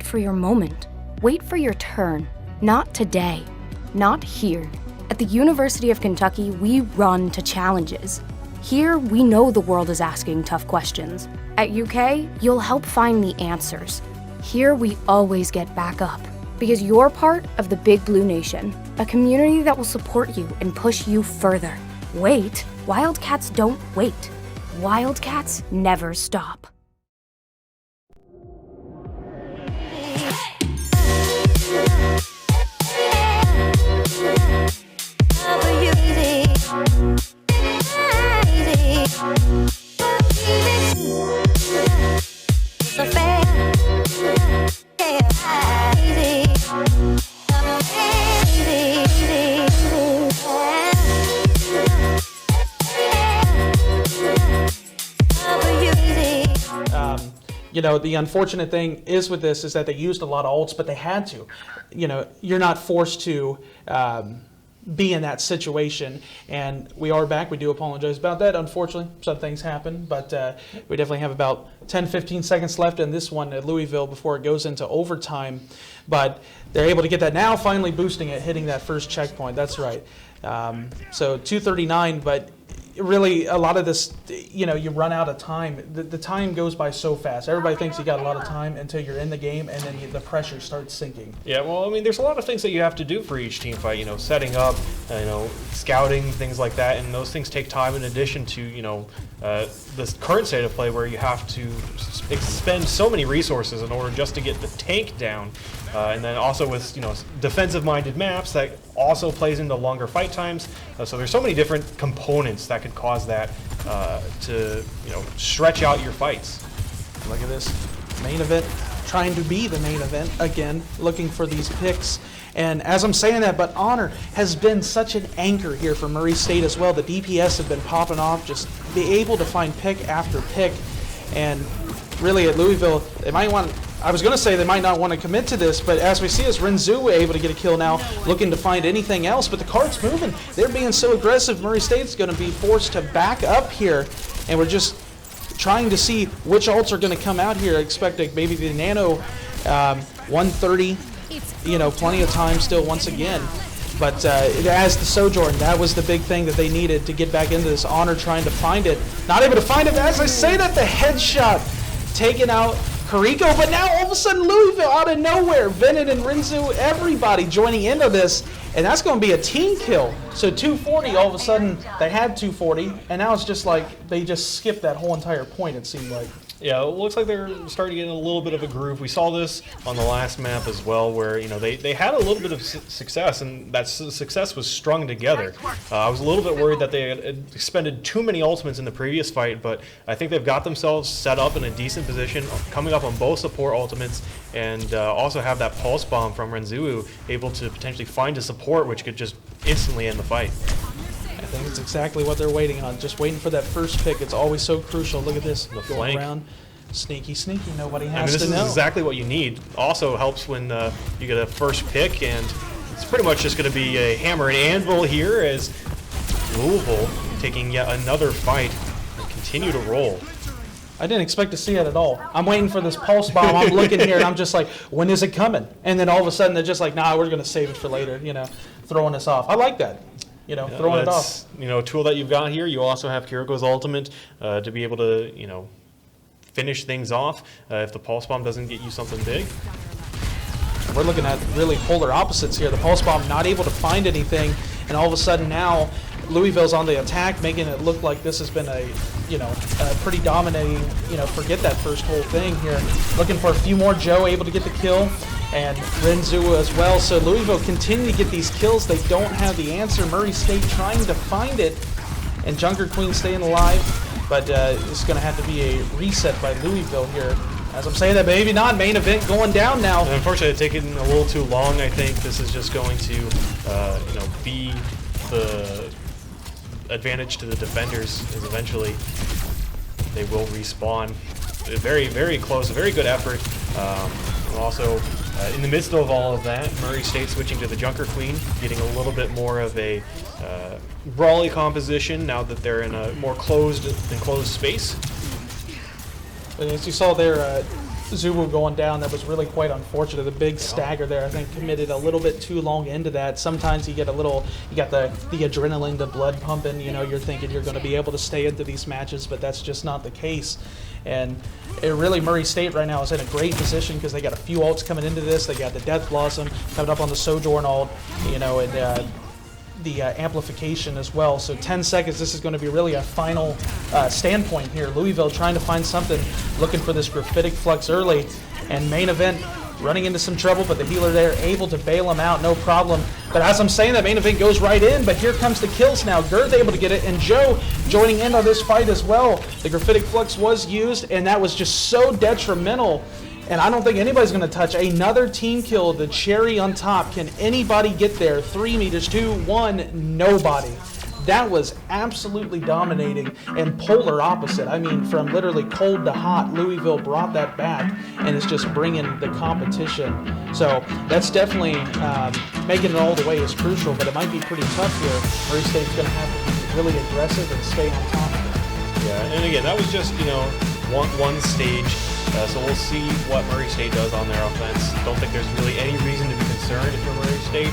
wait for your moment. Wait for your turn. Not today. Not here. At the University of Kentucky, we run to challenges. Here, we know the world is asking tough questions. At UK, you'll help find the answers. Here, we always get back up. Because you're part of the Big Blue Nation, a community that will support you and push you further. Wait, Wildcats don't wait. Wildcats never stop. You know, the unfortunate thing is with this is that they used a lot of ults, but they had to. You know, you're not forced to be in that situation. And we are back. We do apologize about that. Unfortunately, some things happen, but we definitely have about 10, 15 seconds left in this one at Louisville before it goes into overtime. But they're able to get that now, finally boosting it, hitting that first checkpoint. That's right. So 239, but really a lot of this, you know, you run out of time. The time goes by so fast. Everybody thinks you got a lot of time until you're in the game, and then the pressure starts sinking. Yeah, well, I mean, there's a lot of things that you have to do for each team fight. You know, setting up, you know, scouting, things like that, and those things take time in addition to, you know, this current state of play where you have to expend so many resources in order just to get the tank down. And then also with, you know, defensive-minded maps, that also plays into longer fight times. So there's so many different components that could cause that to, you know, stretch out your fights. Look at this main event, trying to be the main event again, looking for these picks. And as I'm saying that, but Honor has been such an anchor here for Murray State as well. The DPS have been popping off, just be able to find pick after pick. And really at Louisville, they might want, I was going to say they might not want to commit to this, but as we see, is Renzu able to get a kill now, looking to find anything else, but the card's moving. They're being so aggressive, Murray State's going to be forced to back up here, and we're just trying to see which ults are going to come out here, expecting maybe the Nano 130, you know, plenty of time still once again. But as the Sojourn, that was the big thing that they needed to get back into this. Honor trying to find it. Not able to find it. As I say that, the headshot taken out Kariko, but now all of a sudden Louisville out of nowhere. Venet and Renzu, everybody joining into this, and that's going to be a team kill. So 240, all of a sudden they had 240, and now it's just like they just skipped that whole entire point, it seemed like. Yeah, it looks like they're starting to get in a little bit of a groove. We saw this on the last map as well, where, you know, they had a little bit of success, and that success was strung together. I was a little bit worried that they had expended too many ultimates in the previous fight, but I think they've got themselves set up in a decent position, coming up on both support ultimates, and also have that pulse bomb from Renzu able to potentially find a support which could just instantly end the fight. I think it's exactly what they're waiting on. Just waiting for that first pick. It's always so crucial. Look at this. The going flank. Around. Sneaky, sneaky. Nobody has I mean, this to know. is exactly what you need. Also helps when you get a first pick, and it's pretty much just going to be a hammer and anvil here as Louisville taking yet another fight and continue to roll. I didn't expect to see it at all. I'm waiting for this pulse bomb. I'm looking here, and I'm just like, when is it coming? And then all of a sudden, they're just like, nah, we're going to save it for later, you know, throwing us off. I like that. You know, throwing it off. You know, a tool that you've got here. You also have Kiriko's ultimate to be able to, you know, finish things off if the pulse bomb doesn't get you something big. We're looking at really polar opposites here. The pulse bomb not able to find anything, and all of a sudden now Louisville's on the attack, making it look like this has been a, you know, a pretty dominating, you know, forget that first whole thing here. Looking for a few more. Joe able to get the kill, and Renzu as well. So Louisville continue to get these kills. They don't have the answer. Murray State trying to find it, and Junker Queen staying alive, but it's going to have to be a reset by Louisville here. As I'm saying that, maybe not. Main event going down now. And unfortunately, it's taken a little too long. I think this is just going to, you know, be the advantage to the defenders, as eventually they will respawn. Very, very close. A very good effort. Also, in the midst of all of that, Murray State switching to the Junker Queen, getting a little bit more of a brawly composition now that they're in a more closed space. But as you saw there, Zubu going down, that was really quite unfortunate. The big stagger there, I think, committed a little bit too long into that. Sometimes you get you got the adrenaline, the blood pumping, you're thinking you're going to be able to stay into these matches, but that's just not the case. And Murray State right now is in a great position because they got a few ults coming into this. They got the Death Blossom coming up on the Sojourn ult, and the amplification as well. So 10 seconds, this is going to be really a final standpoint here. Louisville trying to find something, looking for this graphitic flux early, and main event running into some trouble, but the healer there able to bail him out, no problem. But as I'm saying, that main event goes right in, but here comes the kills now. Gerd's able to get it, and Joe joining in on this fight as well. The graphitic flux was used, and that was just so detrimental. And I don't think anybody's going to touch another team kill, the cherry on top. Can anybody get there? 3 meters, 2, 1, nobody. That was absolutely dominating and polar opposite. I mean, from literally cold to hot, Louisville brought that back and is just bringing the competition. So that's definitely making it all the way is crucial, but it might be pretty tough here. Murray State's going to have to be really aggressive and stay on top of it. Yeah, and again, that was just, one stage. So we'll see what Murray State does on their offense. Don't think there's really any reason to be concerned if you're Murray State.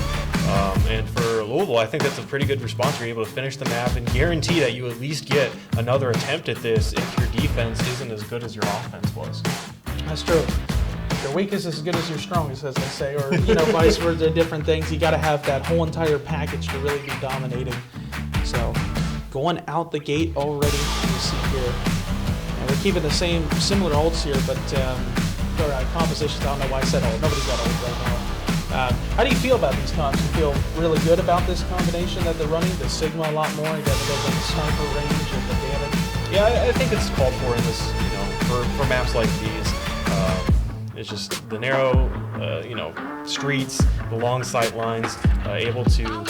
And for Louisville, I think that's a pretty good response. You're able to finish the map and guarantee that you at least get another attempt at this if your defense isn't as good as your offense was. That's true. Your weakest is as good as your strongest, as they say, or vice versa, different things. You got to have that whole entire package to really be dominating. So going out the gate already, you see here. And we're keeping the similar ults here, but compositions, I don't know why I said ult. Nobody's got ult right now. How do you feel about these comps? You feel really good about this combination that they're running? The Sigma a lot more, you got to go with the sniper range and the damage. Yeah, I think it's called for in this, for maps like these. It's just the narrow, streets, the long sight lines, able to,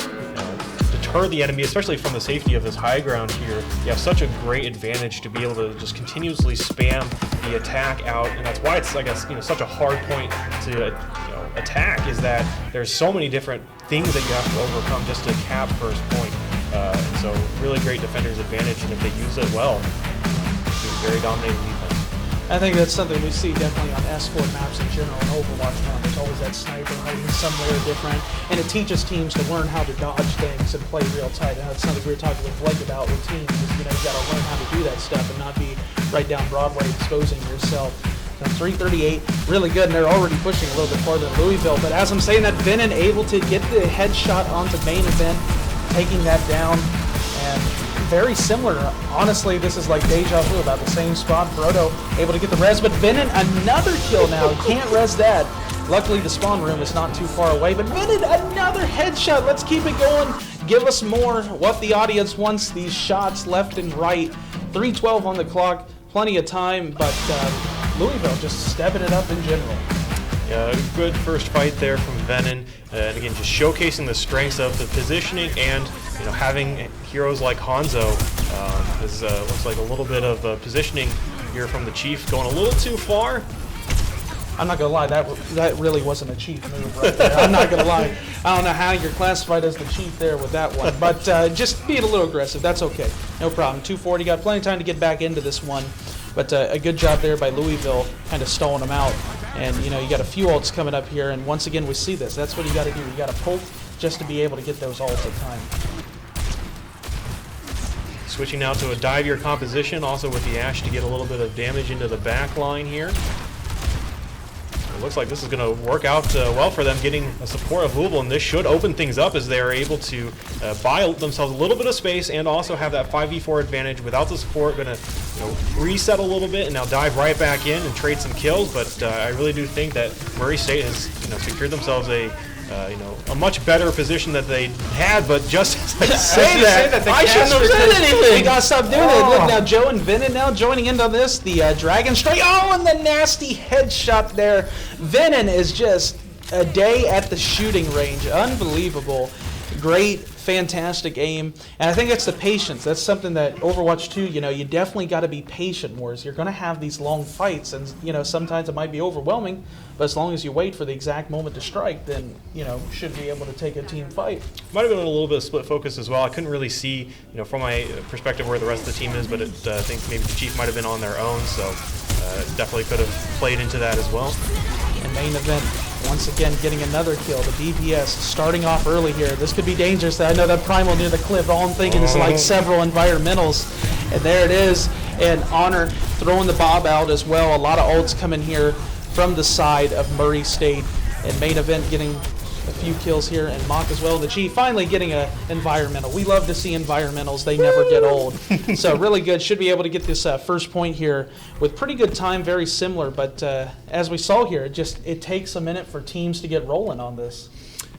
deter the enemy, especially from the safety of this high ground here. You have such a great advantage to be able to just continuously spam the attack out, and that's why it's, I guess, such a hard point to, attack, is that there's so many different things that you have to overcome just to cap first point. And so really great defender's advantage, and if they use it well, it's a very dominating defense. I think that's something we see definitely on escort maps in general and Overwatch now. There's always that sniper hiding somewhere different, and it teaches teams to learn how to dodge things and play real tight. And that's something we were talking with Blake about with teams, is you got to learn how to do that stuff and not be right down Broadway exposing yourself. 338, really good, and they're already pushing a little bit farther than Louisville. But as I'm saying, that Venom able to get the headshot onto main event, taking that down, and very similar. Honestly, this is like deja vu, about the same spot. Brodo able to get the res, but Venom another kill now. Can't res that. Luckily, the spawn room is not too far away, but Venom another headshot. Let's keep it going. Give us more. What the audience wants, these shots left and right. 3:12 on the clock, plenty of time, but Louisville just stepping it up in general. Yeah, good first fight there from Venom, and again, just showcasing the strengths of the positioning and having heroes like Hanzo. Looks like a little bit of positioning here from the Chief going a little too far. I'm not gonna lie, that really wasn't a Chief move right there. I'm not gonna lie. I don't know how you're classified as the Chief there with that one, but just being a little aggressive, that's okay. No problem. 240, got plenty of time to get back into this one. But a good job there by Louisville, kind of stalling them out. And, you got a few ults coming up here, and once again, we see this. That's what you got to do. You got to poke just to be able to get those ults at time. Switching now to a dive-year composition, also with the Ash to get a little bit of damage into the back line here. It looks like this is going to work out well for them, getting a support of Louisville, and this should open things up as they are able to buy themselves a little bit of space and also have that 5v4 advantage without the support. Going to reset a little bit and now dive right back in and trade some kills. But I really do think that Murray State has secured themselves a much better position that they had, but just as I say that I shouldn't have said anything. We gotta stop doing it. Look now, Joe and Venom now joining into this. The Dragon Strike. Oh, and the nasty headshot there. Venom is just a day at the shooting range. Unbelievable. Great, fantastic aim. And I think that's the patience. That's something that Overwatch 2, you definitely got to be patient, whereas you're going to have these long fights, and, sometimes it might be overwhelming, but as long as you wait for the exact moment to strike, then, should be able to take a team fight. Might have been a little bit of split focus as well. I couldn't really see, from my perspective where the rest of the team is, but I think maybe the Chief might have been on their own, so definitely could have played into that as well. And main event, once again, getting another kill. The DPS starting off early here. This could be dangerous. I know that Primal near the cliff. All I'm thinking is like several environmentals. And there it is. And Honor throwing the Bob out as well. A lot of ults coming here from the side of Murray State. And main event getting a few kills here, and Mock as well. The Chief finally getting an environmental. We love to see environmentals. They never get old. So really good. Should be able to get this first point here with pretty good time, very similar. But as we saw here, it takes a minute for teams to get rolling on this.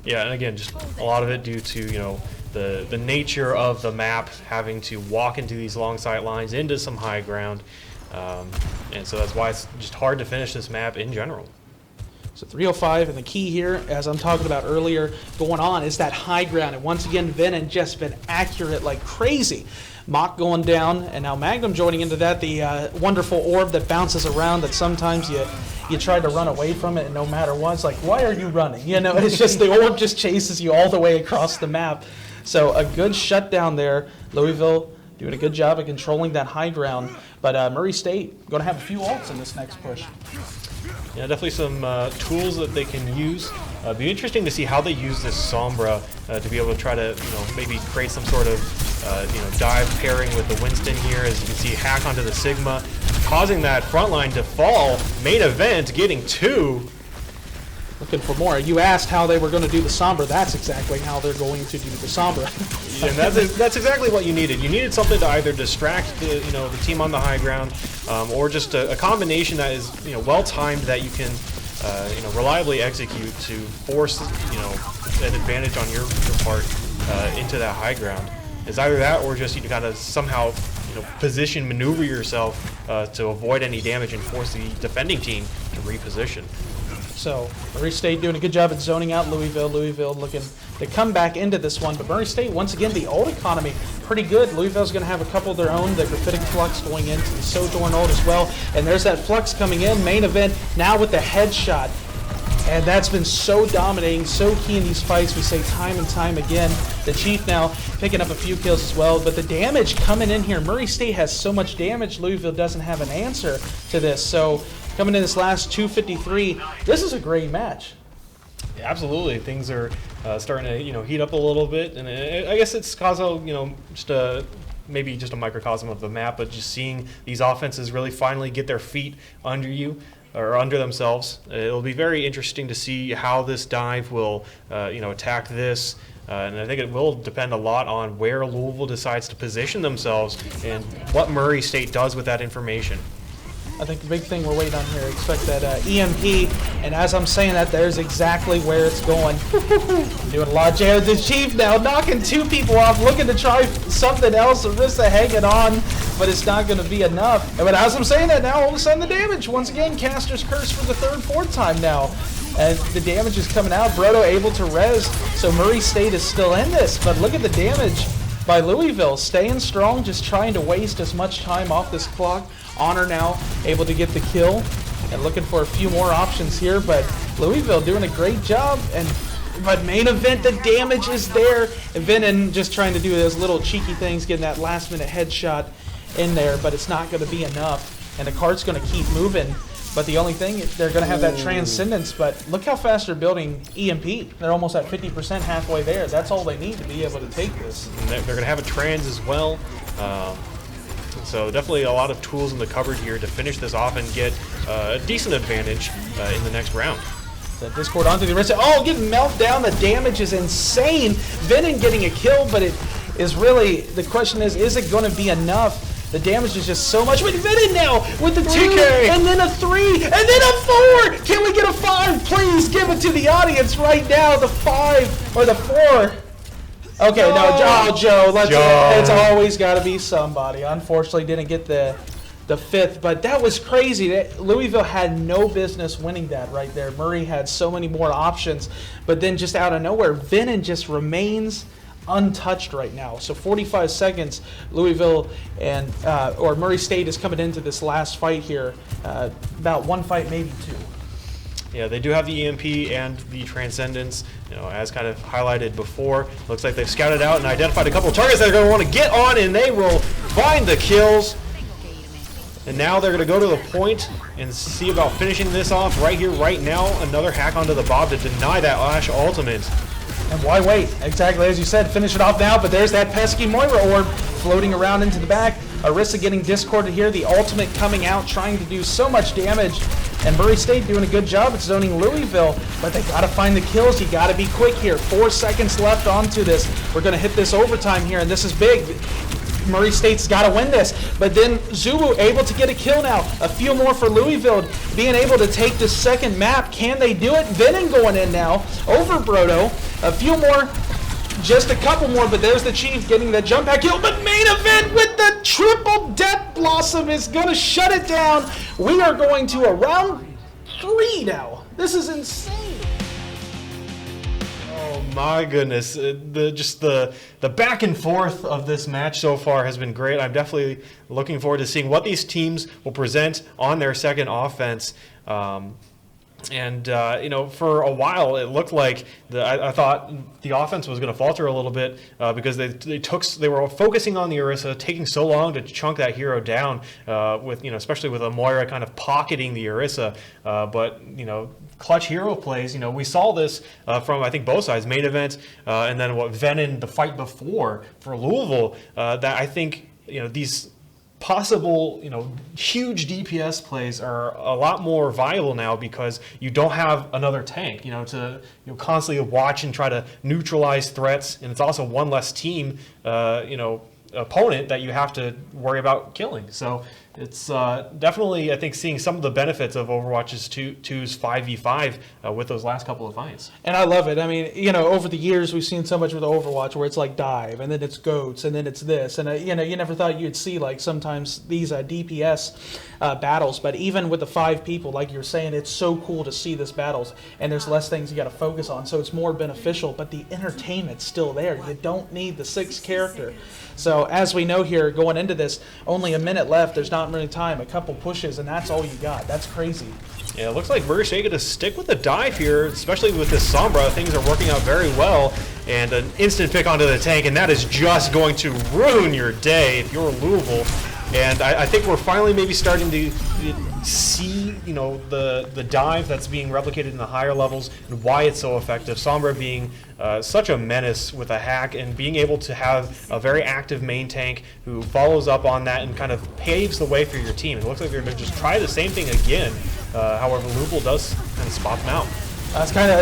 Yeah, and again, just a lot of it due to, the nature of the map, having to walk into these long sight lines, into some high ground. And so that's why it's just hard to finish this map in general. So 305, and the key here, as I'm talking about earlier, going on is that high ground. And once again, Venom just been accurate like crazy. Mock going down, and now Magnum joining into that, the wonderful orb that bounces around that sometimes you try to run away from it, and no matter what, it's like, why are you running? It's just the orb just chases you all the way across the map. So a good shutdown there. Louisville doing a good job of controlling that high ground. But Murray State going to have a few ults in this next push. Yeah, definitely some tools that they can use. It'd be interesting to see how they use this Sombra to be able to try to, maybe create some sort of, dive pairing with the Winston here. As you can see, hack onto the Sigma, causing that front line to fall. Main event getting 2. Looking for more. You asked how they were going to do the Sombra. That's exactly how they're going to do the Sombra. And that's exactly what you needed. You needed something to either distract the team on the high ground, or just a combination that is well timed, that you can reliably execute to force an advantage on your part into that high ground. It's either that, or just you gotta somehow position maneuver yourself to avoid any damage and force the defending team to reposition. So Murray State doing a good job at zoning out Louisville. Louisville looking to come back into this one. But Murray State, once again, the ult economy, pretty good. Louisville's going to have a couple of their own. The Graphitic Flux going into the Sojourn ult as well. And there's that Flux coming in. Main event now with the headshot. And that's been so dominating, so key in these fights. We say time and time again. The Chief now picking up a few kills as well. But the damage coming in here, Murray State has so much damage. Louisville doesn't have an answer to this. So coming in this last 253, this is a great match. Yeah, absolutely, things are starting to heat up a little bit, and I guess it's also maybe just a microcosm of the map, but just seeing these offenses really finally get their feet under you or under themselves. It'll be very interesting to see how this dive will attack this. And I think it will depend a lot on where Louisville decides to position themselves and what Murray State does with that information. I think the big thing we're waiting on here, expect that EMP, and as I'm saying that, there's exactly where it's going. Doing a lot of damage. The Chief now knocking 2 people off, looking to try something else, Arissa hanging on, but it's not going to be enough. But as I'm saying that now, all of a sudden the damage, once again, Caster's Curse for the 3rd, 4th time now. And the damage is coming out. Brodo able to res, so Murray State is still in this, but look at the damage by Louisville, staying strong, just trying to waste as much time off this clock. Honor now able to get the kill, and looking for a few more options here, but Louisville doing a great job. But main event, the damage is there, and Venom just trying to do those little cheeky things, getting that last minute headshot in there, but it's not going to be enough, and the cart's going to keep moving. But the only thing, they're going to have that transcendence, but look how fast they're building EMP. They're almost at 50% halfway there. That's all they need to be able to take this. And they're going to have a trans as well. So definitely a lot of tools in the cupboard here to finish this off and get a decent advantage in the next round. The Discord onto the Arissa. Oh, getting melted down. The damage is insane. Venom getting a kill, but it is really, the question is it going to be enough? The damage is just so much. With Venom now with the 2, and then a 3, and then a 4. Can we get a 5? Please give it to the audience right now. The 5 or the 4. Okay, no, Joe. It's always got to be somebody. Unfortunately, didn't get the 5th, but that was crazy. Louisville had no business winning that right there. Murray had so many more options, but then just out of nowhere, Venom just remains untouched right now. So 45 seconds, Louisville and or Murray State is coming into this last fight here. About 1 fight, maybe 2. Yeah, they do have the EMP and the Transcendence, as kind of highlighted before. Looks like they've scouted out and identified a couple of targets that they're going to want to get on, and they will find the kills. And now they're going to go to the point and see about finishing this off right here, right now. Another hack onto the Bob to deny that Ash ultimate. And why wait? Exactly as you said, finish it off now, but there's that pesky Moira orb floating around into the back. Orisa getting discorded here, the ultimate coming out, trying to do so much damage. And Murray State doing a good job at zoning Louisville, but they gotta find the kills. You gotta be quick here. 4 seconds left onto this. We're gonna hit this overtime here, and this is big. Murray State's got to win this, but then Zulu able to get a kill now. A few more for Louisville, being able to take the second map. Can they do it? Venom going in now over Brodo. A few more, just a couple more, but there's the Chief getting the jump back kill. But main event with the triple Death Blossom is going to shut it down. We are going to a round 3 now. This is insane. Oh my goodness, the back and forth of this match so far has been great. I'm definitely looking forward to seeing what these teams will present on their second offense. You know, for a while it looked like I thought the offense was going to falter a little bit because they were focusing on the Orisa, taking so long to chunk that hero down with, you know, especially with a Moira kind of pocketing the Orisa. But you know, clutch hero plays. You know, we saw this from I think both sides, main event and then what Venom the fight before for Louisville. That I think, you know, these possible, you know, huge DPS plays are a lot more viable now because you don't have another tank, you know, to constantly watch and try to neutralize threats, and it's also one less team, you know, opponent that you have to worry about killing. So it's definitely, I think, seeing some of the benefits of Overwatch's 2's 5v5 with those last couple of fights. And I love it. I mean, you know, over the years we've seen so much with Overwatch where it's like dive, and then it's goats, and then it's this, and you know, you never thought you'd see like sometimes these DPS battles. But even with the 5 people, like you're saying, it's so cool to see this battles, and there's less things you got to focus on, so it's more beneficial. But the entertainment's still there. You don't need the 6th character. So as we know here, going into this, only a minute left. There's not really time. A couple pushes, and that's all you got. That's crazy. Yeah, it looks like Murray State going to stick with the dive here, especially with this Sombra. Things are working out very well, and an instant pick onto the tank, and that is just going to ruin your day if you're Louisville. And I think we're finally maybe starting to see, you know, the dive that's being replicated in the higher levels and why it's so effective. Sombra being such a menace with a hack and being able to have a very active main tank who follows up on that and kind of paves the way for your team. It looks like they're going to just try the same thing again. However, Louisville does kind of spot them out.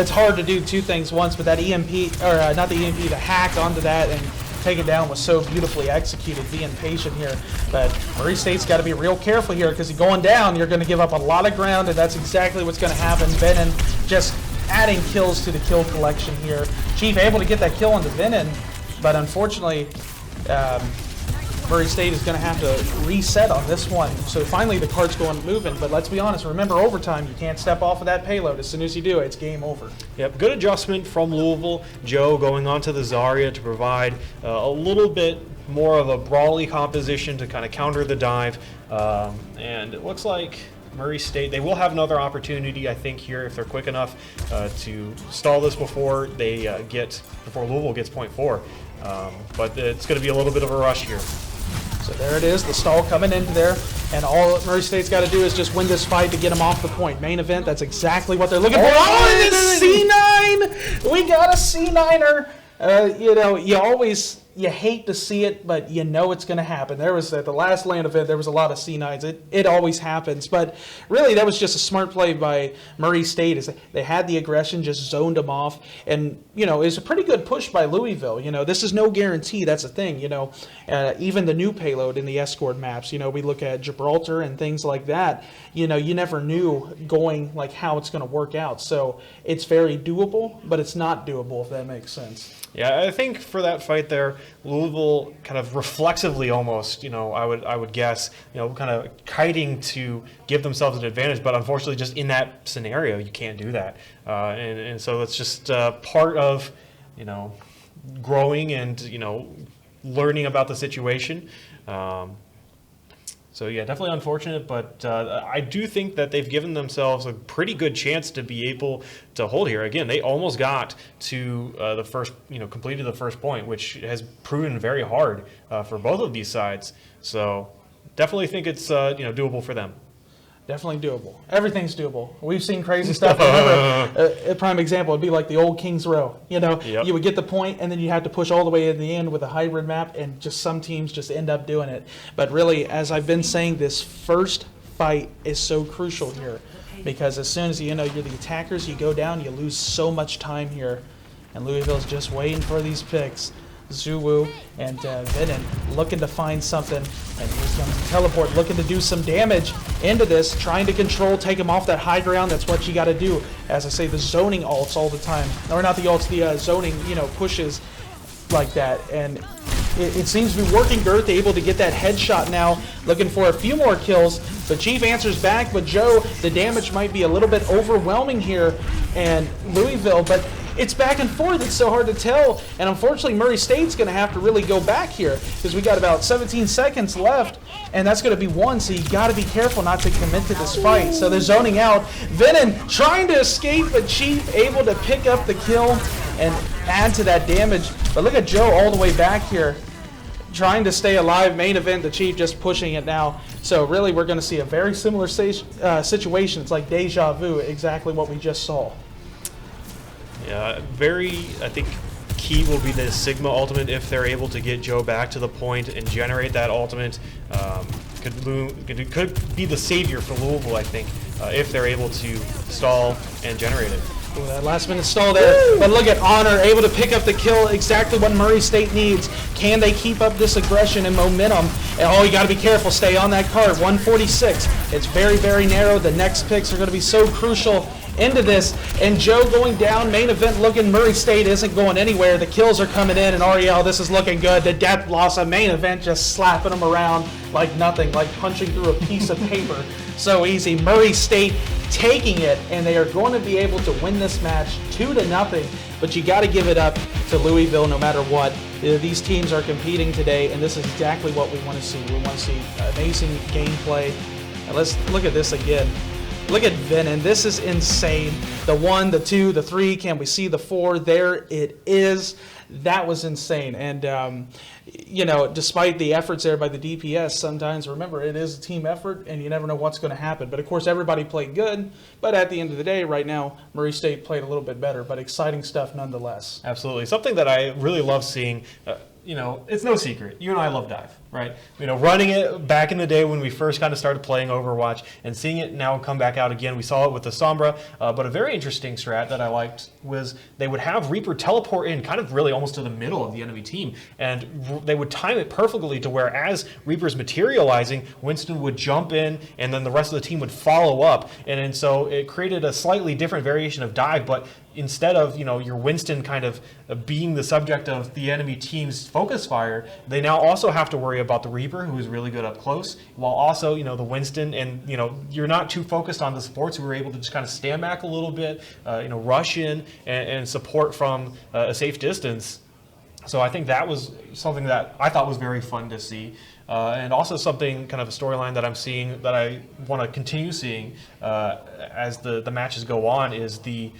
It's hard to do 2 things once, but that EMP, or not the EMP, the hack onto that and take it down was so beautifully executed, being patient here. But Murray State's got to be real careful here because going down, you're going to give up a lot of ground, and that's exactly what's going to happen. Venom just adding kills to the kill collection here. Chief able to get that kill onto Venom, but unfortunately, Murray State is going to have to reset on this one. So finally the card's going moving, but let's be honest, remember overtime, you can't step off of that payload. As soon as you do, it's game over. Yep, good adjustment from Louisville. Joe going on to the Zarya to provide a little bit more of a brawly composition to kind of counter the dive. And it looks like Murray State, they will have another opportunity, I think, here if they're quick enough to stall this before they before Louisville gets point 4. But it's going to be a little bit of a rush here. So there it is, the stall coming into there, and all Murray State's got to do is just win this fight to get them off the point. Main event, that's exactly what they're looking for. Oh, and the C9! We got a C9er. You know, you hate to see it, but you know it's going to happen. There was at the last LAN event, there was a lot of C9s. It always happens, but really that was just a smart play by Murray State. Is they had the aggression, just zoned them off, and you know, it was a pretty good push by Louisville. You know, this is no guarantee. That's the thing. You know, even the new payload in the escort maps. You know, we look at Gibraltar and things like that. You know, you never knew going like how it's going to work out. So it's very doable, but it's not doable if that makes sense. Yeah, I think for that fight there, Louisville kind of reflexively almost, you know, I would guess, you know, kind of kiting to give themselves an advantage, but unfortunately just in that scenario, you can't do that. And so it's just part of, you know, growing and, you know, learning about the situation. So yeah, definitely unfortunate, but I do think that they've given themselves a pretty good chance to be able to hold here. Again, they almost got to the first, you know, completed the first point, which has proven very hard for both of these sides. So definitely think it's doable for them. Definitely doable. Everything's doable. We've seen crazy stuff. Remember, a prime example would be like the old Kings Row. Yep. You would get the point, and then you have to push all the way in the end with a hybrid map, and just some teams just end up doing it. But really, as I've been saying, this first fight is so crucial here, because as soon as you're the attackers, you go down, you lose so much time here, and Louisville's just waiting for these picks. Zuwu and Vinin looking to find something, and here's comes the teleport, looking to do some damage into this, trying to control, take him off that high ground. That's what you got to do. As I say, the zoning ults all the time, or not the ults, the zoning pushes like that, and it seems to be working. Girth able to get that headshot now, looking for a few more kills. So Chief answers back, but Joe, the damage might be a little bit overwhelming here, and Louisville, but it's back and forth. It's so hard to tell, and unfortunately Murray State's going to have to really go back here, because we got about 17 seconds left, and that's going to be one, so you got to be careful not to commit to this fight. So they're zoning out. Vinin trying to escape, but Chief able to pick up the kill and add to that damage. But look at Joe all the way back here, trying to stay alive. Main event, the Chief just pushing it now. So really we're going to see a very similar situation. It's like deja vu, exactly what we just saw. Yeah, I think key will be the Sigma ultimate. If they're able to get Joe back to the point and generate that ultimate, could be the savior for Louisville, I think, if they're able to stall and generate it. Ooh, that last minute stall there. Woo! But look at Honor able to pick up the kill, exactly what Murray State needs. Can they keep up this aggression and momentum? And you got to be careful, stay on that card. 146. It's very, very narrow. The next picks are going to be so crucial into this, and Joe going down. Main event looking, Murray State isn't going anywhere. The kills are coming in, and Ariel, this is looking good. The death loss of main event just slapping them around like nothing, like punching through a piece of paper. So easy. Murray State taking it, and they are going to be able to win this match 2-0, but you got to give it up to Louisville no matter what. These teams are competing today, and this is exactly what we want to see. We want to see amazing gameplay. And let's look at this again. Look at Vinin. This is insane. The 1, the 2, the 3. Can we see the 4? There it is. That was insane. And, despite the efforts there by the DPS, sometimes, remember, it is a team effort, and you never know what's going to happen. But, of course, everybody played good. But at the end of the day, right now, Murray State played a little bit better. But exciting stuff nonetheless. Absolutely. Something that I really love seeing, it's no secret. You and I love dive, right? Running it back in the day when we first kind of started playing Overwatch, and seeing it now come back out again. We saw it with the Sombra, but a very interesting strat that I liked was they would have Reaper teleport in kind of really almost to the middle of the enemy team, and they would time it perfectly to where as Reaper's materializing, Winston would jump in, and then the rest of the team would follow up, and so it created a slightly different variation of dive, but instead of your Winston kind of being the subject of the enemy team's focus fire, they now also have to worry about the Reaper, who is really good up close, while also the Winston, and you're not too focused on the supports who are able to just kind of stand back a little bit, rush in and support from a safe distance. So I think that was something that I thought was very fun to see. And also something, kind of a storyline that I'm seeing that I want to continue seeing as the matches go on is the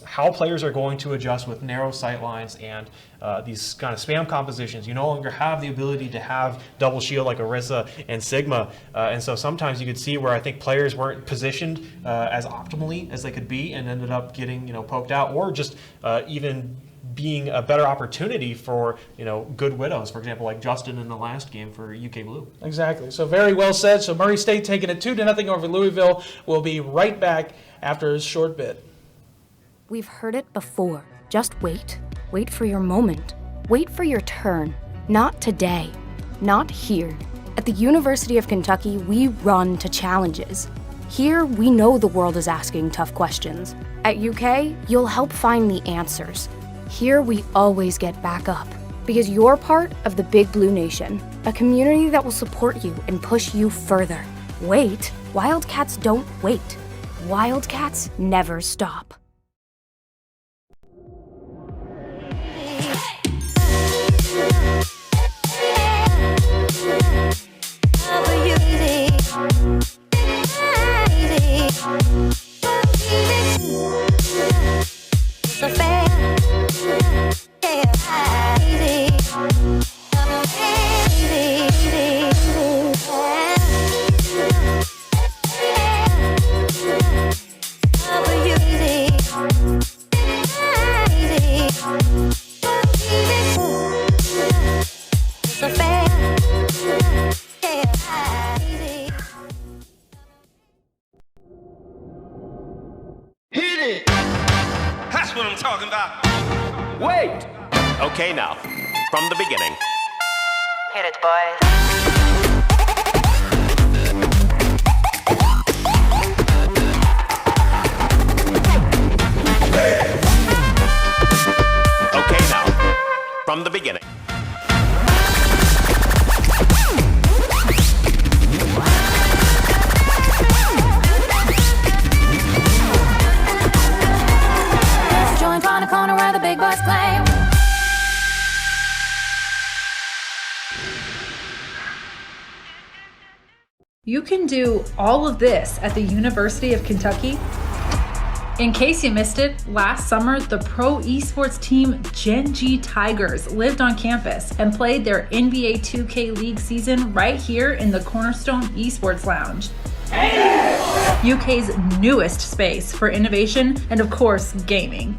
how players are going to adjust with narrow sight lines and these kind of spam compositions. You no longer have the ability to have double shield like Orisa and Sigma, and so sometimes you could see where I think players weren't positioned as optimally as they could be and ended up getting poked out, or just even being a better opportunity for good widows, for example, like Justin in the last game for UK Blue. Exactly. So very well said. So Murray State taking it 2-0 over Louisville. We'll be right back after a short bit. We've heard it before. Just wait. Wait for your moment. Wait for your turn. Not today. Not here. At the University of Kentucky, we run to challenges. Here, we know the world is asking tough questions. At UK, you'll help find the answers. Here, we always get back up. Because you're part of the Big Blue Nation, a community that will support you and push you further. Wait. Wildcats don't wait. Wildcats never stop. what I'm talking about. Wait! Okay, now, from the beginning. Hit it, boys. Okay, now, from the beginning. Join on a corner where the big boys claim. You can do all of this at the University of Kentucky. In case you missed it, last summer, the pro esports team Gen G Tigers lived on campus and played their NBA 2K League season right here in the Cornerstone Esports Lounge. UK's newest space for innovation and, of course, gaming.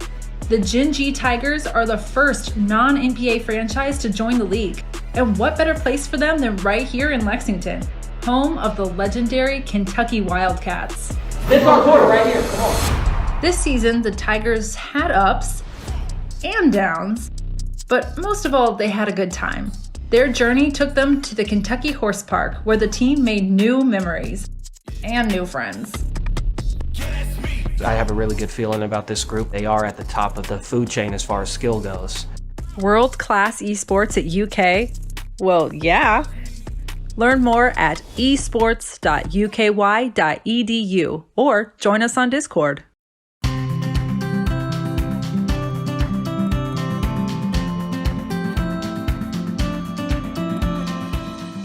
The Gen G Tigers are the first non-NBA franchise to join the league. And what better place for them than right here in Lexington, home of the legendary Kentucky Wildcats. This is our quarter right here, come on. This season, the Tigers had ups and downs, but most of all, they had a good time. Their journey took them to the Kentucky Horse Park, where the team made new memories and new friends. I have a really good feeling about this group. They are at the top of the food chain as far as skill goes. World-class esports at UK? Well, yeah. Learn more at esports.uky.edu or join us on Discord.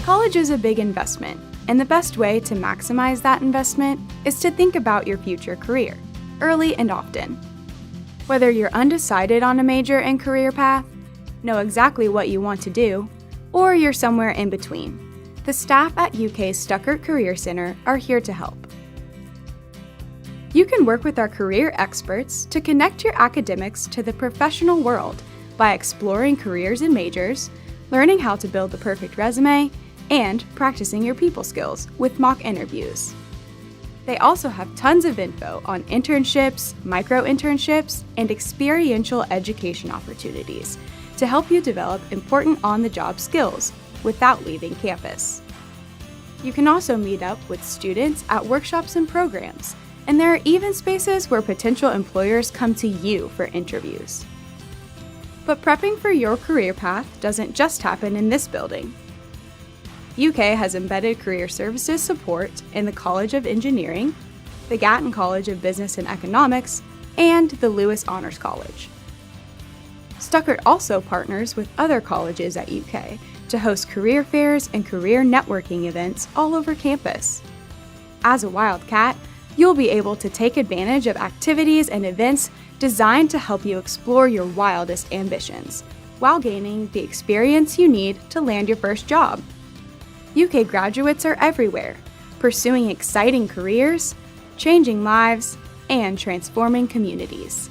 College is a big investment, and the best way to maximize that investment is to think about your future career, early and often. Whether you're undecided on a major and career path, know exactly what you want to do, or you're somewhere in between, the staff at UK's Stuckert Career Center are here to help. You can work with our career experts to connect your academics to the professional world by exploring careers and majors, learning how to build the perfect resume, and practicing your people skills with mock interviews. They also have tons of info on internships, micro-internships, and experiential education opportunities to help you develop important on-the-job skills without leaving campus. You can also meet up with students at workshops and programs, and there are even spaces where potential employers come to you for interviews. But prepping for your career path doesn't just happen in this building. UK has embedded career services support in the College of Engineering, the Gatton College of Business and Economics, and the Lewis Honors College. Stuckert also partners with other colleges at UK to host career fairs and career networking events all over campus. As a Wildcat, you'll be able to take advantage of activities and events designed to help you explore your wildest ambitions, while gaining the experience you need to land your first job. UK graduates are everywhere, pursuing exciting careers, changing lives, and transforming communities.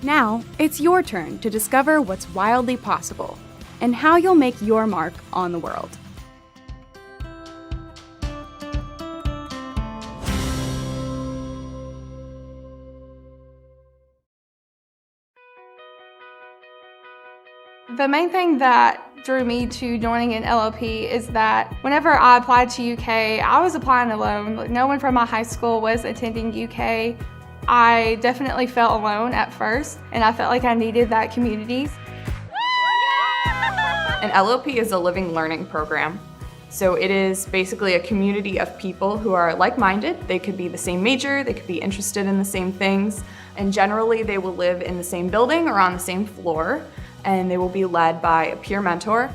Now, it's your turn to discover what's wildly possible and how you'll make your mark on the world. The main thing that drew me to joining an LLP is that whenever I applied to UK, I was applying alone. No one from my high school was attending UK. I definitely felt alone at first, and I felt like I needed that community. An LLP is a living learning program. So it is basically a community of people who are like-minded. They could be the same major, they could be interested in the same things, and generally they will live in the same building or on the same floor, and they will be led by a peer mentor.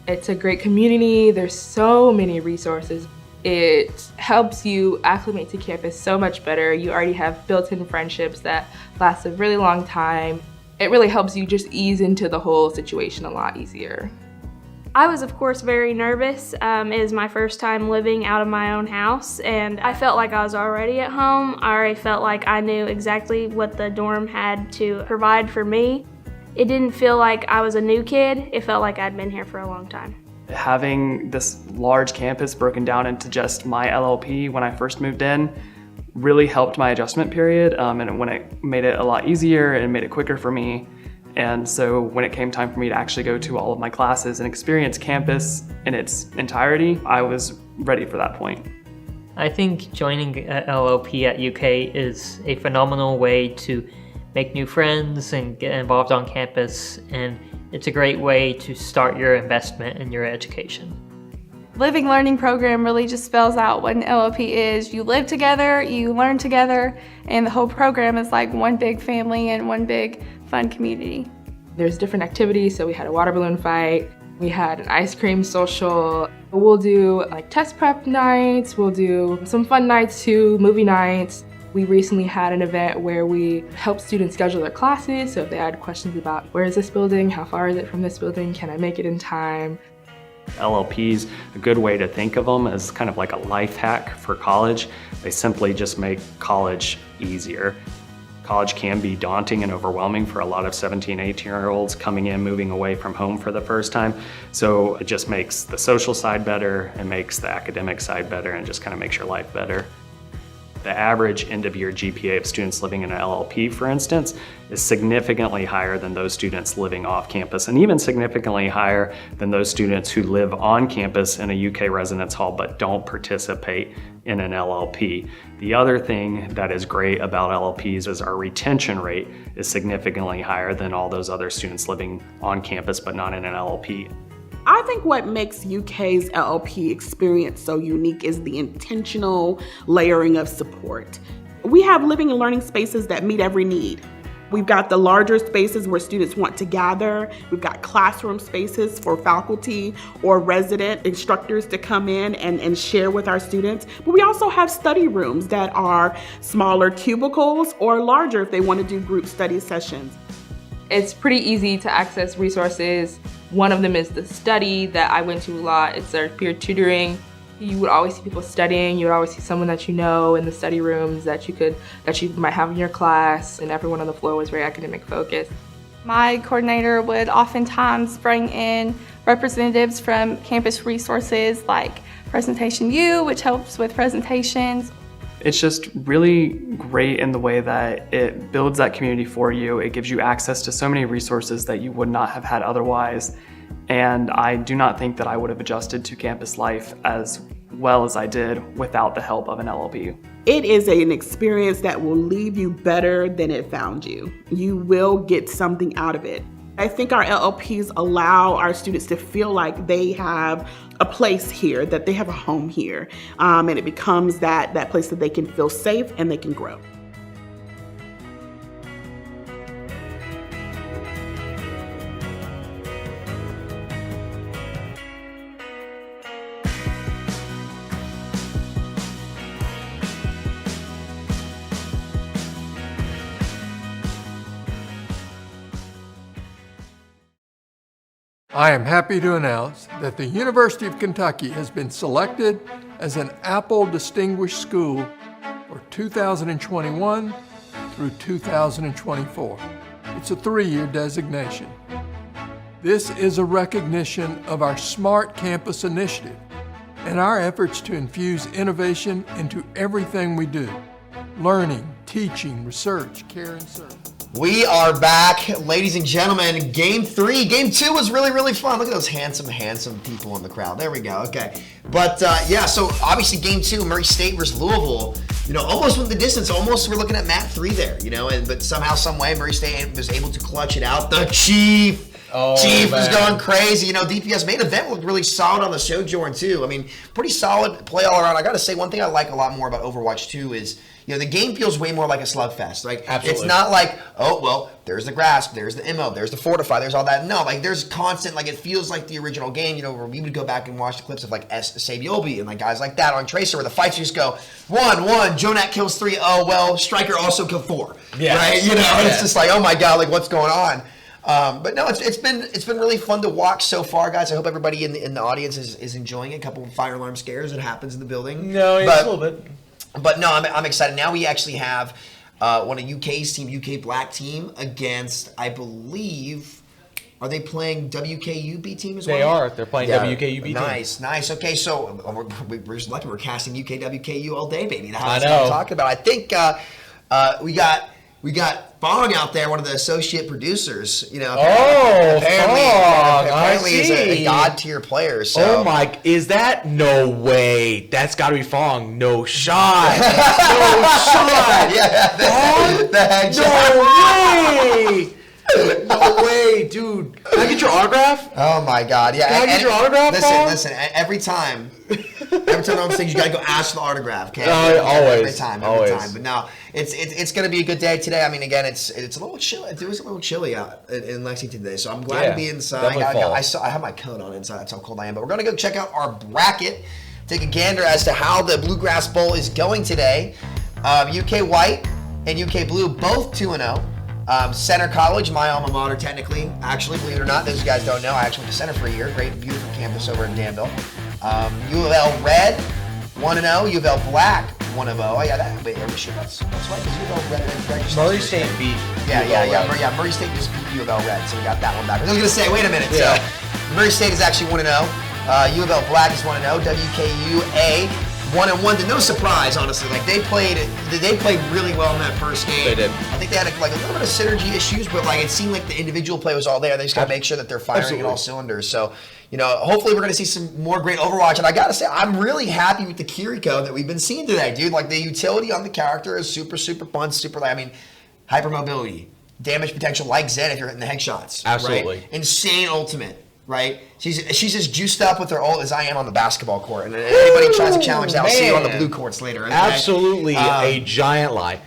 It's a great community. There's so many resources. It helps you acclimate to campus so much better. You already have built-in friendships that last a really long time. It really helps you just ease into the whole situation a lot easier. I was, of course, very nervous. It is my first time living out of my own house, and I felt like I was already at home. I already felt like I knew exactly what the dorm had to provide for me. It didn't feel like I was a new kid. It felt like I'd been here for a long time. Having this large campus broken down into just my LLP when I first moved in really helped my adjustment period, and when it made it a lot easier and made it quicker for me. And so when it came time for me to actually go to all of my classes and experience campus in its entirety, I was ready for that point. I think joining LLP at UK is a phenomenal way to make new friends and get involved on campus, and it's a great way to start your investment in your education. Living Learning Program really just spells out what an LLP is. You live together, you learn together, and the whole program is like one big family and one big fun community. There's different activities, so we had a water balloon fight, we had an ice cream social. We'll do like test prep nights, we'll do some fun nights too, movie nights. We recently had an event where we helped students schedule their classes, so if they had questions about where is this building, how far is it from this building, can I make it in time? LLPs, a good way to think of them as kind of like a life hack for college. They simply just make college easier. College can be daunting and overwhelming for a lot of 17, 18-year-olds coming in, moving away from home for the first time. So it just makes the social side better, it makes the academic side better, and just kind of makes your life better. The average end-of-year GPA of students living in an LLP, for instance, is significantly higher than those students living off campus, and even significantly higher than those students who live on campus in a UK residence hall but don't participate in an LLP. The other thing that is great about LLPs is our retention rate is significantly higher than all those other students living on campus but not in an LLP. I think what makes UK's LLP experience so unique is the intentional layering of support. We have living and learning spaces that meet every need. We've got the larger spaces where students want to gather. We've got classroom spaces for faculty or resident instructors to come in and share with our students. But we also have study rooms that are smaller cubicles or larger if they want to do group study sessions. It's pretty easy to access resources. One of them is the study that I went to a lot. It's our peer tutoring. You would always see people studying. You would always see someone that you know in the study rooms that you might have in your class, and everyone on the floor was very academic focused. My coordinator would oftentimes bring in representatives from campus resources like Presentation U, which helps with presentations. It's just really great in the way that it builds that community for you. It gives you access to so many resources that you would not have had otherwise. And I do not think that I would have adjusted to campus life as well as I did without the help of an LLP. It is an experience that will leave you better than it found you. You will get something out of it. I think our LLPs allow our students to feel like they have a place here, that they have a home here, and it becomes that place that they can feel safe and they can grow. I am happy to announce that the University of Kentucky has been selected as an Apple Distinguished School for 2021 through 2024. It's a 3-year designation. This is a recognition of our Smart Campus initiative and our efforts to infuse innovation into everything we do: learning, teaching, research, care, and service. We are back, ladies and gentlemen. Game 3. Game 2 was really, really fun. Look at those handsome people in the crowd. There we go. Okay. But yeah, so obviously Game 2, Murray State versus Louisville, almost went the distance. Almost we're looking at Mat 3 there, but somehow, some way, Murray State was able to clutch it out. The Chief was going crazy. DPS main event looked really solid on the Sojourn too. I mean, pretty solid play all around. I got to say, one thing I like a lot more about Overwatch 2 is, the game feels way more like a slugfest. Absolutely. It's not like, oh, well, there's the grasp, there's the ammo, there's the fortify, there's all that. No, there's constant, it feels like the original game, where we would go back and watch the clips of Sabiobi and guys like that on Tracer, where the fights just go 1-1, Jonat kills 3, oh, well, Striker also killed 4. Yeah. Right? It's just like, oh my God, what's going on? But no, it's been really fun to watch so far, guys. I hope everybody in the audience is enjoying it. A couple of fire alarm scares that happens in the building. No, it's a little bit. But no, I'm excited. Now we actually have one of UK's team, UK Black team, against, I believe, Are they playing WKU B team as well? They are. They're playing WKU B team. Nice. Okay, so we're just lucky we're casting UK WKU all day, baby. That's I what know. I'm talking about. I think we got Bong out there, one of the associate producers. You know, apparently he's a god tier player. So. Oh my! Is that no way? That's got to be Fong. No shot. No shot. Yeah, no way. No way, dude. Can I get your autograph? Oh my God! Yeah. Can I get your autograph? Listen. Every time I'm on stage, you gotta go ask for the autograph. Okay. Always. Every time. But no, it's gonna be a good day today. I mean, again, it's a little chilly. It was a little chilly out in Lexington today, so I'm glad to be inside. I have my coat on inside. That's how cold I am. But we're gonna go check out our bracket. Take a gander as to how the Bluegrass Bowl is going today. UK White and UK Blue both 2-0. Center College, my alma mater technically, actually, believe it or not, those guys don't know, I actually went to Center for a year, great, beautiful campus over in Danville. U of L Red, 1-0, U of L Black, 1-0. Oh yeah, are we sure that's right? Because U of L Red just Murray State beat Murray State just beat U of L Red, so we got that one back. I was going to say, wait a minute, so Murray State is actually 1-0, U of L Black is 1-0, WKUA 1-1, to no surprise, honestly. Like they played really well in that first game. They did. I think they had a little bit of synergy issues, but it seemed like the individual play was all there. They just got to make sure that they're firing at all cylinders. So, hopefully we're going to see some more great Overwatch. And I got to say, I'm really happy with the Kiriko that we've been seeing today, dude. Like the utility on the character is super, super fun, hypermobility, damage potential like Zen if you're hitting the headshots. Absolutely. Right? Insane ultimate. Right, she's as juiced up with her ult as I am on the basketball court, and anybody tries to challenge that, I'll see you on the blue courts later. Okay? Absolutely, a giant lie.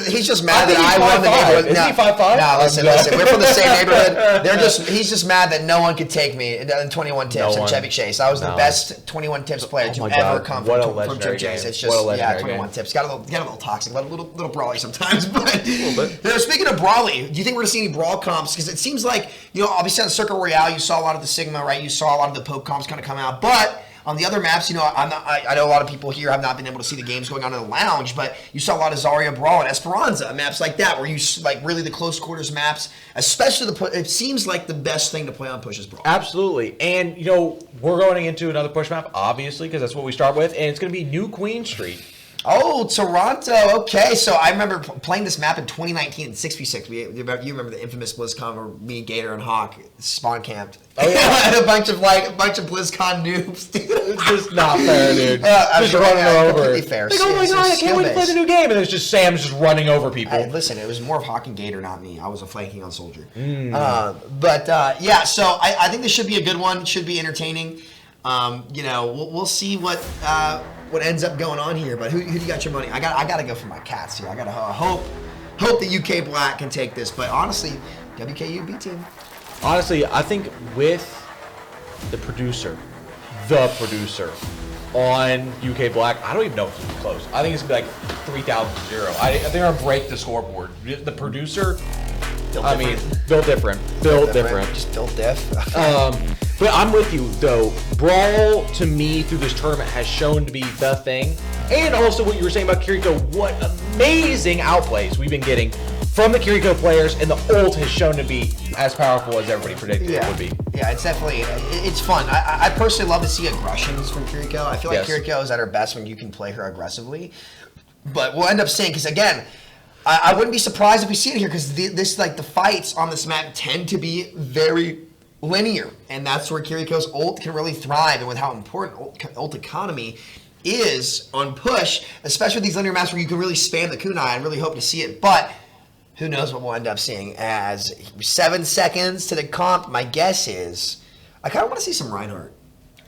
He's just mad that I won the neighborhood. Is he 5'5"? No, listen. We're from the same neighborhood. He's just mad that no one could take me in 21 tips in Chevy Chase. I was the best 21 tips player to ever come from Chevy Chase. It's just 21 tips. Got a little toxic, but a little brawly sometimes. But speaking of brawly, do you think we're gonna see any brawl comps? Because it seems like obviously on Circle Royale, you saw a lot of the Sigma, right? You saw a lot of the Pope comps kind of come out. But on the other maps, I know a lot of people here have not been able to see the games going on in the lounge, but you saw a lot of Zarya Brawl and Esperanza, maps like that, where you really the close quarters maps, especially it seems like the best thing to play on Push is Brawl. Absolutely. And, we're going into another Push map, obviously, because that's what we start with, and it's going to be New Queen Street. Oh, Toronto. Okay, so I remember playing this map in 2019 in 6v6. You remember the infamous BlizzCon where me, Gator, and Hawk spawn camped. Oh yeah, a bunch of BlizzCon noobs, dude. It's just not fair, dude. Just running over. Completely fair. Like, oh my god, I can't wait to play the new game, and it's just Sam's just running over people. Listen, it was more of Hawk and Gator, not me. I was a flanking on Soldier. Yeah. So I think this should be a good one. It should be entertaining. We'll see what ends up going on here. But who do you got your money? I got to go for my Cats here. I got to hope that UK Black can take this. But honestly, WKU B team. Honestly, I think with the producer on UK Black, I don't even know if it's close. I think it's going to be like 3,000-0. I think they're going to break the scoreboard. The producer, built different. Just built diff. But I'm with you, though. Brawl, to me, through this tournament, has shown to be the thing. And also what you were saying about Kiriko, what amazing outplays we've been getting from the Kiriko players, and the ult has shown to be as powerful as everybody predicted it would be. Yeah, it's definitely, it's fun. I personally love to see aggressions from Kiriko. I feel like Kiriko is at her best when you can play her aggressively. But we'll end up seeing, because again, I wouldn't be surprised if we see it here, because the fights on this map tend to be very linear, and that's where Kiriko's ult can really thrive, and with how important ult economy is on Push, especially with these linear maps where you can really spam the kunai. I really hope to see it, but who knows what we'll end up seeing. As 7 seconds to the comp, my guess is I kind of want to see some Reinhardt.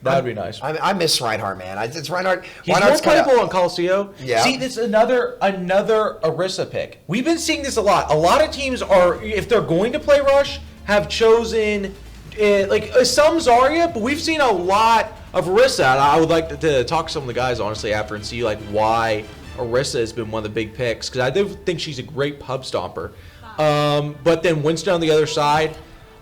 That would be nice. I miss Reinhardt, man. It's Reinhardt. He's more playable on Colosseo. Yeah. See, this is another Orisa pick. We've been seeing this a lot. A lot of teams are, if they're going to play Rush, have chosen some Zarya, but we've seen a lot of Orisa. And I would like to talk to some of the guys, honestly, after and see why Orisa has been one of the big picks, because I do think she's a great pub stomper. But then Winston on the other side,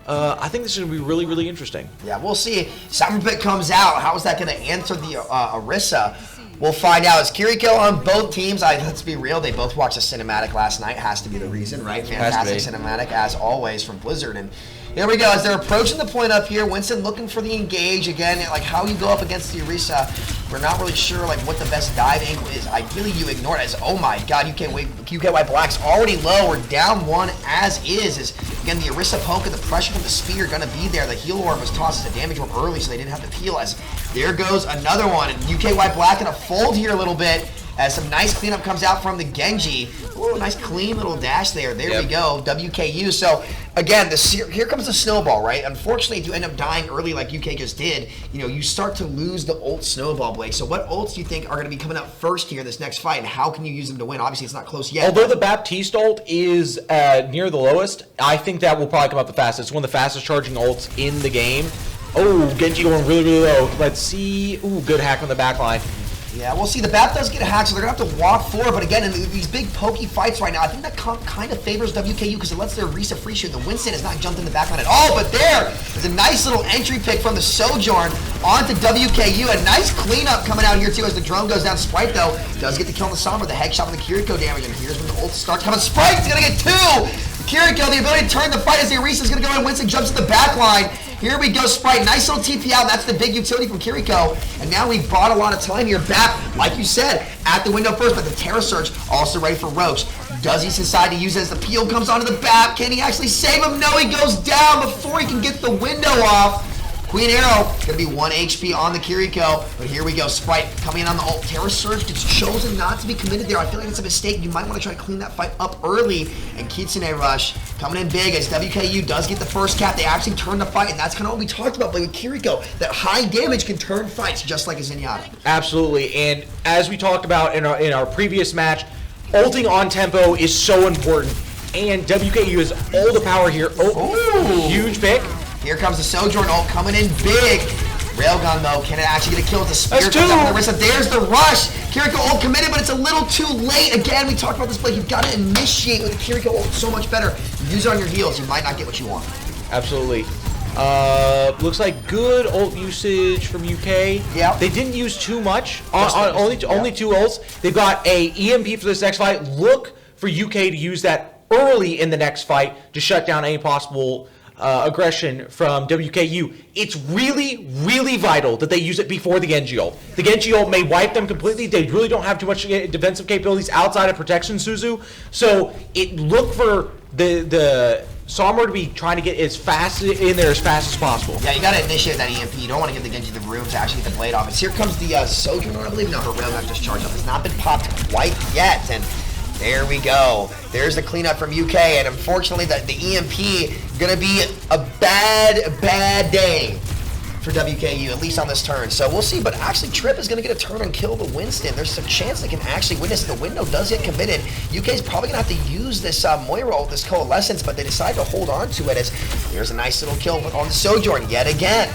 I think this is going to be really, really interesting. Yeah, we'll see. Cyberpit comes out. How is that going to answer the Orisa? We'll find out. It's Kiriko on both teams. Let's be real, they both watched a cinematic last night. Has to be the reason, right? Fantastic cinematic, as always, from Blizzard. And here we go. As they're approaching the point up here, Winston looking for the engage. Again, like how you go up against the Orisa, we're not really sure like what the best dive angle is. Ideally, you ignore it as, oh my god, UKY Black's already low. We're down one as is. Again, the Orisa poke and the pressure from the spear going to be there. The heal orb was tossed as a damage orb early, so they didn't have to peel. As there goes another one. And UKY Black in a fold here a little bit. As some nice cleanup comes out from the Genji. Ooh, nice clean little dash there. There we go, WKU. So again, here comes the snowball, right? Unfortunately, if you end up dying early like UK just did, you start to lose the ult snowball, Blake. So what ults do you think are going to be coming out first here in this next fight, and how can you use them to win? Obviously, it's not close yet. Although the Baptiste ult is near the lowest, I think that will probably come up the fastest. It's one of the fastest charging ults in the game. Oh, Genji going really, really low. Let's see. Ooh, good hack on the back line. Yeah, we'll see. The BAP does get a hack, so they're going to have to walk forward. But again, in these big pokey fights right now, I think that kind of favors WKU because it lets their Orisa free shoot. The Winston has not jumped in the backline at all, but there is a nice little entry pick from the Sojourn onto WKU. A nice cleanup coming out here, too, as the drone goes down. Sprite, though, does get the kill on the Sombra, the head shot on the Kiriko damage. And here's when the ult starts coming. Sprite's going to get two! Kiriko, the ability to turn the fight as the Orisa's going to go in. Winston jumps to the back line. Here we go, Sprite. Nice little TP out. That's the big utility from Kiriko. And now we've bought a lot of time here. BAP, like you said, at the window first, but the Terra Surge also ready for Roche. Does he decide to use it as the peel comes onto the BAP? Can he actually save him? No, he goes down before he can get the window off. Queen Arrow, going to be 1 HP on the Kiriko. But here we go, Sprite coming in on the ult. Terra Surge gets chosen not to be committed there. I feel like it's a mistake. You might want to try to clean that fight up early. And Kitsune Rush coming in big as WKU does get the first cap. They actually turn the fight, and that's kind of what we talked about with Kiriko. That high damage can turn fights just like a Zenyatta. Absolutely, and as we talked about in our previous match, ulting on tempo is so important. And WKU has all the power here. Oh, huge pick. Here comes the Sojourn ult coming in big. Railgun though, can it actually get a kill with the spear? That's two. There's the rush. Kiriko ult committed, but it's a little too late. Again, we talked about this, Blake. You've got to initiate with the Kiriko ult so much better. Use it on your heels. You might not get what you want. Absolutely. Looks like good ult usage from UK. Yeah. They didn't use too much. Only two ults. They've got a EMP for this next fight. Look for UK to use that early in the next fight to shut down any possible aggression from WKU. It's really, really vital that they use it before the Genji ult. The Genji ult may wipe them completely. They really don't have too much defensive capabilities outside of protection, Suzu. So look for the Sombra to be trying to get as fast in there as fast as possible. Yeah, you got to initiate that EMP. You don't want to give the Genji the room to actually get the blade off. Here comes the Sojourn, I believe. No, her railgun just charged up. It's not been popped quite yet, and there we go. There's the cleanup from UK, and unfortunately, the EMP gonna be a bad day for WKU, at least on this turn. So we'll see, but actually Trip is gonna get a turn and kill the Winston. There's a chance they can actually win this. The window does get committed. UK's probably gonna have to use this Moira ult, this Coalescence, but they decide to hold on to it as there's a nice little kill on the Sojourn yet again.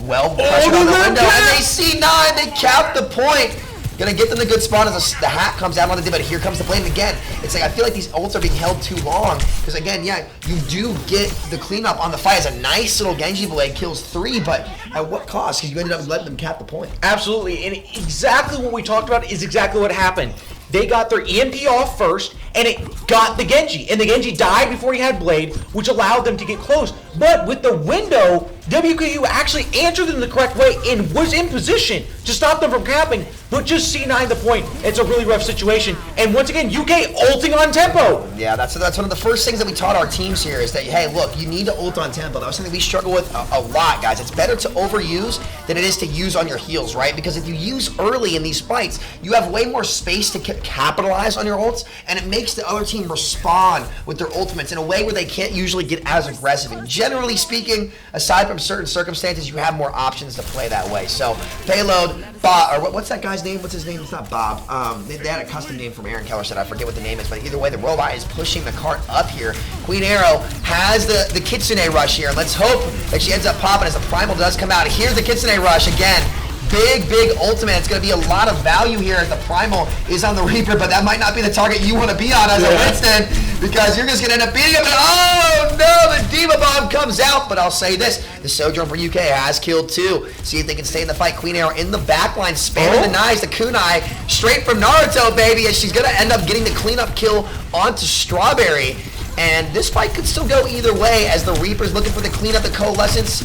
Well pressured on the window, and they see 9, they cap the point. Gonna get them the good spot as the hat comes out on the day, but here comes the blade again. It's like I feel like these ults are being held too long because again, yeah, you do get the cleanup on the fight as a nice little Genji blade kills 3, but at what cost? Because you ended up letting them cap the point. Absolutely, and exactly what we talked about is exactly what happened. They got their EMP off first, and it got the Genji. And the Genji died before he had Blade, which allowed them to get close. But with the window, WKU actually answered them the correct way and was in position to stop them from capping, but just C9 the point. It's a really rough situation. And once again, UK ulting on tempo. Yeah, that's one of the first things that we taught our teams here is that, hey, look, you need to ult on tempo. That was something we struggle with a lot, guys. It's better to overuse than it is to use on your heels, right? Because if you use early in these fights, you have way more space to capitalize on your ults, and it makes the other team respond with their ultimates in a way where they can't usually get as aggressive. And generally speaking, aside from certain circumstances, you have more options to play that way. So, Payload, Bob, or what's that guy's name? What's his name? It's not Bob. They had a custom name from Aaron Keller, said I forget what the name is, but either way, the robot is pushing the cart up here. Queen Arrow has the Kitsune Rush here. Let's hope that she ends up popping as the Primal does come out. Here's the Kitsune Rush again. Big ultimate. It's going to be a lot of value here as the Primal is on the Reaper, but that might not be the target you want to be on as a Winston. because you're just going to end up beating him. And oh no, the Diva Bomb comes out. But I'll say this, the Sojourn for UK has killed 2. See if they can stay in the fight. Queen Arrow in the back line, spamming the knives, the kunai, straight from Naruto, baby, as she's going to end up getting the cleanup kill onto Strawberry. And this fight could still go either way as the Reaper's looking for the cleanup. The Coalescence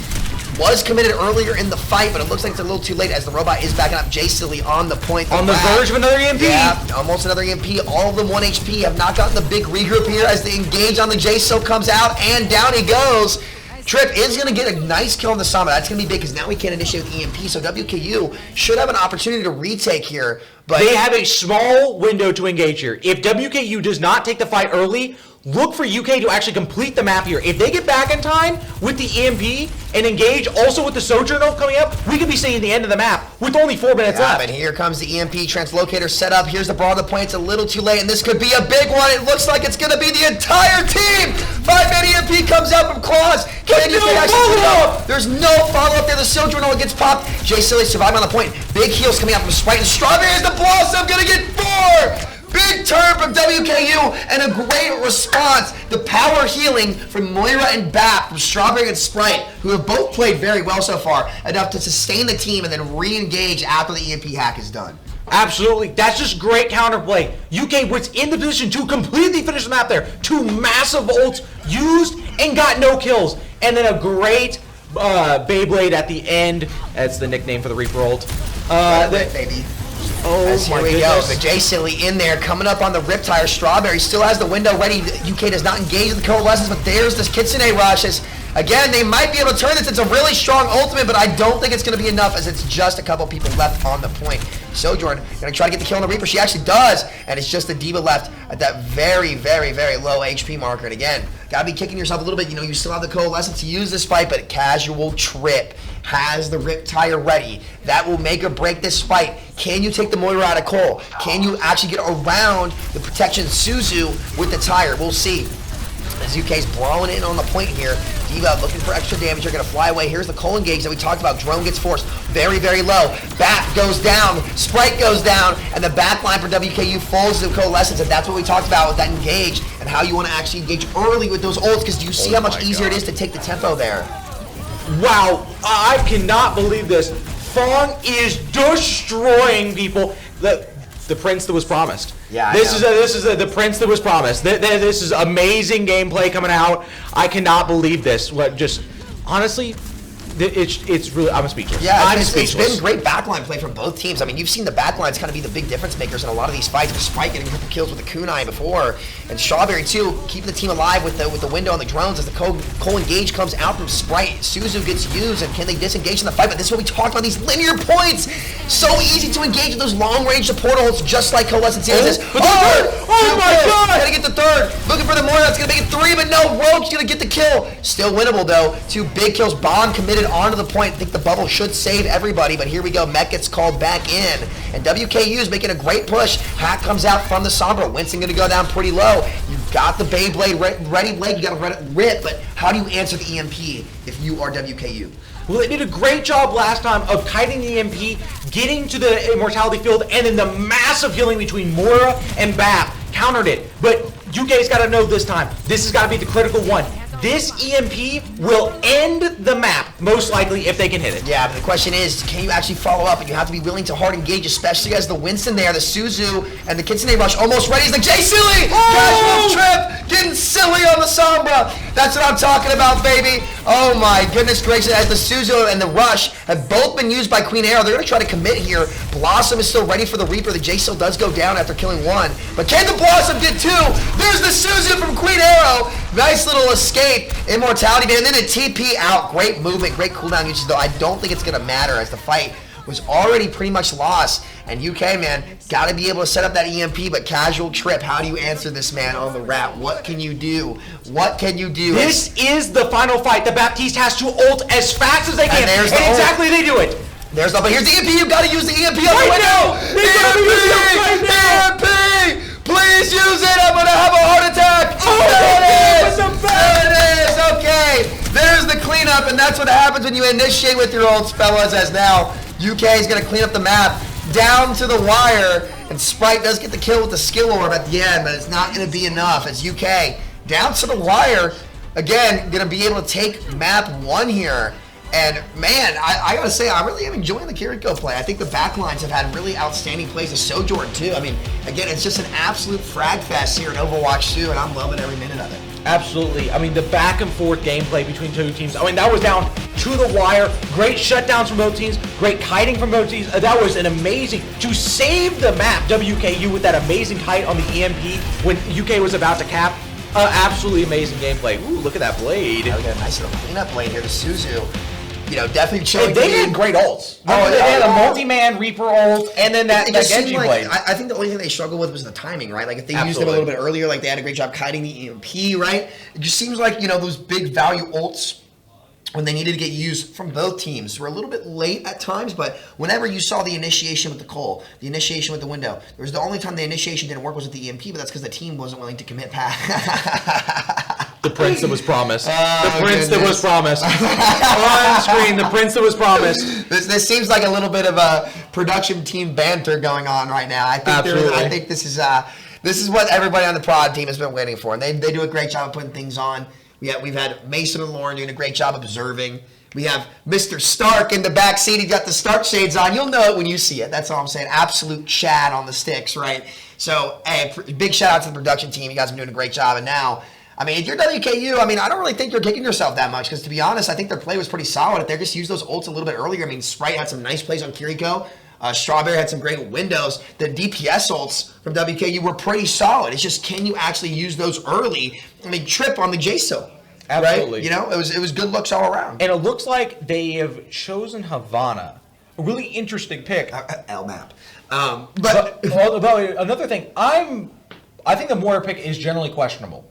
was committed earlier in the fight, but it looks like it's a little too late as the robot is backing up. Jay Silly on the point. On the verge of another EMP. Yeah, almost another EMP. All of them 1 HP. Have not gotten the big regroup here as the engage on the Jay Sil comes out, and down he goes. Trip is going to get a nice kill on the Sama. That's going to be big because now we can't initiate with EMP, so WKU should have an opportunity to retake here. But they have a small window to engage here. If WKU does not take the fight early, look for UK to actually complete the map here. If they get back in time with the EMP and engage also with the Sojourner coming up, we could be seeing the end of the map with only 4 minutes left. And here comes the EMP translocator set up. Here's the brawl of the point. It's a little too late, and this could be a big one. It looks like it's going to be the entire team. 5-man EMP comes out from Claws. There's no follow-up there. The Sojourner gets popped. Jay Silly surviving on the point. Big heals coming out from Sprite and Strawberry as the Blossom going to get 4. Big turn from WKU and a great response. The power healing from Moira and Bap from Strawberry and Sprite, who have both played very well so far, enough to sustain the team and then re-engage after the EMP hack is done. Absolutely. That's just great counterplay. UK was in the position to completely finish the map there. 2 massive ults used and got no kills. And then a great Beyblade at the end. That's the nickname for the Reaper ult. Baby. Here we go. The Jay Silly in there, coming up on the Riptire. Strawberry still has the window ready. UK does not engage with the Coalescence, but there's this Kitsune Rush. Again, they might be able to turn this. It's a really strong ultimate, but I don't think it's going to be enough as it's just a couple people left on the point. Sojourn going to try to get the kill on the Reaper. She actually does, and it's just the Diva left at that very, very, very low HP marker. And again, got to be kicking yourself a little bit. You know, you still have the Coalescence to use this fight, but Casual Trip has the Riptire ready. That will make or break this fight. Can you take the Moira out of Cole? Can you actually get around the protection Suzu with the tire? We'll see. As UK's blowing in on the point here. Diva looking for extra damage. They're going to fly away. Here's the Cole engage that we talked about. Drone gets forced very, very low. Bat goes down. Sprite goes down. And the back line for WKU folds the Coalescence. And that's what we talked about with that engage and how you want to actually engage early with those ults, because do you see how much easier it is to take the tempo there? Wow, I cannot believe this. Fong is destroying people. The prince that was promised. Yeah, this is the prince that was promised. This is amazing gameplay coming out. I cannot believe this. Honestly, it's really, I'm speechless. Yeah, I'm speechless. speechless. It's been great backline play from both teams. I mean, you've seen the backlines kind of be the big difference makers in a lot of these fights. With Sprite getting a couple kills with the kunai before, and Strawberry too, keeping the team alive with the window on the drones as the Cole engage comes out from Sprite. Suzu gets used, and can they disengage in the fight? But this is what we talked about, these linear points. So easy to engage with those long-range support ults, just like Coalescence is. Oh my God! Gotta get the 3rd. Looking for the Moira. That's gonna make it 3, but no, Rogue's gonna get the kill. Still winnable though. 2 big kills. Bomb committed onto the point. I think the bubble should save everybody, but here we go. Mech gets called back in, and WKU is making a great push. Hack comes out from the Sombra. Winston gonna go down pretty low. You've got the Beyblade ready leg. You gotta let it rip, but how do you answer the EMP if you are WKU? Well, they did a great job last time of kiting the EMP, getting to the Immortality field, and then the massive healing between Moira and Bap countered it. But UK's got to know this time. This has got to be the critical one. This EMP will end the map, most likely, if they can hit it. Yeah, but the question is, can you actually follow up? And you have to be willing to hard engage, especially as the Winston there, the Suzu, and the Kitsune Rush almost ready. He's like, Jay Silly! Casual Trip! Getting silly on the Sombra! That's what I'm talking about, baby! Oh my goodness gracious, as the Suzu and the Rush have both been used by Queen Arrow, they're going to try to commit here. Blossom is still ready for the Reaper. The Jay Sil does go down after killing 1. But can the Blossom get 2? There's the Suzu from Queen Arrow! Nice little escape. Immortality, man, and then a TP out. Great movement, great cooldown usage, though I don't think it's going to matter as the fight was already pretty much lost. And UK, man, got to be able to set up that EMP, but Casual Trip, how do you answer this man on the rat? What can you do? What can you do? This is the final fight. The Baptiste has to ult as fast as they can, and exactly they do it. But here's the EMP. You got to use the EMP on the window. EMP! Please use it. I'm going to have a heart attack. There it is. Okay. There's the cleanup, and that's what happens when you initiate with your ults, fellas, as now UK is going to clean up the map. down to the wire, and Sprite does get the kill with the skill orb at the end, but it's not going to be enough. It's UK down to the wire. Again, going to be able to take map 1 here. And man, I gotta say, I really am enjoying the Kiriko play. I think the backlines have had really outstanding plays. The Sojourn too. I mean, again, it's just an absolute frag fest here in Overwatch 2, and I'm loving every minute of it. Absolutely. I mean, the back and forth gameplay between two teams. I mean, that was down to the wire. Great shutdowns from both teams. Great kiting from both teams. That was an amazing, to save the map, WKU with that amazing kite on the EMP when UK was about to cap. Absolutely amazing gameplay. Ooh, look at that blade. Oh, we got a nice little cleanup blade here to Suzu. You know, definitely showing. They had great ults. They had a multi-man Reaper ult, and then that Genji blade. I think the only thing they struggled with was the timing, right? Like if they used them a little bit earlier, like they had a great job kiting the EMP, right? It just seems like, you know, those big value ults, when they needed to get used from both teams, were a little bit late at times, but whenever you saw the initiation with the Cole, the initiation with the window, there was the only time the initiation didn't work was with the EMP, but that's because the team wasn't willing to commit past. The prince that was promised. The prince that was promised. On screen, the prince that was promised. This seems like a little bit of a production team banter going on right now. I think this is what everybody on the prod team has been waiting for, and they do a great job of putting things on. We've had Mason and Lauren doing a great job observing. We have Mr. Stark in the back seat. He's got the Stark shades on. You'll know it when you see it. That's all I'm saying. Absolute Chad on the sticks, right? So, hey, big shout out to the production team. You guys have been doing a great job. And now, I mean, if you're WKU, I mean, I don't really think you're kicking yourself that much because, to be honest, I think their play was pretty solid. If they just used those ults a little bit earlier, I mean, Sprite had some nice plays on Kiriko. Strawberry had some great windows. The DPS ults from WKU were pretty solid. It's just, can you actually use those early? I mean, trip on the J-Still. Absolutely. Right? You know, it was good looks all around. And it looks like they have chosen Havana. A really interesting pick. L map. But another thing, I think the Moira pick is generally questionable.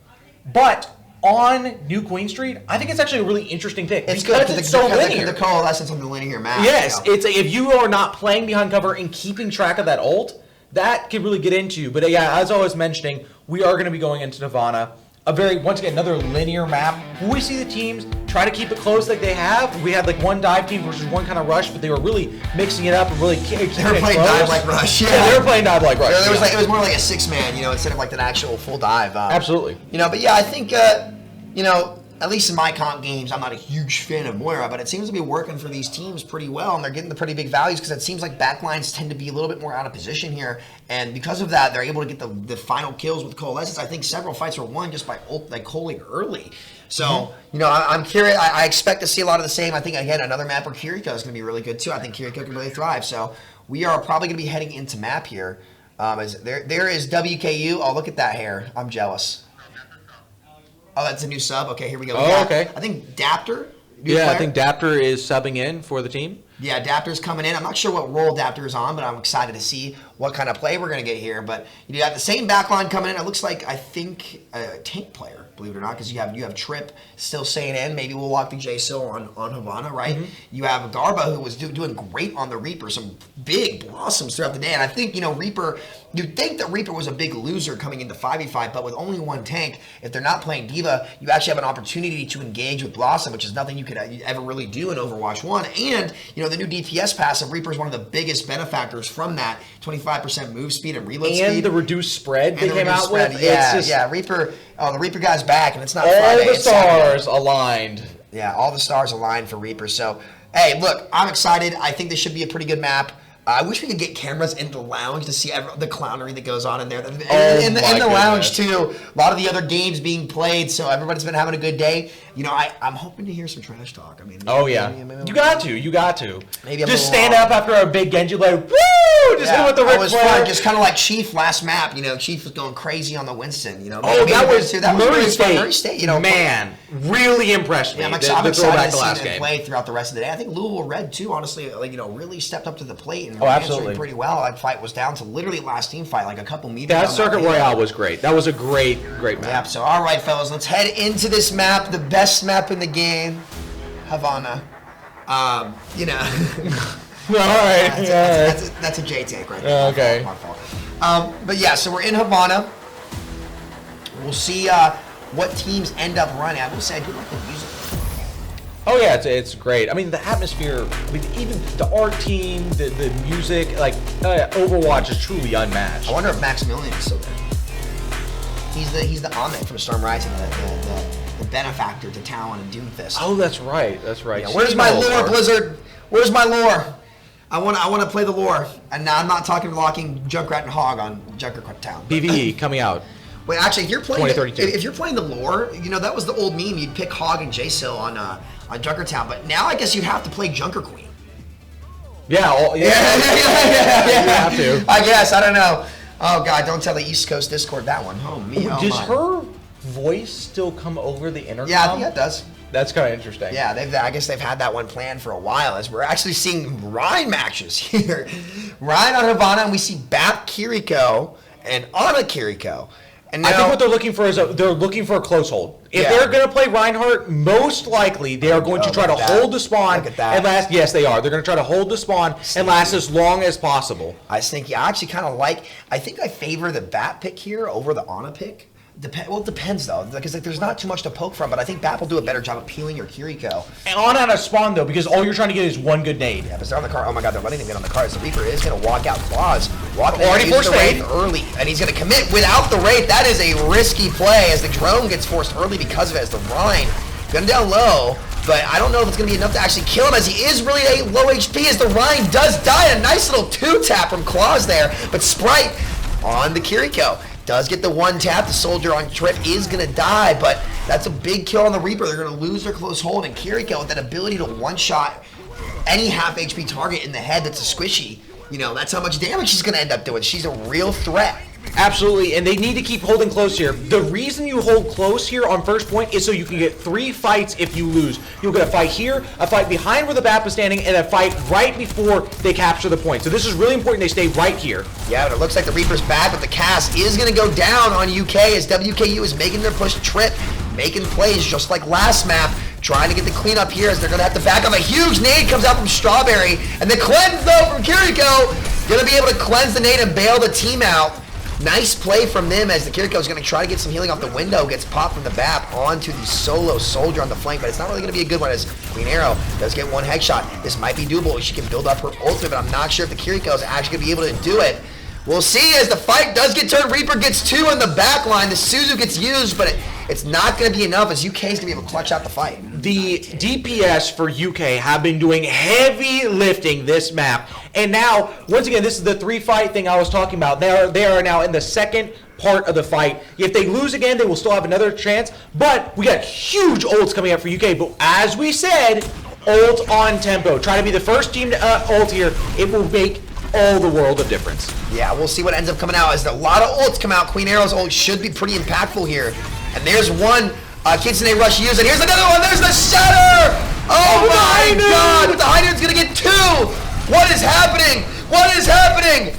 But on New Queen Street, I think it's actually a really interesting pick. It's because good it's so linear. The coalescence on the linear map. Yes, you know. it's if you are not playing behind cover and keeping track of that ult, that could really get into you. But yeah, as I was mentioning, we are going to be going into Nirvana. Once again, another linear map. We see the teams try to keep it close like they have. We had like one dive team versus one kind of rush, but they were really mixing it up and really keeping it close. They were playing dive like rush. Yeah, they were playing dive like rush. It was more like a 6-man, you know, instead of like an actual full dive. Absolutely. You know, but yeah, I think, you know, at least in my comp games, I'm not a huge fan of Moira, but it seems to be working for these teams pretty well, and they're getting the pretty big values because it seems like backlines tend to be a little bit more out of position here, and because of that, they're able to get the final kills with Coalescence. I think several fights were won just by calling early. So, you know, I'm curious. I expect to see a lot of the same. I think, again, another map where Kiriko is going to be really good, too. I think Kiriko can really thrive. So we are probably going to be heading into map here. There is WKU. Oh, look at that hair. I'm jealous. Oh, that's a new sub? Okay, here we go. Oh, okay. I think Dapter. Yeah, I think Dapter is subbing in for the team. Yeah, Dapter's coming in. I'm not sure what role Dapter is on, but I'm excited to see what kind of play we're going to get here. But you got the same backline coming in. It looks like, I think, a tank player, believe it or not, because you have Trip still staying in. Maybe we'll walk the J-Sil on Havana, right? Mm-hmm. You have Garba, who was doing great on the Reaper. Some big blossoms throughout the day. And I think, you know, Reaper, you'd think that Reaper was a big loser coming into 5v5, but with only one tank, if they're not playing Diva, you actually have an opportunity to engage with Blossom, which is nothing you could ever really do in Overwatch 1. And, you know, the new DPS passive, Reaper is one of the biggest benefactors from that. 25% move speed and reload speed. And the reduced spread they came out with. Yeah, Reaper, the Reaper guy's back, and it's not all Friday. The stars aligned. Yeah, all the stars aligned for Reaper. So, hey, look, I'm excited. I think this should be a pretty good map. I wish we could get cameras in the lounge to see the clownery that goes on in there. In the lounge, too. A lot of the other games being played, so everybody's been having a good day. You know, I'm hoping to hear some trash talk. I mean, you got to. Maybe just stand up after a big Genji like, woo! Just hit with the Ric Flair. Just kind of like Chief last map. You know, Chief was going crazy on the Winston. You know, that was Murray State. You know, man, really impressed me. I'm excited to see them play throughout the rest of the day. I think Louisville Red too. Honestly, like, you know, really stepped up to the plate and absolutely pretty well. That fight was down to literally last team fight, like a couple meters. That Circuit Royale was great. That was a great map. Yeah. So all right, fellas, let's head into this map, the best map in the game, Havana. You know. All right. That's a J take right there. Okay. My fault. But yeah, so we're in Havana. We'll see what teams end up running. I will say I do like the music. Oh yeah, it's great. I mean, the atmosphere, I mean, even the art team, the music, like Overwatch is truly unmatched. I wonder if Maximilian is still there. He's the Ahmed from Storm Rising, the benefactor to Talon and Doomfist. Oh, that's right. Yeah, where's my lore, Blizzard? Where's my lore? I want to play the lore, and now I'm not talking locking Junkrat and Hog on Junkrat Town. PvE coming out. Wait, actually, if you're playing 2032. if you're playing the lore, that was the old meme. You'd pick Hog and J-Sil on Junker Town, but now I guess you have to play Junker Queen. Yeah. You have to. I guess, I don't know. Oh God, don't tell the East Coast Discord that one. Oh me. Does her voice still come over the intercom? Yeah, I think that does. That's kind of interesting. Yeah, I guess they've had that one planned for a while, as we're actually seeing Ryan matches here. Ryan on Havana, and we see Bap Kiriko and Ana Kiriko. And now, I think what they're looking for is they're looking for a close hold. If they're going to play Reinhardt, most likely they are going to try to hold the spawn and last. Yes, they are. They're going to try to hold the spawn and last as long as possible. I actually kind of I think I favor the Bat pick here over the Ana pick. Well, it depends though, because there's not too much to poke from, but I think Bap will do a better job of peeling your Kiriko. And on a spawn though, because all you're trying to get is one good nade. Yeah, but they're on the car. Oh my God, they're letting him get on the cars. The Reaper is going to walk out Claws. Already forced the Wraith early, and he's going to commit without the Wraith. That is a risky play as the drone gets forced early because of it, as the Rhine gun down low. But I don't know if it's going to be enough to actually kill him, as he is really a low HP, as the Rhine does die. A nice little 2-tap from Claws there, but Sprite on the Kiriko. Does get the 1-tap. The soldier on Trip is going to die, but that's a big kill on the Reaper. They're going to lose their close hold, and Kiriko with that ability to one-shot any half HP target in the head that's a squishy, that's how much damage she's going to end up doing. She's a real threat. Absolutely, and they need to keep holding close here. The reason you hold close here on first point is so you can get 3 fights if you lose. You'll get a fight here, a fight behind where the BAP is standing, and a fight right before they capture the point. So this is really important they stay right here. Yeah, but it looks like the Reaper's back, but the cast is going to go down on UK as WKU is making their push. Trip, making plays just like last map, trying to get the cleanup here as they're going to have to back up. A huge nade comes out from Strawberry, and the cleanse though from Kiriko, going to be able to cleanse the nade and bail the team out. Nice play from them as the Kiriko is going to try to get some healing off the window. Gets popped from the BAP onto the solo soldier on the flank, but it's not really going to be a good one as Queen Arrow does get one headshot. This might be doable. She can build up her ultimate, but I'm not sure if the Kiriko is actually going to be able to do it. We'll see as the fight does get turned. Reaper gets 2 on the back line. The Suzu gets used, but it's not going to be enough as UK is going to be able to clutch out the fight. The DPS for UK have been doing heavy lifting this map. And now, once again, this is the 3-fight thing I was talking about. They are now in the second part of the fight. If they lose again, they will still have another chance. But we got huge ults coming up for UK. But as we said, ult on tempo. Try to be the first team to ult here. It will make all the world of difference. Yeah, we'll see what ends up coming out as a lot of ults come out. Queen Arrow's ult should be pretty impactful here. And there's one Kitsune Rush used, and here's another one. There's the Shatter! Oh my God! The High Noon's gonna get 2! What is happening? What is happening?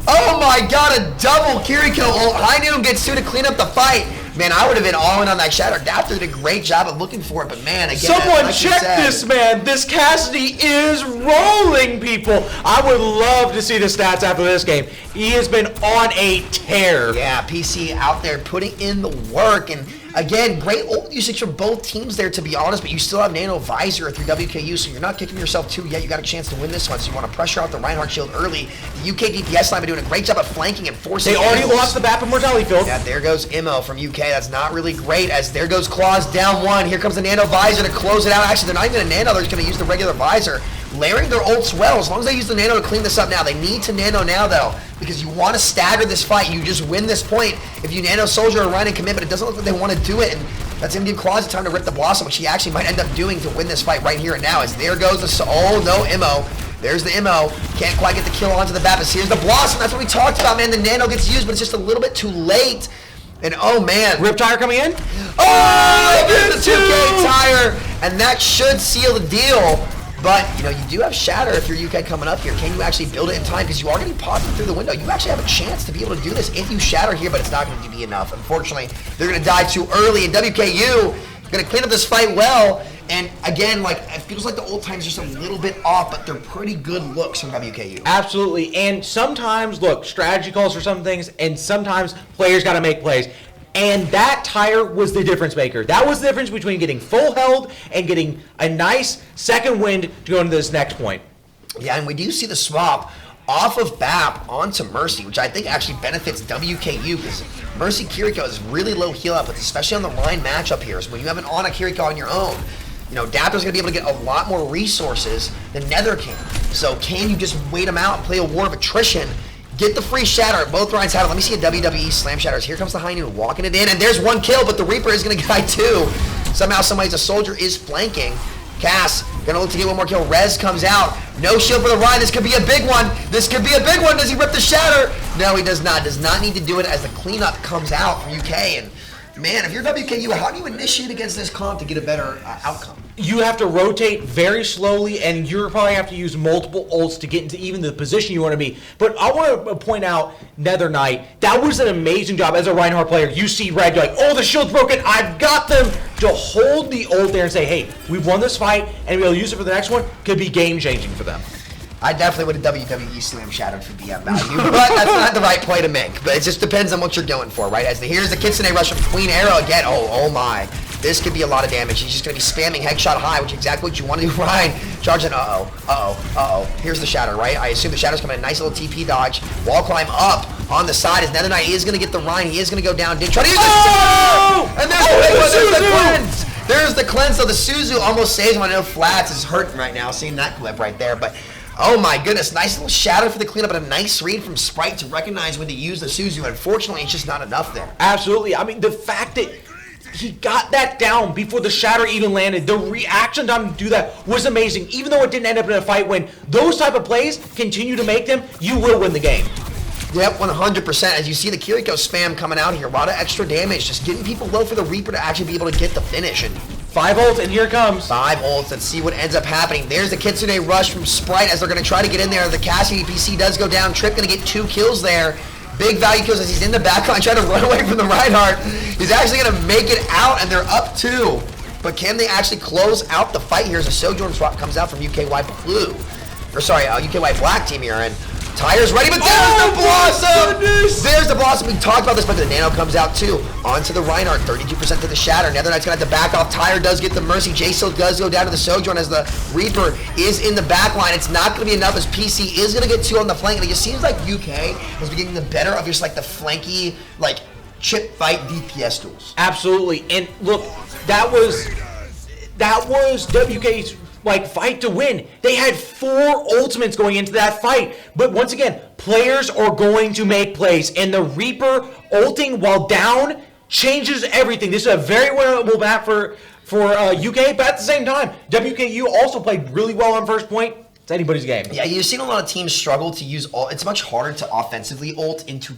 Oh my God, a double Kiriko ult. High Noon gets 2 to clean up the fight. Man, I would have been all in on that Shatter. Daptor did a great job of looking for it, but man, again, someone like check this, man. This Cassidy is rolling, people. I would love to see the stats after this game. He has been on a tear. Yeah, PC out there putting in the work, and again, great ult usage from both teams there, to be honest, but you still have Nano Visor through WKU, so you're not kicking yourself too yet. You got a chance to win this one, so you want to pressure out the Reinhardt shield early. The UK DPS line been doing a great job of flanking and forcing. They already lost the BAP Immortality field. Yeah, there goes Immo from UK. That's not really great, as there goes Claws down 1. Here comes the Nano Visor to close it out. Actually, they're not even a Nano, they're just going to use the regular Visor. Layering their ults well, as long as they use the Nano to clean this up now. They need to Nano now, though, because you want to stagger this fight. You just win this point if you Nano Soldier or run and commit, but it doesn't look like they want to do it, and that's going to give Claws time to rip the Blossom, which he actually might end up doing to win this fight right here and now, as there goes the... Oh, no, Immo. There's the Immo. Can't quite get the kill onto the BAP. Here's the Blossom. That's what we talked about, man. The Nano gets used, but it's just a little bit too late. And oh, man. Riptire coming in? Oh, there's the 2K tire. And that should seal the deal. But, you do have Shatter if you're UK coming up here. Can you actually build it in time? Because you are getting popped through the window. You actually have a chance to be able to do this if you Shatter here, but it's not going to be enough. Unfortunately, they're going to die too early, and WKU going to clean up this fight well. And again, it feels like the old times are just a little bit off, but they're pretty good looks from WKU. Absolutely. And sometimes, look, strategy calls for some things, and sometimes players got to make plays. And that tire was the difference maker. That was the difference between getting full held and getting a nice second wind to go into this next point. Yeah, and we do see the swap off of BAP onto Mercy, which I think actually benefits WKU because Mercy Kiriko is really low heal outputs, especially on the line matchup here. So when you have an Ana Kiriko on your own, you know, Dapper's going to be able to get a lot more resources than Nether can. So can you just wait him out and play a war of attrition, get the free shatter? Both Ryan's had it. Let me see a WWE slam shatters. Here comes the High Noon walking it in, and there's one kill, but the Reaper is going to die too. Somehow somebody's a soldier is flanking. Cass gonna look to get one more kill. Rez comes out. No shield for the Ryan. This could be a big one. This could be a big one. Does he rip the shatter? No, he does not. Does not need to do it as the cleanup comes out from UK. And man, if you're WKU, how do you initiate against this comp to get a better outcome? You have to rotate very slowly, and you probably have to use multiple ults to get into even the position you want to be. But I want to point out Nether Knight. That was an amazing job as a Reinhardt player. You see Red, you're like, oh, the shield's broken. I've got them. To hold the ult there and say, hey, we've won this fight, and we'll use it for the next one, could be game-changing for them. I definitely would have WWE slam shattered for DM value, but that's not the right play to make. But it just depends on what you're going for, right? Here's the Kitsune rush from Queen Arrow again. Oh my. This could be a lot of damage. He's just going to be spamming headshot high, which is exactly what you want to do, Ryan. Charging, Here's the shatter, right? I assume the shatter's coming in. Nice little TP dodge. Wall climb up on the side as Nether Knight is going to get the Ryan. He is going to go down. Did try to use the shatter! And there's the cleanse! There's the cleanse, so the Suzu almost saves him. I know Flats is hurting right now, seeing that clip right there, but oh my goodness, nice little shadow for the cleanup and a nice read from Sprite to recognize when to use the Suzu. Unfortunately, it's just not enough there. Absolutely. I mean, the fact that he got that down before the shatter even landed, the reaction time to do that was amazing. Even though it didn't end up in a fight win, those type of plays continue to make them, you will win the game. Yep, 100%. As you see the Kiriko spam coming out here, a lot of extra damage, just getting people low for the Reaper to actually be able to get the finish. And 5 ults, and here it comes. 5 ults, let's see what ends up happening. There's the Kitsune rush from Sprite as they're going to try to get in there. The Cassidy PC does go down. Trip going to get 2 kills there. Big value kills as he's in the backline trying to run away from the Reinhardt. He's actually going to make it out, and they're up 2. But can they actually close out the fight here as a Sojourn swap comes out from UKY Blue? Or sorry, UKY Black team here, and Tire's ready, but there's the Blossom! There's the Blossom. We talked about this, but the Nano comes out too. Onto the Reinhardt, 32% to the Shatter. Nether Knight's gonna have to back off. Tire does get the Mercy. J-Silk does go down to the Sojourn as the Reaper is in the back line. It's not gonna be enough as PC is gonna get 2 on the flank. And it just seems like UK has been getting the better of just like the flanky, like chip fight DPS duels. Absolutely. And look, that was WK's fight to win. They had 4 ultimates going into that fight. But once again, players are going to make plays, and the Reaper ulting while down changes everything. This is a very winnable map for UK, but at the same time, WKU also played really well on first point. It's anybody's game. Yeah, you've seen a lot of teams struggle to use ult. It's much harder to offensively ult into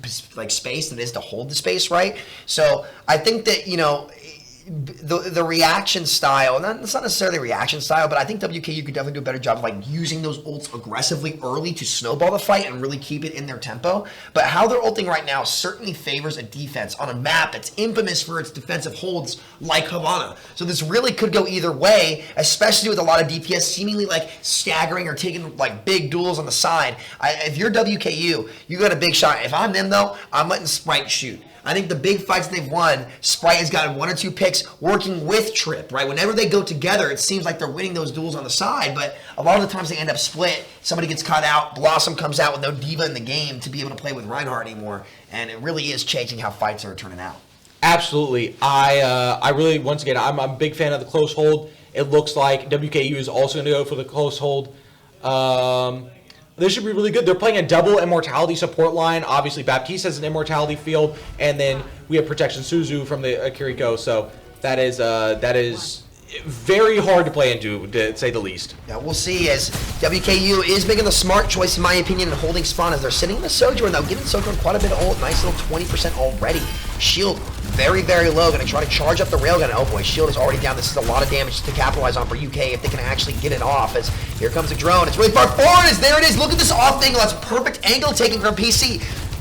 space than it is to hold the space, right? So I think that, the reaction style, it's not necessarily reaction style, but I think WKU could definitely do a better job of using those ults aggressively early to snowball the fight and really keep it in their tempo. But how they're ulting right now certainly favors a defense on a map that's infamous for its defensive holds like Havana. So this really could go either way, especially with a lot of DPS seemingly staggering or taking big duels on the side. If you're WKU, you got a big shot. If I'm them though, I'm letting Sprite shoot. I think the big fights they've won, Sprite has gotten 1 or 2 picks working with Trip, right? Whenever they go together, it seems like they're winning those duels on the side, but a lot of the times they end up split. Somebody gets caught out, Blossom comes out with no diva in the game to be able to play with Reinhardt anymore, and it really is changing how fights are turning out. Absolutely. I really, once again, I'm a big fan of the close hold. It looks like WKU is also going to go for the close hold. This should be really good. They're playing a double Immortality support line. Obviously, Baptiste has an Immortality field, and then we have Protection Suzu from the Kiriko. So that is very hard to play into, to say the least. Yeah, we'll see as WKU is making the smart choice, in my opinion, and holding spawn as they're sitting in the Sojourn, though, giving Sojourn quite a bit of ult. Nice little 20% already. Shield very, very low. Going to try to charge up the railgun. Oh boy, shield is already down. This is a lot of damage to capitalize on for UK if they can actually get it off. As here comes a drone. It's really far forward. As there it is. Look at this off angle. That's perfect angle taking from PC.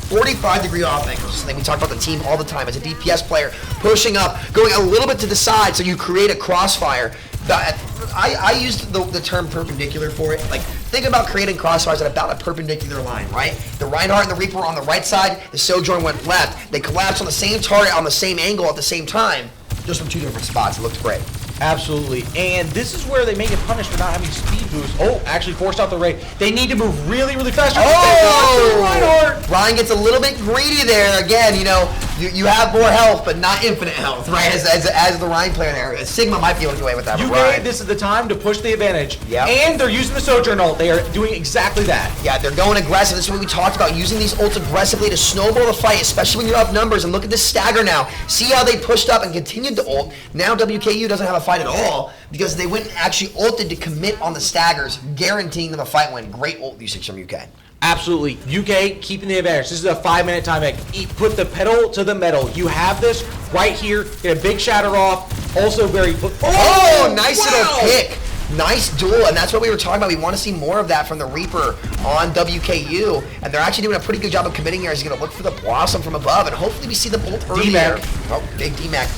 45-degree off angles. Something we talk about the team all the time as a DPS player, pushing up, going a little bit to the side so you create a crossfire. I used the term perpendicular for it. Like, think about creating crossfires at about a perpendicular line, right? The Reinhardt and the Reaper were on the right side, the Sojourn went left. They collapsed on the same target on the same angle at the same time, just from 2 different spots. It looked great. Absolutely, and this is where they may get punished for not having speed boost. Oh, actually forced out the raid. They need to move really, really fast. Oh! Ryan gets a little bit greedy there. Again, you know, you have more health, but not infinite health, right? As the Ryan player there. Sigma might be able to get away with that. UK, this is the time to push the advantage. Yep. And they're using the Sojourn ult. They are doing exactly that. Yeah, they're going aggressive. This is what we talked about, using these ults aggressively to snowball the fight, especially when you're up numbers. And look at this stagger now. See how they pushed up and continued to ult. Now WKU doesn't have a fight at all because they went and actually ulted to commit on the staggers, guaranteeing them a fight win. Great ult usage from UK. Absolutely. UK keeping the advantage. This is a 5-minute time egg. Put the pedal to the metal. You have this right here. Get a big shatter off. Also very... Oh, nice little pick. Nice duel, and that's what we were talking about. We want to see more of that from the Reaper on WKU, and they're actually doing a pretty good job of committing here. He's going to look for the Blossom from above, and hopefully we see the bolt earlier. Oh, big D-Mac.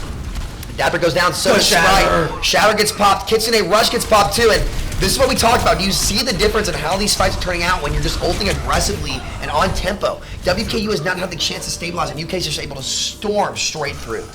Dapper goes down, so does Shatter. Shatter gets popped. Kitsune Rush gets popped too, and this is what we talked about. Do you see the difference in how these fights are turning out when you're just ulting aggressively and on tempo? WKU has not had the chance to stabilize, and UK is just able to storm straight through.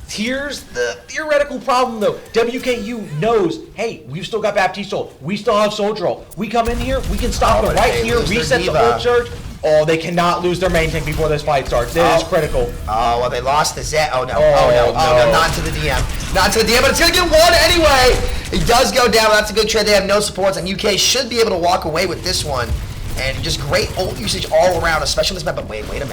Here's the theoretical problem, though. WKU knows, hey, we've still got Baptiste ult. We still have Soldier ult. We come in here, we can stop them right here, reset the ult charge. Oh, they cannot lose their main tank before this fight starts. That is critical. Oh, well, they lost the Zed. Oh, no. Oh, no. Not to the DM. Not to the DM, but it's going to get one anyway. He does go down. That's a good trade. They have no supports, and UK should be able to walk away with this one. And just great ult usage all around, especially on this map. But wait a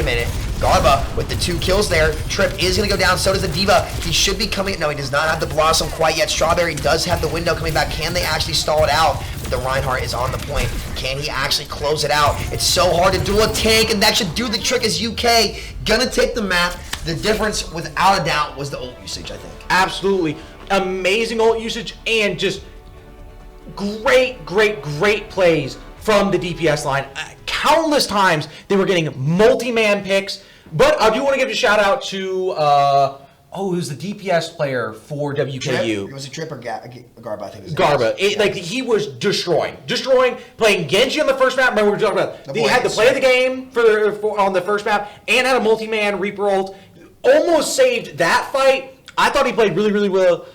minute. Garba with the 2 kills there. Trip is going to go down. So does the Diva. He should be coming. No, he does not have the Blossom quite yet. Strawberry does have the window coming back. Can they actually stall it out? But the Reinhardt is on the point. Can he actually close it out? It's so hard to duel a tank, and that should do the trick as UK gonna take the map. The difference, without a doubt, was the ult usage, I think. Absolutely. Amazing ult usage and just great plays from the DPS line. Countless times they were getting multi-man picks, but I do want to give a shout out to who's the DPS player for WKU? Trip? It was a Trip or Garba, I think. Garba. He was destroying, playing Genji on the first map. Remember we were talking about they had the play of the game for on the first map and had a multi-man Reaper ult. Almost saved that fight. I thought he played really well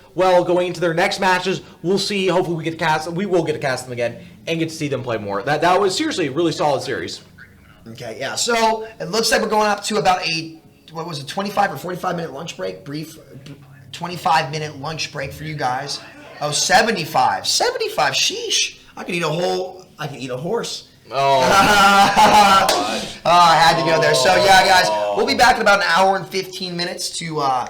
going into their next matches. We'll see. Hopefully we will get to cast them again and get to see them play more. That was seriously a really solid series. Okay, yeah. So it looks like we're going up to about a 25 or 45 minute lunch break. Brief 25-minute lunch break for you guys. Oh, 75. Sheesh. I could eat a horse. Oh. I had to go there. So yeah, guys, we'll be back in about an hour and 15 minutes to I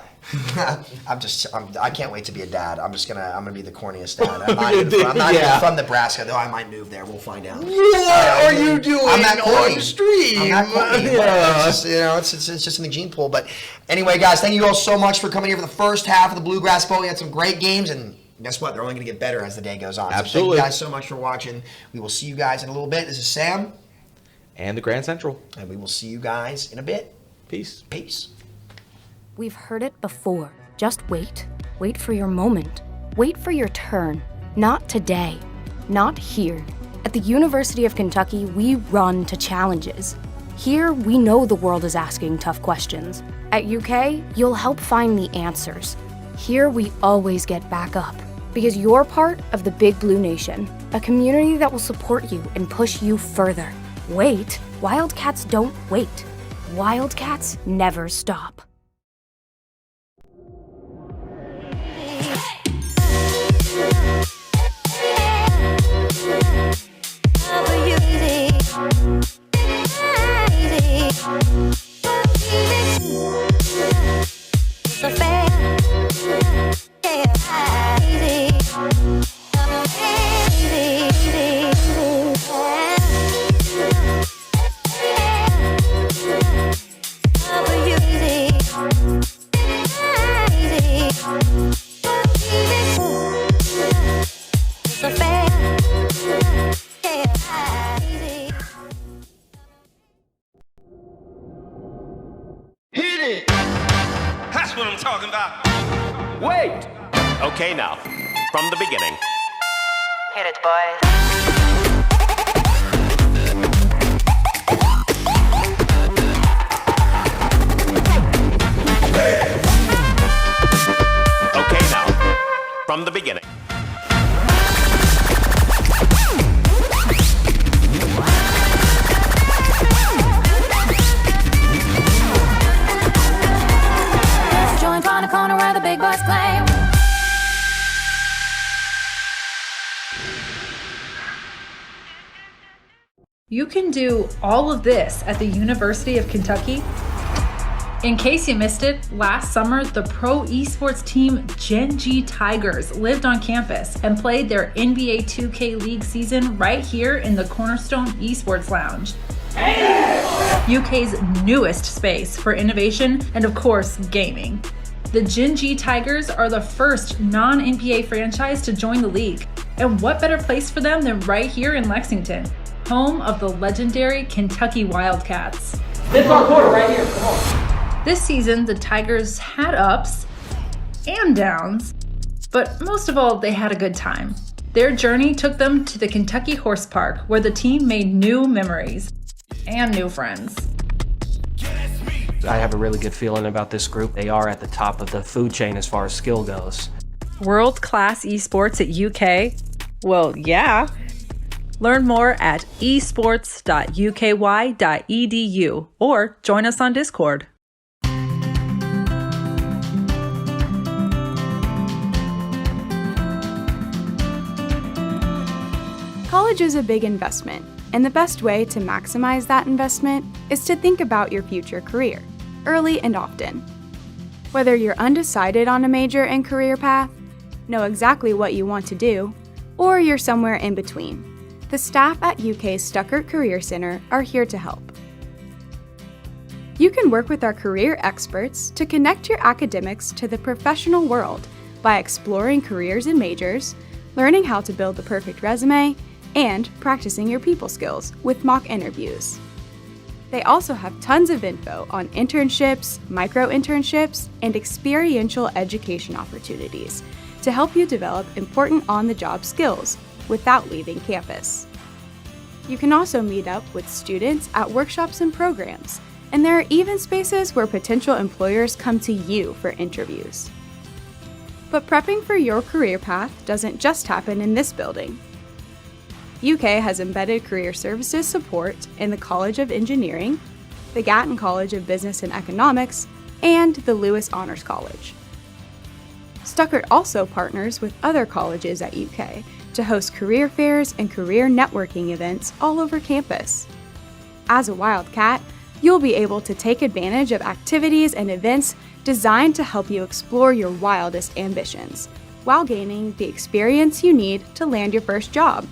can't wait to be a dad. I'm gonna be the corniest dad. I'm not even from Nebraska, though I might move there. We'll find out. What are you doing on the stream? I'm not corny. It's just in the gene pool. But anyway, guys, thank you all so much for coming here for the first half of the Bluegrass Bowl. We had some great games, and guess what? They're only gonna get better as the day goes on. Absolutely. So thank you guys so much for watching. We will see you guys in a little bit. This is Sam. And the Grand Central. And we will see you guys in a bit. Peace. We've heard it before. Just wait. Wait for your moment. Wait for your turn. Not today. Not here. At the University of Kentucky, we run to challenges. Here, we know the world is asking tough questions. At UK, you'll help find the answers. Here, we always get back up. Because you're part of the Big Blue Nation, a community that will support you and push you further. Wait. Wildcats don't wait. Wildcats never stop. That's what I'm talking about. Wait! Okay, now, from the beginning. Hit it, boys. Okay, now, from the beginning. Join on the corner where the big boys claim. You can do all of this at the University of Kentucky. In case you missed it, last summer, the pro esports team Gen G Tigers lived on campus and played their NBA 2K League season right here in the Cornerstone Esports Lounge. UK's newest space for innovation and, of course, gaming. The Gen G Tigers are the first non-NBA franchise to join the league. And what better place for them than right here in Lexington, home of the legendary Kentucky Wildcats. This is our quarter right here, come on. This season, the Tigers had ups and downs, but most of all, they had a good time. Their journey took them to the Kentucky Horse Park, where the team made new memories and new friends. I have a really good feeling about this group. They are at the top of the food chain as far as skill goes. World-class esports at UK? Well, yeah. Learn more at esports.uky.edu or join us on Discord. College is a big investment, and the best way to maximize that investment is to think about your future career, early and often. Whether you're undecided on a major and career path, know exactly what you want to do, or you're somewhere in between, the staff at UK's Stuckert Career Center are here to help. You can work with our career experts to connect your academics to the professional world by exploring careers and majors, learning how to build the perfect resume, and practicing your people skills with mock interviews. They also have tons of info on internships, micro-internships, and experiential education opportunities to help you develop important on-the-job skills without leaving campus. You can also meet up with students at workshops and programs, and there are even spaces where potential employers come to you for interviews. But prepping for your career path doesn't just happen in this building. UK has embedded career services support in the College of Engineering, the Gatton College of Business and Economics, and the Lewis Honors College. Stuckert also partners with other colleges at UK to host career fairs and career networking events all over campus. As a Wildcat, you'll be able to take advantage of activities and events designed to help you explore your wildest ambitions, while gaining the experience you need to land your first job.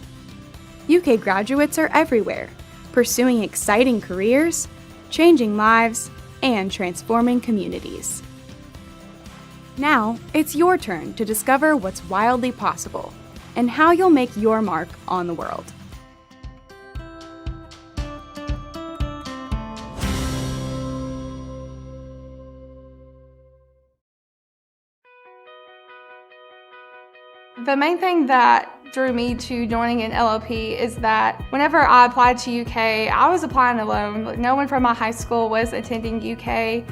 UK graduates are everywhere, pursuing exciting careers, changing lives, and transforming communities. Now, it's your turn to discover what's wildly possible and how you'll make your mark on the world. The main thing that drew me to joining an LLP is that whenever I applied to UK, I was applying alone. No one from my high school was attending UK.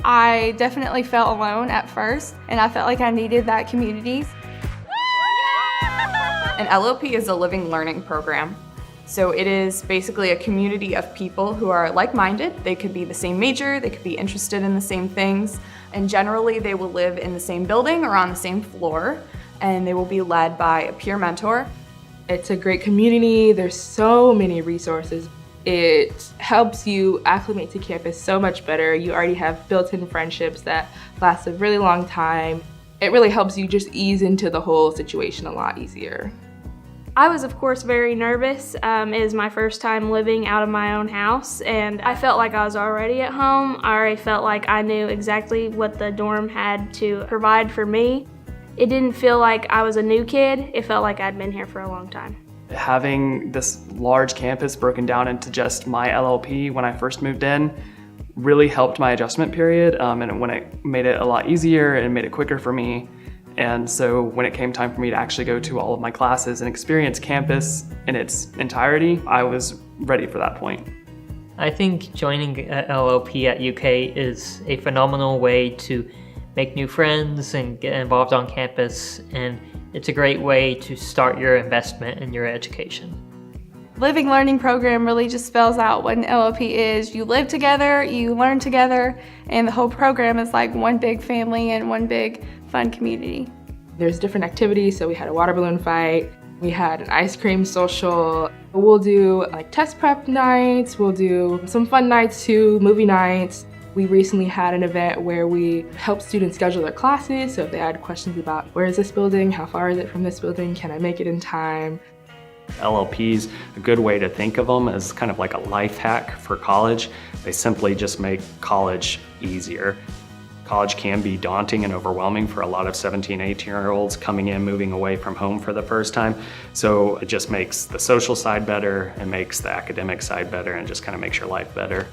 I definitely felt alone at first, and I felt like I needed that community. An LLP is a living learning program. So it is basically a community of people who are like-minded. They could be the same major, they could be interested in the same things, and generally they will live in the same building or on the same floor, and they will be led by a peer mentor. It's a great community. There's so many resources. It helps you acclimate to campus so much better. You already have built-in friendships that last a really long time. It really helps you just ease into the whole situation a lot easier. I was, of course, very nervous. It is my first time living out of my own house, and I felt like I was already at home. I already felt like I knew exactly what the dorm had to provide for me. It didn't feel like I was a new kid. It felt like I'd been here for a long time. Having this large campus broken down into just my LLP when I first moved in really helped my adjustment period, and when it made it a lot easier and made it quicker for me. And so when it came time for me to actually go to all of my classes and experience campus in its entirety, I was ready for that point. I think joining LLP at UK is a phenomenal way to make new friends and get involved on campus, and it's a great way to start your investment in your education. Living Learning program really just spells out what an LLP is. You live together, you learn together, and the whole program is like one big family and one big fun community. There's different activities, so we had a water balloon fight, we had an ice cream social. We'll do like test prep nights, we'll do some fun nights too, movie nights. We recently had an event where we helped students schedule their classes, so if they had questions about where is this building, how far is it from this building, can I make it in time? LLPs, a good way to think of them as kind of like a life hack for college. They simply just make college easier. College can be daunting and overwhelming for a lot of 17, 18-year-olds coming in, moving away from home for the first time. So it just makes the social side better, it makes the academic side better, and just kind of makes your life better.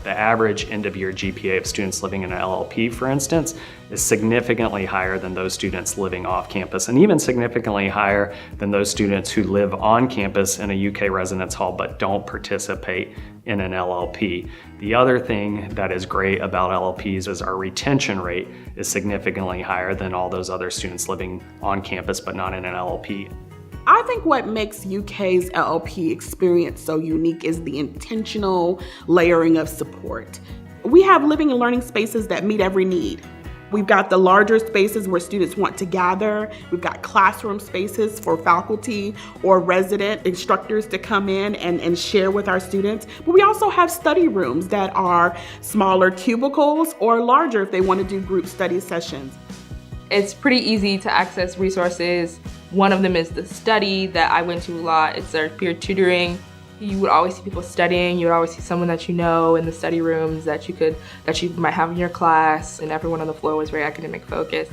The average end-of-year GPA of students living in an LLP, for instance, is significantly higher than those students living off campus, and even significantly higher than those students who live on campus in a UK residence hall but don't participate in an LLP. The other thing that is great about LLPs is our retention rate is significantly higher than all those other students living on campus but not in an LLP. I think what makes UK's LLP experience so unique is the intentional layering of support. We have living and learning spaces that meet every need. We've got the larger spaces where students want to gather. We've got classroom spaces for faculty or resident instructors to come in and share with our students. But we also have study rooms that are smaller cubicles or larger if they want to do group study sessions. It's pretty easy to access resources. One of them is the study that I went to a lot. It's our peer tutoring. You would always see people studying. You would always see someone that you know in the study rooms that you might have in your class, and everyone on the floor was very academic focused.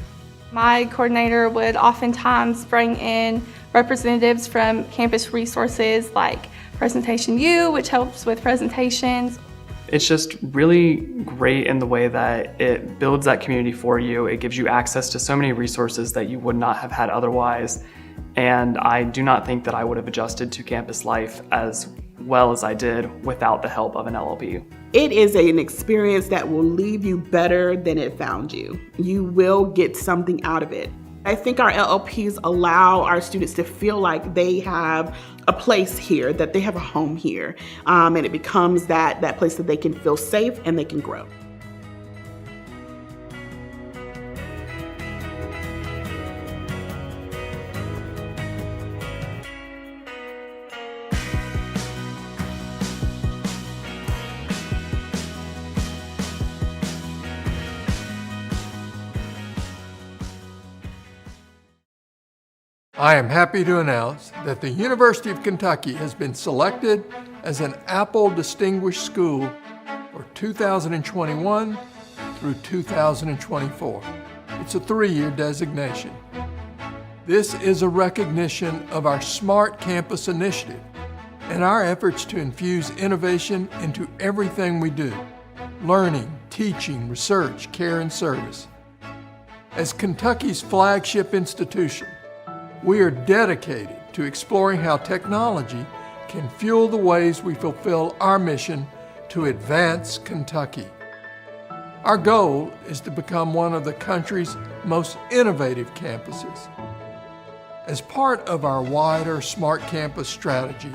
My coordinator would oftentimes bring in representatives from campus resources like Presentation U, which helps with presentations. It's just really great in the way that it builds that community for you. It gives you access to so many resources that you would not have had otherwise. And I do not think that I would have adjusted to campus life as well as I did without the help of an LLP. It is an experience that will leave you better than it found you. You will get something out of it. I think our LLPs allow our students to feel like they have a place here, that they have a home here, and it becomes that place that they can feel safe and they can grow. I am happy to announce that the University of Kentucky has been selected as an Apple Distinguished School for 2021 through 2024. It's a 3-year designation. This is a recognition of our Smart Campus initiative and our efforts to infuse innovation into everything we do: learning, teaching, research, care, and service. As Kentucky's flagship institution, we are dedicated to exploring how technology can fuel the ways we fulfill our mission to advance Kentucky. Our goal is to become one of the country's most innovative campuses. As part of our wider Smart Campus strategy,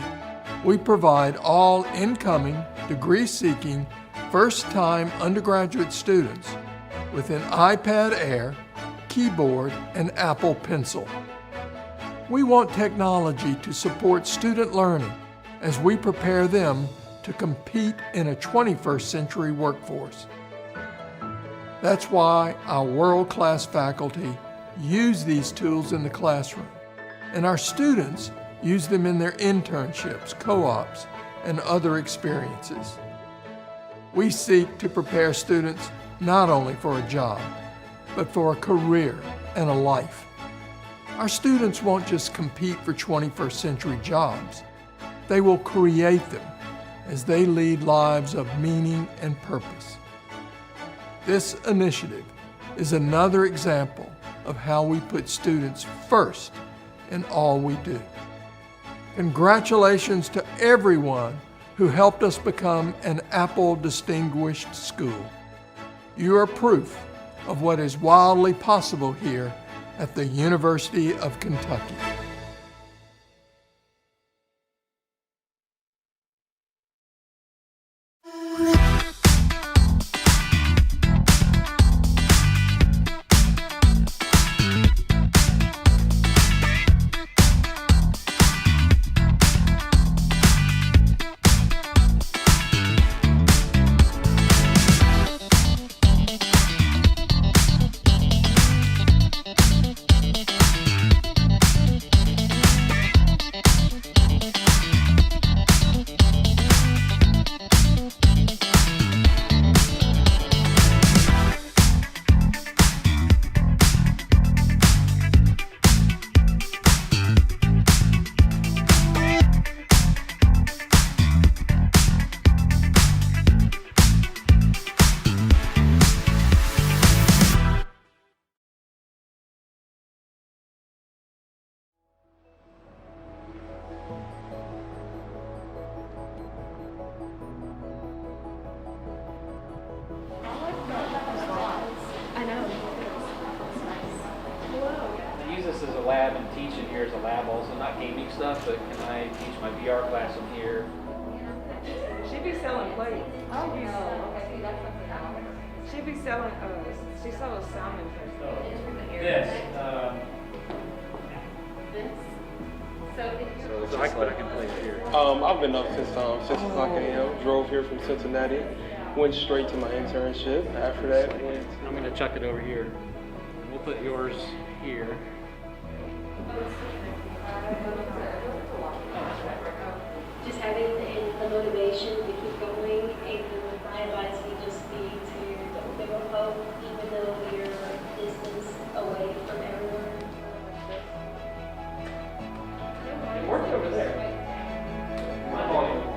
we provide all incoming, degree-seeking, first-time undergraduate students with an iPad Air, keyboard, and Apple Pencil. We want technology to support student learning as we prepare them to compete in a 21st century workforce. That's why our world-class faculty use these tools in the classroom, and our students use them in their internships, co-ops, and other experiences. We seek to prepare students not only for a job, but for a career and a life. Our students won't just compete for 21st century jobs. They will create them as they lead lives of meaning and purpose. This initiative is another example of how we put students first in all we do. Congratulations to everyone who helped us become an Apple Distinguished School. You are proof of what is wildly possible here at the University of Kentucky. Lab and teach in here as a lab also, not gaming stuff, but can I teach my VR class in here? She be selling plates. Oh, She be selling, she sells salmon. So I can play here. I've been up since 6 o'clock a.m. Drove here from Cincinnati, went straight to my internship. After that, I'm going to chuck it over here. We'll put yours here. Just having the motivation to keep going, and my advice would just be to don't give up hope, even though you're a distance away from everyone. It worked over there. My volume worked.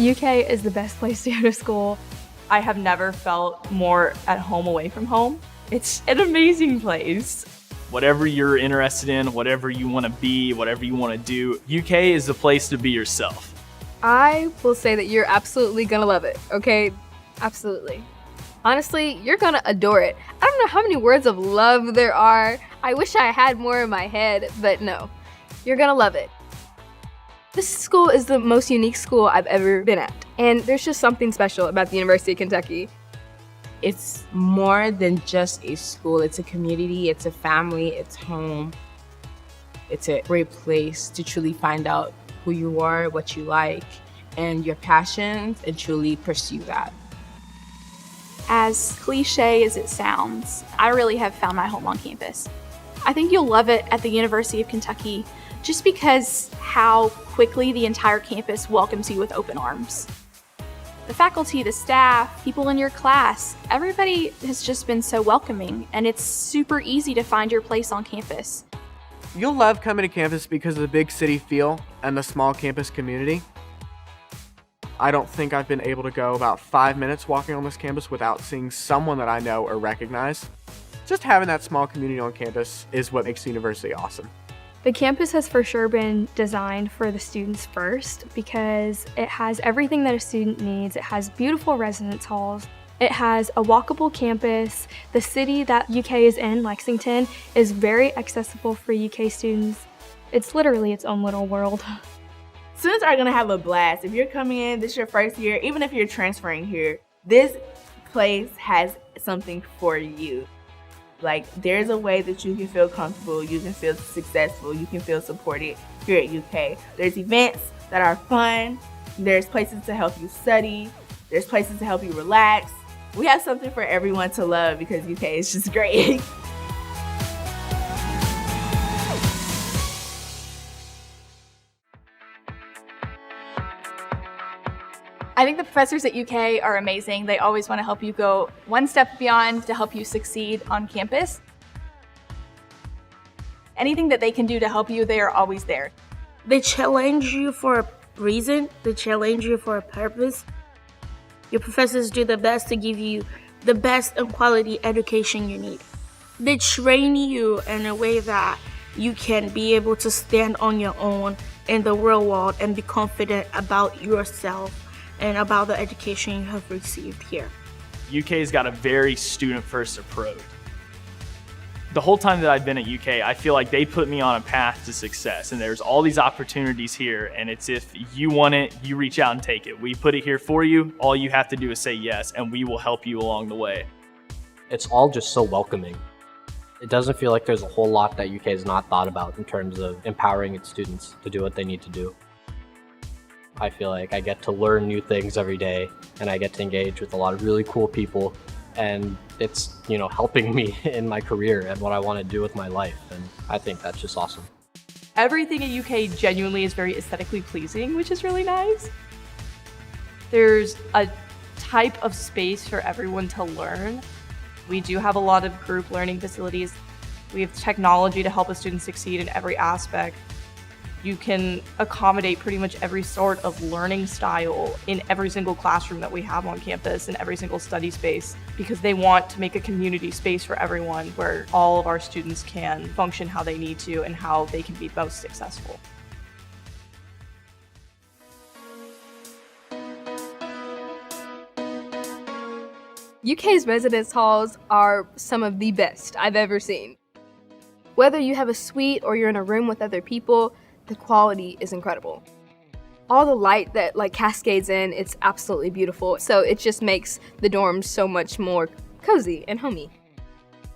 UK is the best place to go to school. I have never felt more at home away from home. It's an amazing place. Whatever you're interested in, whatever you want to be, whatever you want to do, UK is the place to be yourself. I will say that you're absolutely gonna love it, okay? Absolutely. Honestly, you're gonna adore it. I don't know how many words of love there are. I wish I had more in my head, but no. You're gonna love it. This school is the most unique school I've ever been at, and there's just something special about the University of Kentucky. It's more than just a school. It's a community, it's a family, it's home. It's a great place to truly find out who you are, what you like, and your passions, and truly pursue that. As cliche as it sounds, I really have found my home on campus. I think you'll love it at the University of Kentucky just because how quickly the entire campus welcomes you with open arms. The faculty, the staff, people in your class, everybody has just been so welcoming, and it's super easy to find your place on campus. You'll love coming to campus because of the big city feel and the small campus community. I don't think I've been able to go about 5 minutes walking on this campus without seeing someone that I know or recognize. Just having that small community on campus is what makes the university awesome. The campus has for sure been designed for the students first because it has everything that a student needs. It has beautiful residence halls. It has a walkable campus. The city that UK is in, Lexington, is very accessible for UK students. It's literally its own little world. Students are gonna have a blast. If you're coming in, this is your first year, even if you're transferring here, this place has something for you. Like, there's a way that you can feel comfortable, you can feel successful, you can feel supported here at UK. There's events that are fun, there's places to help you study, there's places to help you relax. We have something for everyone to love because UK is just great. I think the professors at UK are amazing. They always want to help you go one step beyond to help you succeed on campus. Anything that they can do to help you, they are always there. They challenge you for a reason. They challenge you for a purpose. Your professors do their best to give you the best and quality education you need. They train you in a way that you can be able to stand on your own in the real world and be confident about yourself and about the education you have received here. UK's got a very student-first approach. The whole time that I've been at UK, I feel like they put me on a path to success, and there's all these opportunities here, and it's if you want it, you reach out and take it. We put it here for you. All you have to do is say yes, and we will help you along the way. It's all just so welcoming. It doesn't feel like there's a whole lot that UK has not thought about in terms of empowering its students to do what they need to do. I feel like I get to learn new things every day, and I get to engage with a lot of really cool people, and it's, helping me in my career and what I want to do with my life, and I think that's just awesome. Everything at UK genuinely is very aesthetically pleasing, which is really nice. There's a type of space for everyone to learn. We do have a lot of group learning facilities. We have technology to help a student succeed in every aspect. You can accommodate pretty much every sort of learning style in every single classroom that we have on campus and every single study space, because they want to make a community space for everyone where all of our students can function how they need to and how they can be most successful. UK's residence halls are some of the best I've ever seen. Whether you have a suite or you're in a room with other people, the quality is incredible. All the light that cascades in, it's absolutely beautiful. So it just makes the dorms so much more cozy and homey.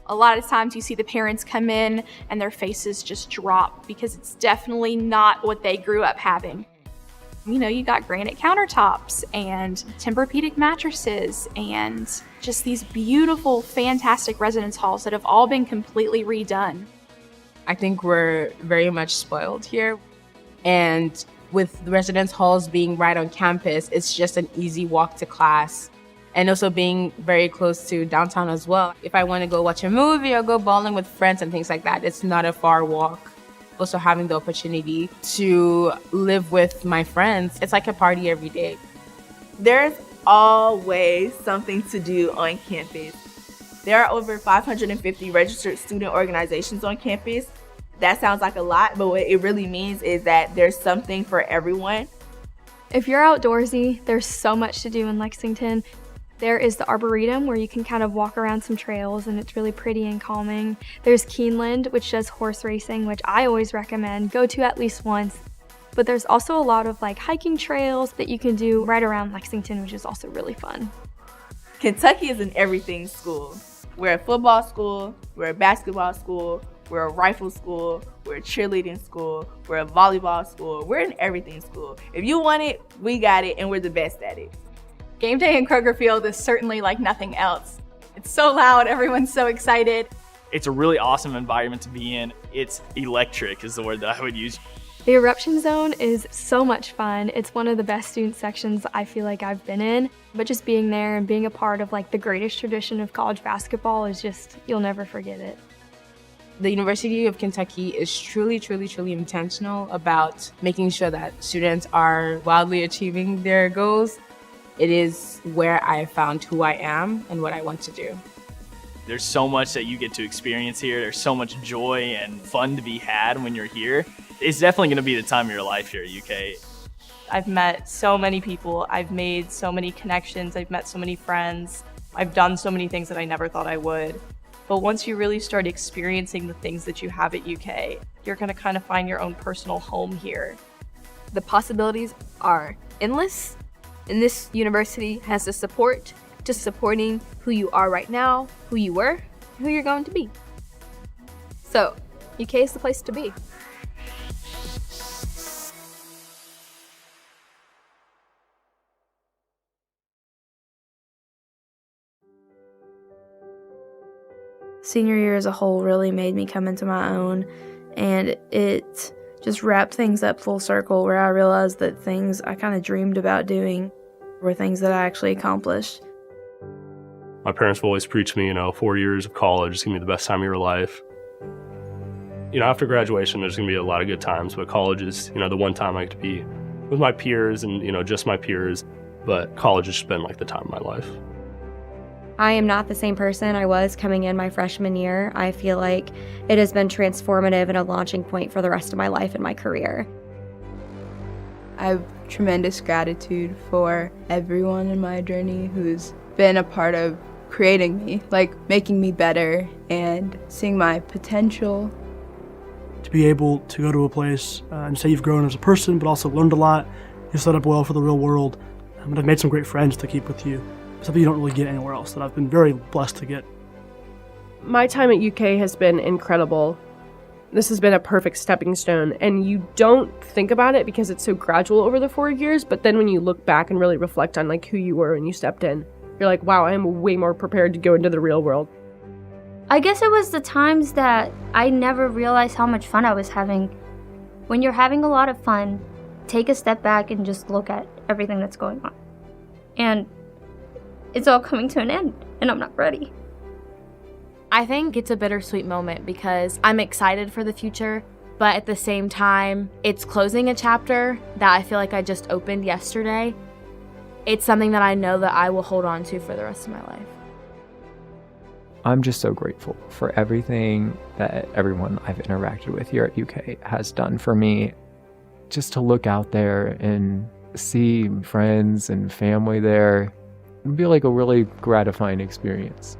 A lot of times you see the parents come in and their faces just drop because it's definitely not what they grew up having. You got granite countertops and Tempur-Pedic mattresses and just these beautiful, fantastic residence halls that have all been completely redone. I think we're very much spoiled here. And with the residence halls being right on campus, it's just an easy walk to class. And also being very close to downtown as well. If I want to go watch a movie or go bowling with friends and things like that, it's not a far walk. Also having the opportunity to live with my friends, it's like a party every day. There's always something to do on campus. There are over 550 registered student organizations on campus. That sounds like a lot, but what it really means is that there's something for everyone. If you're outdoorsy, there's so much to do in Lexington. There is the Arboretum where you can kind of walk around some trails and it's really pretty and calming. There's Keeneland, which does horse racing, which I always recommend. Go to at least once. But there's also a lot of hiking trails that you can do right around Lexington, which is also really fun. Kentucky is an everything school. We're a football school, we're a basketball school, we're a rifle school, we're a cheerleading school, we're a volleyball school, we're an everything school. If you want it, we got it, and we're the best at it. Game day in Kroger Field is certainly like nothing else. It's so loud, everyone's so excited. It's a really awesome environment to be in. It's electric is the word that I would use. The eruption zone is so much fun. It's one of the best student sections I feel like I've been in. But just being there and being a part of the greatest tradition of college basketball is just, you'll never forget it. The University of Kentucky is truly, truly, truly intentional about making sure that students are wildly achieving their goals. It is where I found who I am and what I want to do. There's so much that you get to experience here. There's so much joy and fun to be had when you're here. It's definitely going to be the time of your life here at UK. I've met so many people. I've made so many connections. I've met so many friends. I've done so many things that I never thought I would. But once you really start experiencing the things that you have at UK, you're going to kind of find your own personal home here. The possibilities are endless, and this university has the support to supporting who you are right now, who you were, and who you're going to be. So, UK is the place to be. Senior year as a whole really made me come into my own, and it just wrapped things up full circle where I realized that things I kind of dreamed about doing were things that I actually accomplished. My parents have always preached me, 4 years of college is going to be the best time of your life. After graduation, there's going to be a lot of good times, but college is, the one time I get to be with my peers and, just my peers. But college has just been like the time of my life. I am not the same person I was coming in my freshman year. I feel like it has been transformative and a launching point for the rest of my life and my career. I have tremendous gratitude for everyone in my journey who's been a part of creating me, like making me better and seeing my potential. To be able to go to a place and say you've grown as a person, but also learned a lot, you're set up well for the real world, and I've made some great friends to keep with you, something you don't really get anywhere else that I've been very blessed to get. My time at UK has been incredible. This has been a perfect stepping stone, and you don't think about it because it's so gradual over the 4 years, but then when you look back and really reflect on who you were when you stepped in, you're like, wow, I am way more prepared to go into the real world. I guess it was the times that I never realized how much fun I was having. When you're having a lot of fun, take a step back and just look at everything that's going on. And it's all coming to an end, and I'm not ready. I think it's a bittersweet moment because I'm excited for the future, but at the same time, it's closing a chapter that I feel like I just opened yesterday. It's something that I know that I will hold on to for the rest of my life. I'm just so grateful for everything that everyone I've interacted with here at UK has done for me. Just to look out there and see friends and family there, it'd be like a really gratifying experience.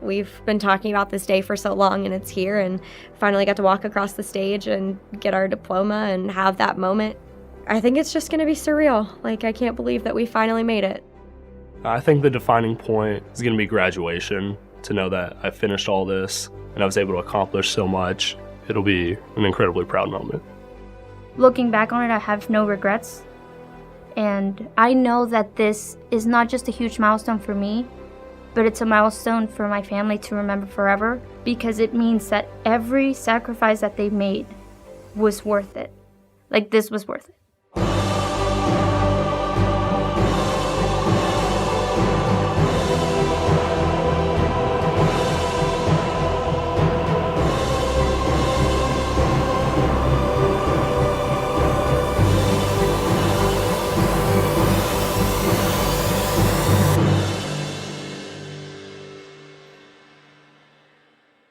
We've been talking about this day for so long, and it's here, and finally got to walk across the stage and get our diploma and have that moment. I think it's just going to be surreal. I can't believe that we finally made it. I think the defining point is going to be graduation, to know that I finished all this and I was able to accomplish so much. It'll be an incredibly proud moment. Looking back on it, I have no regrets. And I know that this is not just a huge milestone for me, but it's a milestone for my family to remember forever, because it means that every sacrifice that they made was worth it. This was worth it.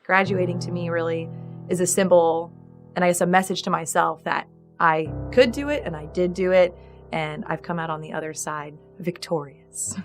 Graduating to me really is a symbol, and I guess a message to myself that I could do it and I did do it, and I've come out on the other side victorious.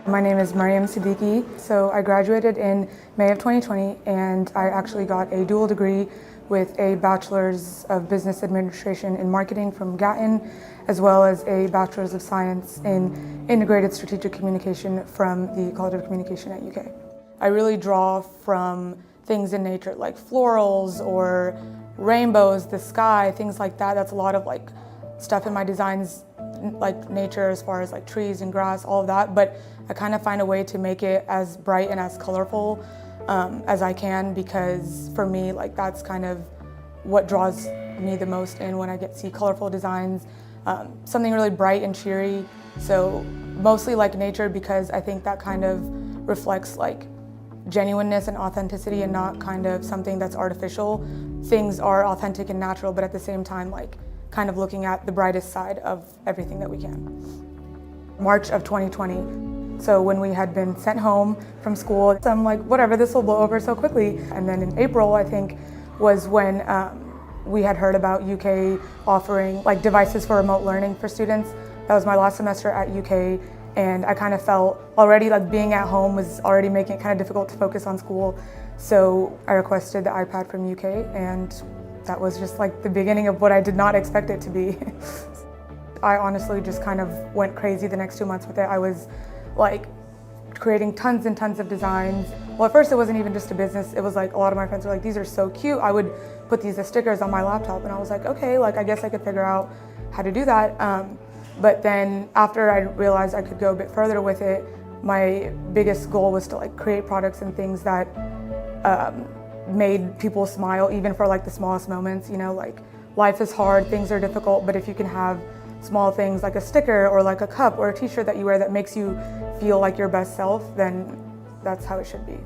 My name is Mariam Siddiqui. So I graduated in May of 2020, and I actually got a dual degree with a Bachelor's of Business Administration in Marketing from Gatton, as well as a Bachelor's of Science in Integrated Strategic Communication from the College of Communication at UK. I really draw from things in nature like florals or rainbows, the sky, things like that. That's a lot of stuff in my designs, like nature, as far as trees and grass, all of that. But I kind of find a way to make it as bright and as colorful as I can, because for me, that's kind of what draws me the most in when I get to see colorful designs, something really bright and cheery. So mostly nature, because I think that kind of reflects genuineness and authenticity, and not kind of something that's artificial. Things are authentic and natural, but at the same time kind of looking at the brightest side of everything that we can. March of 2020. So when we had been sent home from school, so I'm like, whatever, this will blow over so quickly. And then in April, I think, was when we had heard about UK offering devices for remote learning for students. That was my last semester at UK, and I kind of felt already being at home was already making it kind of difficult to focus on school. So I requested the iPad from UK, and that was just the beginning of what I did not expect it to be. I honestly just kind of went crazy the next 2 months with it. I was creating tons and tons of designs. Well, at first it wasn't even just a business. It was a lot of my friends were like, these are so cute. I would put these as stickers on my laptop, and I was like, okay, I guess I could figure out how to do that. But then after I realized I could go a bit further with it, my biggest goal was to like create products and things that made people smile, even for like the smallest moments. You know, like life is hard, things are difficult, but if you can have small things like a sticker or like a cup or a t-shirt that you wear that makes you feel like your best self, then that's how it should be.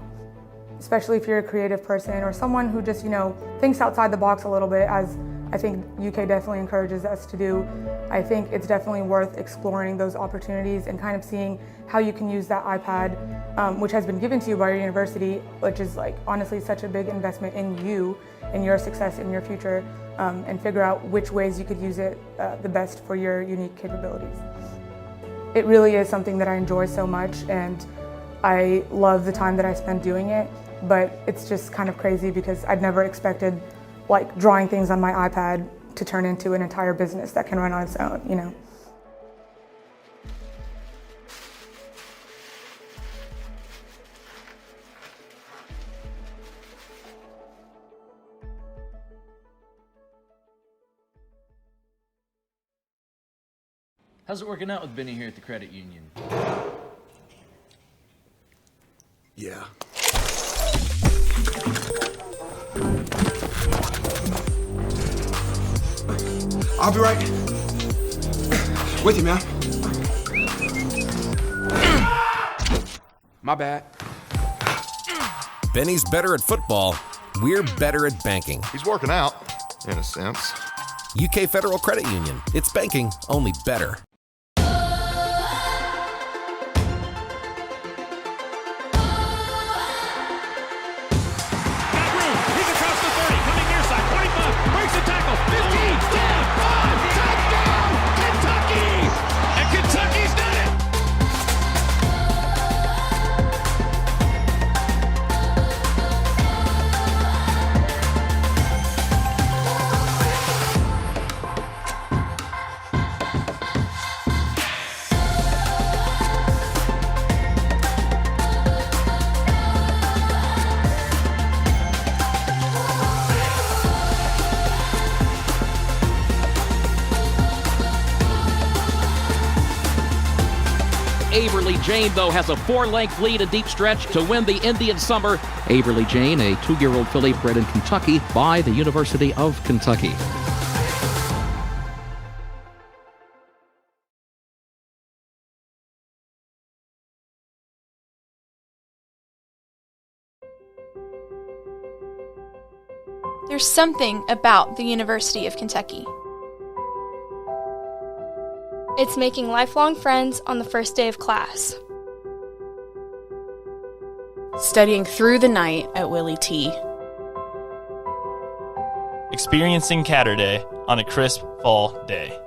Especially if you're a creative person or someone who just, you know, thinks outside the box a little bit, as I think UK definitely encourages us to do. I think it's definitely worth exploring those opportunities and kind of seeing how you can use that iPad, which has been given to you by your university, which is like honestly such a big investment in you and your success in your future, and figure out which ways you could use it the best for your unique capabilities. It really is something that I enjoy so much, and I love the time that I spend doing it, but it's just kind of crazy because I'd never expected like drawing things on my iPad to turn into an entire business that can run on its own, you know. How's it working out with Benny here at the credit union? Yeah. I'll be right with you, man. My bad. Benny's better at football. We're better at banking. He's working out, in a sense. UK Federal Credit Union. It's banking, only better. Jane, though, has a 4-length lead, a deep stretch to win the Indian Summer. Averly Jane, a 2-year-old filly bred in Kentucky by the University of Kentucky. There's something about the University of Kentucky. It's making lifelong friends on the first day of class. Studying through the night at Willie T. Experiencing Catterday on a crisp fall day.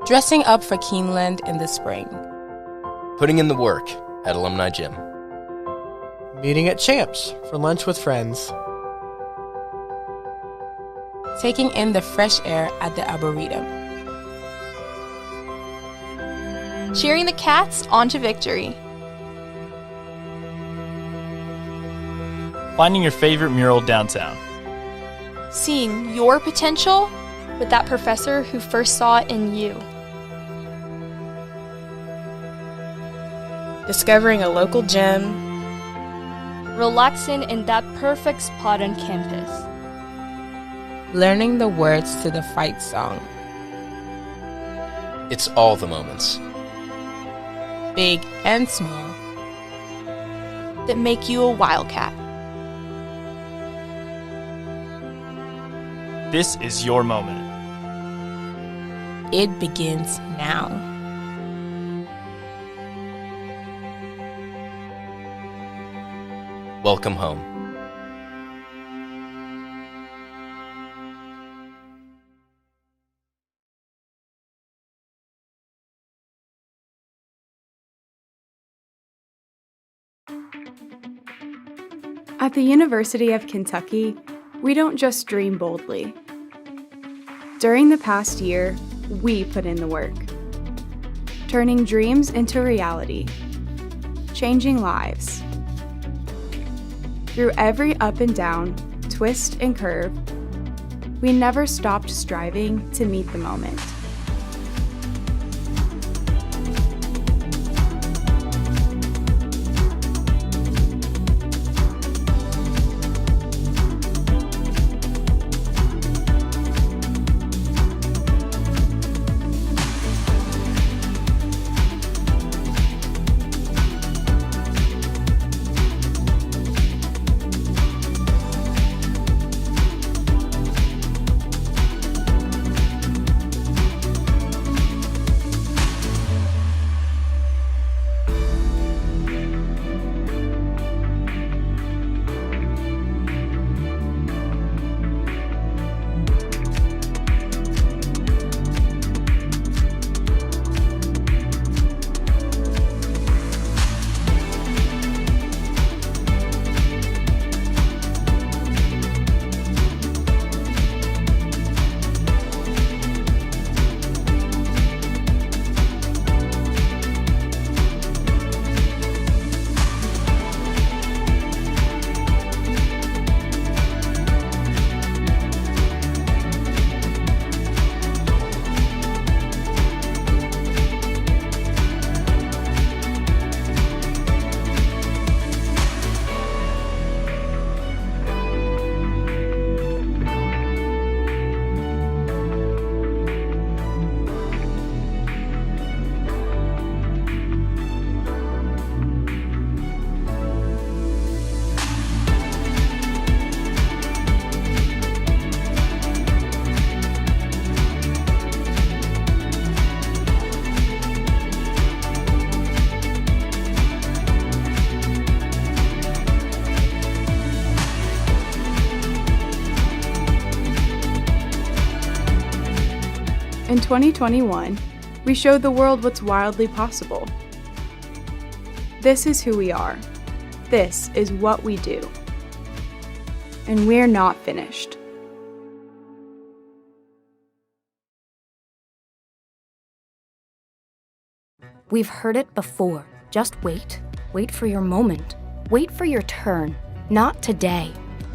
Dressing up for Keeneland in the spring. Putting in the work at Alumni Gym. Meeting at Champs for lunch with friends. Taking in the fresh air at the Arboretum. Cheering the Cats on to victory. Finding your favorite mural downtown. Seeing your potential with that professor who first saw it in you. Discovering a local gym. Relaxing in that perfect spot on campus. Learning the words to the fight song. It's all the moments, big and small, that make you a wildcat. This is your moment. It begins now. Welcome home. At the University of Kentucky, we don't just dream boldly. During the past year, we put in the work, turning dreams into reality, changing lives. Through every up and down, twist and curve, we never stopped striving to meet the moment. In 2021, we showed the world what's wildly possible. This is who we are. This is what we do. And we're not finished. We've heard it before. Just wait. Wait for your moment. Wait for your turn. Not today.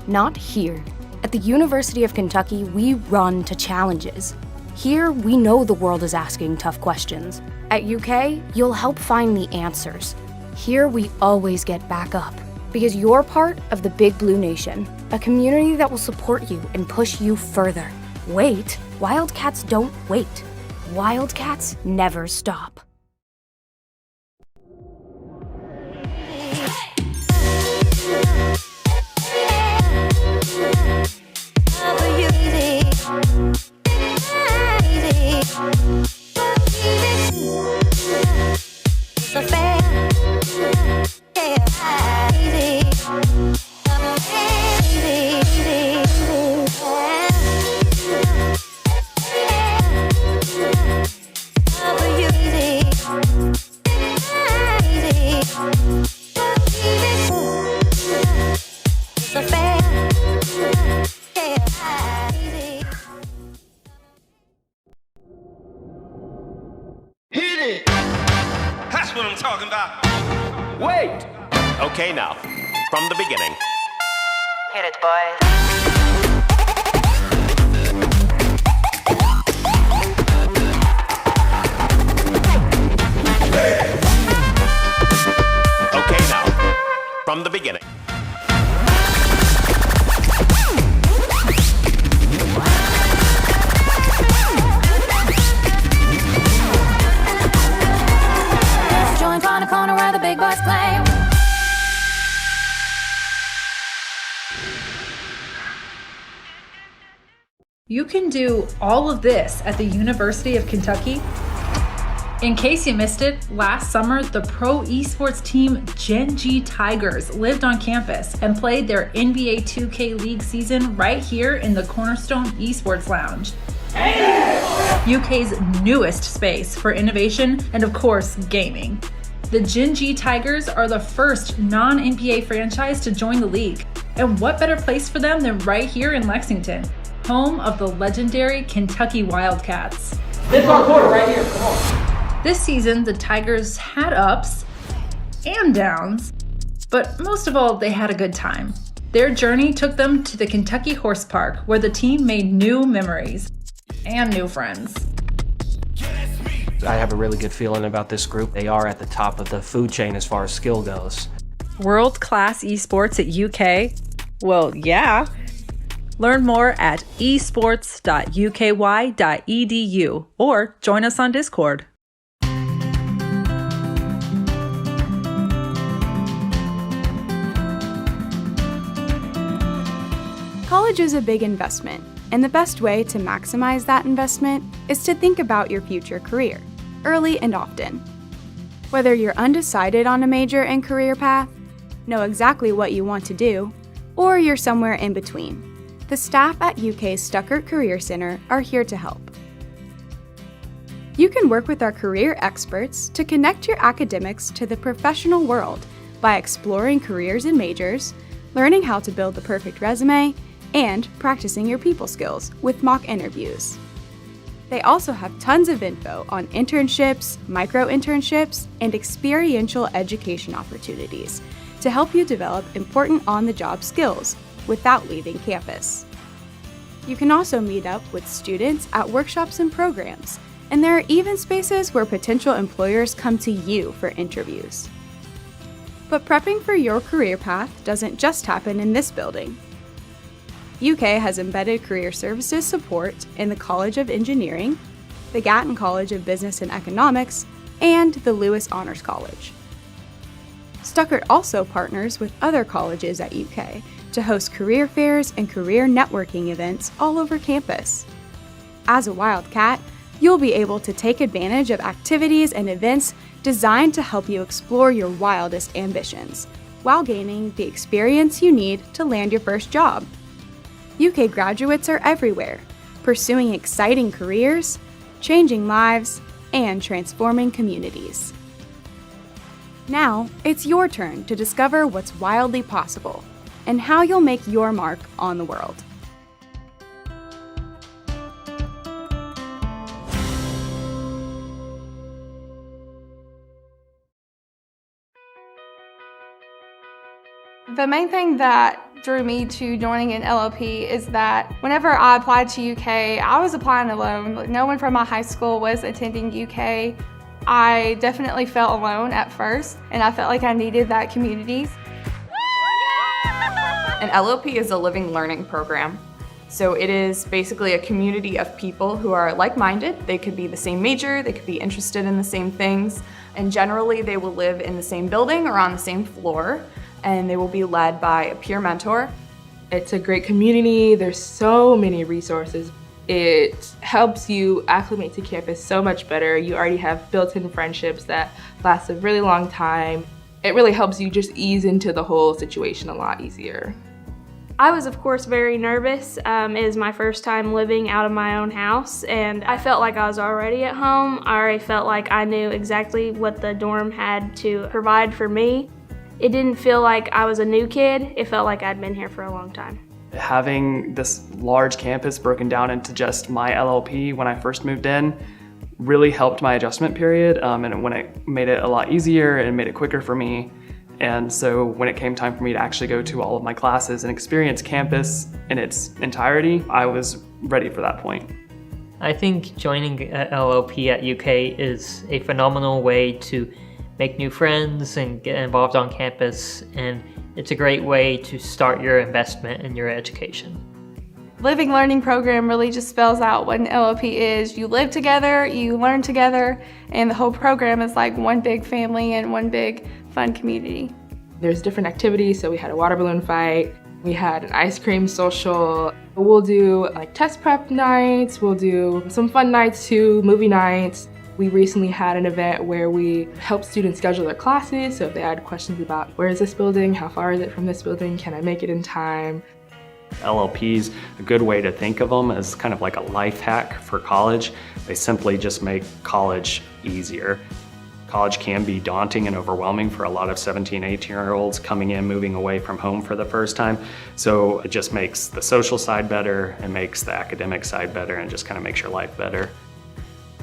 Not here. At the University of Kentucky, we run to challenges. Here, we know the world is asking tough questions. At UK, you'll help find the answers. Here, we always get back up. Because you're part of the Big Blue Nation, a community that will support you and push you further. Wait. Wildcats don't wait. Wildcats never stop. That's what I'm talking about. Wait! Okay, now, from the beginning. Hit it, boys. Okay, now, from the beginning. Joint on a corner where the big boys play. You can do all of this at the University of Kentucky. In case you missed it, last summer, the pro esports team Gen G Tigers lived on campus and played their NBA 2K League season right here in the Cornerstone Esports Lounge. UK's newest space for innovation and, of course, gaming. The Gen G Tigers are the first non-NBA franchise to join the league. And what better place for them than right here in Lexington, home of the legendary Kentucky Wildcats. This is our quarter right here, come on. This season, the Tigers had ups and downs, but most of all, they had a good time. Their journey took them to the Kentucky Horse Park, where the team made new memories and new friends. I have a really good feeling about this group. They are at the top of the food chain as far as skill goes. World-class esports at UK? Well, yeah. Learn more at esports.uky.edu or join us on Discord. College is a big investment, and the best way to maximize that investment is to think about your future career, early and often. Whether you're undecided on a major and career path, know exactly what you want to do, or you're somewhere in between, the staff at UK's Stuckert Career Center are here to help. You can work with our career experts to connect your academics to the professional world by exploring careers and majors, learning how to build the perfect resume, and practicing your people skills with mock interviews. They also have tons of info on internships, micro-internships, and experiential education opportunities to help you develop important on-the-job skills without leaving campus. You can also meet up with students at workshops and programs, and there are even spaces where potential employers come to you for interviews. But prepping for your career path doesn't just happen in this building. UK has embedded career services support in the College of Engineering, the Gatton College of Business and Economics, and the Lewis Honors College. Stuckert also partners with other colleges at UK to host career fairs and career networking events all over campus. As a Wildcat, you'll be able to take advantage of activities and events designed to help you explore your wildest ambitions, while gaining the experience you need to land your first job. UK graduates are everywhere, pursuing exciting careers, changing lives, and transforming communities. Now, it's your turn to discover what's wildly possible and how you'll make your mark on the world. The main thing that drew me to joining an LLP is that whenever I applied to UK, I was applying alone. No one from my high school was attending UK. I definitely felt alone at first, and I felt like I needed that community. An LLP is a living learning program. So it is basically a community of people who are like-minded. They could be the same major, they could be interested in the same things, and generally they will live in the same building or on the same floor, and they will be led by a peer mentor. It's a great community. There's so many resources. It helps you acclimate to campus so much better. You already have built-in friendships that last a really long time. It really helps you just ease into the whole situation a lot easier. I was, of course, very nervous. It is my first time living out of my own house, and I felt like I was already at home. I already felt like I knew exactly what the dorm had to provide for me. It didn't feel like I was a new kid. It felt like I'd been here for a long time. Having this large campus broken down into just my LLP when I first moved in really helped my adjustment period, and when it made it a lot easier and made it quicker for me. And so when it came time for me to actually go to all of my classes and experience campus in its entirety, I was ready for that point. I think joining LLP at UK is a phenomenal way to make new friends and get involved on campus, and it's a great way to start your investment in your education. Living Learning Program really just spells out what an LLP is. You live together, you learn together, and the whole program is like one big family and one big fun community. There's different activities, so we had a water balloon fight, we had an ice cream social. We'll do like test prep nights, we'll do some fun nights too, movie nights. We recently had an event where we helped students schedule their classes, so if they had questions about where is this building, how far is it from this building, can I make it in time? LLPs, a good way to think of them as kind of like a life hack for college. They simply just make college easier. College can be daunting and overwhelming for a lot of 17, 18-year-olds coming in, moving away from home for the first time. So it just makes the social side better, and makes the academic side better, and just kind of makes your life better.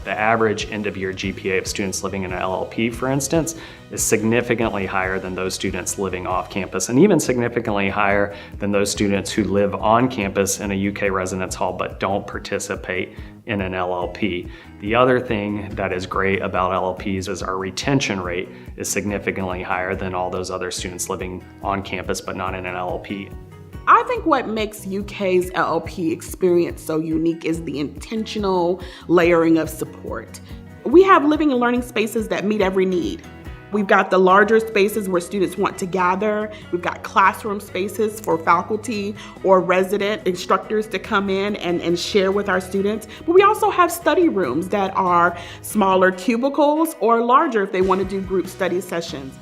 The average end-of-year GPA of students living in an LLP, for instance, is significantly higher than those students living off campus, and even significantly higher than those students who live on campus in a UK residence hall but don't participate in an LLP. The other thing that is great about LLPs is our retention rate is significantly higher than all those other students living on campus but not in an LLP. I think what makes UK's LLP experience so unique is the intentional layering of support. We have living and learning spaces that meet every need. We've got the larger spaces where students want to gather. We've got classroom spaces for faculty or resident instructors to come in and share with our students. But we also have study rooms that are smaller cubicles or larger if they want to do group study sessions.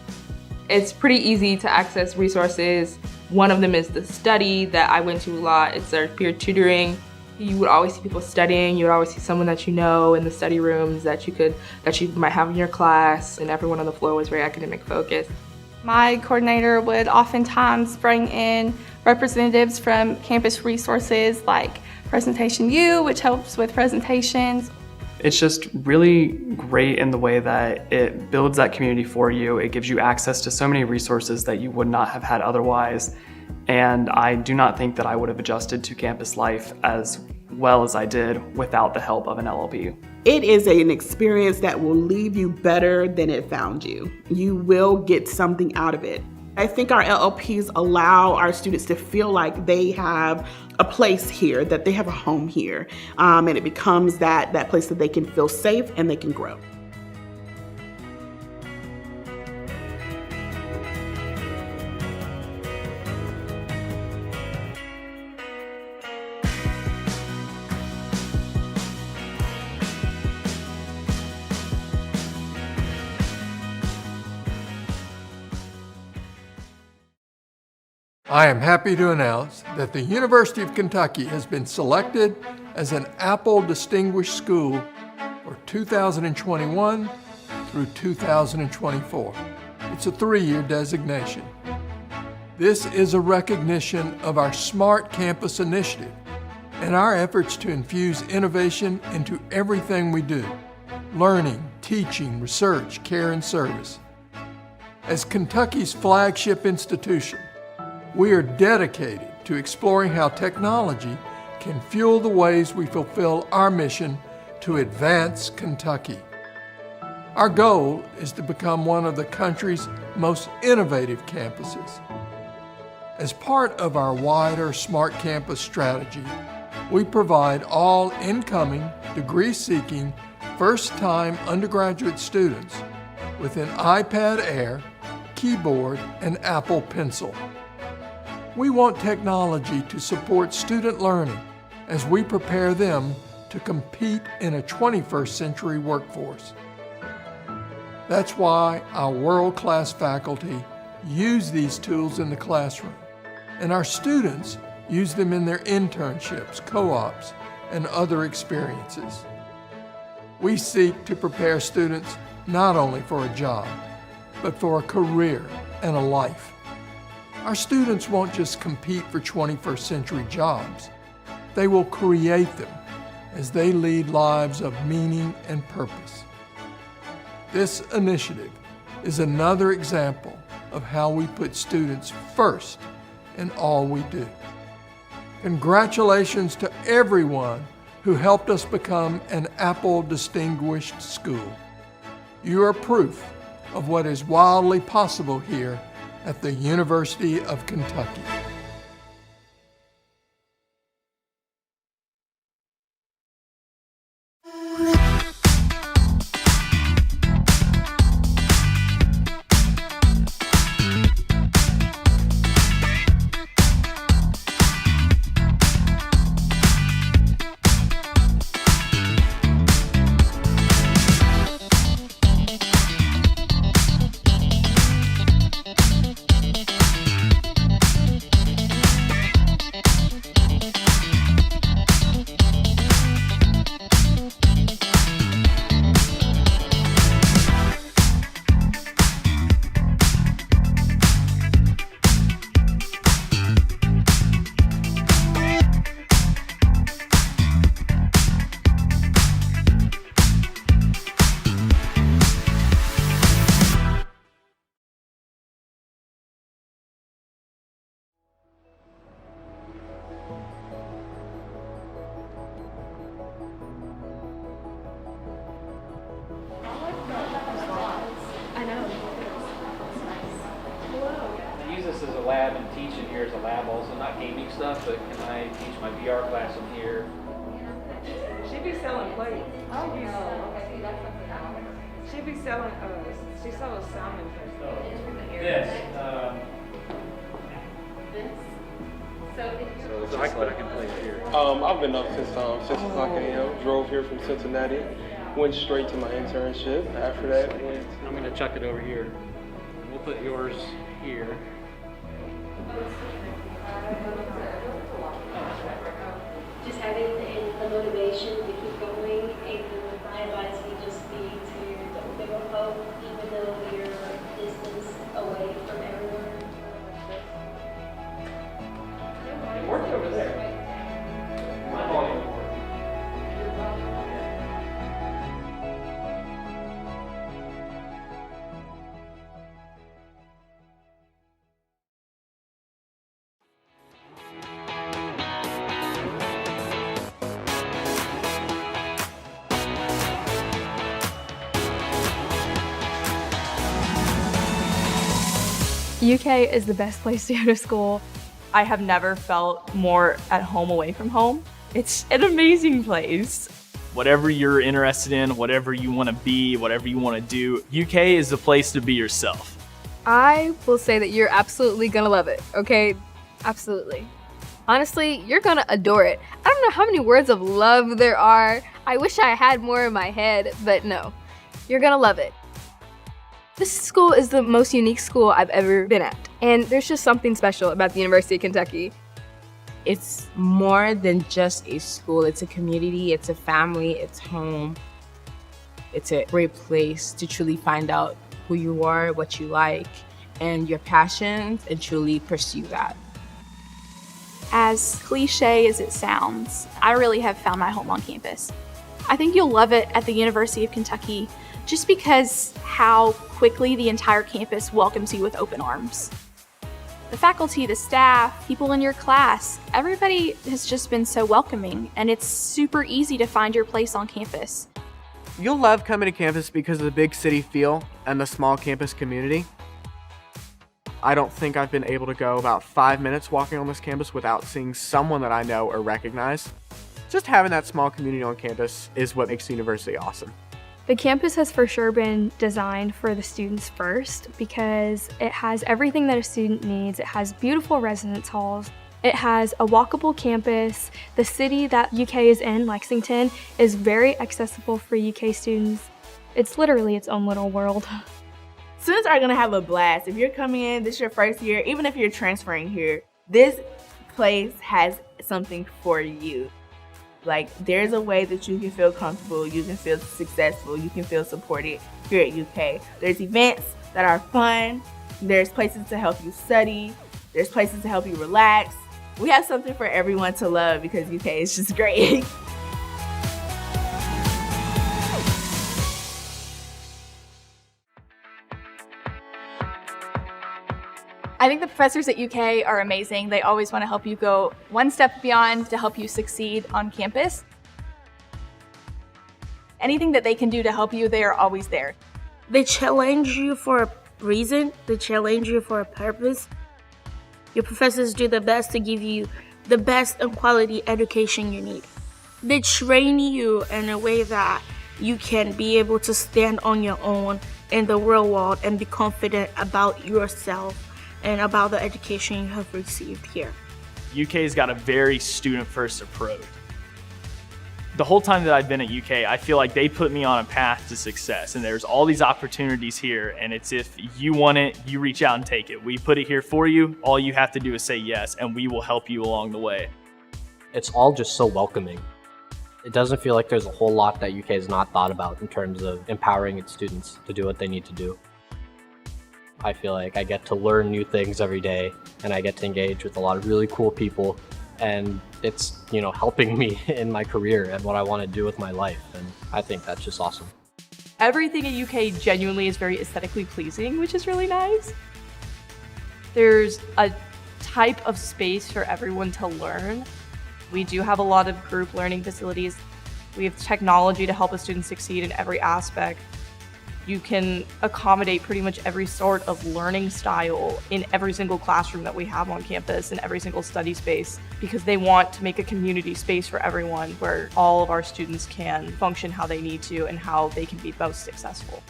It's pretty easy to access resources. One of them is the study that I went to a lot. It's our peer tutoring. You would always see people studying. You would always see someone that you know in the study rooms that you might have in your class, and everyone on the floor was very academic focused. My coordinator would oftentimes bring in representatives from campus resources like Presentation U, which helps with presentations. It's just really great in the way that it builds that community for you. It gives you access to so many resources that you would not have had otherwise. And I do not think that I would have adjusted to campus life as well as I did without the help of an LLP. It is an experience that will leave you better than it found you. You will get something out of it. I think our LLPs allow our students to feel like they have a place here, that they have a home here, and it becomes that place that they can feel safe and they can grow. I am happy to announce that the University of Kentucky has been selected as an Apple Distinguished School for 2021 through 2024. It's a 3-year designation. This is a recognition of our Smart Campus initiative and our efforts to infuse innovation into everything we do: learning, teaching, research, care, and service. As Kentucky's flagship institution, we are dedicated to exploring how technology can fuel the ways we fulfill our mission to advance Kentucky. Our goal is to become one of the country's most innovative campuses. As part of our wider Smart Campus strategy, we provide all incoming, degree-seeking, first-time undergraduate students with an iPad Air, keyboard, and Apple Pencil. We want technology to support student learning as we prepare them to compete in a 21st century workforce. That's why our world-class faculty use these tools in the classroom, and our students use them in their internships, co-ops, and other experiences. We seek to prepare students not only for a job, but for a career and a life. Our students won't just compete for 21st century jobs. They will create them as they lead lives of meaning and purpose. This initiative is another example of how we put students first in all we do. Congratulations to everyone who helped us become an Apple Distinguished School. You are proof of what is wildly possible here at the University of Kentucky. This as a lab and teach in here as a lab also, not gaming stuff, but can I teach my VR class in here? She be selling plates. Oh, okay, that's something else. She be selling, she sells salmon. So I can play here. I've been up since 6 o'clock a.m. Drove here from Cincinnati, went straight to my internship. After that, I'm gonna chuck it over here. We'll put yours here. Just having the motivation to keep going, and my advice would just be to don't give up hope, even though you're distance away from everyone. It worked over there. My volume worked. UK is the best place to go to school. I have never felt more at home away from home. It's an amazing place. Whatever you're interested in, whatever you want to be, whatever you want to do, UK is the place to be yourself. I will say that you're absolutely gonna love it, okay? Absolutely. Honestly, you're gonna adore it. I don't know how many words of love there are. I wish I had more in my head, but no. You're gonna love it. This school is the most unique school I've ever been at, and there's just something special about the University of Kentucky. It's more than just a school. It's a community, it's a family, it's home. It's a great place to truly find out who you are, what you like, and your passions, and truly pursue that. As cliche as it sounds, I really have found my home on campus. I think you'll love it at the University of Kentucky just because how quickly the entire campus welcomes you with open arms. The faculty, the staff, people in your class, everybody has just been so welcoming, and it's super easy to find your place on campus. You'll love coming to campus because of the big city feel and the small campus community. I don't think I've been able to go about 5 minutes walking on this campus without seeing someone that I know or recognize. Just having that small community on campus is what makes the university awesome. The campus has for sure been designed for the students first because it has everything that a student needs. It has beautiful residence halls. It has a walkable campus. The city that UK is in, Lexington, is very accessible for UK students. It's literally its own little world. Students are gonna have a blast. If you're coming in, this is your first year, even if you're transferring here, this place has something for you. Like, there's a way that you can feel comfortable, you can feel successful, you can feel supported here at UK. There's events that are fun, there's places to help you study, there's places to help you relax. We have something for everyone to love because UK is just great. I think the professors at UK are amazing. They always want to help you go one step beyond to help you succeed on campus. Anything that they can do to help you, they are always there. They challenge you for a reason. They challenge you for a purpose. Your professors do their best to give you the best and quality education you need. They train you in a way that you can be able to stand on your own in the real world and be confident about yourself and about the education you have received here. UK's got a very student-first approach. The whole time that I've been at UK, I feel like they put me on a path to success, and there's all these opportunities here, and it's if you want it, you reach out and take it. We put it here for you. All you have to do is say yes, and we will help you along the way. It's all just so welcoming. It doesn't feel like there's a whole lot that UK has not thought about in terms of empowering its students to do what they need to do. I feel like I get to learn new things every day, and I get to engage with a lot of really cool people, and it's, you know, helping me in my career and what I want to do with my life, and I think that's just awesome. Everything in UK genuinely is very aesthetically pleasing, which is really nice. There's a type of space for everyone to learn. We do have a lot of group learning facilities. We have technology to help a student succeed in every aspect. You can accommodate pretty much every sort of learning style in every single classroom that we have on campus and every single study space, because they want to make a community space for everyone where all of our students can function how they need to and how they can be most successful.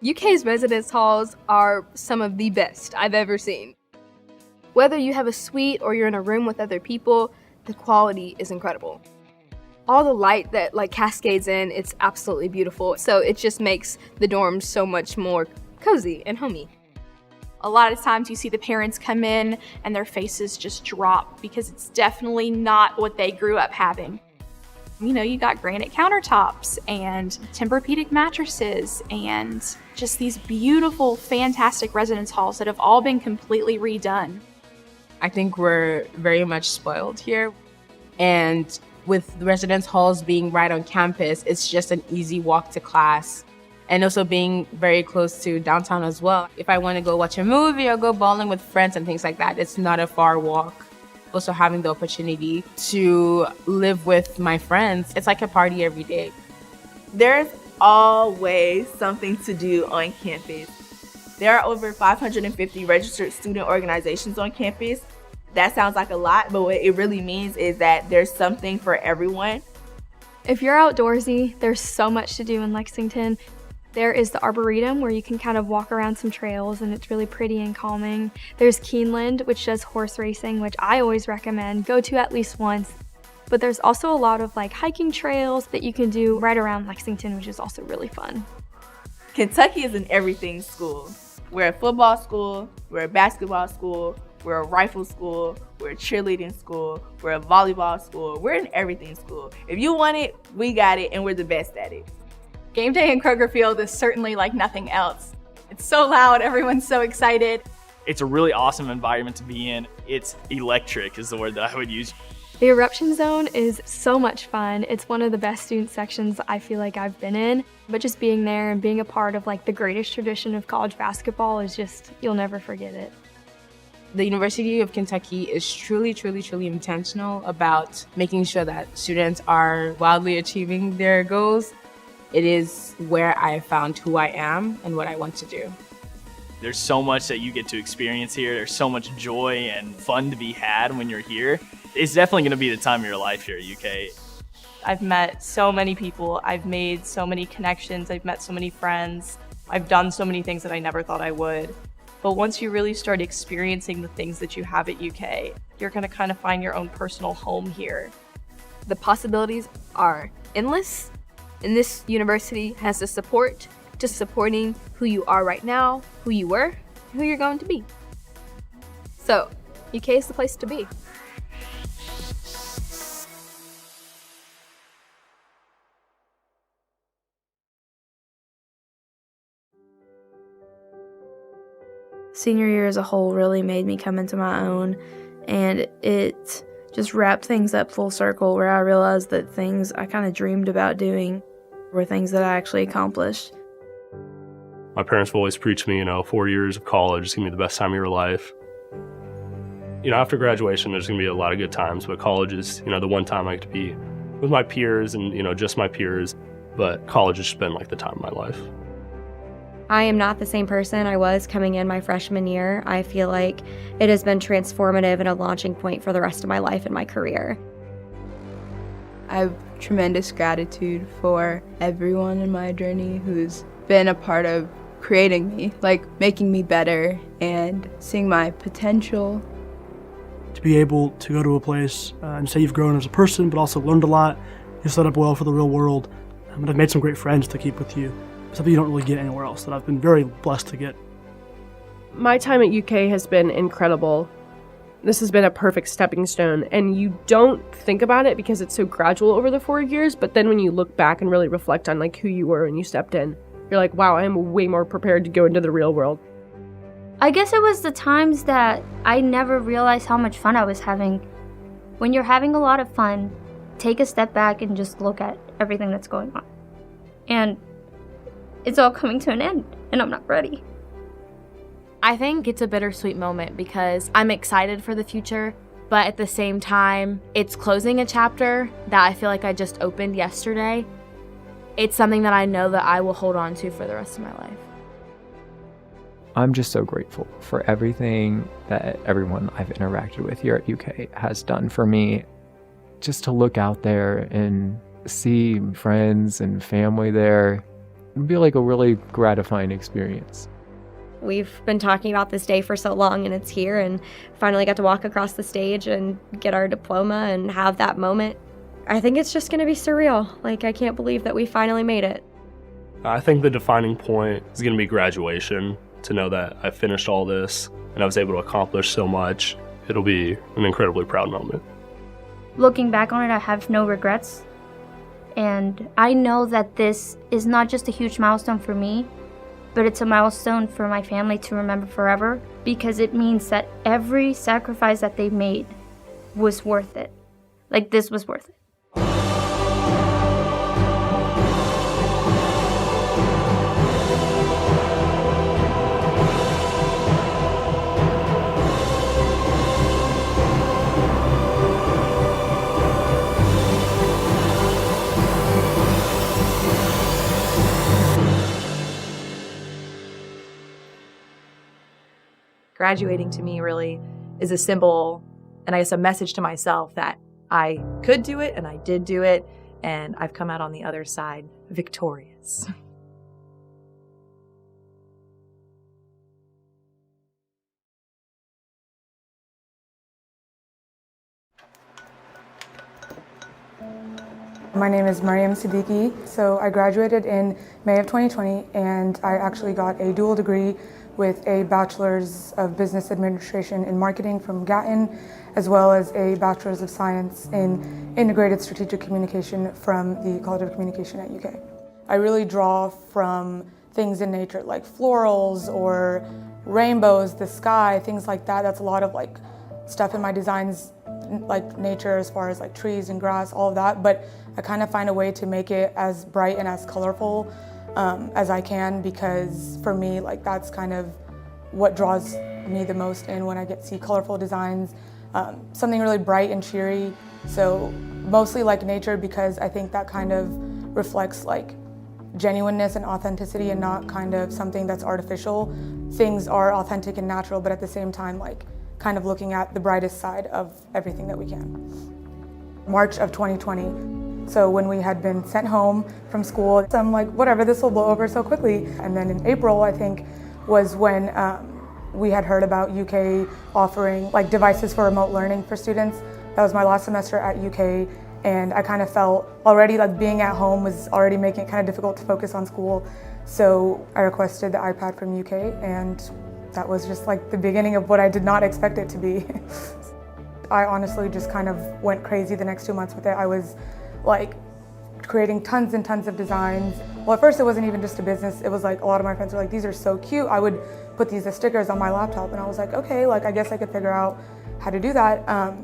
UK's residence halls are some of the best I've ever seen. Whether you have a suite or you're in a room with other people, the quality is incredible. All the light that cascades in, it's absolutely beautiful. So it just makes the dorms so much more cozy and homey. A lot of times you see the parents come in and their faces just drop because it's definitely not what they grew up having. You know, you got granite countertops and Tempur-Pedic mattresses and just these beautiful, fantastic residence halls that have all been completely redone. I think we're very much spoiled here. And with the residence halls being right on campus, it's just an easy walk to class. And also being very close to downtown as well. If I want to go watch a movie or go bowling with friends and things like that, it's not a far walk. Also having the opportunity to live with my friends, it's like a party every day. There's always something to do on campus. There are over 550 registered student organizations on campus. That sounds like a lot, but what it really means is that there's something for everyone. If you're outdoorsy, there's so much to do in Lexington. There is the Arboretum where you can kind of walk around some trails and it's really pretty and calming. There's Keeneland, which does horse racing, which I always recommend. Go to at least once. But there's also a lot of hiking trails that you can do right around Lexington, which is also really fun. Kentucky is an everything school. We're a football school, we're a basketball school, We're a rifle school, we're a cheerleading school, we're a volleyball school, we're an everything school. If you want it, we got it, and we're the best at it. Game day in Kroger Field is certainly like nothing else. It's so loud, everyone's so excited. It's a really awesome environment to be in. It's electric is the word that I would use. The eruption zone is so much fun. It's one of the best student sections I feel like I've been in. But just being there and being a part of like the greatest tradition of college basketball is just, you'll never forget it. The University of Kentucky is truly, truly, truly intentional about making sure that students are wildly achieving their goals. It is where I found who I am and what I want to do. There's so much that you get to experience here. There's so much joy and fun to be had when you're here. It's definitely going to be the time of your life here at UK. I've met so many people. I've made so many connections. I've met so many friends. I've done so many things that I never thought I would. But once you really start experiencing the things that you have at UK, you're going to kind of find your own personal home here. The possibilities are endless, and this university has the support to supporting who you are right now, who you were, who you're going to be. So, UK is the place to be. Senior year as a whole really made me come into my own, and it just wrapped things up full circle where I realized that things I kind of dreamed about doing were things that I actually accomplished. My parents have always preached me, 4 years of college is going to be the best time of your life. After graduation, there's going to be a lot of good times, but college is, the one time I get to be with my peers and, just my peers, but college has just been like the time of my life. I am not the same person I was coming in my freshman year. I feel like it has been transformative and a launching point for the rest of my life and my career. I have tremendous gratitude for everyone in my journey who's been a part of creating me, like making me better and seeing my potential. To be able to go to a place and say you've grown as a person, but also learned a lot, you're set up well for the real world, and I've made some great friends to keep with you. Something you don't really get anywhere else that I've been very blessed to get. My time at UK has been incredible. This has been a perfect stepping stone, and you don't think about it because it's so gradual over the 4 years, but then when you look back and really reflect on who you were when you stepped in, you're like, wow, I am way more prepared to go into the real world. I guess it was the times that I never realized how much fun I was having. When you're having a lot of fun, take a step back and just look at everything that's going on. And it's all coming to an end, and I'm not ready. I think it's a bittersweet moment because I'm excited for the future, but at the same time, it's closing a chapter that I feel like I just opened yesterday. It's something that I know that I will hold on to for the rest of my life. I'm just so grateful for everything that everyone I've interacted with here at UK has done for me. Just to look out there and see friends and family there, it'd be like a really gratifying experience. We've been talking about this day for so long, and it's here, and finally got to walk across the stage and get our diploma and have that moment. I think it's just going to be surreal. I can't believe that we finally made it. I think the defining point is going to be graduation, to know that I finished all this and I was able to accomplish so much. It'll be an incredibly proud moment. Looking back on it, I have no regrets. And I know that this is not just a huge milestone for me, but it's a milestone for my family to remember forever, because it means that every sacrifice that they made was worth it. This was worth it. Graduating to me really is a symbol, and I guess a message to myself that I could do it and I did do it, and I've come out on the other side victorious. My name is Mariam Siddiqui. So I graduated in May of 2020, and I actually got a dual degree with a Bachelor's of Business Administration in Marketing from Gatton, as well as a Bachelor's of Science in Integrated Strategic Communication from the College of Communication at UK. I really draw from things in nature like florals or rainbows, the sky, things like that. That's a lot of like stuff in my designs, like nature as far as like trees and grass, all of that. But I kind of find a way to make it as bright and as colorful as I can, because for me, like that's kind of what draws me the most in when I get to see colorful designs, something really bright and cheery. So mostly like nature, because I think that kind of reflects like genuineness and authenticity and not kind of something that's artificial. Things are authentic and natural, but at the same time, like kind of looking at the brightest side of everything that we can. March of 2020. So when we had been sent home from school, so I'm like, whatever, this will blow over so quickly. And then in April, I think, was when we had heard about UK offering like devices for remote learning for students. That was my last semester at UK, and I kind of felt already like being at home was already making it kind of difficult to focus on school. So I requested the iPad from UK, and that was just like the beginning of what I did not expect it to be. I honestly just kind of went crazy the next 2 months with it. I was like creating tons and tons of designs. Well, at first it wasn't even just a business. It was like a lot of my friends were like, these are so cute. I would put these as stickers on my laptop, and I was like, okay, like I guess I could figure out how to do that.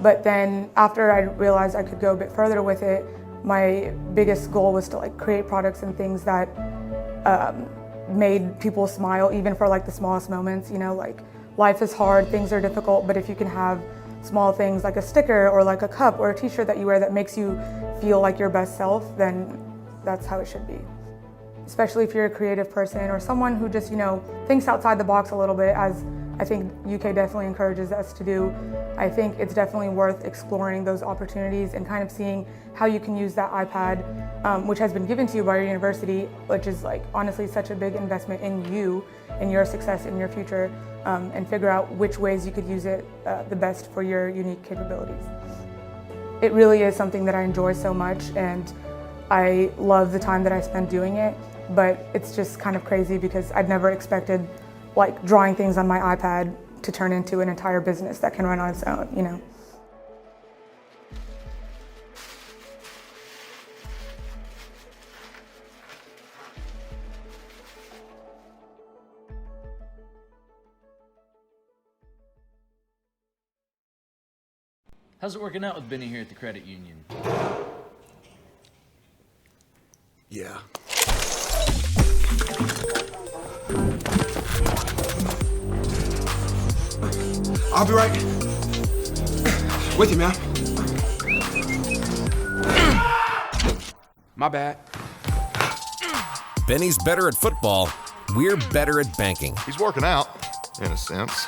But then after I realized I could go a bit further with it, my biggest goal was to like create products and things that made people smile, even for like the smallest moments. You know, like life is hard, things are difficult, but if you can have small things like a sticker or like a cup or a t-shirt that you wear that makes you feel like your best self, then that's how it should be. Especially if you're a creative person or someone who just, you know, thinks outside the box a little bit, as I think UK definitely encourages us to do. I think it's definitely worth exploring those opportunities and kind of seeing how you can use that iPad, which has been given to you by your university, which is like honestly such a big investment in you, in your success, in your future, and figure out which ways you could use it the best for your unique capabilities. It really is something that I enjoy so much, and I love the time that I spend doing it, but it's just kind of crazy because I'd never expected like drawing things on my iPad to turn into an entire business that can run on its own, you know. How's it working out with Benny here at the credit union? Yeah. I'll be right with you, man. My bad. Benny's better at football. We're better at banking. He's working out, in a sense.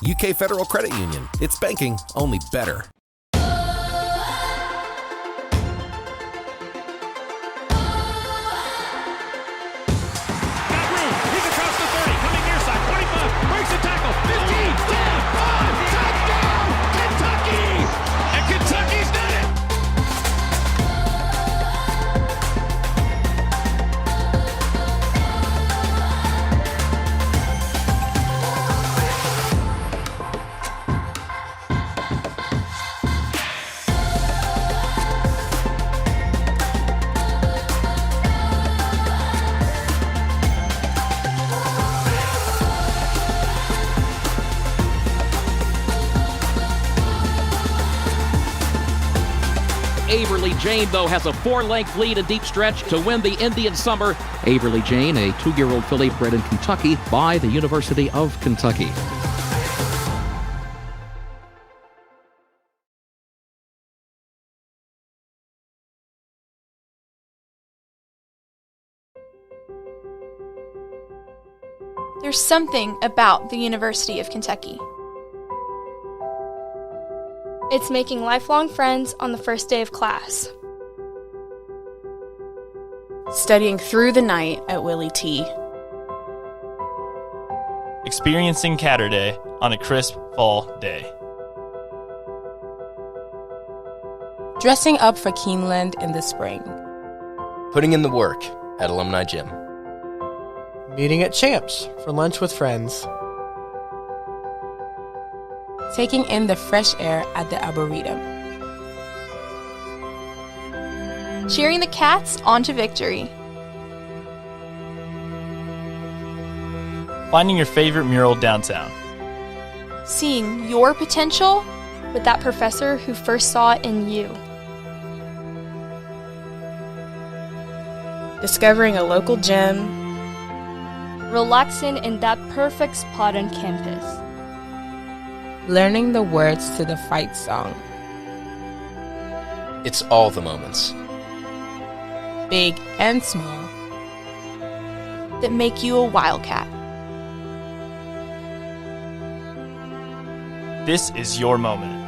UK Federal Credit Union. It's banking, only better. Averly Jane, though, has a 4-length lead in deep stretch to win the Indian Summer. Averly Jane, a 2-year-old filly bred in Kentucky by the University of Kentucky. There's something about the University of Kentucky. It's making lifelong friends on the first day of class. Studying through the night at Willie T. Experiencing Catterday on a crisp fall day. Dressing up for Keeneland in the spring. Putting in the work at Alumni Gym. Meeting at Champs for lunch with friends. Taking in the fresh air at the Arboretum. Cheering the cats on to victory. Finding your favorite mural downtown. Seeing your potential with that professor who first saw it in you. Discovering a local gym. Relaxing in that perfect spot on campus. Learning the words to the fight song. It's all the moments, Big and small, that make you a wildcat. This is your moment.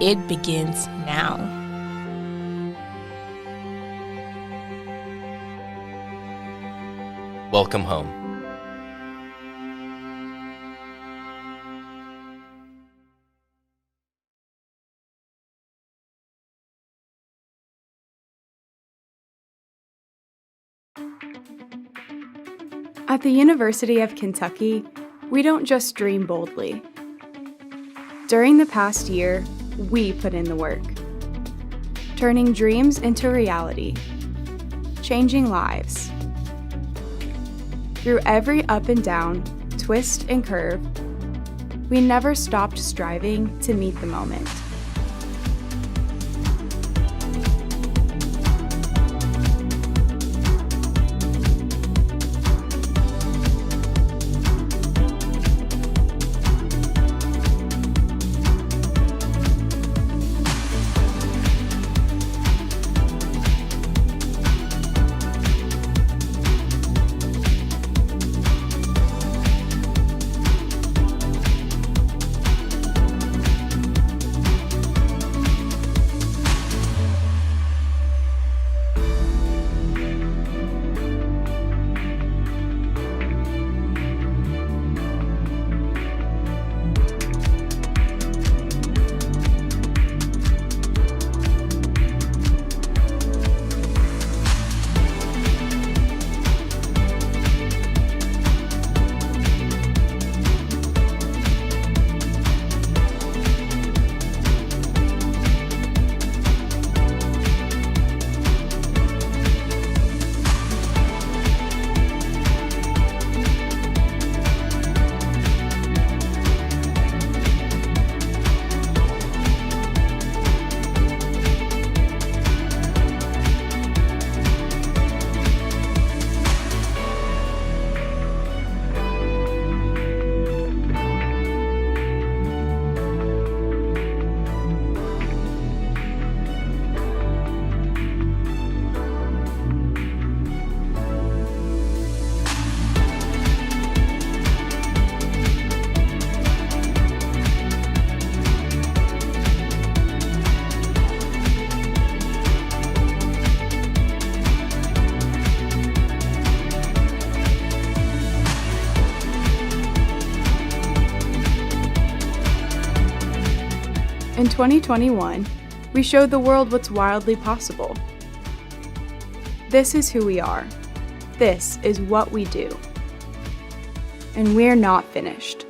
It begins now. welcome home. At the University of Kentucky, we don't just dream boldly. During the past year, we put in the work, turning dreams into reality, changing lives. Through every up and down, twist and curve, we never stopped striving to meet the moment. In 2021, we showed the world what's wildly possible. This is who we are. This is what we do. And we're not finished.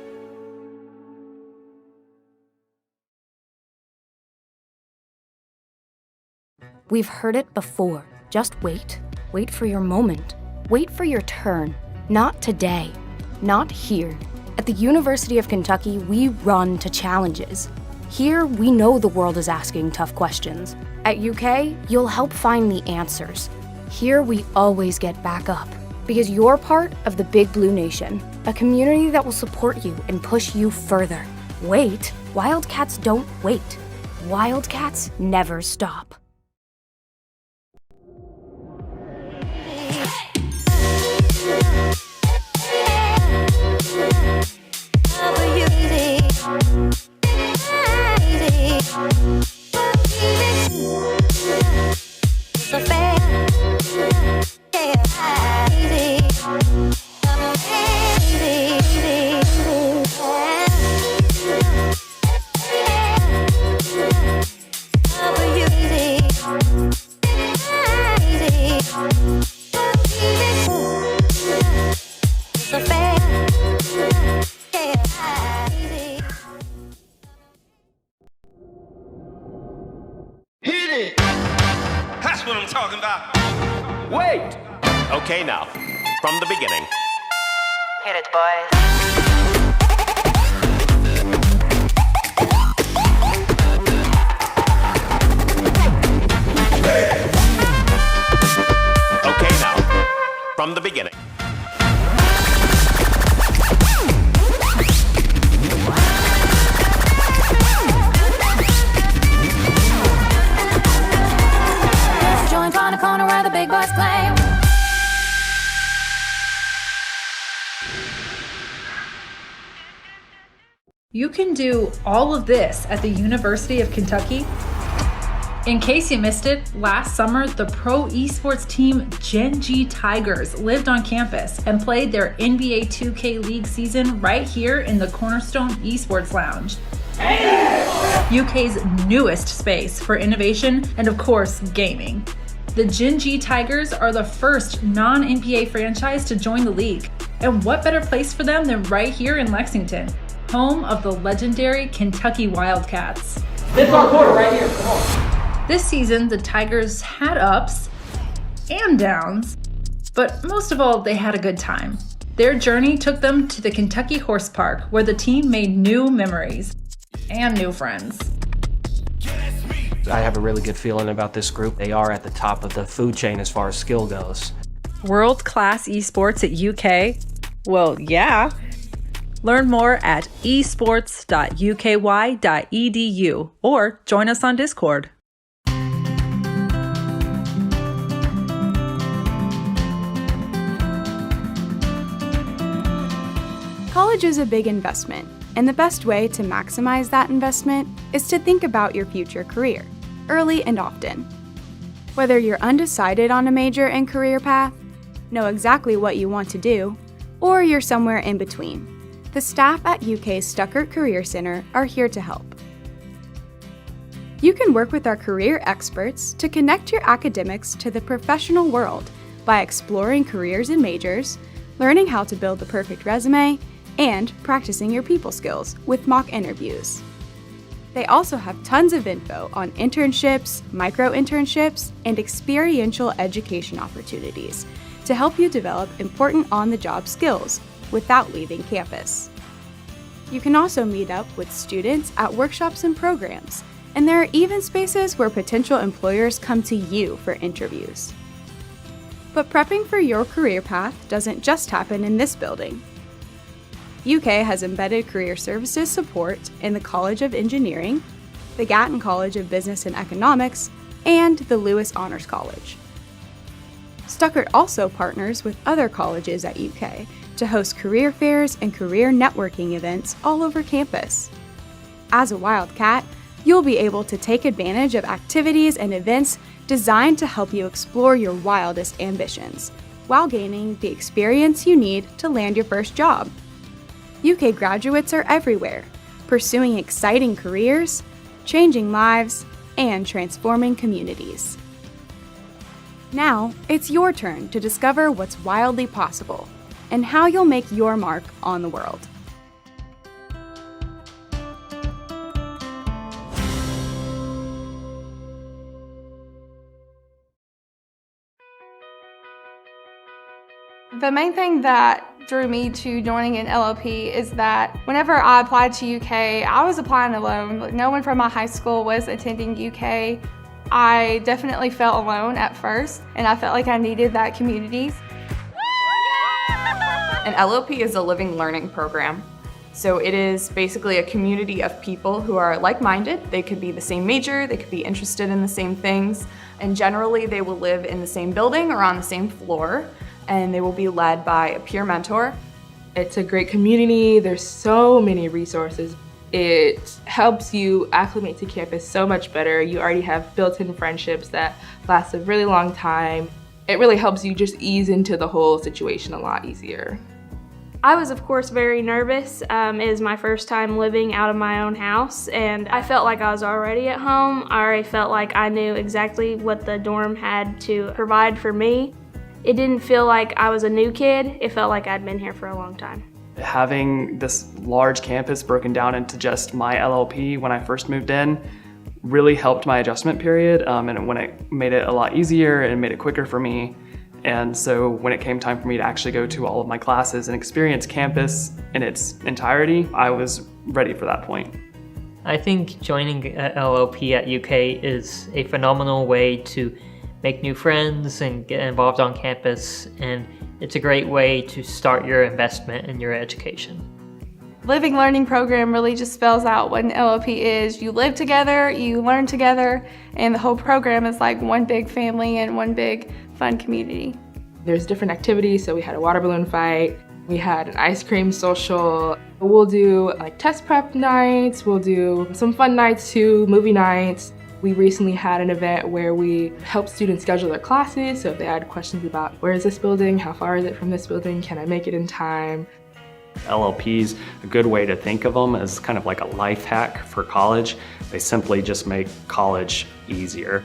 We've heard it before. Just wait. Wait for your moment. Wait for your turn. Not today. Not here. At the University of Kentucky, we run to challenges. Here, we know the world is asking tough questions. At UK, you'll help find the answers. Here, we always get back up. Because you're part of the Big Blue Nation, a community that will support you and push you further. Wait. Wildcats don't wait. Wildcats never stop. That's what I'm talking about. Wait! Okay, now, from the beginning. Hit it, boys. Okay, now, from the beginning. Joint on a corner where the big boys play. You can do all of this at the University of Kentucky. In case you missed it, last summer, the pro esports team Gen G Tigers lived on campus and played their NBA 2K League season right here in the Cornerstone Esports Lounge. UK's newest space for innovation and, of course, gaming. The Gen G Tigers are the first non-NBA franchise to join the league. And what better place for them than right here in Lexington, home of the legendary Kentucky Wildcats. This is our quarter right here, come on. This season, the Tigers had ups and downs, but most of all, they had a good time. Their journey took them to the Kentucky Horse Park, where the team made new memories and new friends. I have a really good feeling about this group. They are at the top of the food chain as far as skill goes. World-class esports at UK? Well, yeah. Learn more at esports.uky.edu or join us on Discord. College is a big investment, and the best way to maximize that investment is to think about your future career, early and often. Whether you're undecided on a major and career path, know exactly what you want to do, or you're somewhere in between, the staff at UK's Stuckert Career Center are here to help. You can work with our career experts to connect your academics to the professional world by exploring careers and majors, learning how to build the perfect resume, and practicing your people skills with mock interviews. They also have tons of info on internships, micro-internships, and experiential education opportunities to help you develop important on-the-job skills without leaving campus. You can also meet up with students at workshops and programs, and there are even spaces where potential employers come to you for interviews. But prepping for your career path doesn't just happen in this building. UK has embedded career services support in the College of Engineering, the Gatton College of Business and Economics, and the Lewis Honors College. Stuckert also partners with other colleges at UK to host career fairs and career networking events all over campus. As a Wildcat, you'll be able to take advantage of activities and events designed to help you explore your wildest ambitions, while gaining the experience you need to land your first job. UK graduates are everywhere, pursuing exciting careers, changing lives, and transforming communities. Now, it's your turn to discover what's wildly possible and how you'll make your mark on the world. The main thing that drew me to joining an LLP is that whenever I applied to UK, I was applying alone. Like, no one from my high school was attending UK. I definitely felt alone at first, and I felt like I needed that community. An LLP is a living learning program. So it is basically a community of people who are like-minded. They could be the same major, they could be interested in the same things, and generally they will live in the same building or on the same floor, and they will be led by a peer mentor. It's a great community. There's so many resources. It helps you acclimate to campus so much better. You already have built-in friendships that last a really long time. It really helps you just ease into the whole situation a lot easier. I was, of course, very nervous. It is my first time living out of my own house, and I felt like I was already at home. I already felt like I knew exactly what the dorm had to provide for me. It didn't feel like I was a new kid. It felt like I'd been here for a long time. Having this large campus broken down into just my LLP when I first moved in really helped my adjustment period, and when it made it a lot easier and made it quicker for me. And so when it came time for me to actually go to all of my classes and experience campus in its entirety, I was ready for that point. I think joining LLP at UK is a phenomenal way to make new friends and get involved on campus, and it's a great way to start your investment in your education. Living Learning program really just spells out what an LLP is. You live together, you learn together, and the whole program is like one big family and one big fun community. There's different activities, so we had a water balloon fight, we had an ice cream social. We'll do like test prep nights, we'll do some fun nights too, movie nights. We recently had an event where we helped students schedule their classes, so if they had questions about where is this building, how far is it from this building, can I make it in time? LLPs, a good way to think of them as kind of like a life hack for college. They simply just make college easier.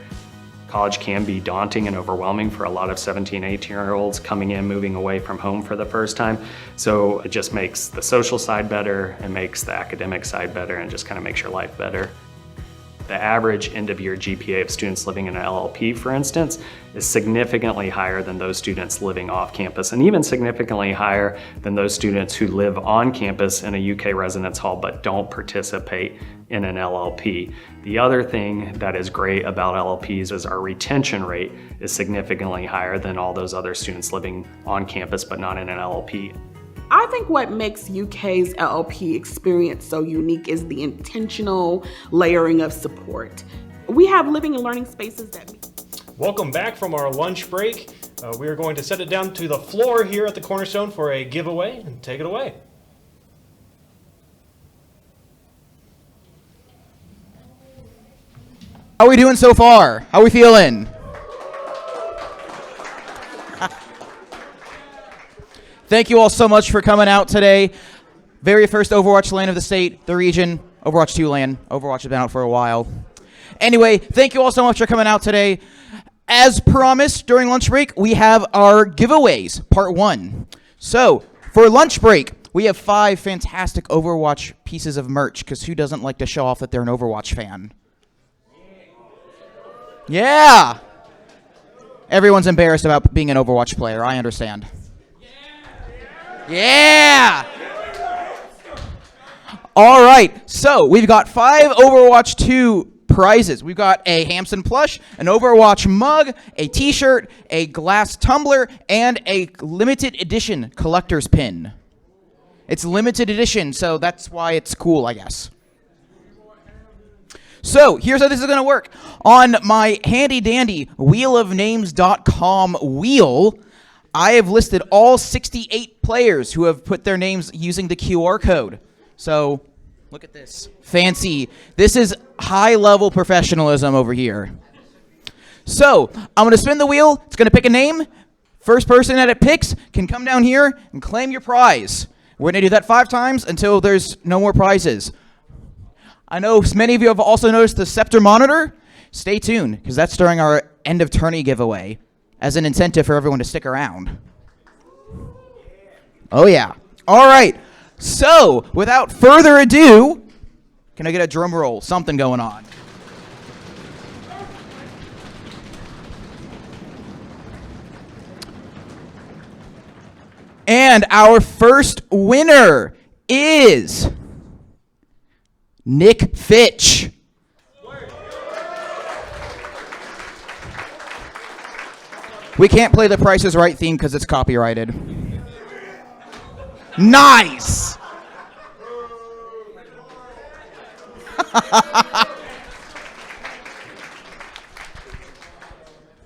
College can be daunting and overwhelming for a lot of 17, 18-year-olds coming in, moving away from home for the first time. So it just makes the social side better, it makes the academic side better, and just kind of makes your life better. The average end-of-year GPA of students living in an LLP, for instance, is significantly higher than those students living off campus, and even significantly higher than those students who live on campus in a UK residence hall but don't participate in an LLP. The other thing that is great about LLPs is our retention rate is significantly higher than all those other students living on campus but not in an LLP. I think what makes UK's LLP experience so unique is the intentional layering of support. We have living and learning spaces that... Welcome back from our lunch break. We are going to set it down to the floor here at the Cornerstone for a giveaway, and take it away. How are we doing so far? How are we feeling? Thank you all so much for coming out today. Very first Overwatch LAN of the state, the region, Overwatch 2 LAN. Overwatch has been out for a while. Anyway, thank you all so much for coming out today. As promised, during lunch break, we have our giveaways, part 1. So, for lunch break, we have 5 fantastic Overwatch pieces of merch, because who doesn't like to show off that they're an Overwatch fan? Yeah! Everyone's embarrassed about being an Overwatch player, I understand. Yeah! All right, so we've got 5 Overwatch 2 prizes. We've got a Hamson plush, an Overwatch mug, a t-shirt, a glass tumbler, and a limited edition collector's pin. It's limited edition, so that's why it's cool, I guess. So, here's how this is going to work. On my handy-dandy wheelofnames.com wheel, I have listed all 68 players who have put their names using the QR code. So, look at this. Fancy. This is high-level professionalism over here. So, I'm going to spin the wheel. It's going to pick a name. First person that it picks can come down here and claim your prize. We're going to do that 5 times until there's no more prizes. I know many of you have also noticed the Scepter monitor. Stay tuned, because that's during our end of tourney giveaway, as an incentive for everyone to stick around. Oh yeah. All right. So, without further ado, can I get a drum roll? Something going on. And our first winner is Nick Fitch. We can't play the Price is Right theme because it's copyrighted. Nice!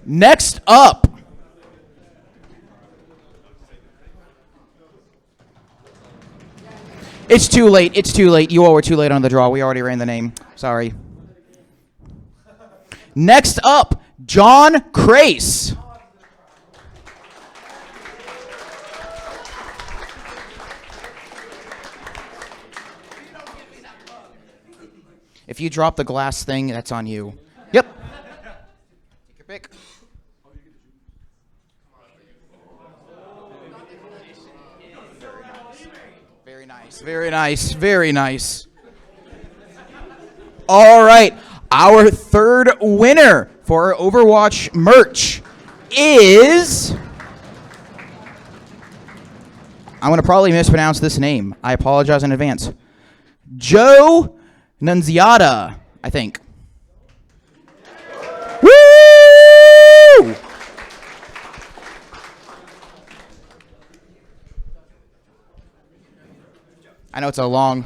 Next up. It's too late. It's too late. You all were too late on the draw. We already ran the name. Sorry. Next up, John Crace. If you drop the glass thing, that's on you. Yep. Take your pick. Very nice. Very nice. Very nice. All right. Our third winner for our Overwatch merch is... I'm going to probably mispronounce this name. I apologize in advance. Joe Nunziata, I think. Woo! I know it's a long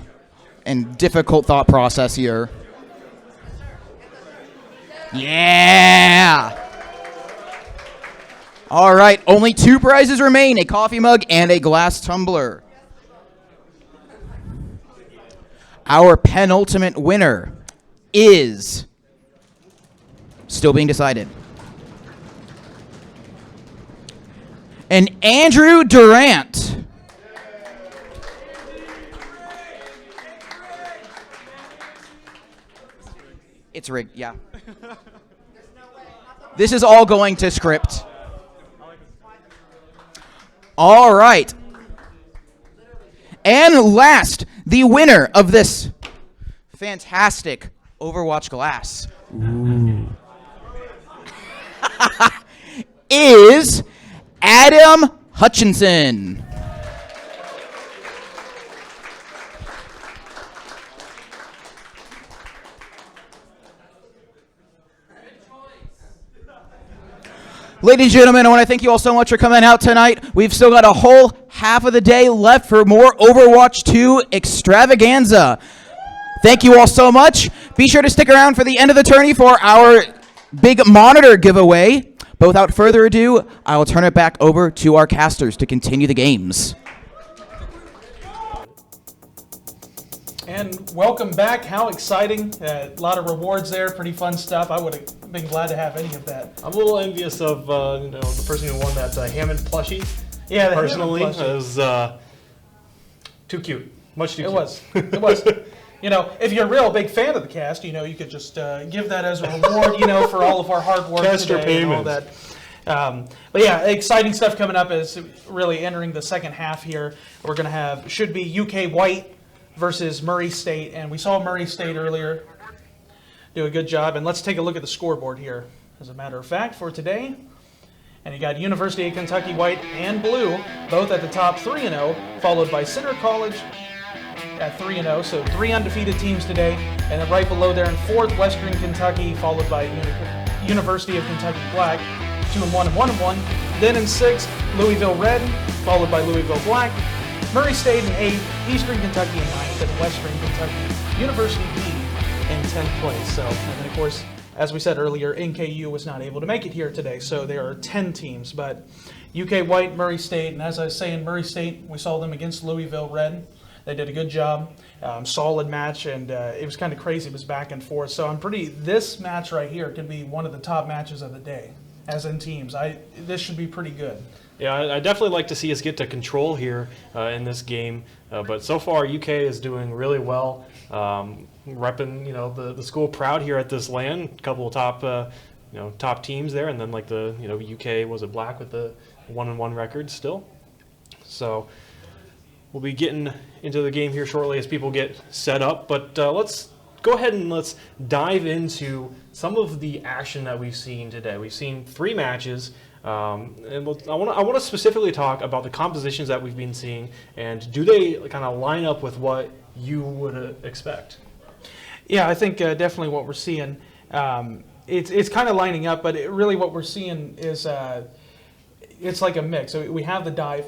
and difficult thought process here. Yeah! All right, only 2 prizes remain, a coffee mug and a glass tumbler. Our penultimate winner is still being decided. And Andrew Durant. It's rigged, yeah. This is all going to script. All right. And last, the winner of this fantastic Overwatch glass is Adam Hutchinson. Ladies and gentlemen, I want to thank you all so much for coming out tonight. We've still got a whole half of the day left for more Overwatch 2 extravaganza. Thank you all so much. Be sure to stick around for the end of the tourney for our big monitor giveaway. But without further ado, I will turn it back over to our casters to continue the games. And welcome back. How exciting. A lot of rewards there. Pretty fun stuff. I would have been glad to have any of that. I'm a little envious of the person who won that Hammond plushie. Yeah, the personally, Hammond plushie. it was too cute. Much too cute. It was. You know, if you're a real big fan of the cast, you know, you could just give that as a reward, you know, for all of our hard work Caster today and all payments. that. But yeah, exciting stuff coming up is really entering the second half here. We're going to have, should be UK White versus Murray State. And we saw Murray State earlier do a good job. And let's take a look at the scoreboard here, as a matter of fact, for today. And you got University of Kentucky White and Blue, both at the top 3-0, followed by Center College at 3-0, so 3 undefeated teams today. And then right below there in 4th, Western Kentucky, followed by University of Kentucky Black, 2-1 and 1-1. Then in 6th, Louisville Red, followed by Louisville Black. Murray State in 8th, Eastern Kentucky in 9th, and Western Kentucky University B in 10th place. So, and then of course, as we said earlier, NKU was not able to make it here today, so there are 10 teams. But UK White, Murray State, and as I was saying, Murray State, we saw them against Louisville Red. They did a good job, solid match, and it was kind of crazy. It was back and forth. So this match right here could be one of the top matches of the day, as in teams. This should be pretty good. Yeah, I definitely like to see us get to control here in this game. But so far, UK is doing really well, repping the school proud here at this LAN. A couple of top teams there, and then like the UK was it Black with the 1-1 record still. So we'll be getting into the game here shortly as people get set up. But let's go ahead and let's dive into some of the action that we've seen today. We've seen 3 matches. And I want to specifically talk about the compositions that we've been seeing, and do they kind of line up with what you would expect? Yeah, I think definitely what we're seeing, it's kind of lining up, but really what we're seeing is it's like a mix. So we have the dive,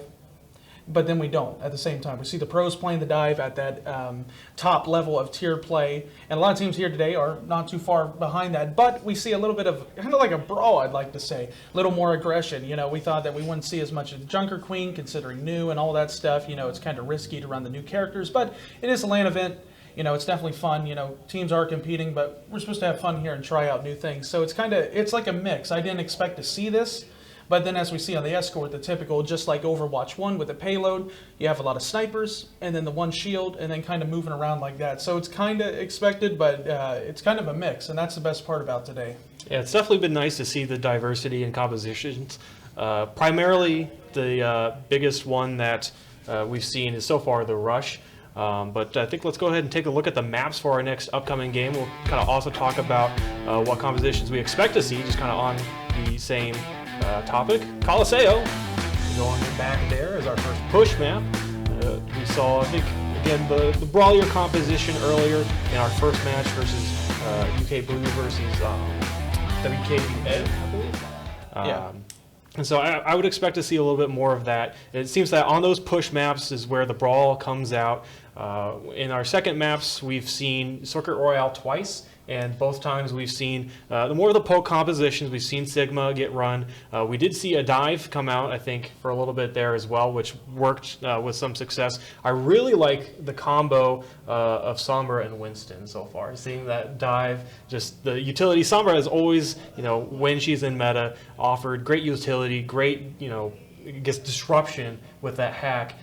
but then we don't at the same time. We see the pros playing the dive at that top level of tier play, and a lot of teams here today are not too far behind that, but we see a little bit of kind of like a brawl, I'd like to say, a little more aggression. You know, we thought that we wouldn't see as much of Junker Queen considering new and all that stuff. You know, it's kind of risky to run the new characters, but it is a LAN event. You know, it's definitely fun. You know, teams are competing, but we're supposed to have fun here and try out new things. So it's like a mix. I didn't expect to see this. But then as we see on the escort, the typical, just like Overwatch 1 with a payload, you have a lot of snipers, and then the one shield, and then kind of moving around like that. So it's kind of expected, but it's kind of a mix, and that's the best part about today. Yeah, it's definitely been nice to see the diversity in compositions. Primarily, the biggest one that we've seen is so far the Rush. But I think let's go ahead and take a look at the maps for our next upcoming game. We'll kind of also talk about what compositions we expect to see, just kind of on the same topic. Coliseo, going back there as our first push map. We saw, I think, again, the brawlier composition earlier in our first match versus UK Blue versus WKBN, I believe. Yeah. And so I would expect to see a little bit more of that. It seems that on those push maps is where the brawl comes out. In our second maps, we've seen Circuit Royale twice, and both times we've seen the more of the poke compositions. We've seen Sigma get run. We did see a dive come out, I think, for a little bit there as well, which worked with some success. I really like the combo of Sombra and Winston so far. Seeing that dive, just the utility. Sombra has always, when she's in meta, offered great utility, great, I guess, disruption with that hack.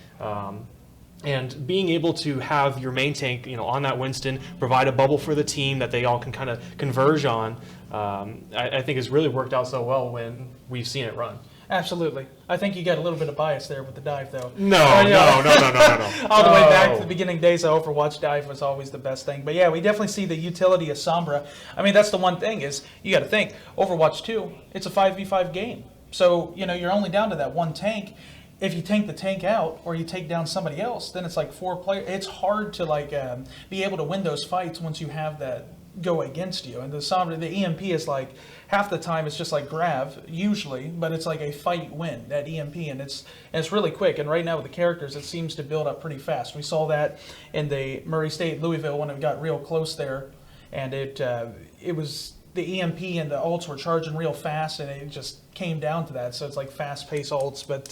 And being able to have your main tank, on that Winston, provide a bubble for the team that they all can kind of converge on, I think has really worked out so well when we've seen it run. Absolutely. I think you got a little bit of bias there with the dive, though. No. All the way back to the beginning days of Overwatch, dive was always the best thing. But yeah, we definitely see the utility of Sombra. I mean, that's the one thing is you got to think, Overwatch 2, it's a 5v5 game. So, you're only down to that one tank. If you tank the tank out or you take down somebody else, then it's like 4 players. It's hard to be able to win those fights once you have that go against you. And the Sombra, the EMP is like half the time it's just like grab usually, but it's like a fight win, that EMP, and it's really quick. And right now with the characters, it seems to build up pretty fast. We saw that in the Murray State Louisville when it got real close there, and it was the EMP and the ults were charging real fast, and it just came down to that. So it's like fast-paced ults, but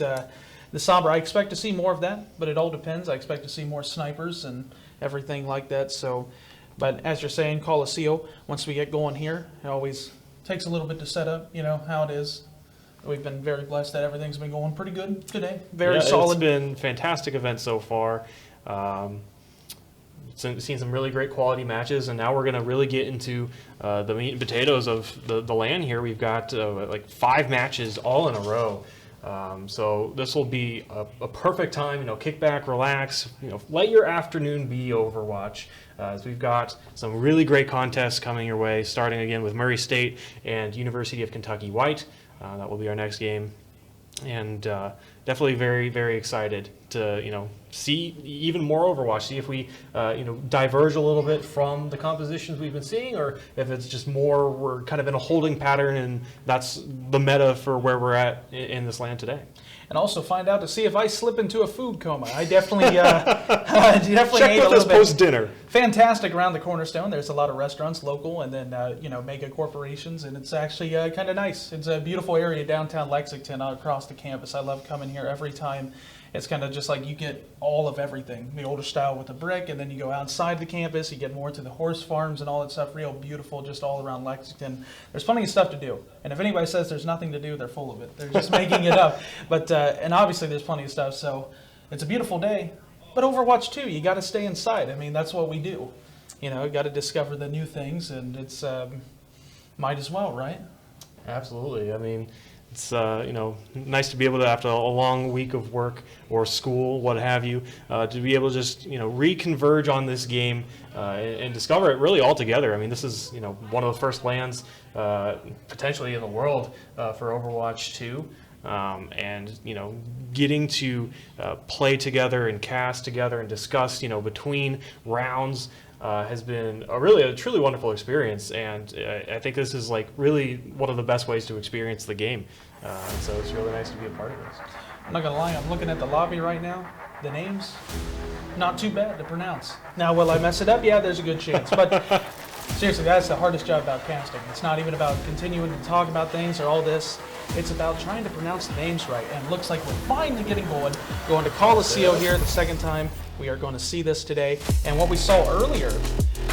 the Sombra, I expect to see more of that, but it all depends. I expect to see more snipers and everything like that. So, but as you're saying, Coliseo, once we get going here, it always takes a little bit to set up, how it is. We've been very blessed that everything's been going pretty good today. Very solid. It's been fantastic event so far. Seen some really great quality matches, and now we're going to really get into the meat and potatoes of the LAN here. We've got like 5 matches all in a row. So this will be a perfect time, kick back, relax, let your afternoon be Overwatch. As we've got some really great contests coming your way, starting again with Murray State and University of Kentucky White. That will be our next game. And definitely very, very excited to, see even more Overwatch, see if we, diverge a little bit from the compositions we've been seeing, or if it's just more we're kind of in a holding pattern, and that's the meta for where we're at in this LAN today. And also find out to see if I slip into a food coma. I definitely, definitely check ate with a little us post-dinner. Fantastic around the Cornerstone. There's a lot of restaurants local, and then mega corporations, and it's actually kind of nice. It's a beautiful area downtown Lexington across the campus. I love coming here every time. It's kind of just like you get all of everything, the older style with the brick, and then you go outside the campus, you get more to the horse farms and all that stuff, real beautiful just all around Lexington. There's plenty of stuff to do, and if anybody says there's nothing to do, they're full of it. They're just making it up. But and obviously there's plenty of stuff, so it's a beautiful day. But Overwatch 2, you got to stay inside. I mean, that's what we do. Got to discover the new things, and it's might as well, right? Absolutely. I mean, it's nice to be able to, after a long week of work or school, what have you, to be able to just reconverge on this game and discover it really all together. I mean, this is one of the first LANs potentially in the world for Overwatch 2. And getting to play together and cast together and discuss between rounds has been a truly wonderful experience, and I think this is like really one of the best ways to experience the game. So it's really nice to be a part of this. I'm not gonna lie, I'm looking at the lobby right now. The names, not too bad to pronounce. Now, will I mess it up? Yeah, there's a good chance. But seriously, that's the hardest job about casting. It's not even about continuing to talk about things or all this. It's about trying to pronounce the names right. And it looks like we're finally getting going to Coliseo here the second time. We are going to see this today. And what we saw earlier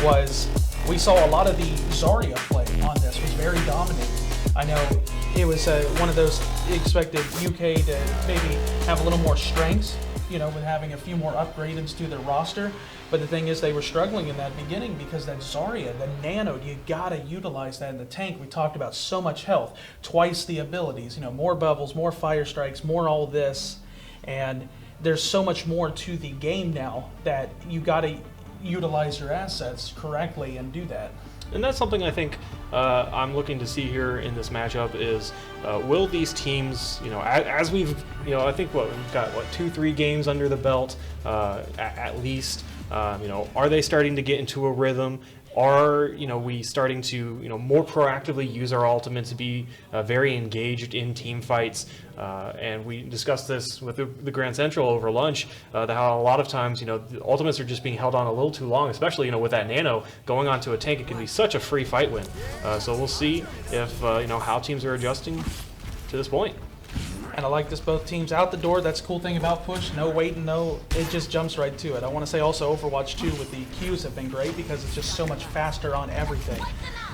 was we saw a lot of the Zarya play on this. It was very dominating. I know it was one of those expected UK to maybe have a little more strengths, with having a few more upgrades to their roster. But the thing is, they were struggling in that beginning because that Zarya, the nano, you gotta utilize that in the tank. We talked about so much health, twice the abilities, more bubbles, more fire strikes, more all this. And there's so much more to the game now that you got to utilize your assets correctly and do that. And that's something I think I'm looking to see here in this matchup is will these teams, as we've, I think we've got 2-3 games under the belt at least. Are they starting to get into a rhythm? Are we starting to more proactively use our ultimates to be very engaged in team fights? And we discussed this with the Grand Central over lunch. How a lot of times the ultimates are just being held on a little too long, especially with that nano going onto a tank. It can be such a free fight win. So we'll see if how teams are adjusting to this point. And I like this, both teams out the door. That's the cool thing about push. No waiting, it just jumps right to it. I want to say also Overwatch 2 with the Qs have been great because it's just so much faster on everything.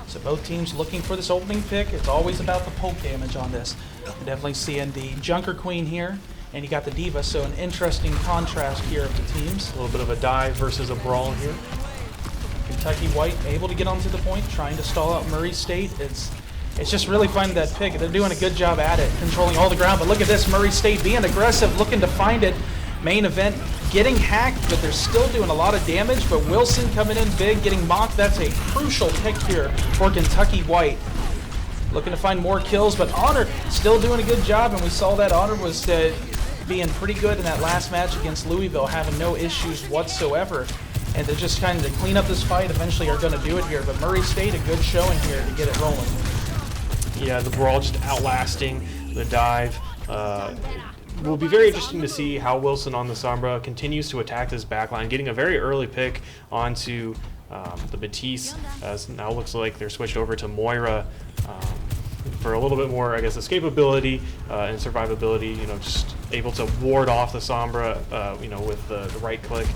So both teams looking for this opening pick. It's always about the poke damage on this. You're definitely seeing the Junker Queen here, and you got the Diva, so an interesting contrast here of the teams. A little bit of a dive versus a brawl here. Kentucky White able to get onto the point, trying to stall out Murray State. It's just really finding that pick. They're doing a good job at it, controlling all the ground. But look at this, Murray State being aggressive, looking to find it. Main event getting hacked, but they're still doing a lot of damage. But Wilson coming in big, getting mocked. That's a crucial pick here for Kentucky White. Looking to find more kills, but Honor still doing a good job. And we saw that Honor was being pretty good in that last match against Louisville, having no issues whatsoever. And they're just kind of clean up this fight. Eventually are going to do it here. But Murray State, a good showing here to get it rolling. Yeah, the brawl just outlasting the dive. Will be very interesting to see how Wilson on the Sombra continues to attack this backline, getting a very early pick onto the Matisse, as now looks like they're switched over to Moira for a little bit more, I guess, escapability and survivability. Just able to ward off the Sombra, with the right click,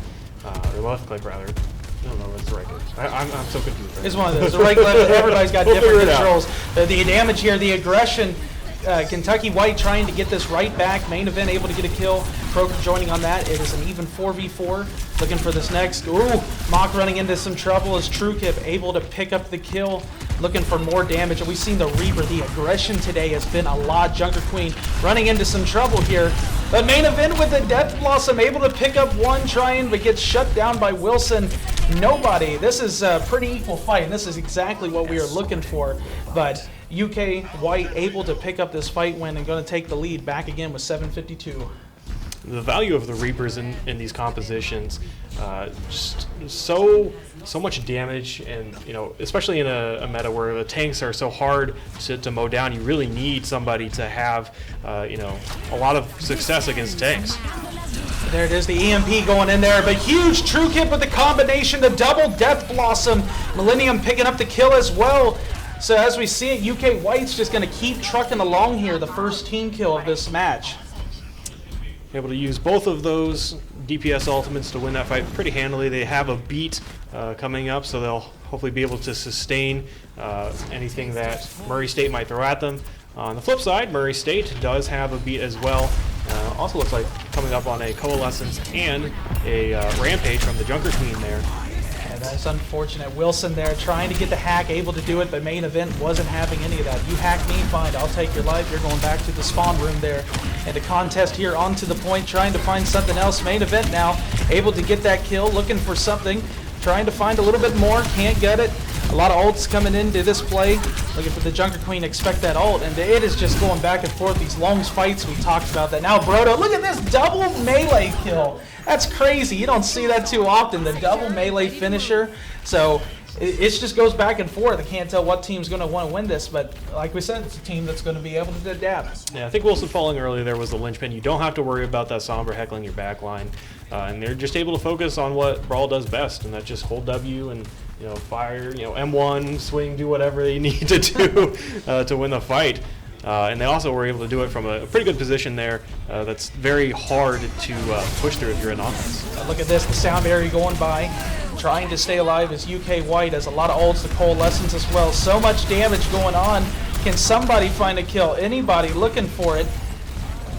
or left click rather. I don't know what's the right click. I'm so confused. Right it's now. one of those. The right click, everybody's got different controls. The damage here, the aggression. Kentucky White trying to get this right back. Main event able to get a kill. Kroger joining on that. It is an even 4v4. Looking for this next. Ooh, Mock running into some trouble as TrueKip able to pick up the kill. Looking for more damage. And we've seen the Reaper. The aggression today has been a lot. Junker Queen running into some trouble here. But main event with the Death Blossom able to pick up one, trying, but gets shut down by Wilson. Nobody. This is a pretty equal fight, and this is exactly what we are looking for. But UK White able to pick up this fight win and going to take the lead back again with 7:52. The value of the Reapers in these compositions, just so much damage, and especially in a meta where the tanks are so hard to mow down, you really need somebody to have a lot of success against tanks. There it is, the EMP going in there, but huge TrueKip with the combination, the double Death Blossom. Millennium picking up the kill as well. So as we see it, UK White's just going to keep trucking along here, the first team kill of this match. Able to use both of those DPS ultimates to win that fight pretty handily. They have a beat coming up, so they'll hopefully be able to sustain anything that Murray State might throw at them. On the flip side, Murray State does have a beat as well. Also looks like coming up on a Coalescence and a Rampage from the Junker Queen there. And that's unfortunate. Wilson there trying to get the hack, able to do it, but main event wasn't having any of that. You hack me, fine, I'll take your life. You're going back to the spawn room there. And the contest here onto the point, trying to find something else. Main event now, able to get that kill, looking for something, trying to find a little bit more, can't get it. A lot of ults coming into this play. Looking for the Junker Queen, expect that ult, and it is just going back and forth. These long fights, we talked about that. Now Brodo, look at this double melee kill. That's crazy. You don't see that too often, the double melee finisher. So it just goes back and forth. I can't tell what team's going to want to win this, but like we said, it's a team that's going to be able to adapt. Yeah, I think Wilson falling early there was the linchpin. You don't have to worry about that Sombra heckling your backline, and they're just able to focus on what Brawl does best, and that's just hold W and fire, M1, swing, do whatever you need to do to win the fight. And they also were able to do it from a pretty good position there. That's very hard to push through if you're in offense. Look at this, the sound barrier going by. Trying to stay alive is UK White, has a lot of ults, the Coalescence as well. So much damage going on. Can somebody find a kill? Anybody looking for it?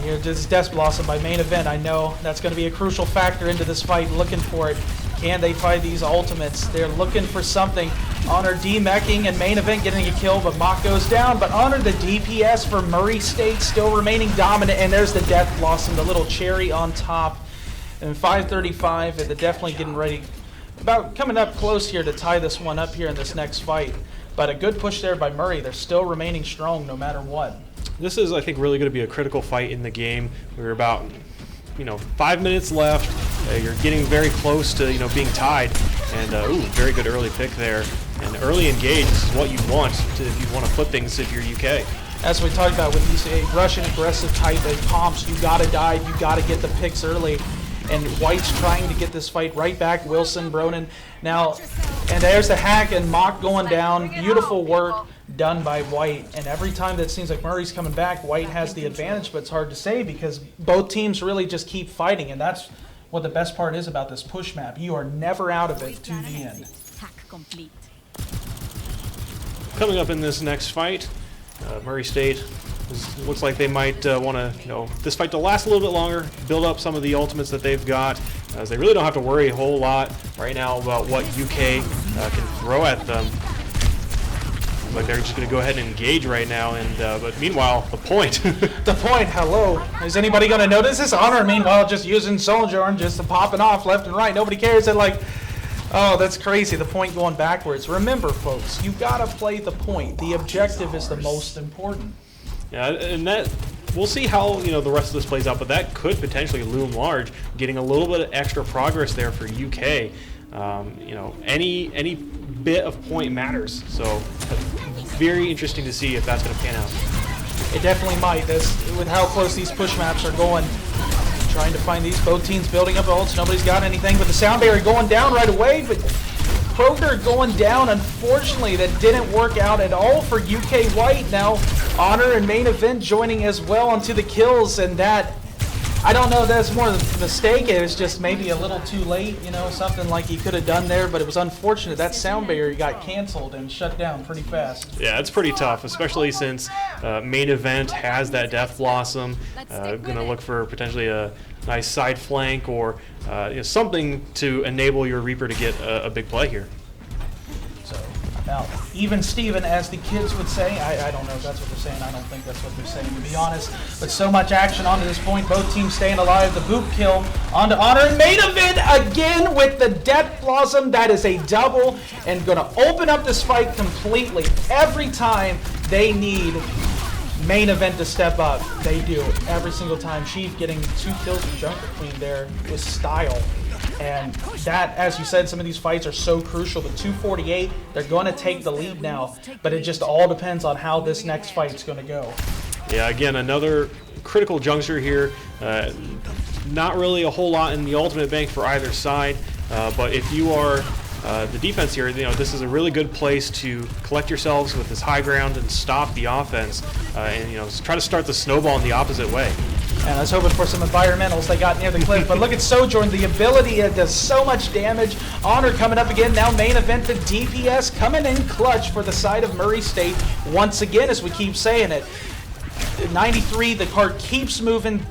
Here, this is Death Blossom by main event. I know that's going to be a crucial factor into this fight, looking for it. Can they find these ultimates? They're looking for something. Honor demeching and main event getting a kill, but Mock goes down. But Honor, the DPS for Murray State, still remaining dominant. And there's the Death Blossom, the little cherry on top. And 5:35, and they're definitely getting ready. About coming up close here to tie this one up here in this next fight. But a good push there by Murray. They're still remaining strong no matter what. This is, I think, really going to be a critical fight in the game. We're about, 5 minutes left. You're getting very close to, being tied. And, ooh, very good early pick there. And early engage is what you want if you want to flip things if you're UK. As we talked about with these Russian aggressive type of comps, you got to dive, you got to get the picks early. And White's trying to get this fight right back. Wilson, Bronin now, and there's the hack and Mock going down. Beautiful work done by White. And every time that seems like Murray's coming back, White has the advantage, but it's hard to say because both teams really just keep fighting. And that's what the best part is about this push map. You are never out of it to the end. Coming up in this next fight, Murray State looks like they might want to, this fight to last a little bit longer, build up some of the ultimates that they've got, as they really don't have to worry a whole lot right now about what UK can throw at them. Like they're just going to go ahead and engage right now, and but meanwhile, the point. The point, hello. Is anybody going to notice this? Honor, meanwhile, just using Sojourn, just popping off left and right. Nobody cares. They're like, oh, that's crazy. The point going backwards. Remember, folks, you got to play the point. The objective is the most important. Yeah, and that we'll see how the rest of this plays out, but that could potentially loom large. Getting a little bit of extra progress there for UK. Any bit of point matters. So very interesting to see if that's going to pan out. It definitely might. With how close these push maps are going. Trying to find these both teams building up ults. Nobody's got anything, but the sound barrier going down right away. But Kroger going down, unfortunately, that didn't work out at all for UK White. Now, Honor and Main Event joining as well onto the kills, and that, I don't know if that's more of a mistake. It was just maybe a little too late, something like he could have done there, but it was unfortunate. That sound barrier got canceled and shut down pretty fast. Yeah, it's pretty tough, especially since Main Event has that Death Blossom. Going to look for potentially a nice side flank or something to enable your Reaper to get a big play here. So now, even Steven, as the kids would say, I don't know if that's what they're saying. I don't think that's what they're saying, to be honest. But so much action onto this point. Both teams staying alive. The boot kill onto Honor. And Main Event again with the Death Blossom. That is a double and going to open up this fight completely. Every time they need Main Event to step up, they do every single time. Chief getting 2 kills with Junker Queen there with style. And that, as you said, some of these fights are so crucial. But 248, they're going to take the lead now. But it just all depends on how this next fight's going to go. Yeah, again, another critical juncture here. Not really a whole lot in the ultimate bank for either side. But if you are the defense here, this is a really good place to collect yourselves with this high ground and stop the offense, and try to start the snowball in the opposite way. And I was hoping for some environmentals. They got near the cliff, but look at Sojourn. The ability, it does so much damage. Honor coming up again. Now Main Event, the DPS coming in clutch for the side of Murray State once again, as we keep saying it. 93, the card keeps moving.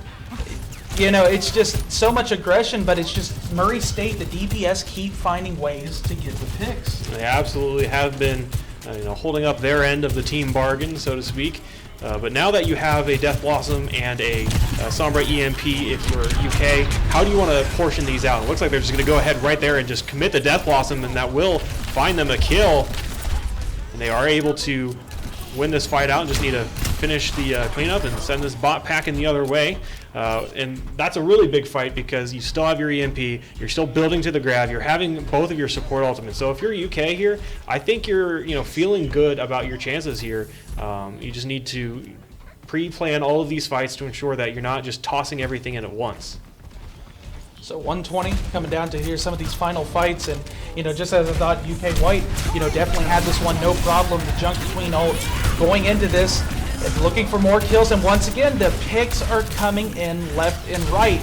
It's just so much aggression, but it's just Murray State, the DPS, keep finding ways to get the picks. They absolutely have been, holding up their end of the team bargain, so to speak. But now that you have a Death Blossom and a Sombra EMP if you're UK, how do you want to portion these out? It looks like they're just going to go ahead right there and just commit the Death Blossom, and that will find them a kill. And they are able to win this fight out and just need to finish the cleanup and send this bot packing the other way. And that's a really big fight because you still have your EMP, you're still building to the grab, you're having both of your support ultimates. So if you're UK here, I think you're feeling good about your chances here. You just need to pre-plan all of these fights to ensure that you're not just tossing everything in at once. So 120 coming down to here, some of these final fights, and just as I thought, UK White, definitely had this one no problem. The Junker Queen ult going into this, looking for more kills, and once again the picks are coming in left and right.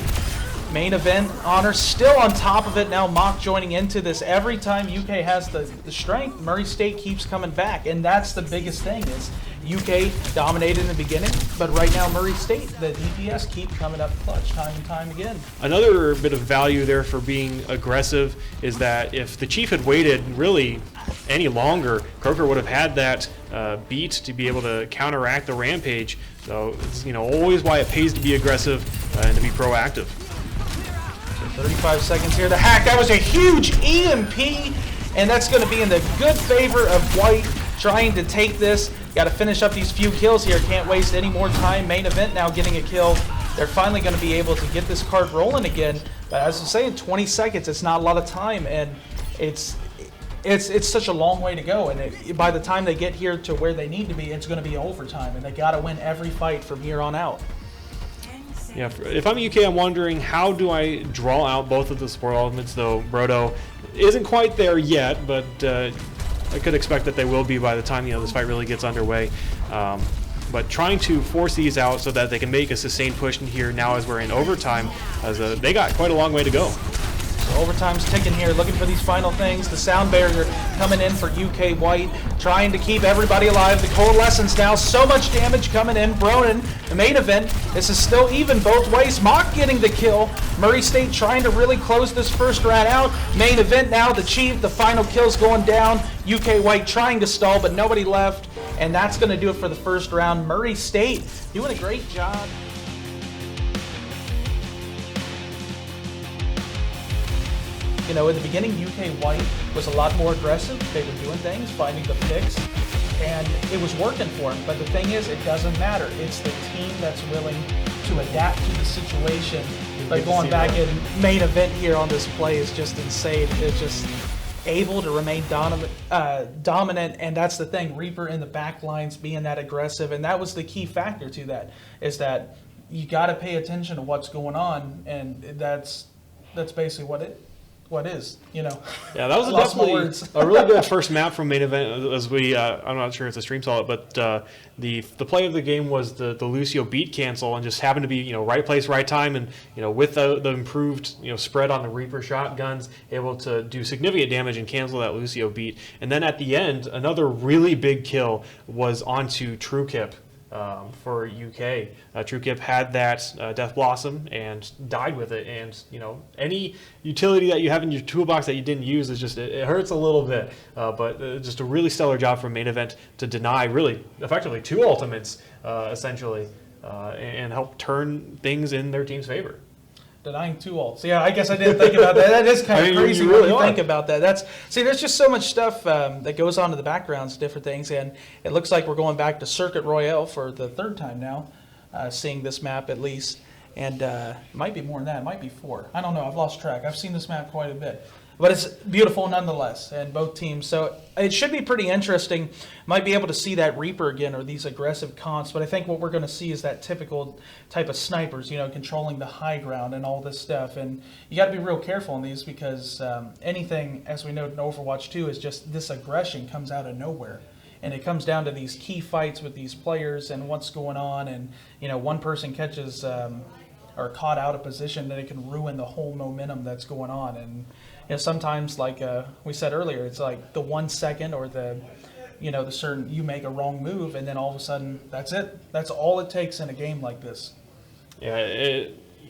Main Event, Honor still on top of it now. Mock joining into this. Every time UK has the strength, Murray State keeps coming back, and that's the biggest thing is UK dominated in the beginning, but right now Murray State, the DPS keep coming up clutch time and time again. Another bit of value there for being aggressive is that if the Chief had waited really any longer, Croker would have had that beat to be able to counteract the rampage. So it's always why it pays to be aggressive and to be proactive. 35 seconds here. The hack, that was a huge EMP, and that's going to be in the good favor of White trying to take this. Got to finish up these few kills here. Can't waste any more time. Main event now getting a kill. They're finally going to be able to get this card rolling again. But as I was saying, 20 seconds, it's not a lot of time, and it's such a long way to go. And by the time they get here to where they need to be, it's going to be overtime, and they got to win every fight from here on out. Yeah, if I'm UK, I'm wondering how do I draw out both of the support elements, though Brodo isn't quite there yet, but I could expect that they will be by the time this fight really gets underway. But trying to force these out so that they can make a sustained push in here now as we're in overtime, as they got quite a long way to go. So overtime's ticking here, looking for these final things. The sound barrier coming in for UK White, trying to keep everybody alive. The Coalescence now, so much damage coming in. Bronin, the main event, this is still even both ways. Mock getting the kill. Murray State trying to really close this first round out. Main event now, the Chief, the final kill's going down. UK White trying to stall, but nobody left. And that's going to do it for the first round. Murray State doing a great job. In the beginning, UK White was a lot more aggressive. They were doing things, finding the fix, and it was working for them. But the thing is, it doesn't matter. It's the team that's willing to adapt to the situation. Like going back in main event here on this play is just insane. It's just able to remain dominant, and that's the thing. Reaper in the back lines being that aggressive, and that was the key factor to that, is that you got to pay attention to what's going on, and that's basically what is. Yeah, that was definitely a really good first map from main event. As we, I'm not sure if the stream saw it, but the play of the game was the Lucio beat cancel, and just happened to be right place, right time, and with the improved spread on the Reaper shotguns, able to do significant damage and cancel that Lucio beat. And then at the end, another really big kill was onto TrueKip. For UK, TrueKip had that Death Blossom and died with it, and any utility that you have in your toolbox that you didn't use is just it hurts a little bit, but just a really stellar job from main event to deny really effectively 2 ultimates essentially, and help turn things in their team's favor. Denying 2 ults. Yeah, I guess I didn't think about that. That is kind of crazy when you think about that. There's just so much stuff that goes on in the backgrounds, different things, and it looks like we're going back to Circuit Royale for the 3rd time now, seeing this map at least, and it might be more than that. It might be 4. I don't know. I've lost track. I've seen this map quite a bit. But it's beautiful nonetheless, and both teams. So it should be pretty interesting. Might be able to see that Reaper again, or these aggressive conts. But I think what we're going to see is that typical type of snipers, controlling the high ground and all this stuff. And you got to be real careful in these, because anything, as we know in Overwatch 2, is just this aggression comes out of nowhere. And it comes down to these key fights with these players and what's going on. And one person catches or caught out of position, that it can ruin the whole momentum that's going on. And sometimes, like we said earlier, it's like the 1 second or the certain, you make a wrong move, and then all of a sudden, that's it. That's all it takes in a game like this. Yeah,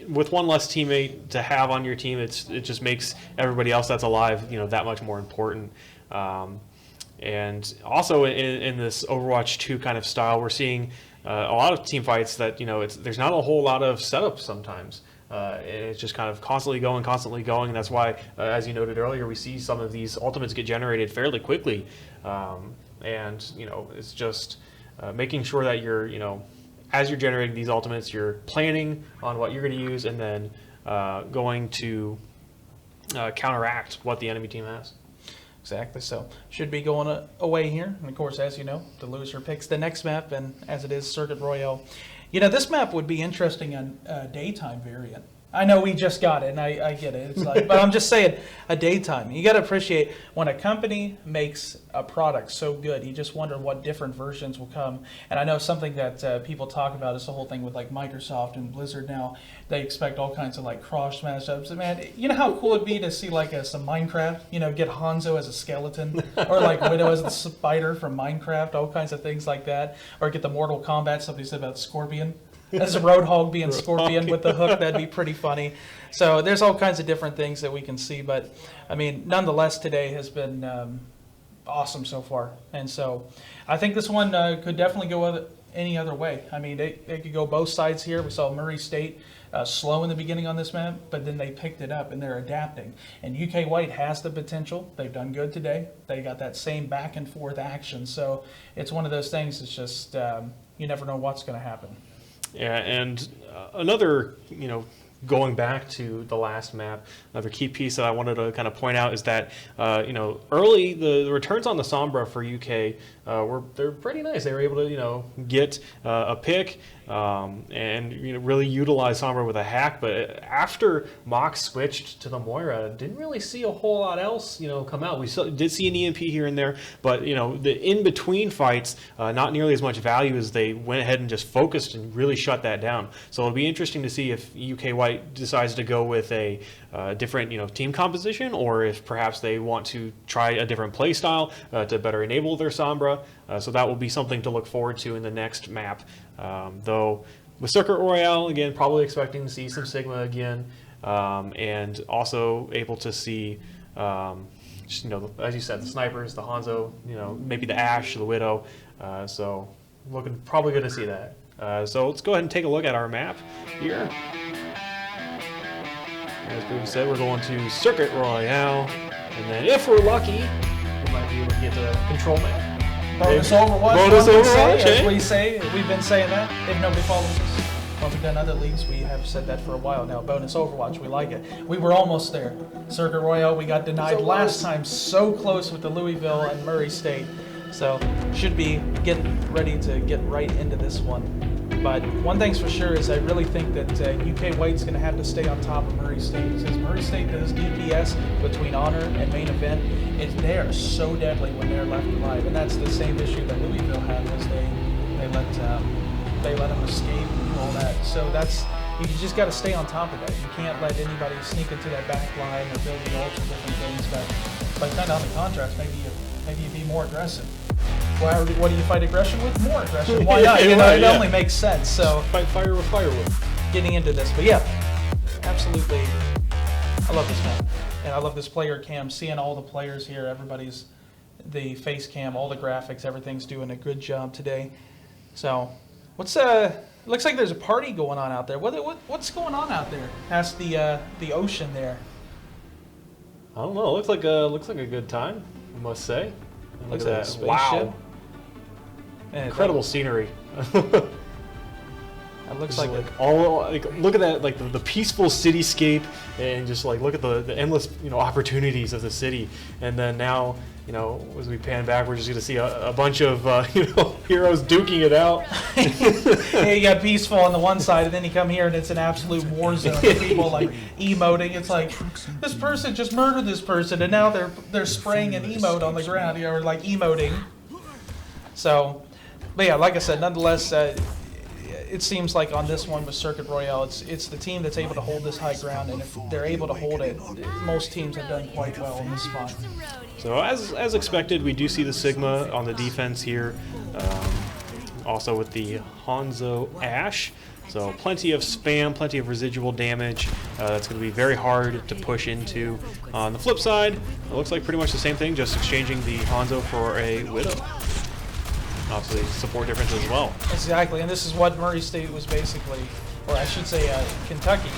with one less teammate to have on your team, it just makes everybody else that's alive, that much more important. And also in this Overwatch 2 kind of style, we're seeing a lot of team fights that there's not a whole lot of setup sometimes. It's just kind of constantly going, and that's why, as you noted earlier, we see some of these ultimates get generated fairly quickly. And it's just making sure that you're, as you're generating these ultimates, you're planning on what you're going to use, and then going to counteract what the enemy team has. Exactly. So should be going away here, and of course, as you know, the loser picks the next map, and as it is Circuit Royale. This map would be interesting on daytime variant. I know we just got it, and I get it. It's like, but I'm just saying, a daytime. You got to appreciate when a company makes a product so good. You just wonder what different versions will come. And I know something that people talk about is the whole thing with like Microsoft and Blizzard now. They expect all kinds of like cross mashups. Man, you know how cool it'd be to see like some Minecraft. You know, get Hanzo as a skeleton, or like Widow as the spider from Minecraft. All kinds of things like that. Or get the Mortal Kombat. Somebody said about Scorpion. As a Roadhog being Scorpion with the hook, that'd be pretty funny. So there's all kinds of different things that we can see, but I mean, nonetheless, today has been awesome so far. And so I think this one could definitely go any other way. I mean, they could go both sides here. We saw Murray State slow in the beginning on this map, but then they picked it up and they're adapting. And UK White has the potential. They've done good today. They got that same back and forth action. So it's one of those things. It's just you never know what's going to happen. Yeah, and another, going back to the last map, another key piece that I wanted to kind of point out is that, early the returns on the Sombra for UK they're pretty nice. They were able to, get a pick and really utilize Sombra with a hack. But after Mox switched to the Moira, didn't really see a whole lot else, come out. We did see an EMP here and there, but the in between fights, not nearly as much value as they went ahead and just focused and really shut that down. So it'll be interesting to see if UK White decides to go with a different team composition, or if perhaps they want to try a different play style to better enable their Sombra. So that will be something to look forward to in the next map. Though with Circuit Royale, again, probably expecting to see some Sigma again, and also able to see, as you said, the snipers, the Hanzo, maybe the Ashe, the Widow. So probably good to see that. So let's go ahead and take a look at our map here. As we said, we're going to Circuit Royale, and then if we're lucky, we might be able to get the control map. Bonus Overwatch. Bonus Overwatch, as we say, we've been saying that. If nobody follows us, when we've done other leagues, we have said that for a while now. Bonus Overwatch, we like it. We were almost there. Circuit Royale, we got denied last time. So close with the Louisville and Murray State. So should be getting ready to get right into this one. But one thing's for sure is I really think that UK White's going to have to stay on top of Murray State, because Murray State does DPS between Honor and main event. They are so deadly when they're left alive, and that's the same issue that Louisville had, was they let them escape and all that. So you just got to stay on top of that. You can't let anybody sneak into that back line or build the ults or different things. But by kind of on the contrast, maybe you be more aggressive. Well, what do you fight aggression with? More aggression. Why not? It only makes sense. So fight fire with firewood. Getting into this, but yeah, absolutely. I love this map, and I love this player cam. Seeing all the players here, the face cam, all the graphics, everything's doing a good job today. So, looks like there's a party going on out there. What's going on out there? Past the ocean there. I don't know. Looks like a good time, I must say. Look at that spaceship. Wow. Incredible scenery. It looks like look at that, like the peaceful cityscape, and just like look at the endless opportunities of the city. And then now as we pan back, we're just going to see a bunch of heroes duking it out. Yeah, you got peaceful on the one side, and then you come here and it's an absolute war zone. People like emoting. It's like, this person just murdered this person, and now they're spraying an emote on the ground, or like emoting. So, but yeah, like I said, nonetheless, it seems like on this one with Circuit Royale, it's the team that's able to hold this high ground, and if they're able to hold it, most teams have done quite well in this spot. So as expected, we do see the Sigma on the defense here, also with the Hanzo Ashe. So plenty of spam, plenty of residual damage. That's going to be very hard to push into. On the flip side, it looks like pretty much the same thing, just exchanging the Hanzo for a Widow. Obviously, support difference as well. Exactly, and this is what Murray State was basically, or I should say Kentucky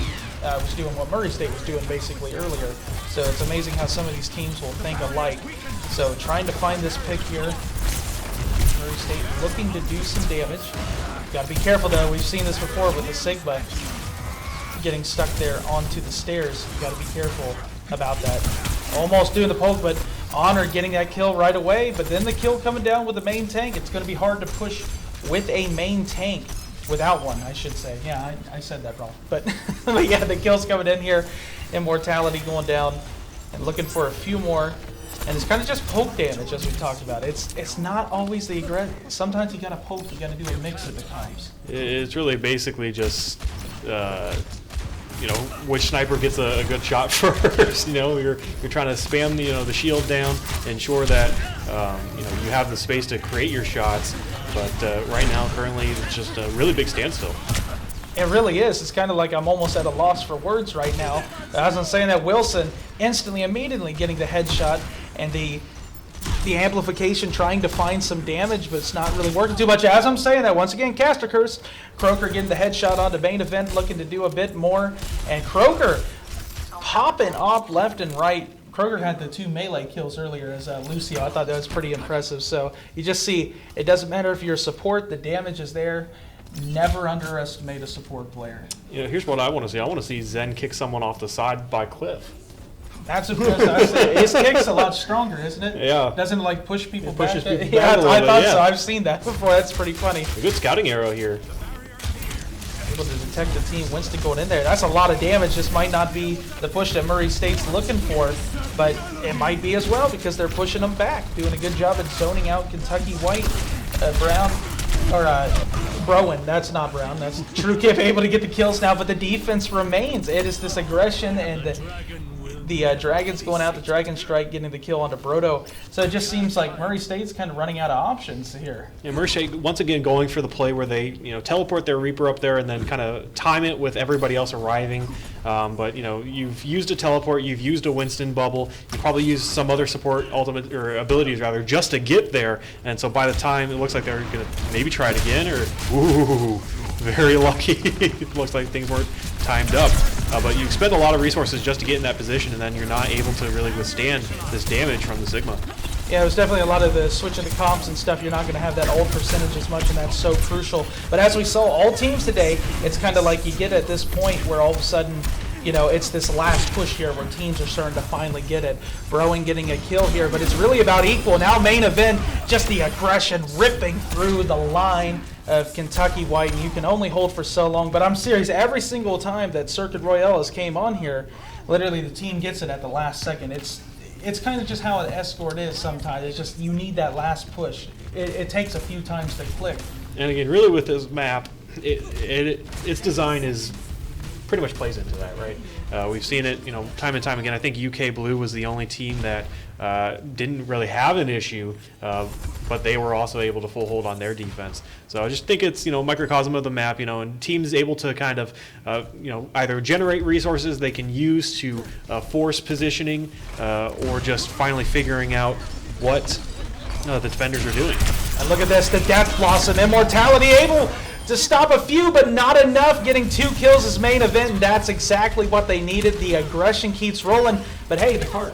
was doing what Murray State was doing basically earlier. So it's amazing how some of these teams will think alike. So trying to find this pick here. Murray State looking to do some damage. Got to be careful though, we've seen this before with the Sigma getting stuck there onto the stairs. You got to be careful about that. Almost doing the poke, but Honor getting that kill right away, but then the kill coming down with the main tank. It's going to be hard to push with a main tank without one, I should say. Yeah, I said that wrong. But, but yeah, the kills coming in here. Immortality going down and looking for a few more. And it's kind of just poke damage, as we talked about. It's not always the aggressive. Sometimes you got to poke, you got to do a mix of the times. It's really basically just, you know, which sniper gets a good shot first. You know, you're trying to spam the shield down, ensure that you know, you have the space to create your shots. But right now, currently, it's just a really big standstill. It really is. It's kind of like I'm almost at a loss for words right now. As I'm saying that, Wilson immediately getting the headshot and the amplification trying to find some damage, but it's not really working too much. As I'm saying that, once again, Caster Curse. Croker getting the headshot on the main event, looking to do a bit more. And Croker popping off left and right. Kroger had the 2 melee kills earlier as Lucio. I thought that was pretty impressive. So you just see, it doesn't matter if you're a support, the damage is there. Never underestimate a support player. You know, here's what I want to see. I want to see Zen kick someone off the side by Cliff. That's impressive. I say his kick's a lot stronger, isn't it? Yeah. Doesn't like push people back. Pushes people yeah, back a little I bit, thought yeah. so. I've seen that before. That's pretty funny. A good scouting arrow here. Able to detect the team. Winston going in there. That's a lot of damage. This might not be the push that Murray State's looking for, but it might be as well because they're pushing them back. Doing a good job at zoning out Kentucky White. Brown, or Browen. That's not Brown. That's True Kip able to get the kills now, but the defense remains. It is this aggression and the Dragons going out, the Dragon Strike getting the kill onto Brodo. So it just seems like Murray State's kind of running out of options here. Yeah, Murray State once again going for the play where they teleport their Reaper up there and then kind of time it with everybody else arriving. But you've used a teleport, you've used a Winston bubble, you probably used some other support abilities rather just to get there. And so by the time it looks like they're gonna maybe try it again, or ooh, very lucky. It looks like things weren't timed up. But you expend a lot of resources just to get in that position, and then you're not able to really withstand this damage from the Sigma. Yeah, it was definitely a lot of the switching the comps and stuff. You're not going to have that ult percentage as much, and that's so crucial. But as we saw, all teams today, it's kind of like you get at this point where all of a sudden, it's this last push here where teams are starting to finally get it. Browen getting a kill here, but it's really about equal. Now main event, just the aggression ripping through the line of Kentucky White, and you can only hold for so long. But I'm serious, every single time that Circuit Royale has came on here, literally the team gets it at the last second. It's kind of just how an escort is sometimes. It's just you need that last push. It takes a few times to click. And again, really with this map, its design is pretty much plays into that, right? We've seen it, time and time again. I think UK Blue was the only team that didn't really have an issue, but they were also able to full hold on their defense. So I just think it's microcosm of the map, and teams able to kind of either generate resources they can use to force positioning, or just finally figuring out what the defenders are doing. And look at this, the Death Blossom, Immortality able to stop a few, but not enough. Getting 2 kills is main event, and that's exactly what they needed. The aggression keeps rolling, but hey, the card.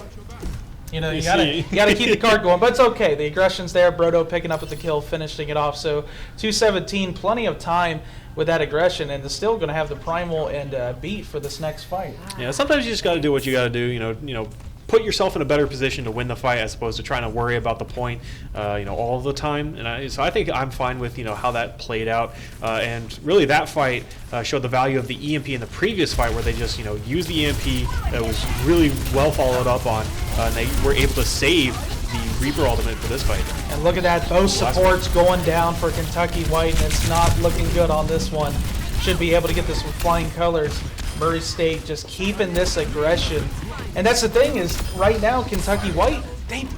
You gotta keep the card going, but it's okay. The aggression's there. Brodo picking up with the kill, finishing it off. So 217, plenty of time with that aggression, and they're still going to have the primal and beat for this next fight. Yeah, sometimes you just got to do what you got to do. Put yourself in a better position to win the fight as opposed to trying to worry about the point, all the time. And so I think I'm fine with how that played out. And really, that fight showed the value of the EMP in the previous fight, where they just used the EMP that was really well followed up on, and they were able to save the Reaper ultimate for this fight. And look at that, both supports going down for Kentucky White, and it's not looking good on this one. Should be able to get this with flying colors. Murray State just keeping this aggression. And that's the thing is, right now, Kentucky White,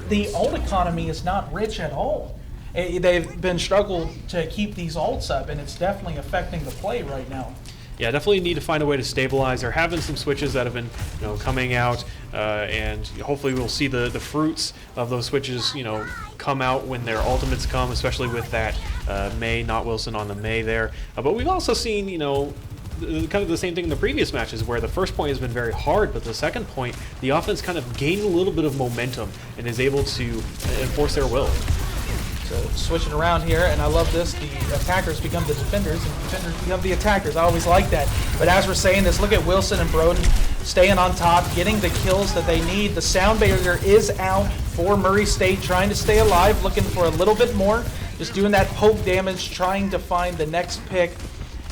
the ult economy is not rich at all. They've been struggled to keep these ults up, and it's definitely affecting the play right now. Yeah, definitely need to find a way to stabilize. They're having some switches that have been, coming out, and hopefully we'll see the fruits of those switches, come out when their ultimates come, especially with that May, not Wilson on the May there. But we've also seen, kind of the same thing in the previous matches, where the first point has been very hard, but the second point, the offense kind of gained a little bit of momentum and is able to enforce their will. So switching around here, and I love this, the attackers become the defenders, and defenders become the attackers. I always like that. But as we're saying this, look at Wilson and Broden staying on top, getting the kills that they need. The sound barrier is out for Murray State, trying to stay alive, looking for a little bit more, just doing that poke damage, trying to find the next pick.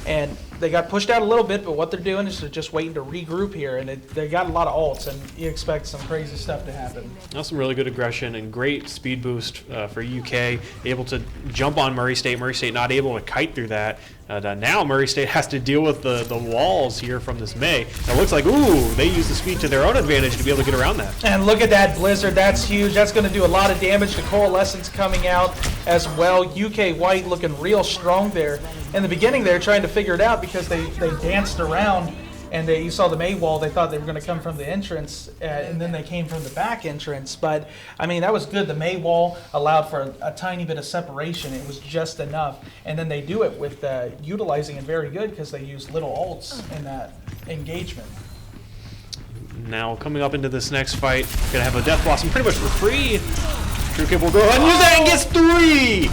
and they got pushed out a little bit, but what they're doing is they're just waiting to regroup here, and they got a lot of ults, and you expect some crazy stuff to happen. That's some really good aggression and great speed boost for UK, able to jump on Murray State. Murray State not able to kite through that. Now Murray State has to deal with the walls here from this May. It looks like, ooh, they use the speed to their own advantage to be able to get around that. And look at that Blizzard, that's huge. That's going to do a lot of damage. The Coalescence coming out as well. UK White looking real strong there. In the beginning, they were trying to figure it out because they danced around, and you saw the May wall. They thought they were going to come from the entrance, and then they came from the back entrance. But, I mean, that was good. The May wall allowed for a tiny bit of separation. It was just enough. And then they do it with utilizing it very good because they use little ults in that engagement. Now, coming up into this next fight, going to have a Death Blossom pretty much for free. TrueKip will go ahead and use that and gets 3!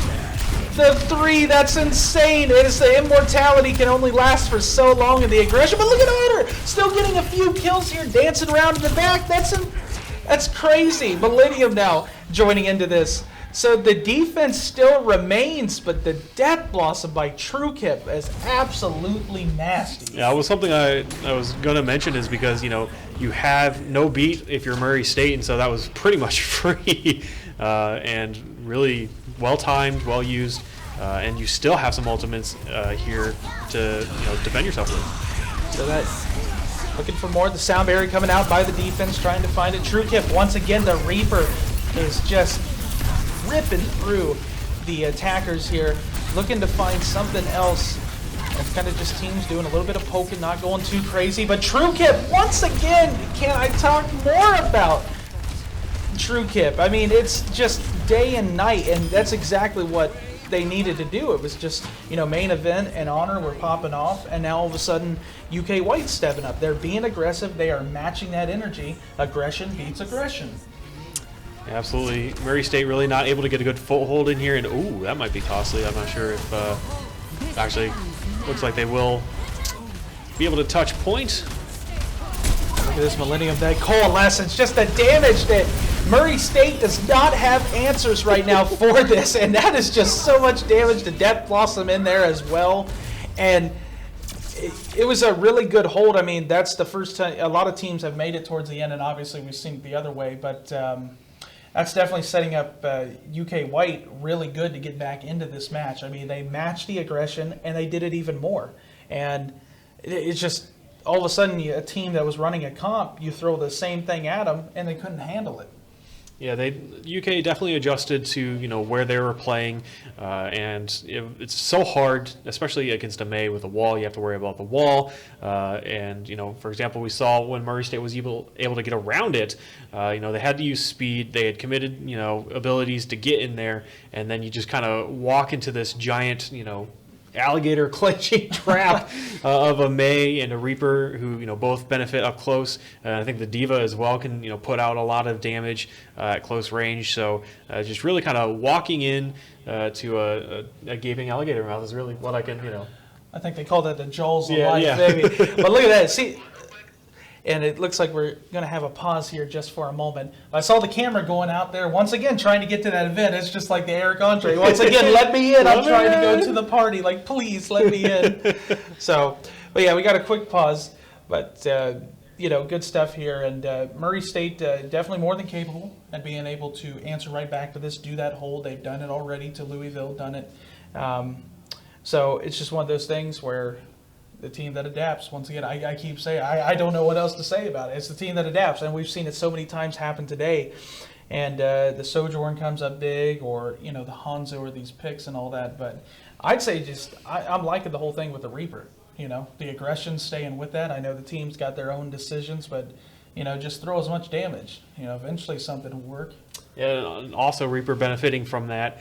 The 3, that's insane. It is the immortality can only last for so long in the aggression. But look at Otter, still getting a few kills here, dancing around in the back. That's crazy. Millennium now joining into this. So the defense still remains, but the Death Blossom by TrueKip is absolutely nasty. Yeah, it was something I was going to mention is because, you have no beat if you're Murray State, and so that was pretty much free and really well-timed, well-used, and you still have some ultimates here to defend yourself with. So that's looking for more. The sound barrier coming out by the defense, trying to find it. TrueKip, once again, the Reaper is just ripping through the attackers here, looking to find something else. It's kind of just teams doing a little bit of poking, not going too crazy. But TrueKip, once again, can I talk more about TrueKip? I mean, it's just day and night, and that's exactly what they needed to do. It was just, main event and Honor were popping off, and now all of a sudden, UK White's stepping up. They're being aggressive. They are matching that energy. Aggression beats aggression. Absolutely. Murray State really not able to get a good foothold in here, and ooh, that might be costly. I'm not sure if actually looks like they will be able to touch point. Look at this Millennium, that Coalescence, just the damage that Murray State does not have answers right now for this, and that is just so much damage. The Death Blossom in there as well, and it was a really good hold. I mean, that's the first time a lot of teams have made it towards the end, and obviously we've seen it the other way, but that's definitely setting up UK White really good to get back into this match. I mean, they matched the aggression, and they did it even more. And it's just, all of a sudden, a team that was running a comp, you throw the same thing at them, and they couldn't handle it. Yeah, UK definitely adjusted to where they were playing, and it's so hard, especially against a May with a wall. You have to worry about the wall, and for example, we saw when Murray State was able to get around it. They had to use speed. They had committed abilities to get in there, and then you just kind of walk into this giant alligator clenching trap of a May and a Reaper who both benefit up close. I think the Diva as well can put out a lot of damage at close range. So just really kind of walking in to a gaping alligator mouth is really what I can I think they call that the jaws of life, baby. But look at that. See. And it looks like we're going to have a pause here just for a moment. I saw the camera going out there once again trying to get to that event. It's just like the Eric Andre. Once again, let me in. I'm trying to go to the party. Like, please let me in. So, but yeah, we got a quick pause. But, good stuff here. And Murray State definitely more than capable at being able to answer right back to this, do that hold. They've done it already to Louisville, done it. So it's just one of those things where the team that adapts. Once again, I keep saying, I don't know what else to say about it. It's the team that adapts, and we've seen it so many times happen today. And the Sojourn comes up big, or, the Hanzo or these picks and all that. But I'd say I'm liking the whole thing with the Reaper. The aggression, staying with that. I know the team's got their own decisions, but, just throw as much damage. Eventually something will work. Yeah, and also Reaper benefiting from that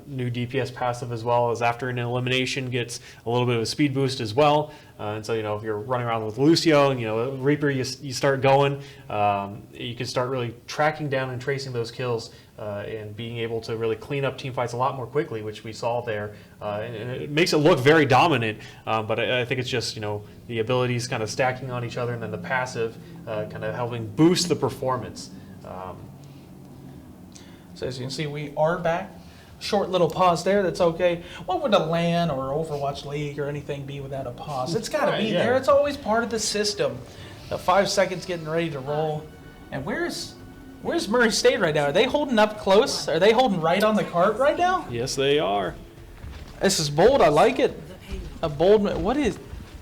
new DPS passive as well, as after an elimination gets a little bit of a speed boost as well. And so, if you're running around with Lucio and, Reaper, you start going, you can start really tracking down and tracing those kills and being able to really clean up team fights a lot more quickly, which we saw there. And it makes it look very dominant, but I think it's just, the abilities kind of stacking on each other, and then the passive kind of helping boost the performance. So as you can see, we are back short little pause there. That's okay. What would a LAN or Overwatch League or anything be without a pause? It's got to be there. It's always part of the system. 5 seconds getting ready to roll. And where's Murray State right now? Are they holding up close? Are they holding right on the cart right now? Yes, they are. This is bold. I like it. A bold. What is?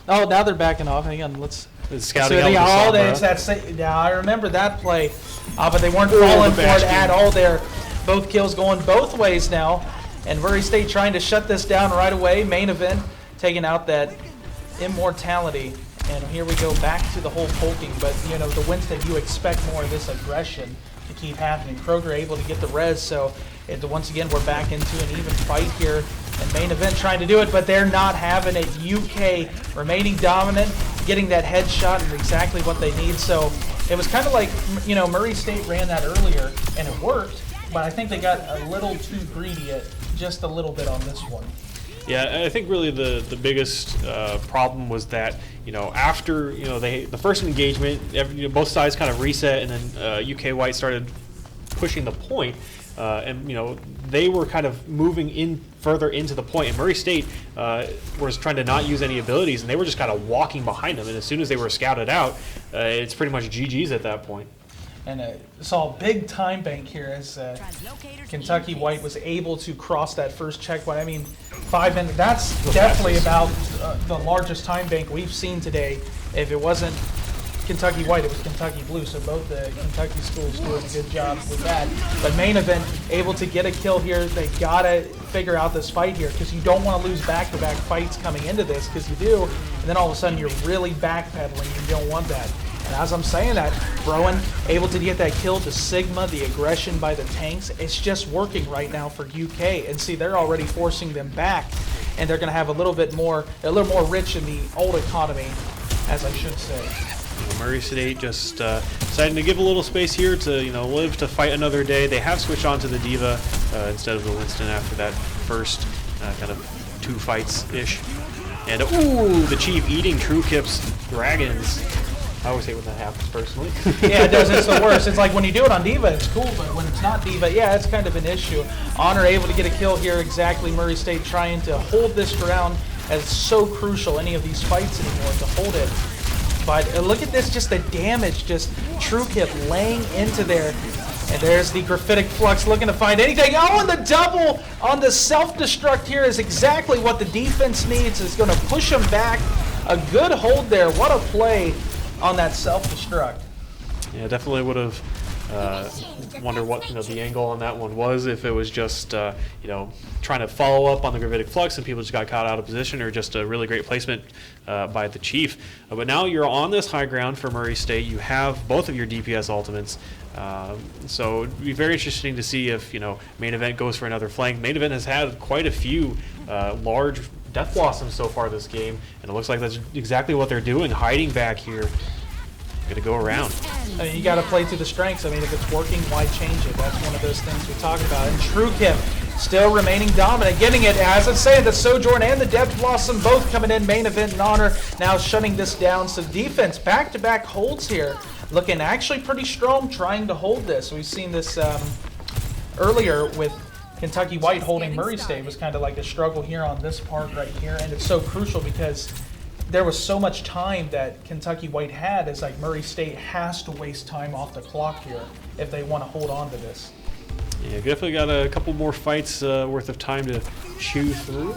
Oh, now they're backing off. Hang on. Let's. Scouting out yeah, I remember that play. But they weren't falling for it at all there. Both kills going both ways now. And Murray State trying to shut this down right away. Main event taking out that immortality. And here we go back to the whole poking. But, you know, the Winston, you expect more of this aggression to keep happening. Kroger able to get the res. So once again, we're back into an even fight here. And main event trying to do it, but they're not having it. UK remaining dominant, getting that headshot and exactly what they need. So it was kind of like, you know, Murray State ran that earlier and it worked, but I think they got a little too greedy at just a little bit on this one. Yeah, I think really the biggest problem was that, you know, after, you know, the first engagement, both sides kind of reset, and then UK White started pushing the point. And, you know, they were kind of moving in further into the point, and Murray State was trying to not use any abilities, and they were just kind of walking behind them. And as soon as they were scouted out, it's pretty much GG's at that point. And saw a big time bank here as Kentucky White was able to cross that first checkpoint. I mean, 5 minutes, that's definitely about the largest time bank we've seen today. If it wasn't Kentucky White, it was Kentucky Blue, so both the Kentucky schools doing a good job with that. But main event, able to get a kill here. They gotta figure out this fight here, because you don't want to lose back-to-back fights coming into this, because you do, and then all of a sudden you're really backpedaling. You don't want that. And as I'm saying that, Broen able to get that kill to Sigma, the aggression by the tanks, it's just working right now for UK. And see, they're already forcing them back, and they're gonna have a little more rich in the old economy, as I should say. Murray State just deciding to give a little space here to, you know, live to fight another day. They have switched on to the Diva instead of the Winston after that first kind of 2 fights-ish. And, ooh, the Chief eating True Kip's Dragons. I always hate when that happens, personally. Yeah, it does. It's the worst. It's like when you do it on Diva, it's cool, but when it's not Diva, yeah, it's kind of an issue. Honor able to get a kill here. Exactly, Murray State trying to hold this ground, as it's so crucial any of these fights anymore to hold it. But look at this, just the damage, just True Kip laying into there. And there's the Graphitic Flux looking to find anything. Oh, and the double on the self-destruct here is exactly what the defense needs. It's going to push them back. A good hold there. What a play on that self-destruct. Yeah, definitely would have wondered what, you know, the angle on that one was, if it was just you know, trying to follow up on the Gravitic Flux and people just got caught out of position, or just a really great placement by the Chief. But now you're on this high ground for Murray State. You have both of your DPS ultimates. So it'd be very interesting to see if, you know, main event goes for another flank. Main event has had quite a few large Death Blossoms so far this game, and it looks like that's exactly what they're doing, hiding back here. Gonna go around. I mean, you got to play to the strengths. I mean, if it's working, why change it? That's one of those things we talk about. And True Kip still remaining dominant, getting it, as I say, the Sojourn and the Death Blossom both coming in main event in Honor, now shutting this down. So defense, back-to-back holds here, looking actually pretty strong, trying to hold this. We've seen this earlier with Kentucky White holding Murray State. It was kind of like a struggle here on this part right here, and it's so crucial because there was so much time that Kentucky White had. It's like Murray State has to waste time off the clock here if they want to hold on to this. Yeah, definitely got a couple more fights worth of time to chew through.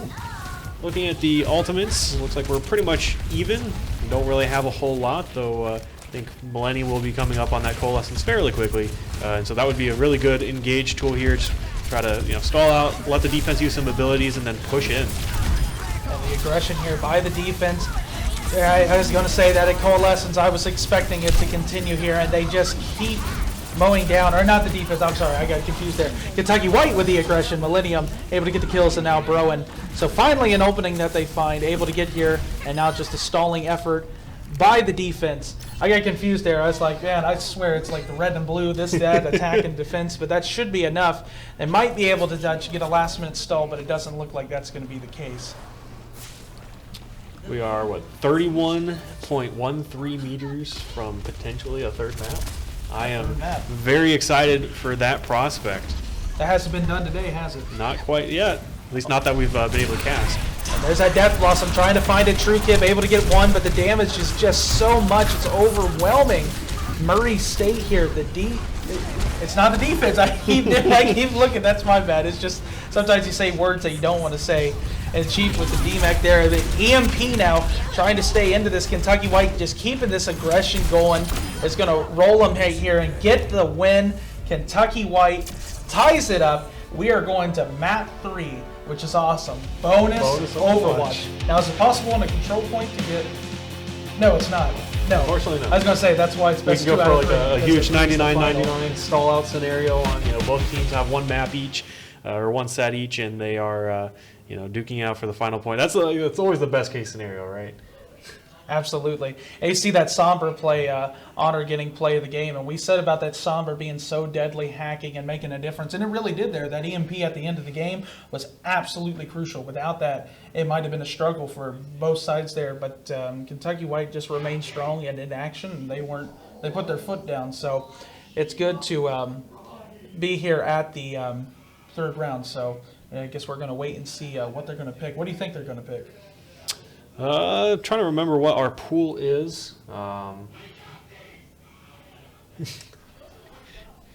Looking at the ultimates, looks like we're pretty much even. We don't really have a whole lot, though I think Millennium will be coming up on that Coalescence fairly quickly. And so that would be a really good engage tool here. Just try to, you know, stall out, let the defense use some abilities, and then push in. And the aggression here by the defense. Yeah, I was going to say that at Coalescence, I was expecting it to continue here, and they just keep mowing down, or not the defense, I'm sorry, I got confused there. Kentucky White with the aggression, Millennium able to get the kills, and now Broen. So finally an opening that they find, able to get here, and now just a stalling effort by the defense. I got confused there. I was like, man, I swear it's like the red and blue, this, that, attack and defense, but that should be enough. They might be able to get a last-minute stall, but it doesn't look like that's going to be the case. We are, what, 31.13 meters from potentially a third map? I am very excited for that prospect. That hasn't been done today, has it? Not quite yet. At least not that we've been able to cast. And there's that Death Blossom trying to find a True Kip, able to get one, but the damage is just so much. It's overwhelming. Murray State here. It's not the defense. I keep looking. That's my bad. It's just sometimes you say words that you don't want to say. And Chief with the DMAC there. The EMP now trying to stay into this. Kentucky White just keeping this aggression going. It's going to roll them here and get the win. Kentucky White ties it up. We are going to map 3, which is awesome. Bonus Overwatch. Now, is it possible on a control point to get... No, it's not. No. Unfortunately, no. I was going to say, that's why it's best we can go for like a huge 99-99 stall out scenario on, both teams have one map each, or one set each, and they are, duking out for the final point. That's always the best case scenario, right? Absolutely. And you see that Sombra play, Honor getting play of the game, and we said about that Sombra being so deadly, hacking and making a difference, and it really did there. That EMP at the end of the game was absolutely crucial. Without that, it might have been a struggle for both sides there, but Kentucky White just remained strong and in action, and they put their foot down. So it's good to be here at the third round. So I guess we're going to wait and see what they're going to pick. What do you think they're going to pick? Trying to remember what our pool is. Well,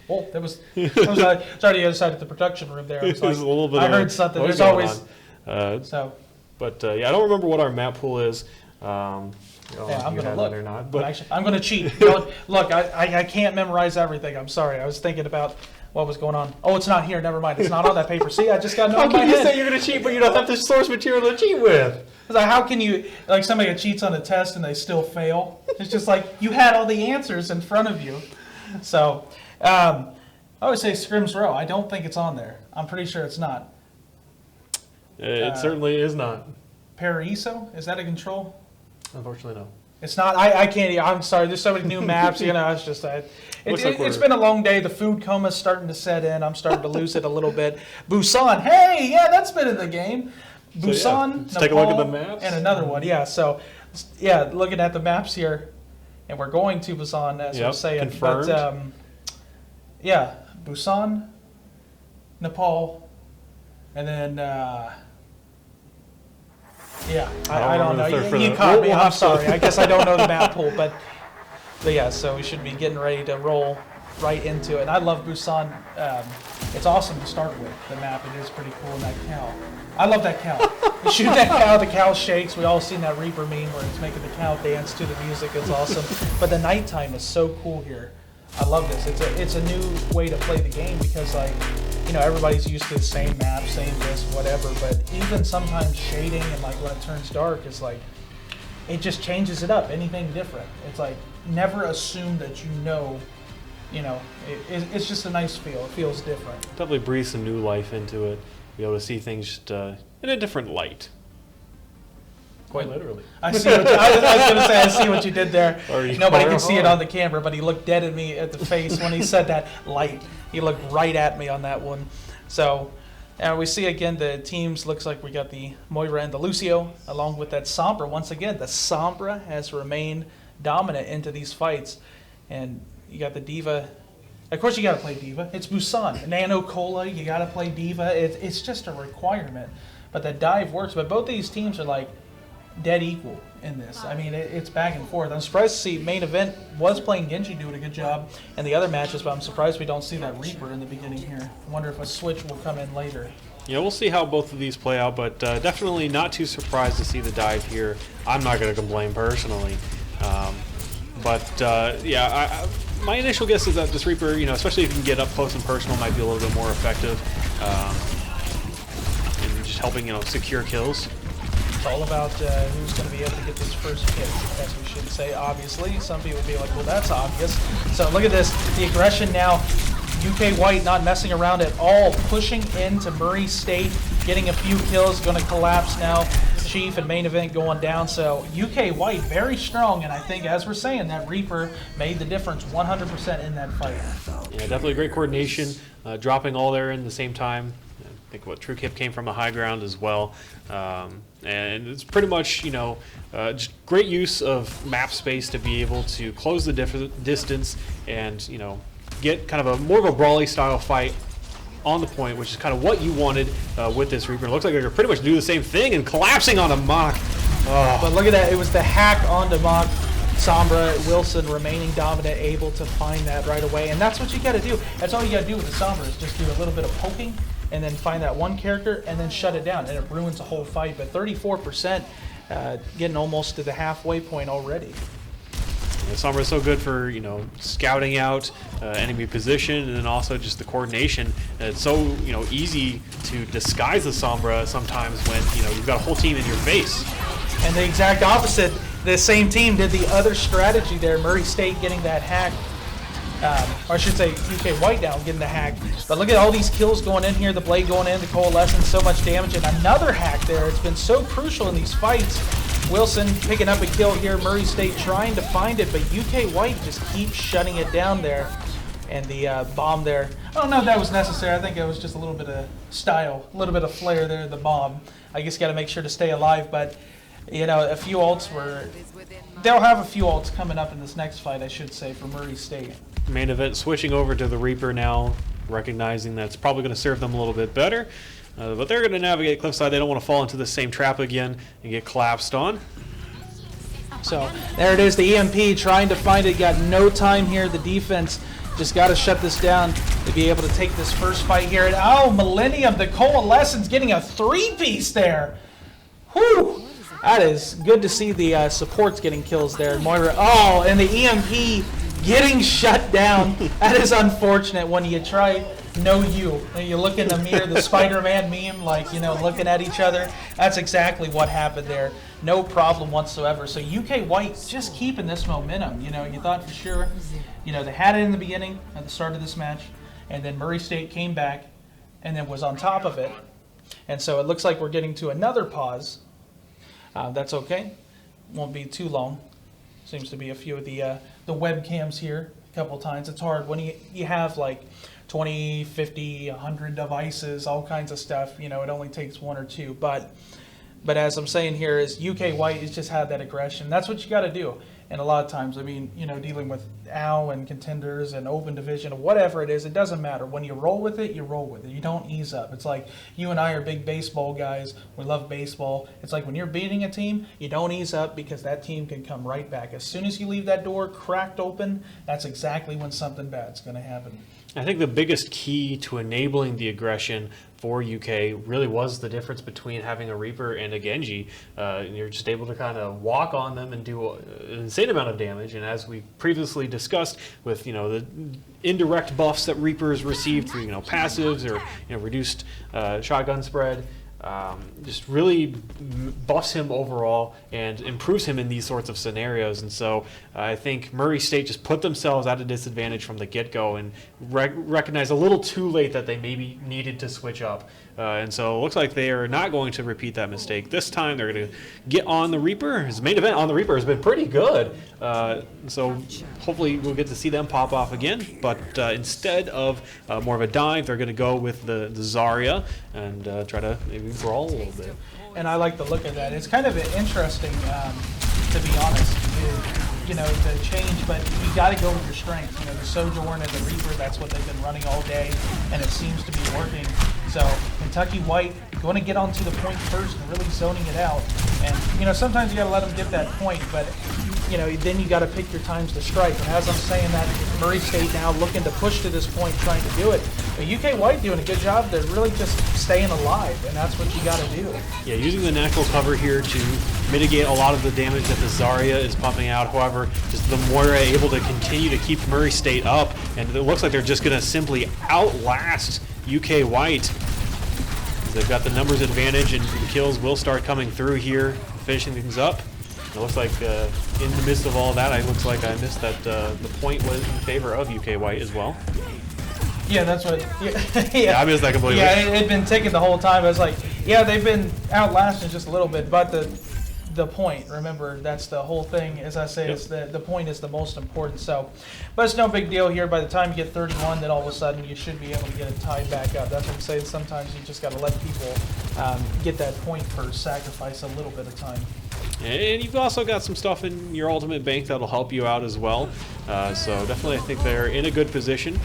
that was sorry, the other side of the production room there. I was like, a little bit I heard something. There's always But I don't remember what our map pool is. Yeah, I'm gonna look. look. Or not, but actually, I'm gonna cheat. Look, I can't memorize everything. I'm sorry. I was thinking about what was going on. Oh, it's not here. Never mind. It's not on that paper. See, I just got no in my head. How can you say you're gonna cheat, but you don't have the source material to cheat with? It's like, how can you, like somebody that cheats on a test and they still fail? It's just like, you had all the answers in front of you. So, I always say Scrims Row. I don't think it's on there. I'm pretty sure it's not. It certainly is not. Paraiso? Is that a control? Unfortunately, no. It's not. I can't. I'm sorry. There's so many new maps. It's just it's been a long day. The food coma is starting to set in. I'm starting to lose it a little bit. Busan. Hey, yeah, that's been in the game. Busan. Let's take a look at the maps. And another one. Yeah. So, yeah, looking at the maps here, and we're going to Busan as I'm saying. Confirmed. But yeah, Busan, Nepal, and then. Yeah, I don't know. You caught me. I'm sorry. I guess I don't know the map pool, but yeah. So we should be getting ready to roll right into it. And I love Busan. It's awesome to start with. The map, it is pretty cool. And that cow, I love that cow. You shoot that cow, the cow shakes. We all seen that Reaper meme where it's making the cow dance to the music. It's awesome. But the nighttime is so cool here. I love this. It's a new way to play the game because everybody's used to the same map, same this, whatever. But even sometimes shading and when it turns dark is it just changes it up. Anything different. It's never assume that it's just a nice feel. It feels different. Definitely breathe some new life into it. Be able to see things just in a different light. Quite literally. I was going to say, I see what you did there. Nobody can see it on the camera, but he looked dead at me at the face when he said that light. He looked right at me on that one. So, and we see again the teams. Looks like we got the Moira and the Lucio, along with that Sombra. Once again, the Sombra has remained dominant into these fights. And you got the D.Va. Of course, you got to play D.Va. It's Busan. Nano Cola, you got to play D.Va. It's just a requirement. But that dive works. But both these teams are dead equal in this. I mean, it's back and forth. I'm surprised to see main event was playing Genji doing a good job in the other matches, but I'm surprised we don't see that Reaper in the beginning here. I wonder if a switch will come in later. Yeah, we'll see how both of these play out, but definitely not too surprised to see the dive here. I'm not going to complain personally. My initial guess is that this Reaper, especially if you can get up close and personal, might be a little bit more effective in just helping, secure kills. It's all about who's going to be able to get this first hit, as we should say, obviously. Some people will be like, well, that's obvious. So look at this. The aggression now. UK White not messing around at all. Pushing into Murray State. Getting a few kills. Going to collapse now. Chief and main event going down. So UK White very strong. And I think, as we're saying, that Reaper made the difference 100% in that fight. Yeah, definitely great coordination. Dropping all there in the same time. I think what True Kip came from a high ground as well. And it's pretty much, just great use of map space to be able to close the distance and, get kind of more of a brawly style fight on the point, which is kind of what you wanted with this Reaper. It looks like they're pretty much doing the same thing and collapsing on a Mach. Oh. But look at that, it was the hack onto Mach. Sombra, Wilson remaining dominant, able to find that right away. And that's what you got to do. That's all you got to do with the Sombra is just do a little bit of poking and then find that one character and then shut it down. And it ruins the whole fight. But 34%, getting almost to the halfway point already. Sombra is so good for, you know, scouting out enemy position, and then also just the coordination. And it's so, you know, easy to disguise the Sombra sometimes when, you know, you've got a whole team in your face. And the exact opposite, the same team did the other strategy there. Murray State getting that hack, or I should say UK White down getting the hack. But look at all these kills going in here, the Blade going in, the Coalescence, so much damage, and another hack there. It's been so crucial in these fights. Wilson picking up a kill here, Murray State trying to find it, but UK White just keeps shutting it down there. And the bomb there, I don't know if that was necessary. I think it was just a little bit of style, a little bit of flair there, the bomb. I guess got to make sure to stay alive, but you know, a few ults were, they'll have a few ults coming up in this next fight, I should say, for Murray State. Main event switching over to the Reaper now, recognizing that's probably going to serve them a little bit better. But they're going to navigate cliffside. They don't want to fall into the same trap again and get collapsed on. So there it is, the EMP trying to find it. Got no time here. The defense just got to shut this down to be able to take this first fight here. And oh, Millennium, the Coalescence getting a 3-piece there. Whew. That is good to see the supports getting kills there. Moira, oh, and the EMP getting shut down. That is unfortunate when you try you look in the mirror, the Spider-Man meme, like, you know, looking at each other. That's exactly what happened there. No problem whatsoever. So UK White just keeping this momentum. You know, you thought for sure, you know, they had it in the beginning at the start of this match, and then Murray State came back and then was on top of it. And so it looks like we're getting to another pause. That's okay. Won't be too long. Seems to be a few of the webcams here a couple times. It's hard when you have like 20, 50, 100 devices, all kinds of stuff. You know, it only takes one or two. But as I'm saying here is UK White has just had that aggression. That's what you got to do. And a lot of times, I mean, you know, dealing with OW and contenders and open division or whatever it is, it doesn't matter. When you roll with it, you roll with it. You don't ease up. It's like you and I are big baseball guys. We love baseball. It's like when you're beating a team, you don't ease up because that team can come right back. As soon as you leave that door cracked open, that's exactly when something bad's going to happen. I think the biggest key to enabling the aggression for UK really was the difference between having a Reaper and a Genji. You're just able to kind of walk on them and do an insane amount of damage. And as we previously discussed with, you know, the indirect buffs that Reapers received through, you know, passives or, you know, reduced shotgun spread, just really buffs him overall and improves him in these sorts of scenarios. And so I think Murray State just put themselves at a disadvantage from the get-go and recognized a little too late that they maybe needed to switch up. And so it looks like they are not going to repeat that mistake this time. They're going to get on the Reaper. His main event on the Reaper has been pretty good. So hopefully we'll get to see them pop off again. But instead of more of a dive, they're going to go with the Zarya and try to maybe brawl a little bit. And I like the look of that. It's kind of interesting, to be honest. You know, the change, but you got to go with your strengths. You know, the Sojourn and the Reaper, that's what they've been running all day, and it seems to be working. So Kentucky White going to get onto the point first and really zoning it out. And, you know, sometimes you got to let them get that point, but, you know, then you got to pick your times to strike. And as I'm saying that, Murray State now looking to push to this point, trying to do it. But UK White doing a good job. They're really just staying alive, and that's what you got to do. Yeah, using the natural cover here to mitigate a lot of the damage that the Zarya is pumping out. However, just the Moira able to continue to keep Murray State up, and it looks like they're just going to simply outlast UK White. They've got the numbers advantage, and the kills will start coming through here, finishing things up. It looks like in the midst of all that, it looks like I missed that the point was in favor of UK White as well. Yeah, that's what. Yeah, I missed that completely. Yeah, it had been ticking the whole time. I was like, yeah, they've been outlasting just a little bit, but the point, remember, that's the whole thing. As I say, it's the point is the most important. So, but it's no big deal here. By the time you get 31, then all of a sudden you should be able to get it tied back up. That's what I'm saying. Sometimes you just got to let people get that point first, sacrifice a little bit of time. And you've also got some stuff in your ultimate bank that'll help you out as well. So definitely I think they're in a good position.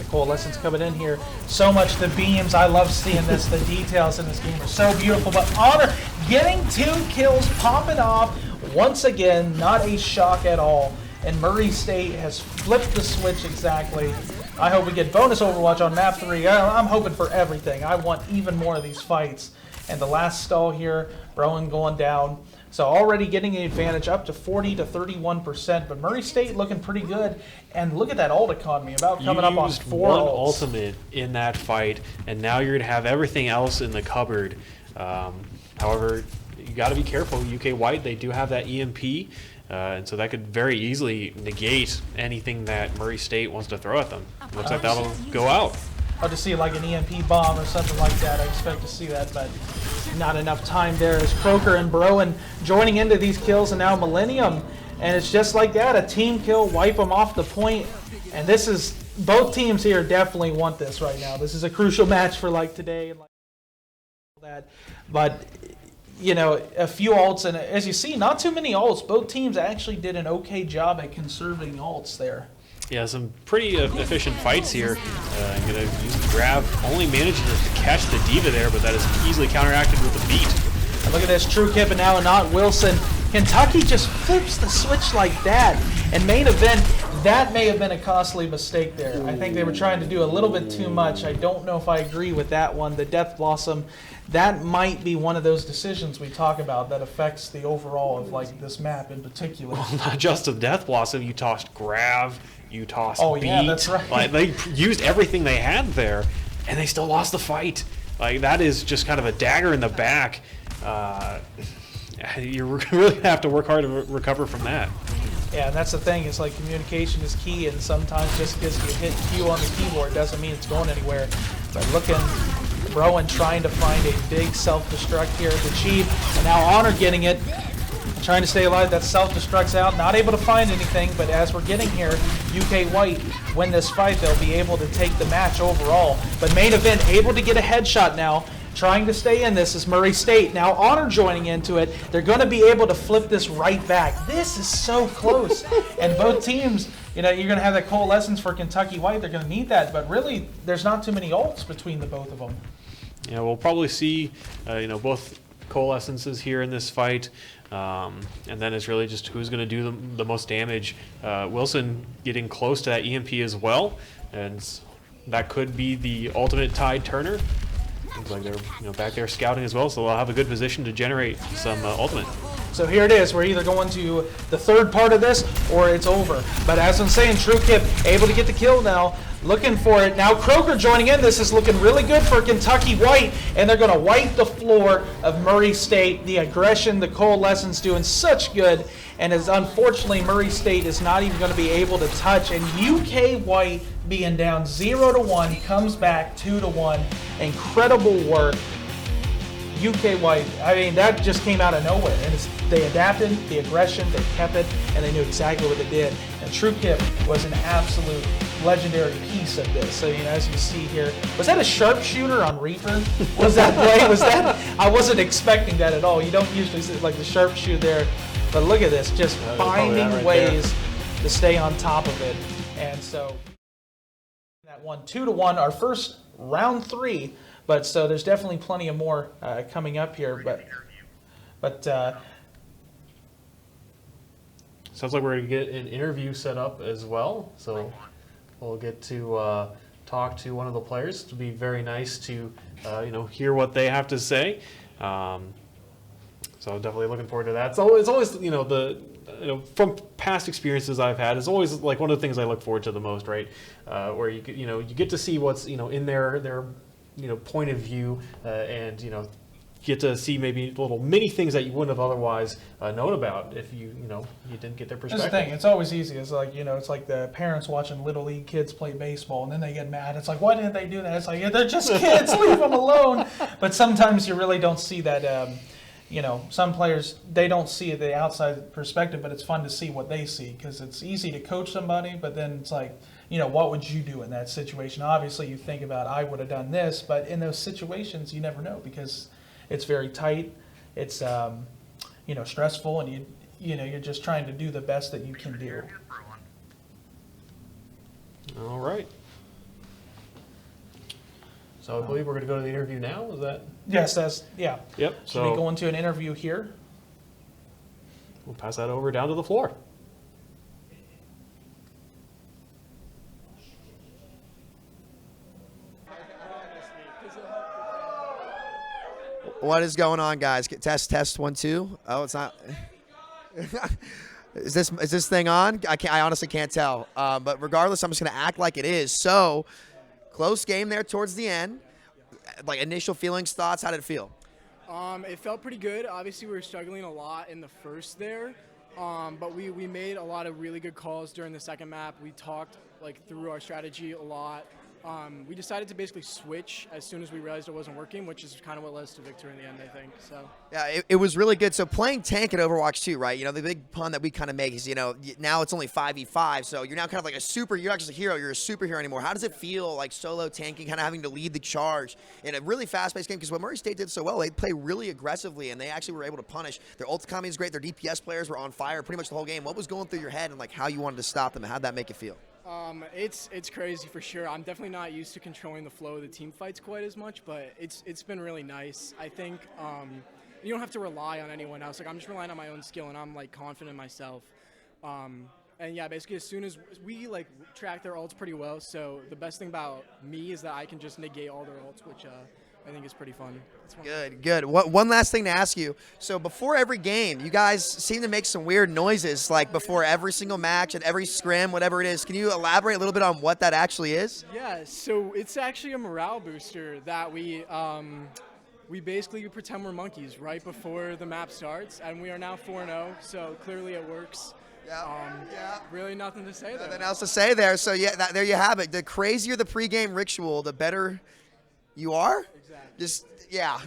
Coalescence coming in here. So much the beams. I love seeing this. The details in this game are so beautiful. But Honor getting 2 kills, popping off once again. Not a shock at all. And Murray State has flipped the switch exactly. I hope we get bonus Overwatch on map 3. I'm hoping for everything. I want even more of these fights. And the last stall here, Rowan going down. So already getting an advantage up to 40 to 31%, but Murray State looking pretty good. And look at that ult economy, about coming up on 4 one ults. ultimate in that fight, and now you're going to have everything else in the cupboard. However, you got to be careful. UK White, they do have that EMP, and so that could very easily negate anything that Murray State wants to throw at them. Looks like that'll go out. I'll just see like an EMP bomb or something like that. I expect to see that, but not enough time there as Croker and Broen joining into these kills, and now Millennium. And it's just like that, a team kill, wipe them off the point. And this is, both teams here definitely want this right now. This is a crucial match for like today and like that. But, you know, a few ults, and as you see, not too many ults. Both teams actually did an okay job at conserving ults there. Yeah, some pretty efficient fights here. I'm going to use the grab. Only managing to catch the Diva there, but that is easily counteracted with the beat. And look at this, True Kip and now not Wilson. Kentucky just flips the switch like that. And main event, that may have been a costly mistake there. I think they were trying to do a little bit too much. I don't know if I agree with that one. The Death Blossom, that might be one of those decisions we talk about that affects the overall of like this map in particular. Well, not just the Death Blossom, you tossed grab, you tossed beat. Yeah, that's right. Like, they used everything they had there, and they still lost the fight. Like, that is just kind of a dagger in the back. You really have to work hard to recover from that. Yeah, and that's the thing. It's like communication is key, and sometimes just because you hit Q on the keyboard doesn't mean it's going anywhere. But looking, Rowan trying to find a big self-destruct here at the Chief, and now Honor getting it. Trying to stay alive, that self-destruct's out, not able to find anything, but as we're getting here, UK White win this fight, they'll be able to take the match overall. But main event, able to get a headshot now, trying to stay in this is Murray State. Now Honor joining into it, they're going to be able to flip this right back. This is so close, and both teams, you know, you're going to have that coalescence for Kentucky White, they're going to need that, but really, there's not too many ults between the both of them. Yeah, we'll probably see, you know, both coalescences here in this fight. And then it's really just who's going to do the most damage. Wilson getting close to that EMP as well, and that could be the ultimate tide turner. Looks like they're back there scouting as well, so they'll have a good position to generate some ultimate. So here it is. We're either going to the third part of this or it's over. But as I'm saying, True Kip able to get the kill now. Looking for it. Now Croker joining in. This is looking really good for Kentucky White, and they're going to wipe the floor of Murray State. The aggression, the coalescence doing such good, and as unfortunately Murray State is not even going to be able to touch, and UK White being down 0-1 comes back 2-1. Incredible work. UK White, I mean, that just came out of nowhere, and they adapted, the aggression, they kept it, and they knew exactly what they did. And True Kip was an absolute legendary piece of this. So, you know, as you see here, was that a sharpshooter on Reaper? Was that play? Was that? I wasn't expecting that at all. You don't usually see like the sharpshooter there, but look at this, just finding ways to stay on top of it. And so that won 2-1, our first round 3. But so there's definitely plenty of more coming up here. But sounds like we're going to get an interview set up as well. So we'll get to talk to one of the players. It'll be very nice to hear what they have to say. So definitely looking forward to that. So it's always from past experiences I've had, it's always like one of the things I look forward to the most, right? Where you get to see what's in their point of view, and get to see maybe little mini things that you wouldn't have otherwise known about if you didn't get their perspective. That's the thing. It's always easy. It's like it's like the parents watching little league kids play baseball, and then they get mad. It's like, why didn't they do that? It's like, yeah, they're just kids. Leave them alone. But sometimes you really don't see that. Some players, they don't see the outside perspective, but it's fun to see what they see, because it's easy to coach somebody, but then it's like, what would you do in that situation? Obviously, you think about, I would have done this, but in those situations, you never know, because it's very tight, it's stressful, and you're just trying to do the best that you can do. All right. So I believe we're going to go to the interview now. Is that? Yes, yeah. Yep. So we go into an interview here. We'll pass that over down to the floor. What is going on, guys? Test 1 2. Oh, it's not. Is this thing on? I honestly can't tell. But regardless, I'm just gonna act like it is. So, close game there towards the end. Like initial feelings, thoughts. How did it feel? It felt pretty good. Obviously, we were struggling a lot in the first there, but we made a lot of really good calls during the second map. We talked through our strategy a lot. We decided to basically switch as soon as we realized it wasn't working, which is kind of what led us to victory in the end, I think. So yeah, it was really good. So playing tank at Overwatch 2, right? You know, the big pun that we kind of make is, you know, now it's only 5v5, so you're now kind of like a super. You're not just a hero, you're a superhero anymore. How does it feel like solo tanking, kind of having to lead the charge in a really fast-paced game? Because what Murray State did so well, they play really aggressively, and they actually were able to punish. Their ult economy is great. Their DPS players were on fire pretty much the whole game. What was going through your head, and like how you wanted to stop them, and how'd that make you feel? It's crazy for sure. I'm definitely not used to controlling the flow of the team fights quite as much, but it's been really nice. I think you don't have to rely on anyone else. Like I'm just relying on my own skill, and I'm like confident in myself. And yeah, basically as soon as we track their ults pretty well, so the best thing about me is that I can just negate all their ults, which I think is pretty fun. Good. One last thing to ask you. So before every game, you guys seem to make some weird noises, like before every single match and every scrim, whatever it is. Can you elaborate a little bit on what that actually is? Yeah, so it's actually a morale booster that we basically pretend we're monkeys right before the map starts, and we are now 4-0, so clearly it works. Yeah. Really nothing to say there. Nothing else to say there. So yeah, there you have it. The crazier the pregame ritual, the better you are.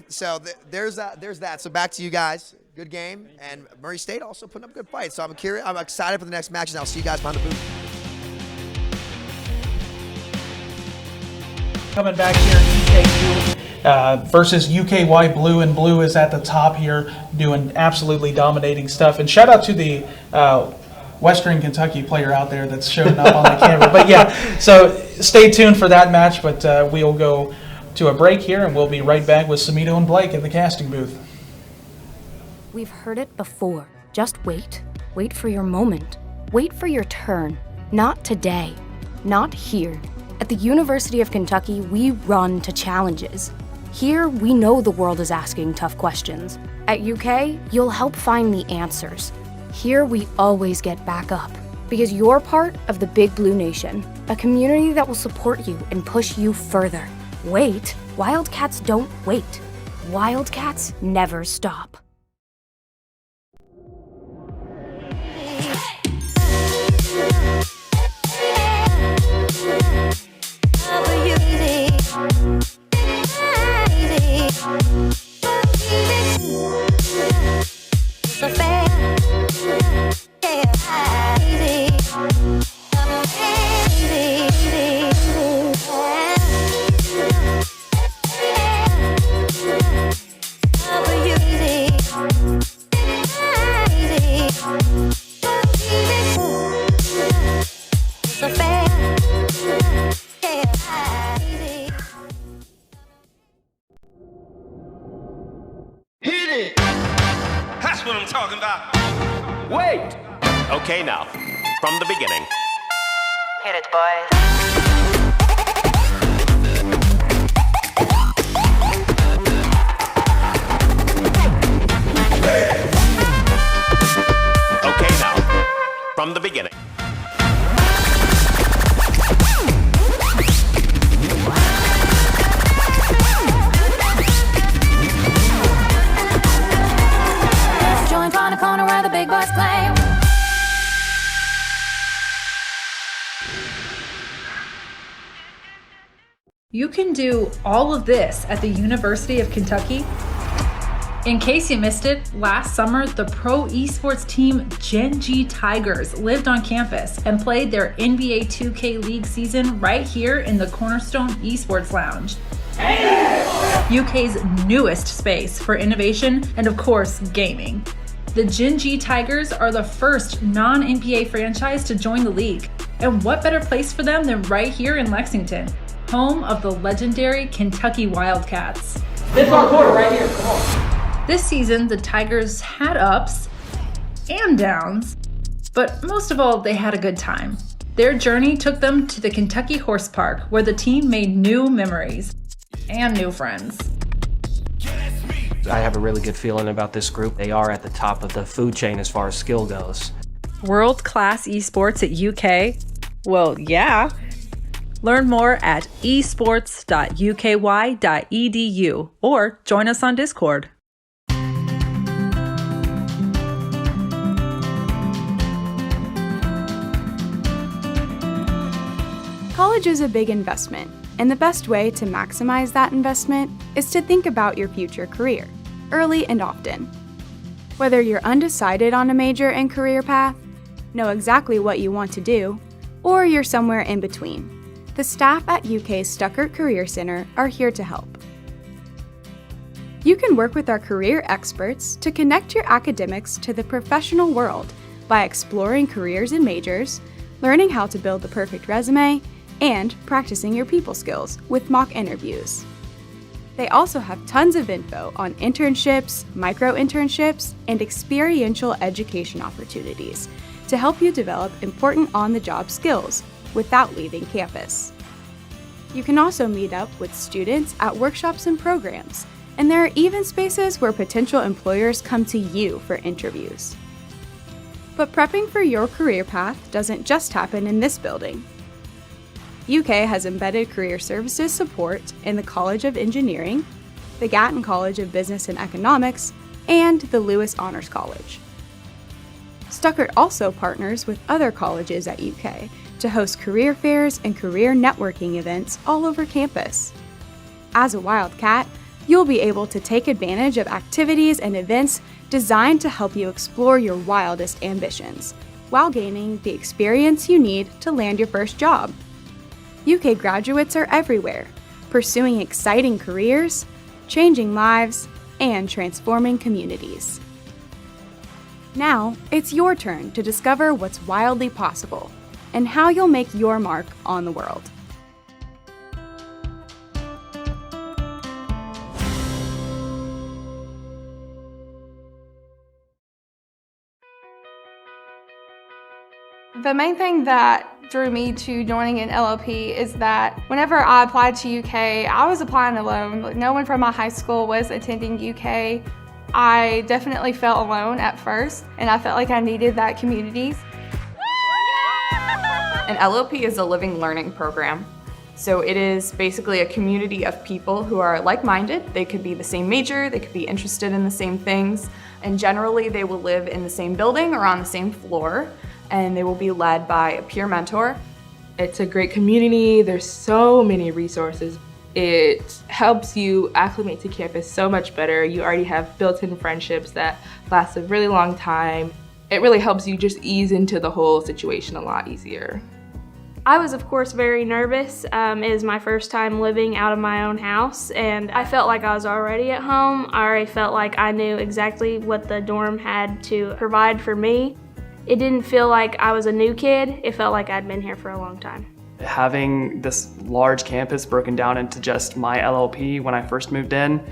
So there's that. So back to you guys. Good game, and Murray State also putting up a good fight. So I'm excited for the next matches. And I'll see you guys behind the booth. Coming back here, EKU versus UKY Blue, and Blue is at the top here doing absolutely dominating stuff. And shout out to the Western Kentucky player out there that's showing up on the camera. But yeah, so stay tuned for that match, but we'll go to a break here, and we'll be right back with Samito and Blake in the casting booth. We've heard it before. Just wait. Wait for your moment. Wait for your turn. Not today. Not here. At the University of Kentucky, we run to challenges. Here, we know the world is asking tough questions. At UK, you'll help find the answers. Here, we always get back up. Because you're part of the Big Blue Nation, a community that will support you and push you further. Wait, Wildcats don't wait. Wildcats never stop. That's what I'm talking about. Wait! Okay, now, from the beginning. Hit it, boys. Okay, now, from the beginning. Join on the corner where the big boys claim. You can do all of this at the University of Kentucky. In case you missed it, last summer, the pro esports team Gen G Tigers lived on campus and played their NBA 2K League season right here in the Cornerstone Esports Lounge. UK's newest space for innovation and, of course, gaming. The Gen G Tigers are the first non-NBA franchise to join the league. And what better place for them than right here in Lexington, home of the legendary Kentucky Wildcats. This is our quarter right here, come on. This season, the Tigers had ups and downs, but most of all, they had a good time. Their journey took them to the Kentucky Horse Park, where the team made new memories and new friends. I have a really good feeling about this group. They are at the top of the food chain as far as skill goes. World-class esports at UK? Well, yeah. Learn more at esports.uky.edu or join us on Discord. College is a big investment, and the best way to maximize that investment is to think about your future career, early and often. Whether you're undecided on a major and career path, know exactly what you want to do, or you're somewhere in between, the staff at UK's Stuckert Career Center are here to help. You can work with our career experts to connect your academics to the professional world by exploring careers and majors, learning how to build the perfect resume, and practicing your people skills with mock interviews. They also have tons of info on internships, micro-internships, and experiential education opportunities to help you develop important on-the-job skills without leaving campus. You can also meet up with students at workshops and programs, and there are even spaces where potential employers come to you for interviews. But prepping for your career path doesn't just happen in this building. UK has embedded career services support in the College of Engineering, the Gatton College of Business and Economics, and the Lewis Honors College. Stuckert also partners with other colleges at UK to host career fairs and career networking events all over campus. As a Wildcat, you'll be able to take advantage of activities and events designed to help you explore your wildest ambitions, while gaining the experience you need to land your first job. UK graduates are everywhere, pursuing exciting careers, changing lives, and transforming communities. Now, it's your turn to discover what's wildly possible and how you'll make your mark on the world. The main thing that drew me to joining an LOP is that whenever I applied to UK, I was applying alone. Like, no one from my high school was attending UK. I definitely felt alone at first, and I felt like I needed that community. An LOP is a living learning program. So it is basically a community of people who are like-minded. They could be the same major, they could be interested in the same things, and generally they will live in the same building or on the same floor, and they will be led by a peer mentor. It's a great community. There's so many resources. It helps you acclimate to campus so much better. You already have built-in friendships that last a really long time. It really helps you just ease into the whole situation a lot easier. I was, of course, very nervous. It was my first time living out of my own house, and I felt like I was already at home. I already felt like I knew exactly what the dorm had to provide for me. It didn't feel like I was a new kid. It felt like I'd been here for a long time. Having this large campus broken down into just my LLP when I first moved in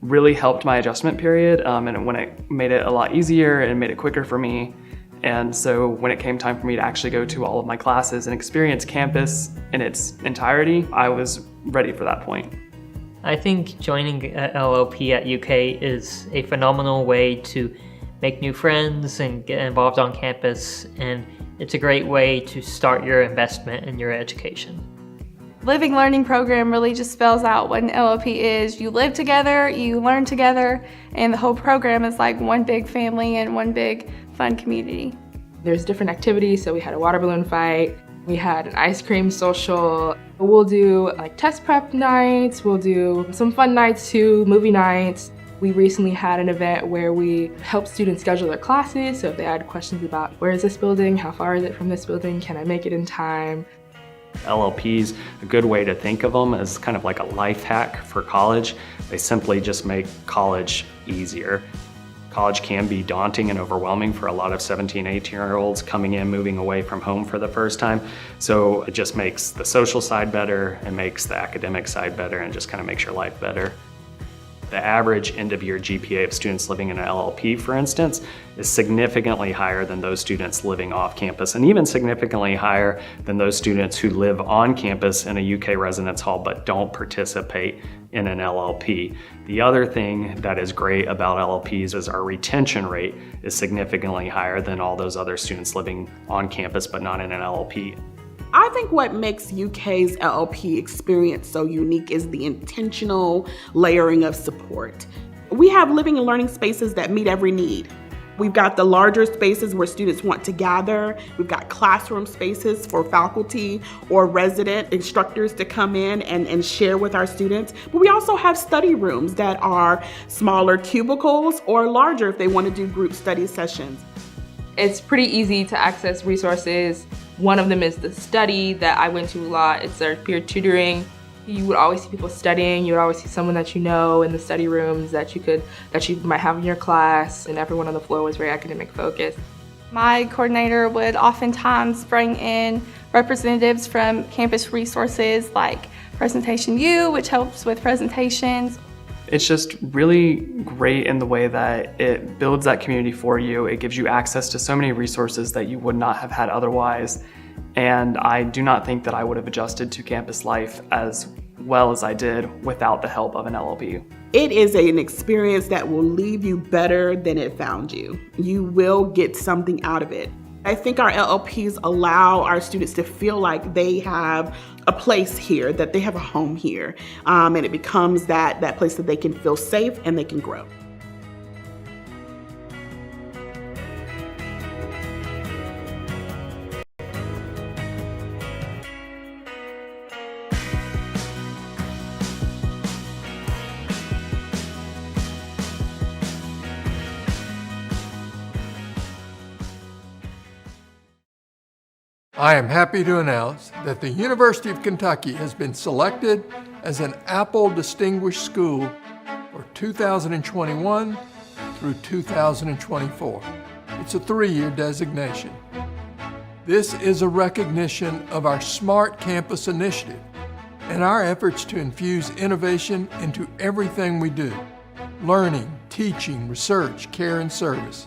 really helped my adjustment period, and when it made it a lot easier and made it quicker for me. And so when it came time for me to actually go to all of my classes and experience campus in its entirety, I was ready for that point. I think joining LOP at UK is a phenomenal way to make new friends and get involved on campus, and it's a great way to start your investment in your education. Living Learning Program really just spells out what an LOP is. You live together, you learn together, and the whole program is like one big family and one big fun community. There's different activities, so we had a water balloon fight, we had an ice cream social. We'll do like test prep nights, we'll do some fun nights too, movie nights. We recently had an event where we helped students schedule their classes, so if they had questions about where is this building, how far is it from this building, can I make it in time? LLPs, a good way to think of them as kind of like a life hack for college. They simply just make college easier. College can be daunting and overwhelming for a lot of 17, 18-year-olds coming in, moving away from home for the first time. So it just makes the social side better, it makes the academic side better, and just kind of makes your life better. The average end-of-year GPA of students living in an LLP, for instance, is significantly higher than those students living off campus, and even significantly higher than those students who live on campus in a UK residence hall but don't participate in an LLP. The other thing that is great about LLPs is our retention rate is significantly higher than all those other students living on campus but not in an LLP. I think what makes UK's LLP experience so unique is the intentional layering of support. We have living and learning spaces that meet every need. We've got the larger spaces where students want to gather. We've got classroom spaces for faculty or resident instructors to come in and share with our students. But we also have study rooms that are smaller cubicles or larger if they want to do group study sessions. It's pretty easy to access resources. One of them is the study that I went to a lot. It's our peer tutoring. You would always see people studying. You would always see someone that you know in the study rooms that you might have in your class, and everyone on the floor was very academic focused. My coordinator would oftentimes bring in representatives from campus resources like Presentation U, which helps with presentations. It's just really great in the way that it builds that community for you. It gives you access to so many resources that you would not have had otherwise. And I do not think that I would have adjusted to campus life as well as I did without the help of an LLP. It is an experience that will leave you better than it found you. You will get something out of it. I think our LLPs allow our students to feel like they have a place here, that they have a home here, and it becomes that place that they can feel safe and they can grow. I am happy to announce that the University of Kentucky has been selected as an Apple Distinguished School for 2021 through 2024. It's a 3-year designation. This is a recognition of our Smart Campus initiative and our efforts to infuse innovation into everything we do: learning, teaching, research, care, and service.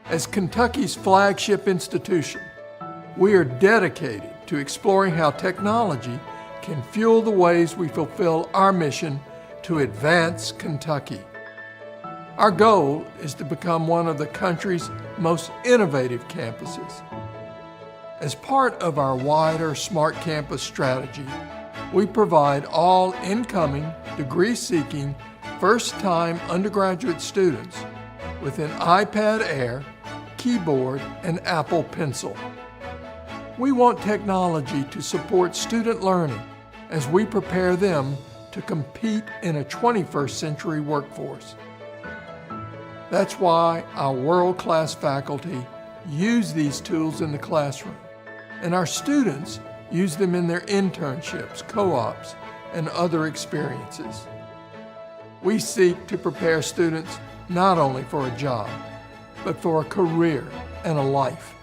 As Kentucky's flagship institution, we are dedicated to exploring how technology can fuel the ways we fulfill our mission to advance Kentucky. Our goal is to become one of the country's most innovative campuses. As part of our wider Smart Campus strategy, we provide all incoming, degree-seeking, first-time undergraduate students with an iPad Air, keyboard, and Apple Pencil. We want technology to support student learning as we prepare them to compete in a 21st century workforce. That's why our world-class faculty use these tools in the classroom, and our students use them in their internships, co-ops, and other experiences. We seek to prepare students not only for a job, but for a career and a life.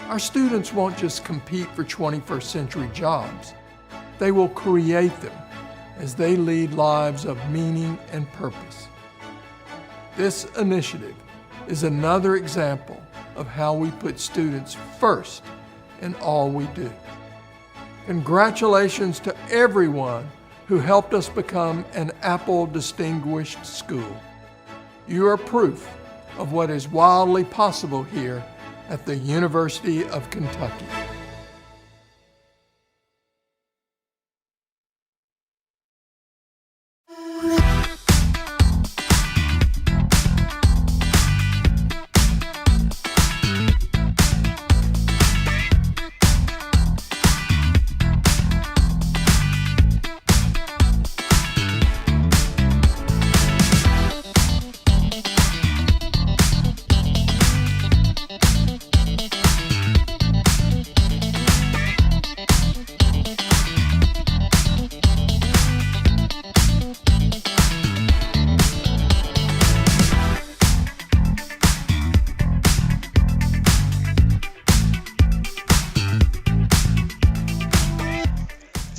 Our students won't just compete for 21st century jobs. They will create them as they lead lives of meaning and purpose. This initiative is another example of how we put students first in all we do. Congratulations to everyone who helped us become an Apple Distinguished School. You are proof of what is wildly possible here at the University of Kentucky.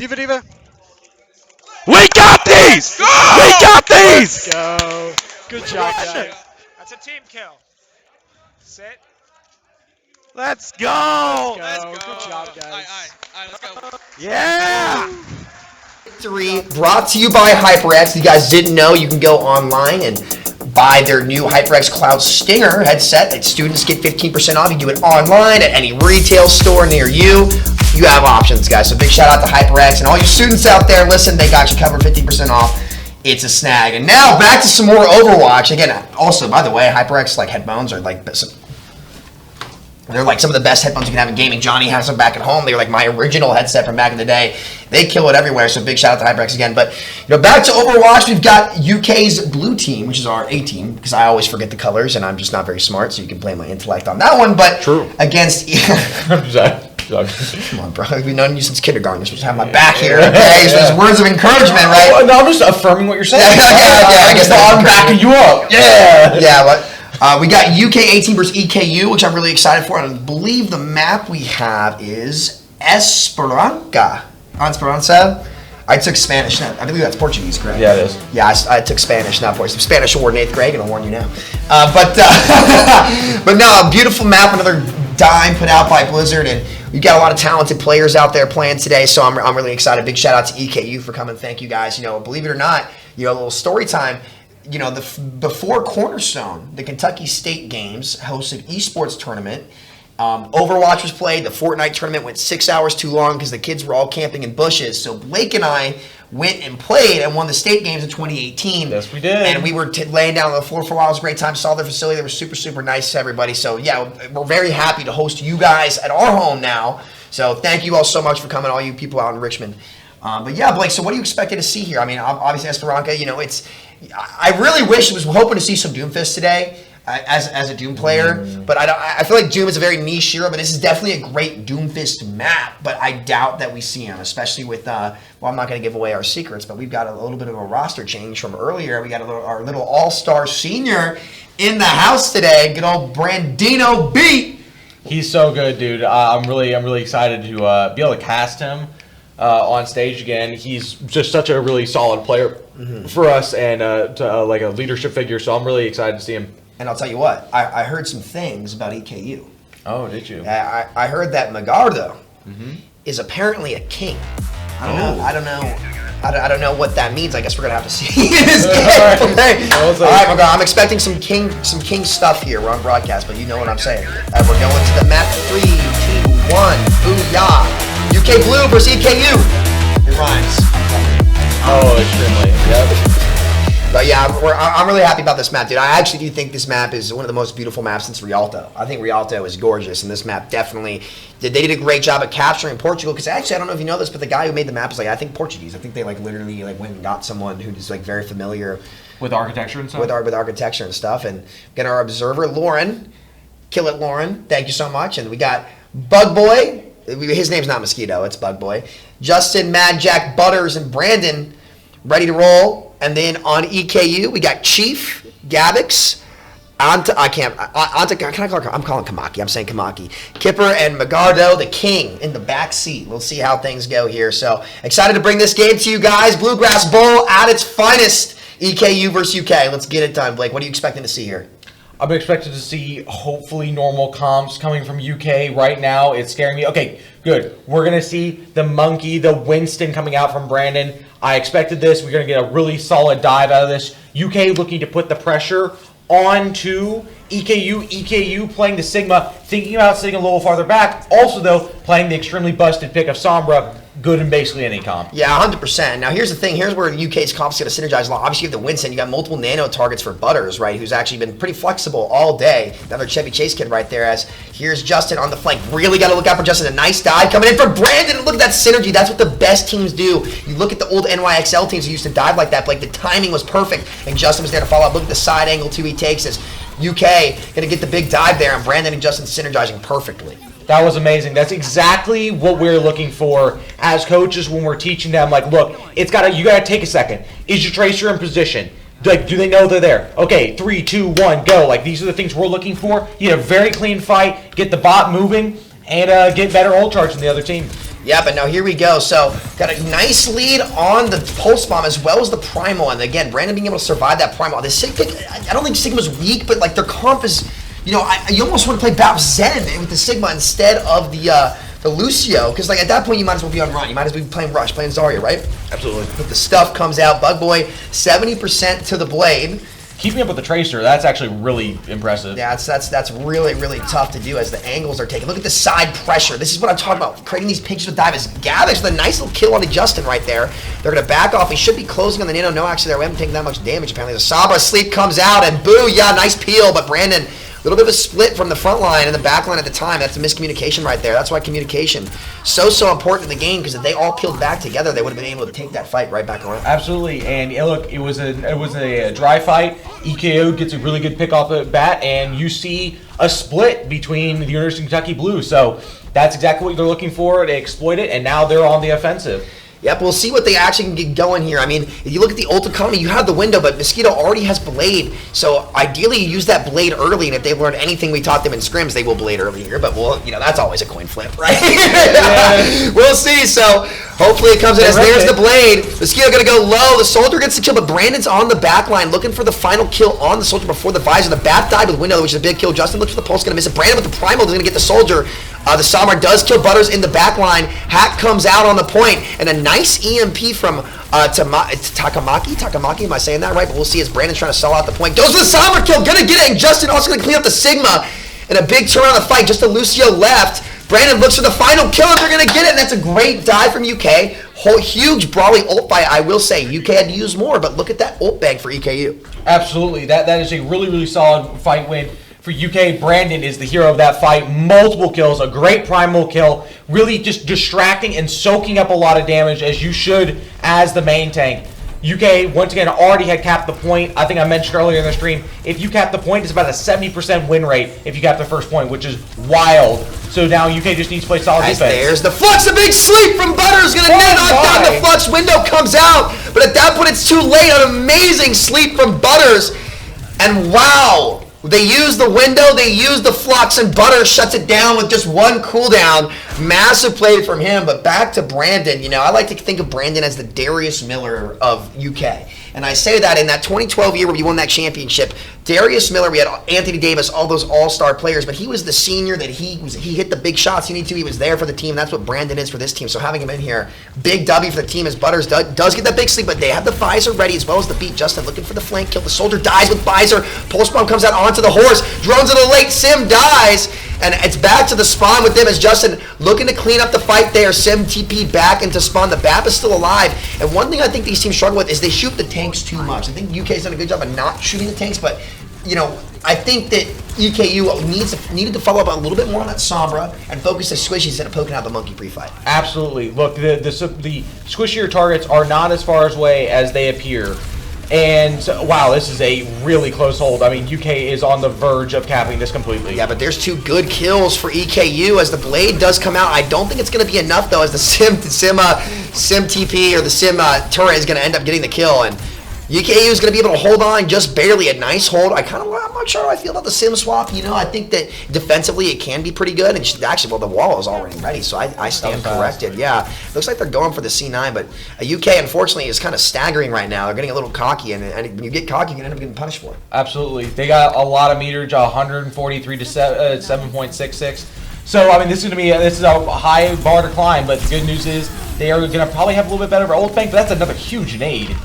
Diva. We got these! Go! We got these! Let's go. Good job, guys. That's a team kill. Sit. Let's go! Let's go. Good job, guys. All right, let's go. Yeah! Victory brought to you by HyperX. If you guys didn't know, you can go online and buy their new HyperX Cloud Stinger headset that students get 15% off. You do it online at any retail store near you. You have options, guys. So big shout out to HyperX and all you students out there. Listen, they got you covered 50% off. It's a snag. And now back to some more Overwatch. Again, also, by the way, HyperX like headphones are like they're like some of the best headphones you can have in gaming. Johnny has them back at home. They're like my original headset from back in the day. They kill it everywhere, so big shout out to HyperX again. But back to Overwatch, we've got UK's blue team, which is our A team, because I always forget the colors and I'm just not very smart, so you can blame my intellect on that one. But true. Against come on, bro. We've known you since kindergarten. You're supposed to have my back here. Okay, so there's words of encouragement, right? No, I'm just affirming what you're saying. Yeah, I guess I'm backing you up. Yeah, but we got UK 18 versus EKU, which I'm really excited for. And I believe the map we have is Esperanza. I took Spanish. I believe that's Portuguese, correct? Yeah, it is. Yeah, I took Spanish, not Portuguese. Spanish award in 8th grade, gonna warn you now. But no, a beautiful map, another dime put out by Blizzard, and we've got a lot of talented players out there playing today, so I'm really excited. Big shout out to EKU for coming. Thank you guys. Believe it or not, a little story time. Before Cornerstone, the Kentucky State Games hosted esports tournament. Overwatch was played. The Fortnite tournament went 6 hours too long because the kids were all camping in bushes. So Blake and I went and played and won the state games in 2018. Yes, we did. And we were laying down on the floor for a while. It was a great time. Saw their facility. They were super, super nice to everybody. So yeah, we're very happy to host you guys at our home now. So thank you all so much for coming, all you people out in Richmond. But yeah, Blake, so what are you expecting to see here? I mean, obviously Esperanza, I really was hoping to see some Doomfist today as a Doom player, but I feel like Doom is a very niche hero, but this is definitely a great Doomfist map, but I doubt that we see him, especially with, I'm not going to give away our secrets, but we've got a little bit of a roster change from earlier. We got our little all-star senior in the house today, good old Brandino Beat. He's so good, dude. I'm really excited to be able to cast him on stage again. He's just such a really solid player for us and like a leadership figure, so I'm really excited to see him. And I'll tell you what, I heard some things about EKU. Oh, did you? I heard that Magardo is apparently a king. I don't know what that means. I guess we're gonna have to see his gameplay. All right, Magardo, I'm expecting some king stuff here. We're on broadcast, but you know what I'm saying. We're going to the map. 3, 2, 1, booyah! UK Blue versus EKU. It rhymes. Oh, extremely. Yep. But yeah, I'm really happy about this map, dude. I actually do think this map is one of the most beautiful maps since Rialto. I think Rialto is gorgeous, and this map definitely they did a great job at capturing Portugal. Because actually, I don't know if you know this, but the guy who made the map is I think Portuguese. I think they literally went and got someone who's very familiar with architecture and stuff. With architecture and stuff, and get our observer Lauren, kill it Lauren. Thank you so much. And we got Bug Boy. His name's not Mosquito. It's Bug Boy. Justin, Mad Jack, Butters, and Brandon ready to roll. And then on EKU, we got Chief, Gabix, I'm calling Kamaki. I'm saying Kamaki. Kipper and Magardo, the king, in the back seat. We'll see how things go here. So excited to bring this game to you guys. Bluegrass Bowl at its finest. EKU versus UK. Let's get it done, Blake. What are you expecting to see here? I'm expected to see hopefully normal comps coming from UK right now. It's scaring me. Okay, good. We're going to see the Monkey, the Winston coming out from Brandon. I expected this. We're going to get a really solid dive out of this. UK looking to put the pressure onto EKU. EKU playing the Sigma, thinking about sitting a little farther back. Also, though, playing the extremely busted pick of Sombra. Good in basically any comp. Yeah, 100%. Now, here's the thing. Here's where UK's comp's going to synergize a lot. Obviously, you have the Winston. You got multiple nano targets for Butters, right, who's actually been pretty flexible all day. Another Chevy Chase kid right there. As here's Justin on the flank. Really got to look out for Justin. A nice dive coming in from Brandon. Look at that synergy. That's what the best teams do. You look at the old NYXL teams who used to dive like that, but the timing was perfect, and Justin was there to follow up. Look at the side angle, too, he takes as UK going to get the big dive there, and Brandon and Justin synergizing perfectly. That was amazing. That's exactly what we're looking for as coaches when we're teaching them. Like, look, you gotta take a second. Is your tracer in position? Do they know they're there? Okay, 3, 2, 1, go. These are the things we're looking for. You get a very clean fight, get the bot moving, and get better ult charge than the other team. Yeah, but now here we go. So got a nice lead on the pulse bomb as well as the primal, and again, Brandon being able to survive that primal. The Sig pick, I don't think Sigma's weak, but like their comp is, you know, you almost want to play Bap Zen with the Sigma instead of the Lucio, because like at that point you might as well be on run. You might as well be playing Rush, playing Zarya, right? Absolutely. But the stuff comes out. Bug Boy 70% to the blade. Keeping up with the Tracer, that's actually really impressive. Yeah, that's really, really tough to do as the angles are taken. Look at the side pressure. This is what I'm talking about. Creating these pictures with dive is Gavix with a nice little kill on Justin right there. They're going to back off. He should be closing on the Nano. No, actually, they haven't taken that much damage, apparently. The Sabra sleep comes out, and boo, yeah, nice peel. But Brandon, a little bit of a split from the front line and the back line at the time. That's a miscommunication right there. That's why communication so important in the game, because if they all peeled back together, they would have been able to take that fight right back around. Absolutely, and look, it was a dry fight. EKO gets a really good pick off the bat, and you see a split between the University of Kentucky Blue. So that's exactly what they're looking for. They exploit it, and now they're on the offensive. Yep, we'll see what they actually can get going here. I mean, if you look at the ult economy, you have the window, but Mosquito already has Blade. So ideally, you use that Blade early, and if they've learned anything we taught them in scrims, they will Blade early here. But we'll, you know, that's always a coin flip, right? We'll see. So hopefully it comes in as there's the Blade. Mosquito gonna go low. The Soldier gets the kill, but Brandon's on the back line looking for the final kill on the Soldier before the Visor. The Bat died with window, which is a big kill. Justin looks for the pulse, gonna miss it. Brandon with the Primal is gonna get the Soldier. The Samar does kill Butters in the back line. Hack comes out on the point, and a nice EMP from Takamaki, am I saying that right? But we'll see as Brandon's trying to sell out the point. Goes for the Samar kill, gonna get it, and Justin also gonna clean up the Sigma. And a big turn on the fight, just a Lucio left. Brandon looks for the final kill, and they're gonna get it, and that's a great dive from UK. Huge brawly ult fight, I will say. UK had to use more, but look at that ult bag for EKU. Absolutely, that is a really solid fight win. For UK, Brandon is the hero of that fight. Multiple kills, a great primal kill, really just distracting and soaking up a lot of damage, as you should as the main tank. UK, once again, already had capped the point. I think I mentioned earlier in the stream, if you cap the point, it's about a 70% win rate if you cap the first point, which is wild. So now UK just needs to play solid defense. There's the Flux, a big sleep from Butters, gonna knock down the Flux, window comes out, but at that point it's too late. An amazing sleep from Butters, and wow. They use the window, they use the Flux, and Butter shuts it down with just one cooldown. Massive play from him, but back to Brandon. You know, I like to think of Brandon as the Darius Miller of UK. And I say that in that 2012 year where we won that championship, Darius Miller, we had Anthony Davis, all those all-star players, but he was the senior that he hit the big shots he needed to. He was there for the team. That's what Brandon is for this team. So having him in here, big W for the team as Butters does get that big sleep, but they have the Visor ready as well as the beat. Justin looking for the flank kill. The Soldier dies with Visor. Pulse Bomb comes out onto the horse. Drones in the late. Sim dies. And it's back to the spawn with them as Justin looking to clean up the fight there. Sim TP back into spawn. The BAP is still alive. And one thing I think these teams struggle with is they shoot the tanks too much. I think UK's done a good job of not shooting the tanks, but you know, I think that EKU needed to follow up a little bit more on that Sombra and focus the squishies instead of poking out the monkey pre-fight. Absolutely. Look, the squishier targets are not as far away as they appear. And wow, this is a really close hold. I mean, UK is on the verge of capping this completely. Yeah, but there's two good kills for EKU as the Blade does come out. I don't think it's going to be enough though, as the Sim TP or the Sim turret is going to end up getting the kill, and UKU is going to be able to hold on just barely. A nice hold. I'm not sure how I feel about the Sim swap. You know, I think that defensively it can be pretty good. And actually, well, the wall is already ready, so I stand corrected. Yeah, looks like they're going for the C9, but UK, unfortunately, is kind of staggering right now. They're getting a little cocky, and when you get cocky, you can end up getting punished for it. Absolutely. They got a lot of meterage, 143 to 7.66. So, I mean, this is a high bar to climb, but the good news is they are going to probably have a little bit better of an ult bank, but that's another huge nade.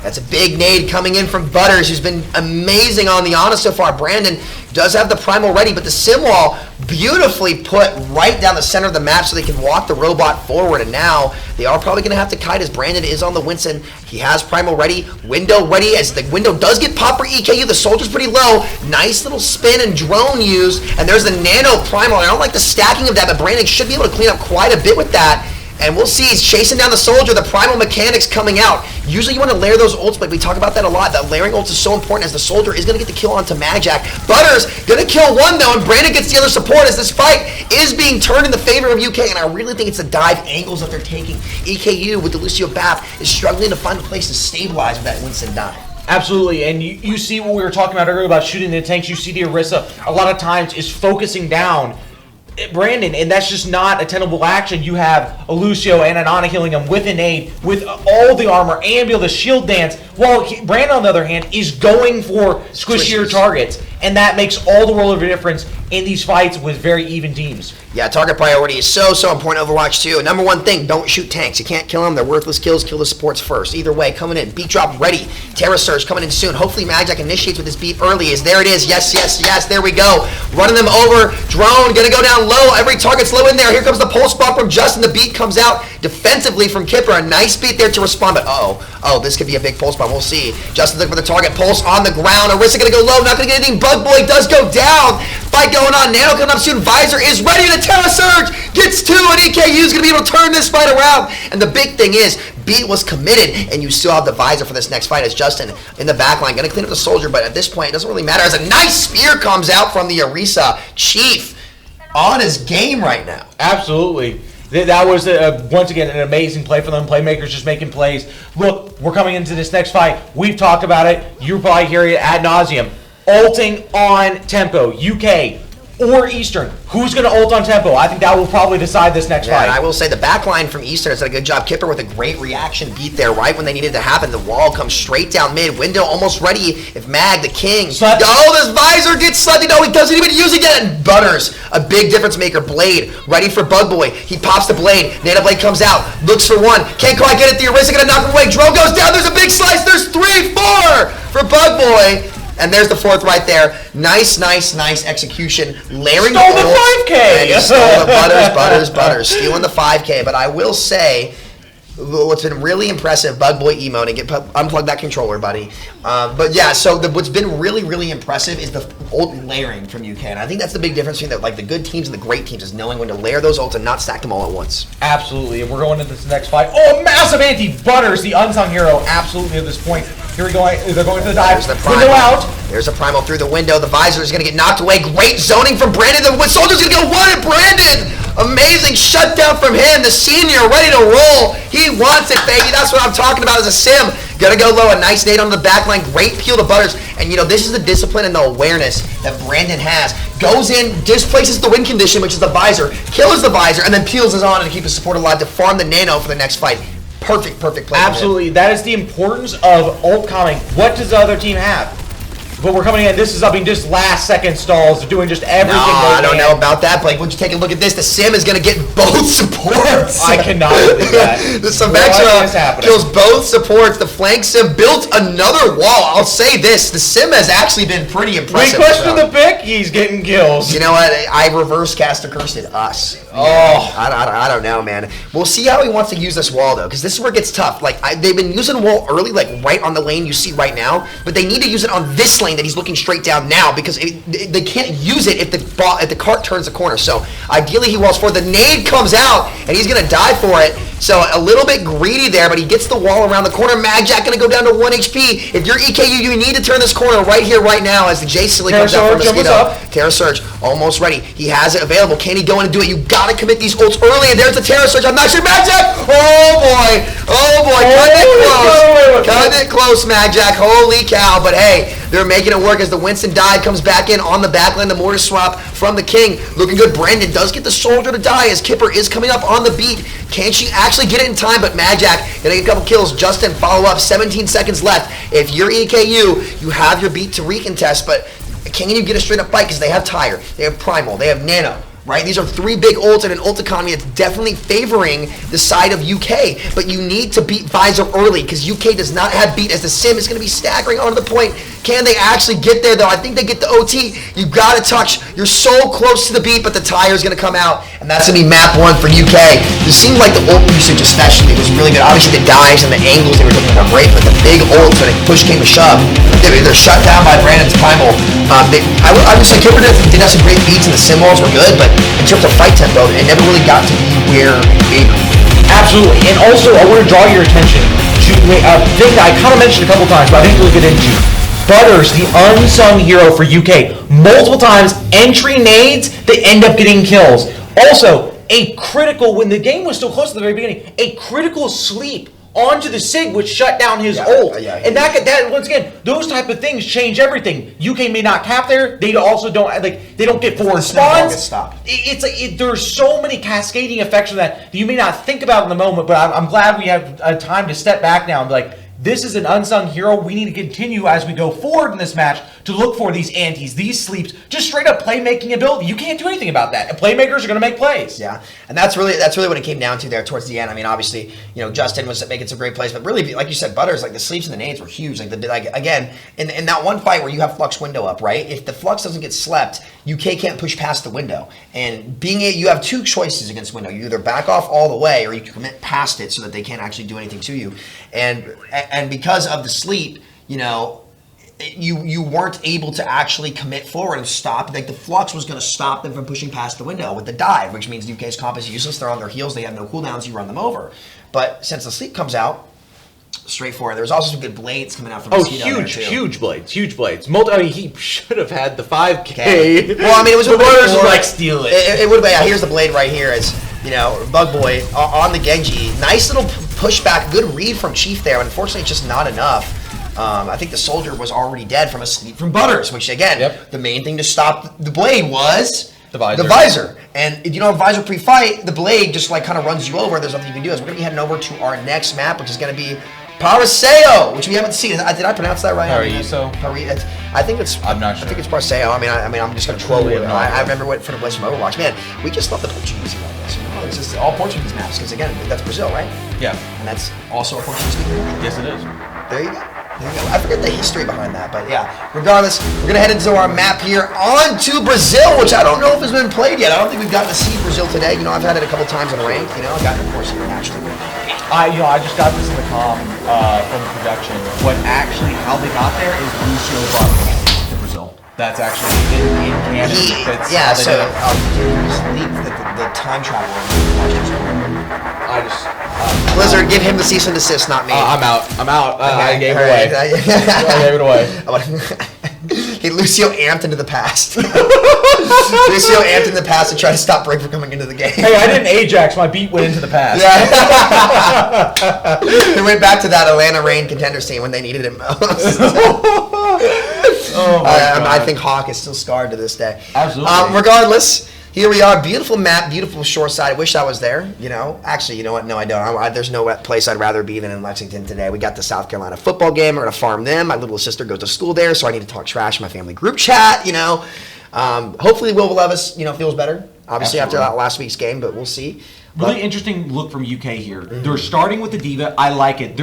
That's a big nade coming in from Butters, who's been amazing on the Ana so far. Brandon does have the primal ready, but the sim wall beautifully put right down the center of the map so they can walk the robot forward. And now they are probably going to have to kite as Brandon is on the Winston. He has primal ready, window ready, as the window does get popped for EKU. The Soldier's pretty low. Nice little spin and drone used, and there's the nano primal. I don't like the stacking of that, but Brandon should be able to clean up quite a bit with that. And we'll see, he's chasing down the Soldier, the primal mechanics coming out. Usually you want to layer those ults, but we talk about that a lot. That layering ults is so important as the Soldier is going to get the kill onto Magjack. Butters going to kill one though, and Brandon gets the other support as this fight is being turned in the favor of UK, and I really think it's the dive angles that they're taking. EKU with the Lucio BAP is struggling to find a place to stabilize with that Winston dive. Absolutely, and you see what we were talking about earlier about shooting the tanks. You see the Orisa a lot of times is focusing down Brandon, and that's just not a tenable action. You have Lucio and Anana healing him with an aid, with all the armor, and be able to shield dance, while Brandon, on the other hand, is going for squishier targets. And that makes all the world of a difference in these fights with very even teams. Yeah, target priority is so important in Overwatch 2. Number one thing, don't shoot tanks. You can't kill them. They're worthless kills. Kill the supports first. Either way, coming in. Beat drop ready. Terra Surge coming in soon. Hopefully Magjack initiates with his beat early. There it is. Yes. There we go. Running them over. Drone going to go down low. Every target's low in there. Here comes the pulse bomb from Justin. The beat comes out defensively from Kipper. A nice beat there to respond, but oh, this could be a big pulse bomb. We'll see. Justin looking for the target. Pulse on the ground. Orisa going to go low. Not going to get anything. Bug Boy does go down. Fight going on. Nano coming up soon. Visor is ready to Terra Surge. Gets 2, and EKU is going to be able to turn this fight around. And the big thing is, Beat was committed, and you still have the Visor for this next fight as Justin in the back line. Going to clean up the soldier, but at this point, it doesn't really matter as a nice spear comes out from the Orisa. Chief on his game right now. Absolutely. That was, once again, an amazing play for them. Playmakers just making plays. Look, we're coming into this next fight. We've talked about it. You probably hear it ad nauseum. Ulting on tempo. UK or Eastern. Who's going to ult on tempo? I think that will probably decide this next fight. And I will say the back line from Eastern has done a good job. Kipper with a great reaction beat there right when they needed to happen. The wall comes straight down mid. Window almost ready. If Mag, the king. This Visor gets slept. No, he doesn't even use it yet. And Butters, a big difference maker. Blade, ready for Bug Boy. He pops the Blade. Nano Blade comes out. Looks for one. Can't quite get it. The Orisa going to knock him away. Drone goes down. There's a big slice. There's 3, 4 for Bug Boy. And there's the 4th right there. Nice execution. Layering stole the 5K. And he stole the Butters. Stealing the 5K. But I will say, what's been really impressive, Bug Boy emoting. Unplug that controller, buddy. But yeah, so what's been really impressive is the ult layering from UK. And I think that's the big difference between the good teams and the great teams is knowing when to layer those ults and not stack them all at once. Absolutely. And we're going into this next fight. Oh, massive anti. Butters, the unsung hero, absolutely at this point. Here we go. They're going to the dive. Window out. There's a primal through the window. The Visor is going to get knocked away. Great zoning from Brandon. The soldier's going to go one at Brandon. Amazing shutdown from him. The senior ready to roll. He wants it, baby. That's what I'm talking about as a sim. Gonna go low. A nice nade on the back line. Great peel to Butters. And this is the discipline and the awareness that Brandon has. Goes in, displaces the win condition, which is the Visor, kills the Visor, and then peels his on to keep his support alive to farm the Nano for the next fight. Perfect play. Absolutely. That is the importance of ult coming. What does the other team have? But we're coming in. This is just last second stalls. They're doing just everything. I don't know about that, Blake. Would you take a look at this? The sim is going to get both supports. I cannot believe that. The Symmetra kills both supports. The flank sim built another wall. I'll say this. The sim has actually been pretty impressive. We question the pick. He's getting kills. You know what? I reverse caster cursed us. Oh. I don't know, man. We'll see how he wants to use this wall, though, because this is where it gets tough. They've been using wall early, right on the lane you see right now, but they need to use it on this lane that he's looking straight down now because they can't use it if the cart turns the corner. So ideally he walls forward. The nade comes out and he's gonna die for it. So a little bit greedy there, but he gets the wall around the corner. Magjack gonna go down to 1 HP. If you're EKU, you need to turn this corner right here, right now as the J Silly comes out from Mosquito. Terra Surge almost ready. He has it available. Can he go in and do it? You gotta commit these ults early, and there's the Terra Surge. I'm not sure Magjack. Oh boy. Cut it close, Magjack. Holy cow. But hey, they're making it work as the Winston dive comes back in on the backline. The mortar swap from the King. Looking good. Brandon does get the soldier to die as Kipper is coming up on the beat. Can she actually get it in time? But Magjack getting a couple kills. Justin follow up. 17 seconds left. If you're EKU, you have your beat to recontest, but can you get a straight up fight? Because they have Tire, they have Primal, they have Nano. Right? These are 3 big ults in an ult economy that's definitely favoring the side of UK. But you need to beat Visor early because UK does not have beat as the sim is going to be staggering onto the point. Can they actually get there though? I think they get the OT. You got to touch. You're so close to the beat, but the Tire is going to come out. And that's going to be map 1 for UK. It seemed like the ult usage especially was really good. Obviously the dives and the angles they were taking were great, but the big ults when it push came to shove, they're shut down by Brandon's Primal. I would say Kipper did have some great beats and the sim walls were good, but in terms of fight tempo, it never really got to be where it. Absolutely. And also, I want to draw your attention to a thing that I kind of mentioned a couple times, but I think we'll get into. Butters, the unsung hero for UK. Multiple times, entry nades, they end up getting kills. Also, a critical, when the game was still close at the very beginning, a critical sleep onto the SIG, which shut down his ult. And that once again, those type of things change everything. UK may not cap there. They also don't they don't get forward spawns. There's so many cascading effects from that you may not think about in the moment. But I'm glad we have a time to step back now and be like, this is an unsung hero. We need to continue as we go forward in this match to look for these antis, these sleeps, just straight up playmaking ability. You can't do anything about that. And playmakers are going to make plays. Yeah, and that's really what it came down to there towards the end. I mean, obviously, Justin was making some great plays, but really, like you said, Butters, like the sleeps and the nades were huge. Like again, in that one fight where you have Flux window up, right? If the Flux doesn't get slept, UK can't push past the window. And you have two choices against window. You either back off all the way, or you can commit past it so that they can't actually do anything to you. And because of the sleep, you weren't able to actually commit forward and stop. Like the Flux was going to stop them from pushing past the window with the dive, which means UK's comp is useless. They're on their heels. They have no cooldowns. You run them over. But since the sleep comes out, straightforward. There's also some good blades coming out from huge blades. He should have had the 5K. Well, I mean, it was Butters would like steal it. It would have been. Here's the blade right here. As Bug Boy on the Genji. Nice little pushback. Good read from Chief there. Unfortunately, it's just not enough. I think the soldier was already dead from a sleep from Butters, which again, the main thing to stop the blade was the visor. And if you don't have visor pre-fight, the blade just like kind of runs you over. There's nothing you can do. So we're gonna be heading over to our next map, which is gonna be Paraseo, which we haven't seen. Did I pronounce that right? I think it's. I'm not sure. I think it's Paraseo. I mean, I'm just gonna troll it. I remember what for the place from Overwatch. Man, we just love the Portuguese about this. It's just all Portuguese maps because again, that's Brazil, right? Yeah. And that's also a Portuguese speaker. Yes, it is. There you go. I forget the history behind that, but yeah. Regardless, we're gonna head into our map here on to Brazil, which I don't know if has been played yet. I don't think we've gotten to see Brazil today. I've had it a couple times on ranked. I got it, of course, here naturally. I just got this in the comm from the production. How they got there is Lucio brought them to Brazil. That's actually in canon. The time travel. Blizzard, give him the cease and desist, not me. I'm out. I gave it away. Hey, Lucio amped into the past. Lucio amped into the past to try to stop Break from coming into the game. Hey, I didn't Ajax. My beat went into the past. We went back to that Atlanta Reign contenders team when they needed it most. I think Hawk is still scarred to this day. Absolutely. Regardless, here we are. Beautiful map, beautiful shore side. I wish I was there. Actually, you know what? No, I don't. There's no place I'd rather be than in Lexington today. We got the South Carolina football game. We're gonna farm them. My little sister goes to school there, so I need to talk trash in my family group chat. Hopefully Will Levis, feels better. Obviously, after that last week's game, but we'll see. Really interesting look from UK here. They're starting with the D.Va. I like it.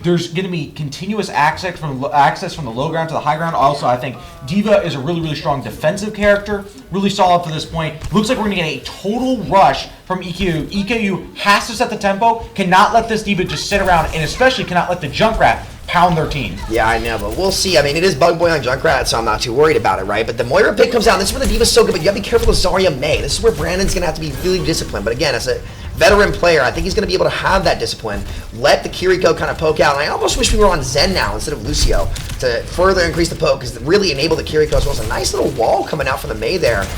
There's going to be continuous access from the low ground to the high ground. Also, I think D.Va is a really, really strong defensive character. Really solid to this point. Looks like we're going to get a total rush from EKU. EKU has to set the tempo, cannot let this D.Va just sit around, and especially cannot let the Junkrat pound their team. Yeah, I know, but we'll see. I mean, it is Bug Boy on Junkrat, so I'm not too worried about it, right? But the Moira pick comes out. This is where the D.Va's so good, but you got to be careful with Zarya May. This is where Brandon's going to have to be really disciplined. But again, as a veteran player, I think he's going to be able to have that discipline. Let the Kiriko kind of poke out. And I almost wish we were on Zen now instead of Lucio to further increase the poke, because really enable the Kiriko as well as a nice little wall coming out from the Mei there to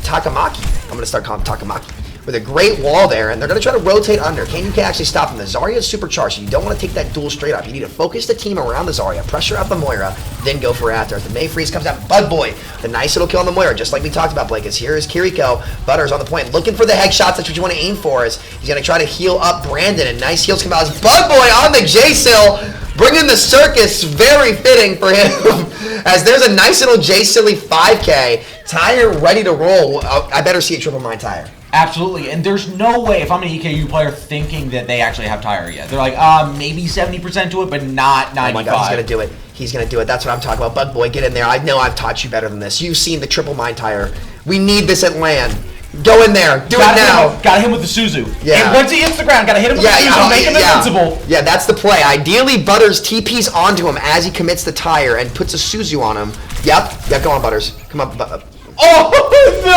Takamaki. I'm going to start calling him Takamaki. With a great wall there, and they're going to try to rotate under. Can actually stop them? The Zarya is supercharged, so you don't want to take that duel straight up. You need to focus the team around the Zarya, pressure out the Moira, then go for it after. As the Mei freeze comes out, Bug Boy, the nice little kill on the Moira, just like we talked about, Blake, is here is Kiriko. Butters on the point, looking for the headshots. That's what you want to aim for. Is he's going to try to heal up Brandon, and nice heals come out as Bug Boy on the J-Sill, bringing the circus, very fitting for him. As there's a nice little J-Silly 5K, Tire ready to roll. I better see a triple mine Tire. Absolutely, and there's no way, if I'm an EKU player, thinking that they actually have Tire yet. They're like, maybe 70% to it, but not 95%. Oh my God, he's going to do it. He's going to do it. That's what I'm talking about. Bug Boy, get in there. I know I've taught you better than this. You've seen the triple mine Tire. We need this at LAN. Go in there. Do it now. Got him with the Suzu. Yeah. And once he hits the ground, got to hit him with the Suzu, make him invincible. Yeah, that's the play. Ideally, Butters TPs onto him as he commits the Tire and puts a Suzu on him. Yep. Yeah, go on, Butters. Come on. Oh no!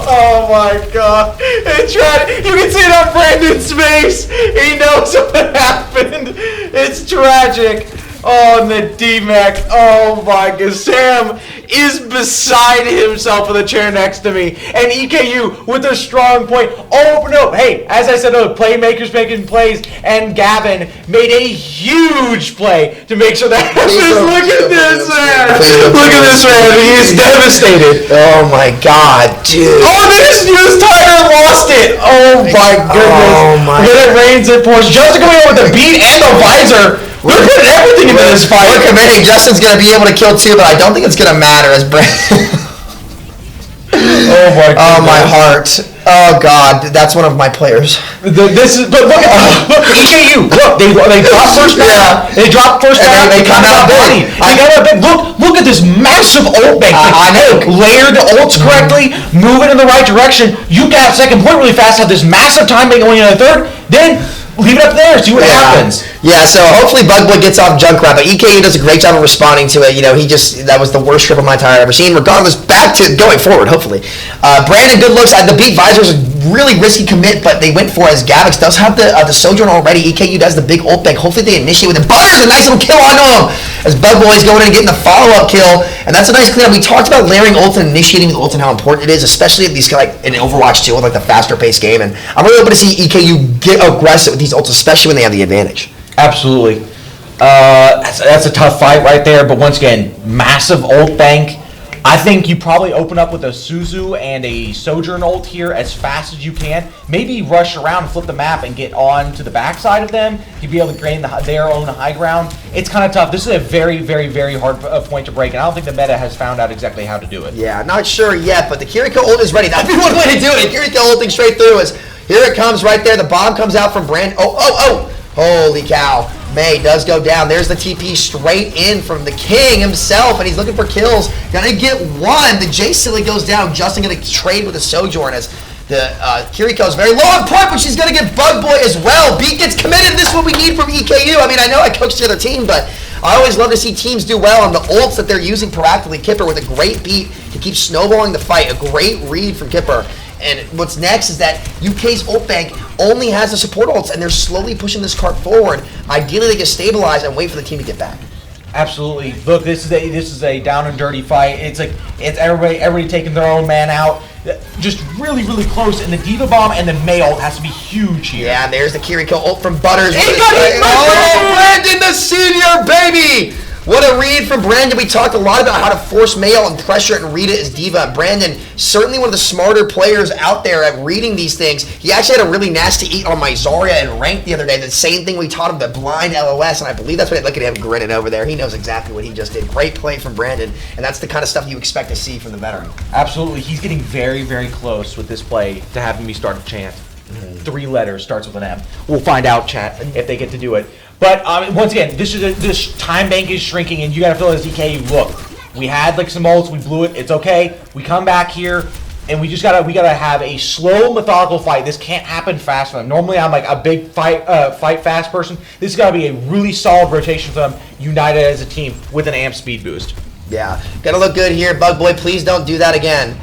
Oh my God! It tried. You can see it on Brandon's face. He knows what happened. It's tragic. Oh, and the D-Mac. Oh my God! Sam is beside himself with a chair next to me. And EKU with a strong point. Oh, no. Hey, as I said, playmakers making plays. And Gavin made a huge play to make sure that happens. Look at this, man. Look at this, man. He is devastated. Oh, my God, dude. Oh, this Tiger lost it. Oh, my goodness. Oh, my But it rains it pours. Justin coming out with the beat and the visor. We're putting everything into this fight. We're committing. Justin's going to be able to kill 2, but I don't think it's going to matter as Brandon. Oh, my goodness. Oh, my heart. Oh, God. That's one of my players. But look at EKU. Look, they dropped first down. They dropped first down. They come out big. Look at this massive ult bank. I know. Layered the ults correctly, move it in the right direction. You got second point really fast, have this massive time bank going in the third, then leave it up there, see what happens. Yeah, so hopefully Bugboy gets off Junkrat, but EKU does a great job of responding to it. You know, that was the worst trip of my entire ever seen. Regardless, back to going forward, hopefully. Brandon, good looks. The beat visors a really risky commit, but they went for it as Gavix does have the Sojourn already. EKU does the big ult bank. Hopefully they initiate with it. Butters, a nice little kill onto him as Bugboy's going in and getting the follow-up kill. And that's a nice cleanup. We talked about layering ult and initiating with ult and how important it is, especially at these in Overwatch 2 with like the faster paced game. And I'm really hoping to see EKU get aggressive with these ults, especially when they have the advantage. Absolutely. That's a tough fight right there, but once again, massive ult bank. I think you probably open up with a Suzu and a Sojourn ult here as fast as you can. Maybe rush around and flip the map and get on to the backside of them. You'd be able to gain their own high ground. It's kind of tough. This is a very, very, very hard point to break, and I don't think the meta has found out exactly how to do it. Yeah, not sure yet, but the Kiriko ult is ready. That'd be one way to do it. Kiriko ulting straight through is here it comes right there. The bomb comes out from Brand. Oh. Holy cow. May does go down. There's the TP straight in from the king himself, and he's looking for kills. Gonna get one. The J Silly goes down. Justin gonna trade with the Sojourn as the Kiriko's very low on point, but she's gonna get Bug Boy as well. Beat gets committed. This is what we need from EKU. I mean, I know I coached the other team, but I always love to see teams do well on the ults that they're using proactively. Kipper with a great beat to keep snowballing the fight. A great read from Kipper. And what's next is that UK's ult bank only has the support ults, and they're slowly pushing this cart forward. Ideally, they can stabilize and wait for the team to get back. Absolutely. Look, this is a down and dirty fight. It's everybody taking their own man out. Just really, really close. And the Diva Bomb and the May ult has to be huge here. Yeah, and there's the Kiriko ult from Butters. Oh, Brandon the senior, baby! What a read from Brandon. We talked a lot about how to force Mayo and pressure it and read it as Diva. Brandon, certainly one of the smarter players out there at reading these things. He actually had a really nasty eat on my Zarya and ranked the other day. The same thing we taught him, the blind LOS, and I believe that's what look at him grinning over there. He knows exactly what he just did. Great play from Brandon, and that's the kind of stuff you expect to see from the veteran. Absolutely. He's getting very, very close with this play to having me start a chant. 3 letters, starts with an M. We'll find out, chat, if they get to do it. But once again, this time bank is shrinking, and you got to feel as DK. Look, we had like some ults, we blew it. It's okay. We come back here, and we gotta have a slow, methodical fight. This can't happen fast for them. Normally, I'm like a big fight fast person. This has got to be a really solid rotation for them, united as a team with an amp speed boost. Yeah, gotta look good here, Bug Boy. Please don't do that again.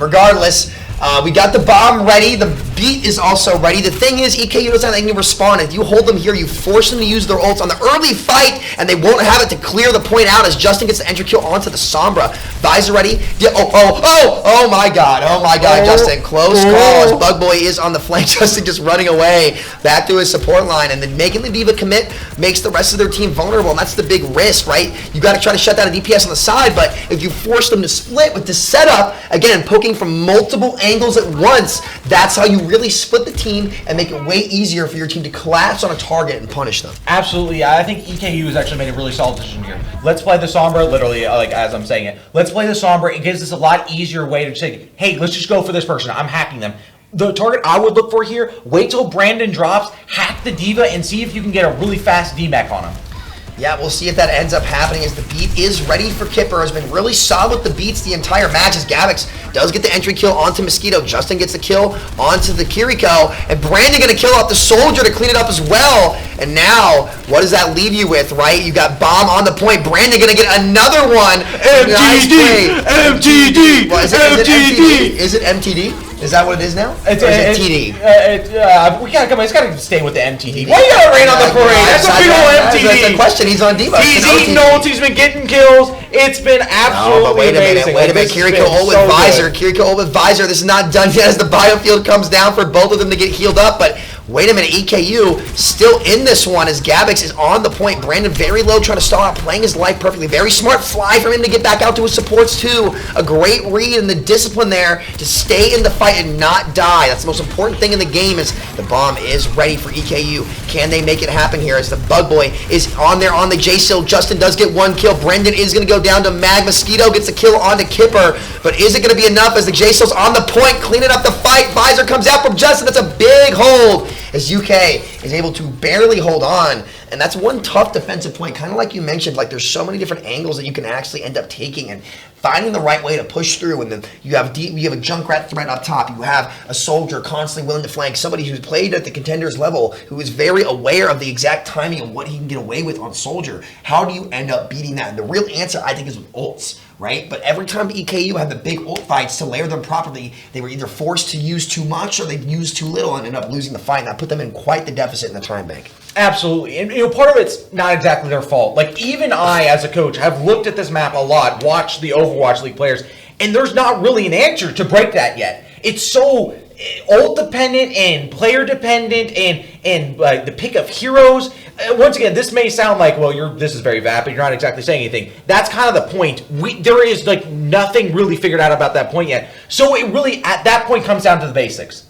Regardless. We got the bomb ready. The beat is also ready. The thing is, EKU doesn't have anything to respond. If you hold them here, you force them to use their ults on the early fight, and they won't have it to clear the point out as Justin gets the entry kill onto the Sombra. Visor ready. Oh my God. Justin, close call as Bug Boy is on the flank. Justin just running away back to his support line, and then making the Diva commit makes the rest of their team vulnerable, and that's the big risk, right? You got to try to shut down a DPS on the side, but if you force them to split with this setup, again, poking from multiple angles at once, that's how you really split the team and make it way easier for your team to collapse on a target and punish them. Absolutely. I think EKU has actually made a really solid decision here. Let's play the Sombra, literally, like as I'm saying it. Let's play the Sombra. It gives us a lot easier way to say, hey, let's just go for this person. I'm hacking them. The target I would look for here, wait till Brandon drops, hack the Diva, and see if you can get a really fast DMAC on him. Yeah, we'll see if that ends up happening as the beat is ready for Kipper. Has been really solid with the beats the entire match as Gavix does get the entry kill onto Mosquito. Justin gets the kill onto the Kiriko. And Brandon going to kill off the Soldier to clean it up as well. And now, what does that leave you with, right? You got Bomb on the point. Brandon going to get another one. MTD! Nice MTD! Well, is it MTD? Is that what it is now? It's or is it TD? We gotta come on. It's gotta stay with the MTD. Why you gotta rain on the parade? That's a big old MTD. That's the question. He's on Diva. He's eating ults. He's been getting kills. It's been absolutely amazing. Wait a minute. Kiriko ult with Visor. Kiriko ult with Visor. This is not done yet as the biofield comes down for both of them to get healed up. But wait a minute. EKU still in this one as Gabix is on the point. Brandon very low, trying to stall out, playing his life perfectly. Very smart fly from him to get back out to his supports too. A great read and the discipline there to stay in the fight and not die. That's the most important thing in the game. Is the bomb is ready for EKU. Can they make it happen here as the Bug Boy is on there on the J-Still. Justin does get one kill. Brendan is going to go down to Mag. Mosquito gets a kill on the Kipper, but is it going to be enough as the J-Still's on the point, cleaning up the fight. Visor comes out from Justin. That's a big hold as UK is able to barely hold on. And that's one tough defensive point, kind of like you mentioned, like there's so many different angles that you can actually end up taking and finding the right way to push through. And then you have a Junkrat threat up top. You have a soldier constantly willing to flank, somebody who's played at the contenders level, who is very aware of the exact timing of what he can get away with on soldier. How do you end up beating that? And the real answer, I think, is with ults, right? But every time EKU had the big ult fights to layer them properly, they were either forced to use too much or they'd use too little and end up losing the fight. And that put them in quite the deficit in the time bank. Absolutely. And part of it's not exactly their fault. Like, even I, as a coach, have looked at this map a lot, watched the Overwatch League players, and there's not really an answer to break that yet. It's so ult dependent and player dependent and the pick of heroes. Once again, this may sound like, well, this is very vapid. You're not exactly saying anything. That's kind of the point. There is like nothing really figured out about that point yet. So it really, at that point, comes down to the basics.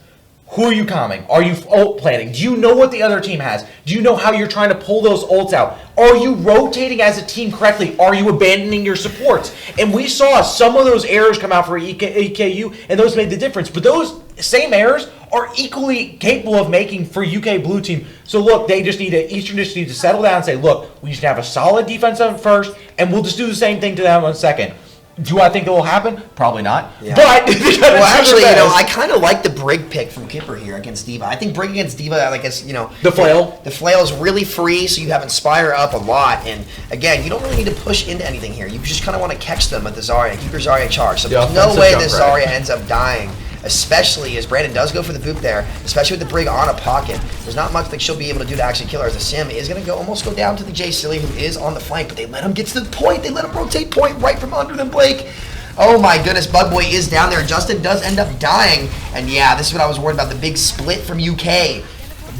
Who are you calming? Are you ult planning? Do you know what the other team has? Do you know how you're trying to pull those ults out? Are you rotating as a team correctly? Are you abandoning your supports? And we saw some of those errors come out for EKU, and those made the difference. But those same errors are equally capable of making for UK Blue Team. So look, Eastern just need to settle down and say, look, we just have a solid defense on first, and we'll just do the same thing to them on second. Do I think it will happen? Probably not. Yeah. But well, actually, I kind of like the Brig pick from Kipper here against D.Va. I think Brig against D.Va, I guess, the flail. The flail is really free, so you have Inspire up a lot. And again, you don't really need to push into anything here. You just kind of want to catch them with the Zarya, keep your Zarya charged. So there's no way that Zarya ends up dying, especially as Brandon does go for the boop there, especially with the Brig on a pocket. There's not much that she'll be able to do to actually kill her, as the Sim is going to almost go down to the J Silly, who is on the flank, but they let him get to the point. They let him rotate point right from under them, Blake. Oh my goodness, Bug Boy is down there. Justin does end up dying, and yeah, this is what I was worried about, the big split from UK.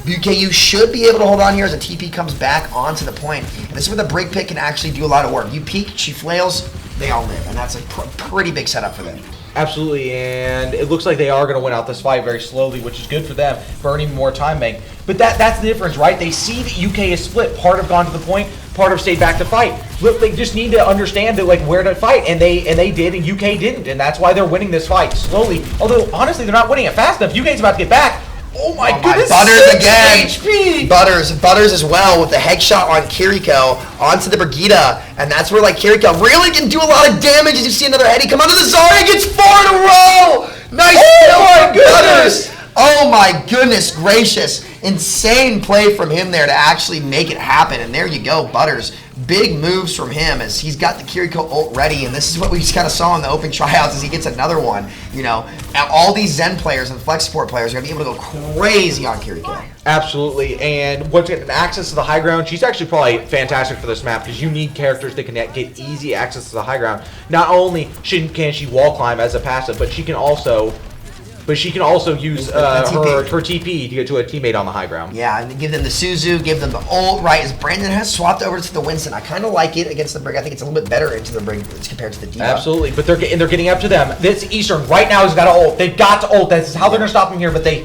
UKU should be able to hold on here as a TP comes back onto the point. And this is where the Brig pick can actually do a lot of work. You peek, she flails, they all live, and that's a pretty big setup for them. Absolutely, and it looks like they are going to win out this fight very slowly, which is good for them, burning more time bank. But that's the difference, right? They see that UK is split. Part have gone to the point, part have stayed back to fight. Look, they just need to understand that, like, where to fight, and they did, and UK didn't, and that's why they're winning this fight slowly. Although honestly, they're not winning it fast enough. UK's about to get back. Oh my goodness! Butters again. HP. Butters as well with the headshot on Kiriko onto the Brigida, and that's where like Kiriko really can do a lot of damage. As you see another Eddie come onto the Zarya, gets 4 in a row. Nice kill from Butters. Oh my goodness gracious! Insane play from him there to actually make it happen, and there you go, Butters. Big moves from him as he's got the Kiriko ult ready, and this is what we just kind of saw in the open tryouts as he gets another one. All these Zen players and Flex Support players are going to be able to go crazy on Kiriko. Absolutely, and once again, access to the high ground, she's actually probably fantastic for this map because you need characters that can get easy access to the high ground. Not only can she wall climb as a passive, but she can also use her TP to get to a teammate on the high ground. Yeah, and give them the Suzu, give them the ult, right, as Brandon has swapped over to the Winston. I kind of like it against the Brig. I think it's a little bit better into the Brig compared to the D.Va. Absolutely, but they're getting up to them. This Eastern right now has got to ult. They've got to ult. That's how they're going to stop them here, but they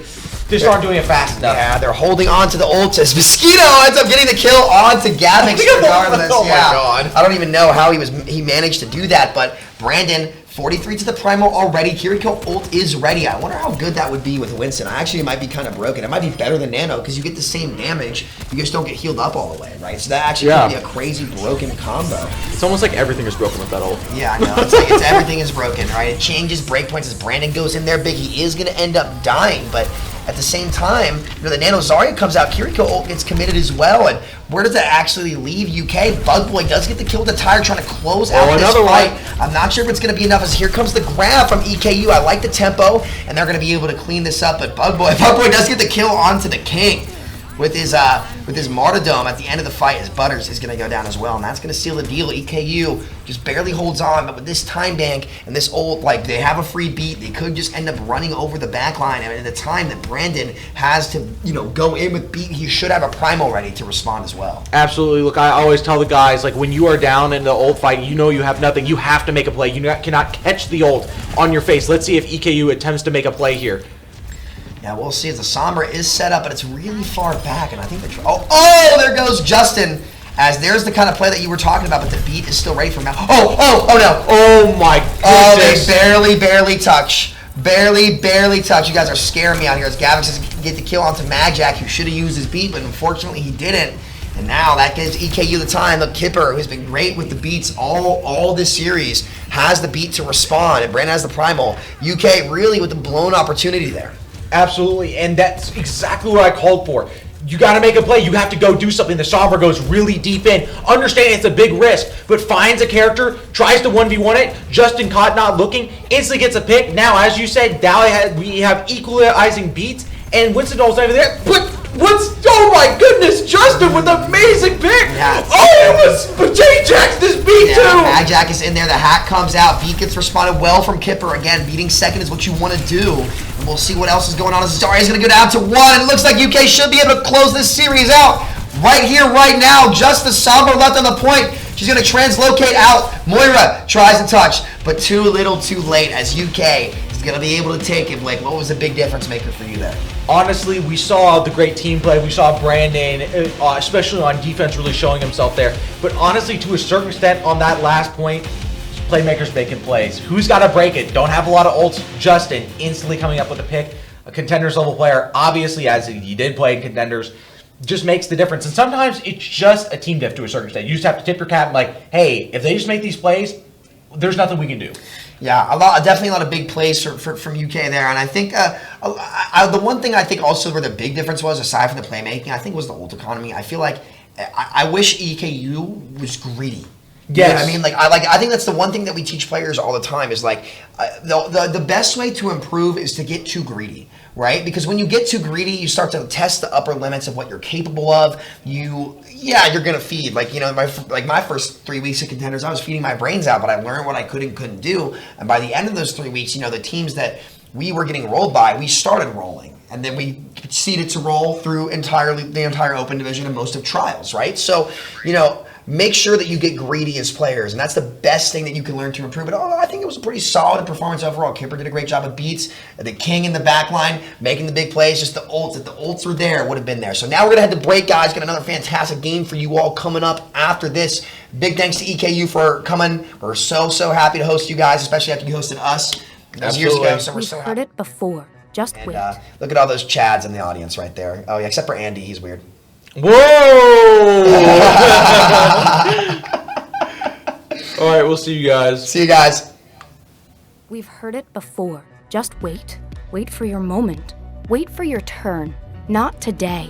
just aren't doing it fast enough. Yeah, they're holding on to the ult as Mosquito ends up getting the kill onto Gavix regardless. Oh my god. I don't even know how he managed to do that, but Brandon 43 to the primal already. Kiriko ult is ready. I wonder how good that would be with Winston. It might be kind of broken. It might be better than Nano because you get the same damage. You just don't get healed up all the way, right? So that actually could be a crazy broken combo. It's almost like everything is broken with that ult. Yeah, I know. It's like everything is broken, right? It changes breakpoints as Brandon goes in there big. He is going to end up dying, but At the same time, the Nano Zarya comes out, Kiriko ult gets committed as well, and where does that actually leave UK? Bugboy does get the kill with the Tiger, trying to close out this fight. I'm not sure if it's going to be enough, as here comes the grab from EKU. I like the tempo, and they're going to be able to clean this up, but Bugboy does get the kill onto the King. With his martyrdom at the end of the fight, as Butters is going to go down as well, and that's going to seal the deal. EKU just barely holds on, but with this time bank and this ult, like, they have a free beat. They could just end up running over the back line. I mean, at the time that Brandon has to, go in with beat, he should have a primal ready to respond as well. Absolutely. Look, I always tell the guys, like, when you are down in the ult fight, you know you have nothing. You have to make a play. You cannot catch the ult on your face. Let's see if EKU attempts to make a play here. Yeah, we'll see as the Sombra is set up, but it's really far back, and I think there goes Justin, as there's the kind of play that you were talking about, but the beat is still ready for him. Oh no. Oh my goodness. Oh, they barely touch. Barely touch. You guys are scaring me out here, as Gavin says get the kill onto Magjack, who should have used his beat, but unfortunately he didn't. And now that gives EKU the time. Look, Kipper, who's been great with the beats all this series, has the beat to respond, and Brandon has the primal. UK really with the blown opportunity there. Absolutely, and that's exactly what I called for. You got to make a play. You have to go do something. The Sombra goes really deep in. Understand it's a big risk, but finds a character, tries to 1v1 it. Justin caught not looking, instantly gets a pick. Now, as you said, we have equalizing beats, and Winston over there. Oh my goodness, Justin with an amazing pick. Yeah. But J-Jack's this beat too. Magjack is in there. The hack comes out. Beat gets responded well from Kipper. Again, beating second is what you want to do. And we'll see what else is going on. Zarya is going to go down to 1. And it looks like UK should be able to close this series out right here, right now. Just the Sombra left on the point. She's going to translocate out. Moira tries to touch, but too little too late, as UK is going to be able to take it. Blake, what was the big difference maker for you there? Honestly, we saw the great team play. We saw Brandon, especially on defense, really showing himself there. But honestly, to a certain extent, on that last point, playmakers making plays. Who's got to break it? Don't have a lot of ults. Justin instantly coming up with a pick. A Contenders level player, obviously, as he did play in Contenders, just makes the difference. And sometimes it's just a team diff to a certain extent. You just have to tip your cap and like, hey, if they just make these plays, there's nothing we can do. Yeah, definitely a lot of big plays from UK there, and I think the one thing I think also where the big difference was, aside from the playmaking, I think was the ult economy. I feel like I wish EKU was greedy. Yes. You know what I mean? I think that's the one thing that we teach players all the time is the best way to improve is to get too greedy, right? Because when you get too greedy, you start to test the upper limits of what you're capable of. You're gonna feed. My first 3 weeks of Contenders, I was feeding my brains out, but I learned what I could and couldn't do. And by the end of those 3 weeks, the teams that we were getting rolled by, we started rolling. And then we proceeded to roll through the entire open division and most of trials, right? So, make sure that you get greedy as players, and that's the best thing that you can learn to improve. But I think it was a pretty solid performance overall. Kipper did a great job of beats. The King in the back line, making the big plays. Just the ults, if the ults were there, would have been there. So now we're going to head to break, guys. Got another fantastic game for you all coming up after this. Big thanks to EKU for coming. We're so happy to host you guys, especially after you hosted us those years ago. So we're so happy. We've heard it before. Just wait. Look at all those Chads in the audience right there. Oh, yeah, except for Andy. He's weird. Whoa! All right, we'll see you guys. See you guys. We've heard it before. Just wait. Wait for your moment. Wait for your turn. Not today.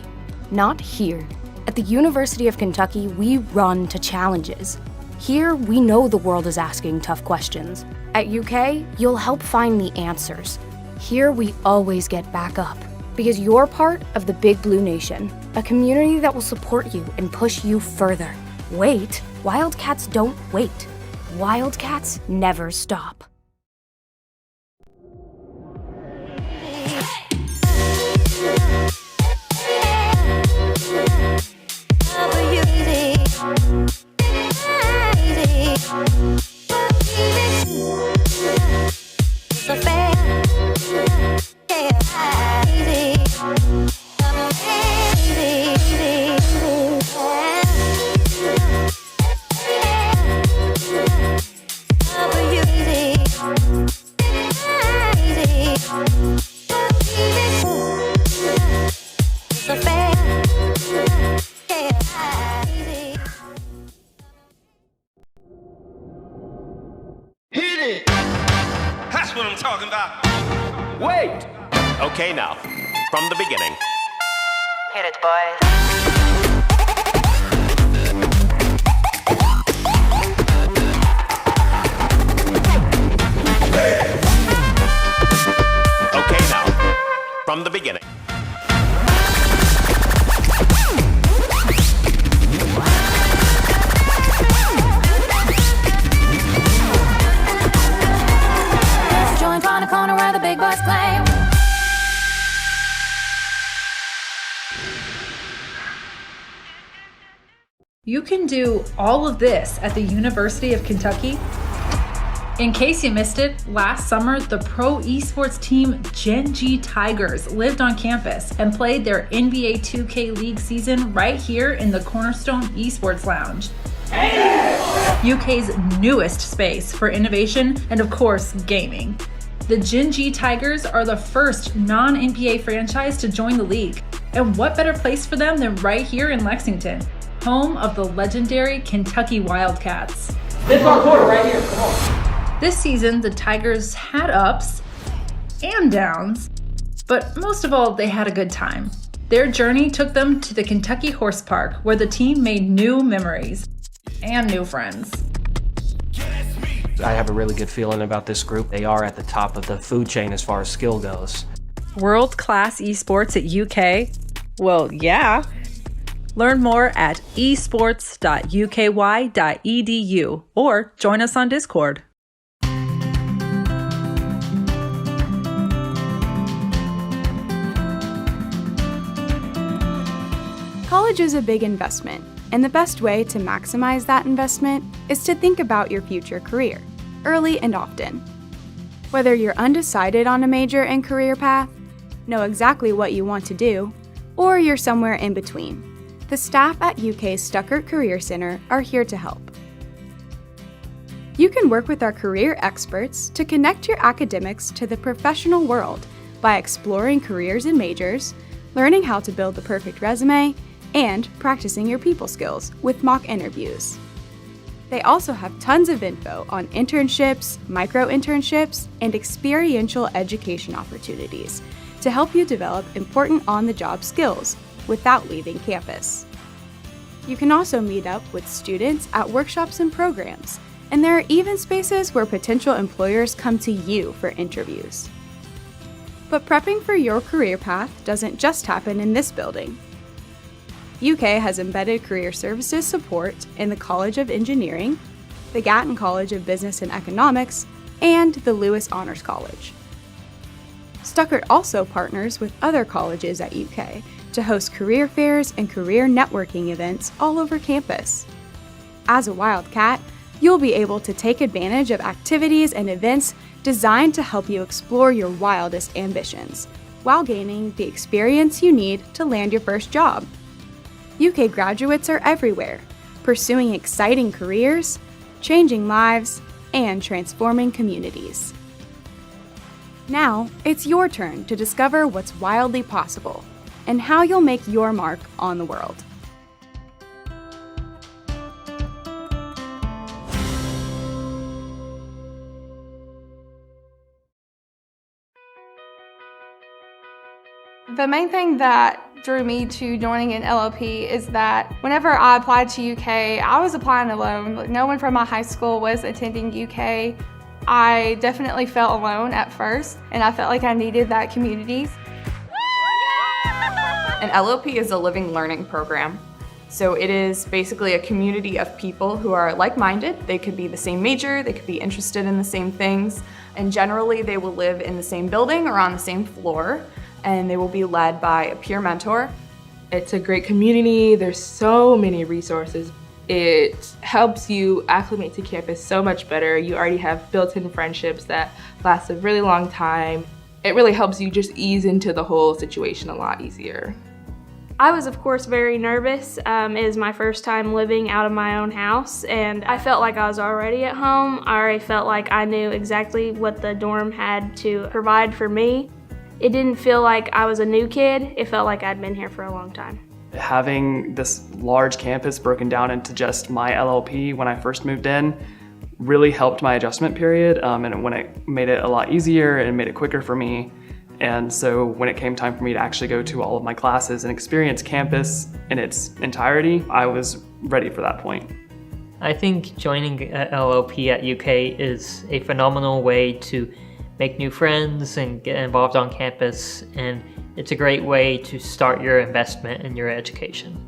Not here. At the University of Kentucky, we run to challenges. Here, we know the world is asking tough questions. At UK, you'll help find the answers. Here, we always get back up. Because you're part of the Big Blue Nation, a community that will support you and push you further. Wait, Wildcats don't wait. Wildcats never stop. That's what I'm talking about. Wait. Okay, now, from the beginning. Hit it, boys. Okay, now, from the beginning. Joint on a corner where the big boys claim. You can do all of this at the University of Kentucky. In case you missed it, last summer, the pro esports team Gen G Tigers lived on campus and played their NBA 2K League season right here in the Cornerstone Esports Lounge. UK's newest space for innovation and, of course, gaming. The Gen G Tigers are the first non-NBA franchise to join the league. And what better place for them than right here in Lexington, home of the legendary Kentucky Wildcats. This is our quarter right here, come on. This season, the Tigers had ups and downs, but most of all, they had a good time. Their journey took them to the Kentucky Horse Park, where the team made new memories and new friends. I have a really good feeling about this group. They are at the top of the food chain as far as skill goes. World-class esports at UK? Well, yeah. Learn more at esports.uky.edu or join us on Discord. College is a big investment, and the best way to maximize that investment is to think about your future career, early and often. Whether you're undecided on a major and career path, know exactly what you want to do, or you're somewhere in between, the staff at UK's Stuckert Career Center are here to help. You can work with our career experts to connect your academics to the professional world by exploring careers and majors, learning how to build the perfect resume, and practicing your people skills with mock interviews. They also have tons of info on internships, micro-internships, and experiential education opportunities to help you develop important on-the-job skills without leaving campus. You can also meet up with students at workshops and programs, and there are even spaces where potential employers come to you for interviews. But prepping for your career path doesn't just happen in this building. UK has embedded career services support in the College of Engineering, the Gatton College of Business and Economics, and the Lewis Honors College. Stuckert also partners with other colleges at UK to host career fairs and career networking events all over campus. As a Wildcat, you'll be able to take advantage of activities and events designed to help you explore your wildest ambitions, while gaining the experience you need to land your first job. UK graduates are everywhere, pursuing exciting careers, changing lives, and transforming communities. Now, it's your turn to discover what's wildly possible and how you'll make your mark on the world. The main thing that drew me to joining an LLP is that whenever I applied to UK, I was applying alone. Like, no one from my high school was attending UK. I definitely felt alone at first, and I felt like I needed that community. An LOP is a living learning program. So it is basically a community of people who are like-minded. They could be the same major, they could be interested in the same things, and generally they will live in the same building or on the same floor, and they will be led by a peer mentor. It's a great community. There's so many resources. It helps you acclimate to campus so much better. You already have built-in friendships that last a really long time. It really helps you just ease into the whole situation a lot easier. I was, of course, very nervous. It is my first time living out of my own house, and I felt like I was already at home. I already felt like I knew exactly what the dorm had to provide for me. It didn't feel like I was a new kid. It felt like I'd been here for a long time. Having this large campus broken down into just my LLP when I first moved in really helped my adjustment period, and when it made it a lot easier and made it quicker for me. And so when it came time for me to actually go to all of my classes and experience campus in its entirety, I was ready for that point. I think joining LLP at UK is a phenomenal way to make new friends and get involved on campus, and it's a great way to start your investment in your education.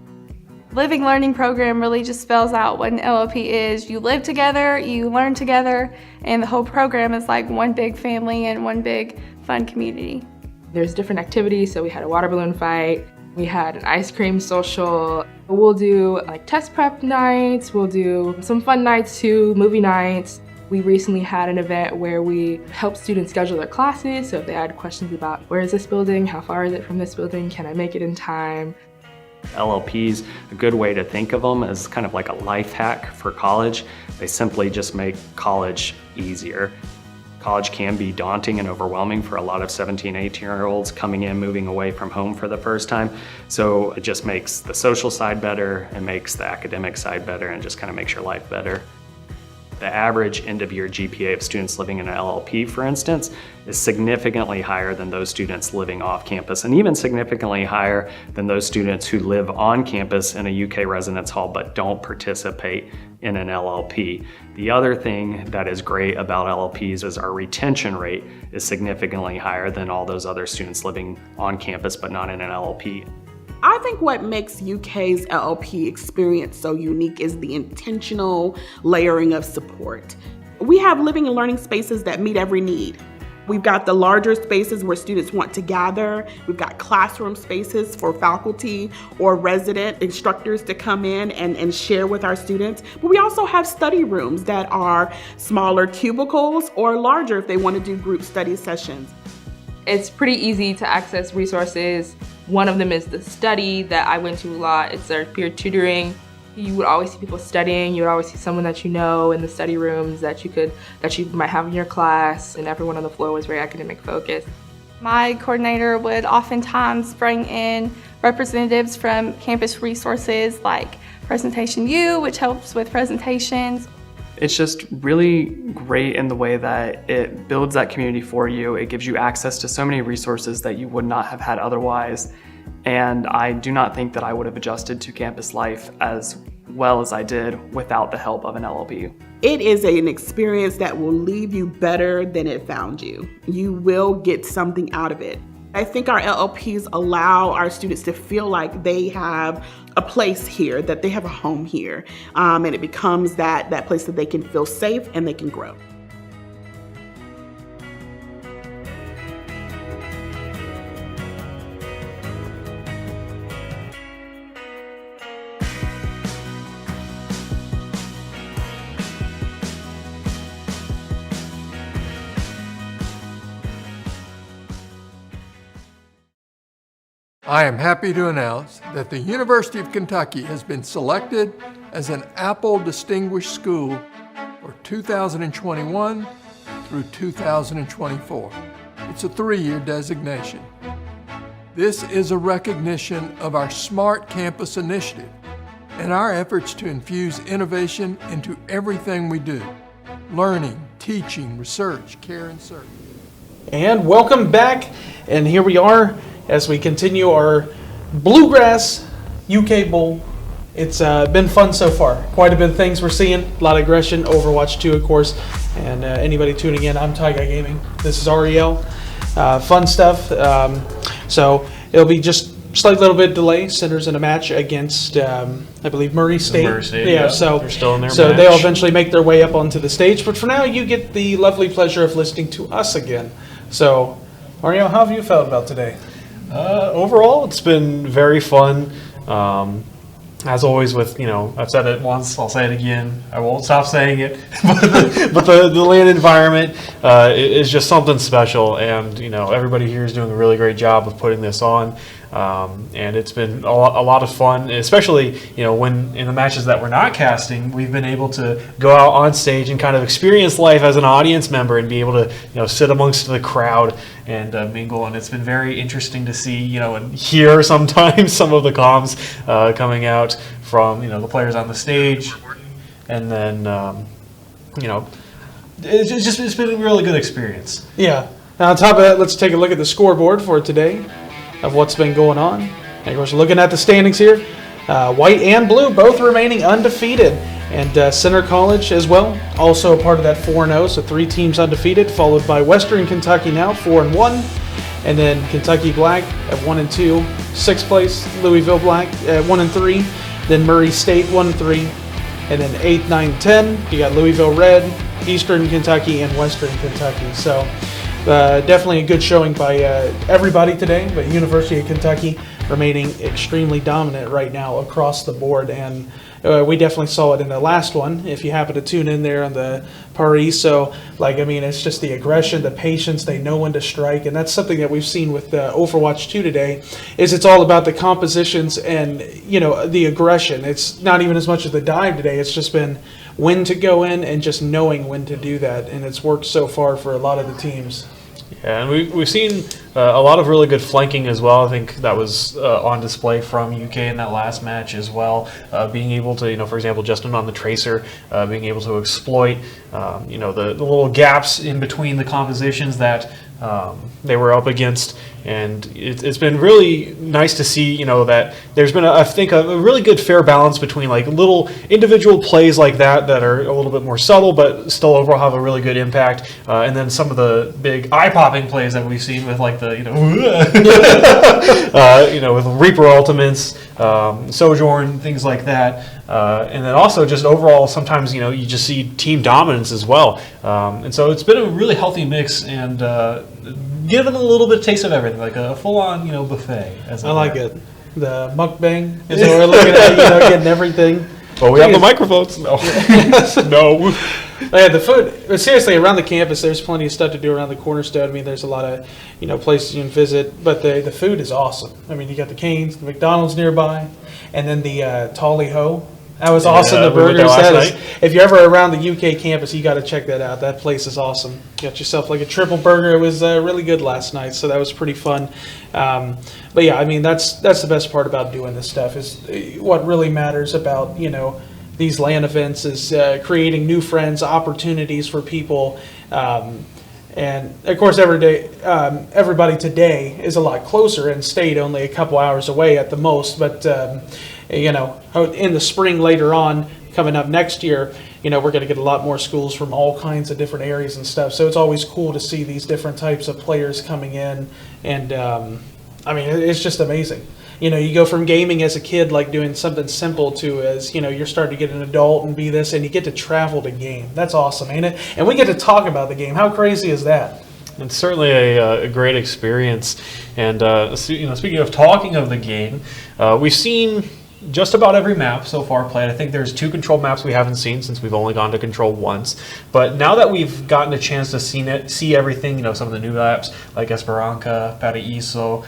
Living Learning program really just spells out what an LLP is. You live together, you learn together, and the whole program is like one big family and one big fun community. There's different activities, so we had a water balloon fight, we had an ice cream social. We'll do like test prep nights, we'll do some fun nights too, movie nights. We recently had an event where we helped students schedule their classes, so if they had questions about where is this building, how far is it from this building, can I make it in time? LLPs, a good way to think of them as kind of like a life hack for college. They simply just make college easier. College can be daunting and overwhelming for a lot of 17, 18-year-olds coming in, moving away from home for the first time. So it just makes the social side better, it makes the academic side better, and just kind of makes your life better. The average end-of-year GPA of students living in an LLP, for instance, is significantly higher than those students living off campus, and even significantly higher than those students who live on campus in a UK residence hall but don't participate in an LLP. The other thing that is great about LLPs is our retention rate is significantly higher than all those other students living on campus but not in an LLP. I think what makes UK's LLP experience so unique is the intentional layering of support. We have living and learning spaces that meet every need. We've got the larger spaces where students want to gather. We've got classroom spaces for faculty or resident instructors to come in and share with our students. But we also have study rooms that are smaller cubicles or larger if they want to do group study sessions. It's pretty easy to access resources. One of them is the study that I went to a lot. It's our peer tutoring. You would always see people studying. You would always see someone that you know in the study rooms that you might have in your class, and everyone on the floor was very academic focused. My coordinator would oftentimes bring in representatives from campus resources like Presentation U, which helps with presentations. It's just really great in the way that it builds that community for you. It gives you access to so many resources that you would not have had otherwise. And I do not think that I would have adjusted to campus life as well as I did without the help of an LLP. It is an experience that will leave you better than it found you. You will get something out of it. I think our LLPs allow our students to feel like they have a place here, that they have a home here, and it becomes that place that they can feel safe and they can grow. I am happy to announce that the University of Kentucky has been selected as an Apple Distinguished School for 2021 through 2024. It's a 3-year designation. This is a recognition of our Smart Campus initiative and our efforts to infuse innovation into everything we do: learning, teaching, research, care, and service. And welcome back, and here we are as we continue our Bluegrass UK Bowl. It's been fun so far. Quite a bit of things we're seeing. A lot of aggression. Overwatch 2, of course. And anybody tuning in, I'm Tyga Gaming. This is Ariel. Fun stuff. So it'll be just slight little bit delay. Centers in a match against, I believe, Murray State. Murray State, yeah. So they're still in their so match. they'll eventually make their way up onto the stage. But for now, you get the lovely pleasure of listening to us again. So, Ariel, how have you felt about today? Overall, it's been very fun. As always with, I've said it once, I'll say it again. I won't stop saying it. but the LAN environment is just something special. And, everybody here is doing a really great job of putting this on. And it's been a lot of fun, especially, when in the matches that we're not casting, we've been able to go out on stage and kind of experience life as an audience member and be able to, sit amongst the crowd and mingle. And it's been very interesting to see, and hear sometimes some of the comms coming out from, the players on the stage. And then, it's been a really good experience. Yeah. Now on top of that, let's take a look at the scoreboard for today of what's been going on. And of course, looking at the standings here, white and blue both remaining undefeated. And Center College as well, also a part of that 4-0, so 3 teams undefeated, followed by Western Kentucky now 4-1, and then Kentucky Black at 1-2, 6th place Louisville Black at 1-3, then Murray State 1-3, and then 8, 9, 10 you got Louisville Red, Eastern Kentucky, and Western Kentucky. So definitely a good showing by everybody today, but University of Kentucky remaining extremely dominant right now across the board, and we definitely saw it in the last one, if you happen to tune in there on the Paris. So, it's just the aggression, the patience, they know when to strike, and that's something that we've seen with Overwatch 2 today, is it's all about the compositions and, the aggression. It's not even as much as the dive today, it's just been when to go in and just knowing when to do that, and it's worked so far for a lot of the teams. Yeah, and we've seen a lot of really good flanking as well. I think that was on display from UK in that last match as well. Being able to, for example, Justin on the Tracer, being able to exploit, the little gaps in between the compositions that they were up against. And it's been really nice to see, that there's been, I think, a really good fair balance between little individual plays like that are a little bit more subtle, but still overall have a really good impact. And then some of the big eye-popping plays that we've seen with with Reaper ultimates, Sojourn, things like that. And then also just overall, sometimes, you just see team dominance as well. And so it's been a really healthy mix and given a little bit of taste of everything, like a full-on, buffet. I like it. The mukbang is what we're looking at, getting everything. Well, we have the microphones. No. No. Yeah, the food. But seriously, around the campus, there's plenty of stuff to do around the cornerstone. I mean, there's a lot of, places you can visit. But the food is awesome. I mean, you got the Cane's, the McDonald's nearby, and then the Tally Ho. That was awesome. The burgers. If you're ever around the UK campus, you got to check that out. That place is awesome. Got yourself a triple burger. It was really good last night, so that was pretty fun. But yeah, I mean that's the best part about doing this stuff is what really matters about these LAN events is creating new friends, opportunities for people. And of course, everybody today is a lot closer and stayed only a couple hours away at the most. But in the spring later on, coming up next year, we're going to get a lot more schools from all kinds of different areas and stuff. So it's always cool to see these different types of players coming in. And it's just amazing. You go from gaming as a kid, doing something simple, to as you're starting to get an adult and be this, and you get to travel to game. That's awesome, ain't it? And we get to talk about the game. How crazy is that? It's certainly a great experience. And speaking of talking of the game, we've seen just about every map so far played. I think there's 2 control maps we haven't seen since we've only gone to control once. But now that we've gotten a chance to see everything, some of the new maps like Esperanza, Paraíso,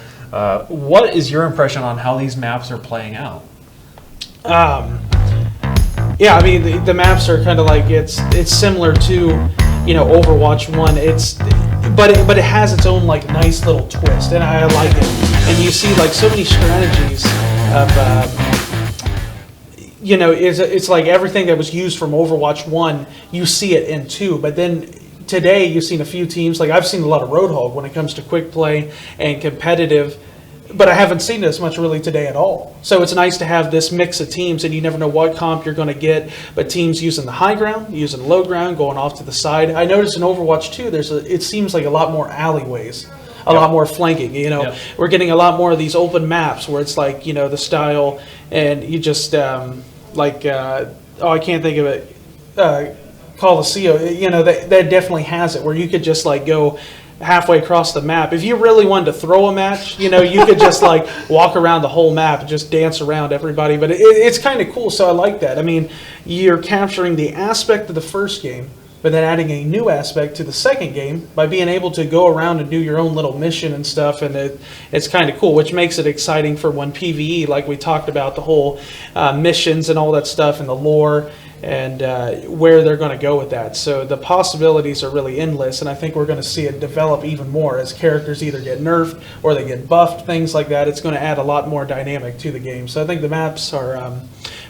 what is your impression on how these maps are playing out? Yeah, I mean the maps are kind of it's similar to Overwatch 1. But it has its own nice little twist, and I like it. And you see so many strategies of it's like everything that was used from Overwatch 1, you see it in 2. But then today you've seen a few teams, I've seen a lot of Roadhog when it comes to quick play and competitive, but I haven't seen this much really today at all. So it's nice to have this mix of teams, and you never know what comp you're going to get, but teams using the high ground, using the low ground, going off to the side. I noticed in Overwatch 2, it seems like a lot more alleyways. A lot more flanking, We're getting a lot more of these open maps where it's the style, and you just I can't think of it, Coliseum, that definitely has it, where you could just go halfway across the map. If you really wanted to throw a match, you could just walk around the whole map and just dance around everybody, but it's kind of cool, so I like that. I mean, you're capturing the aspect of the first game, but then adding a new aspect to the second game by being able to go around and do your own little mission and stuff, and it's kind of cool, which makes it exciting for when PvE, like we talked about, the whole missions and all that stuff and the lore and where they're going to go with that. So the possibilities are really endless, and I think we're going to see it develop even more as characters either get nerfed or they get buffed, things like that. It's going to add a lot more dynamic to the game. So I think the maps are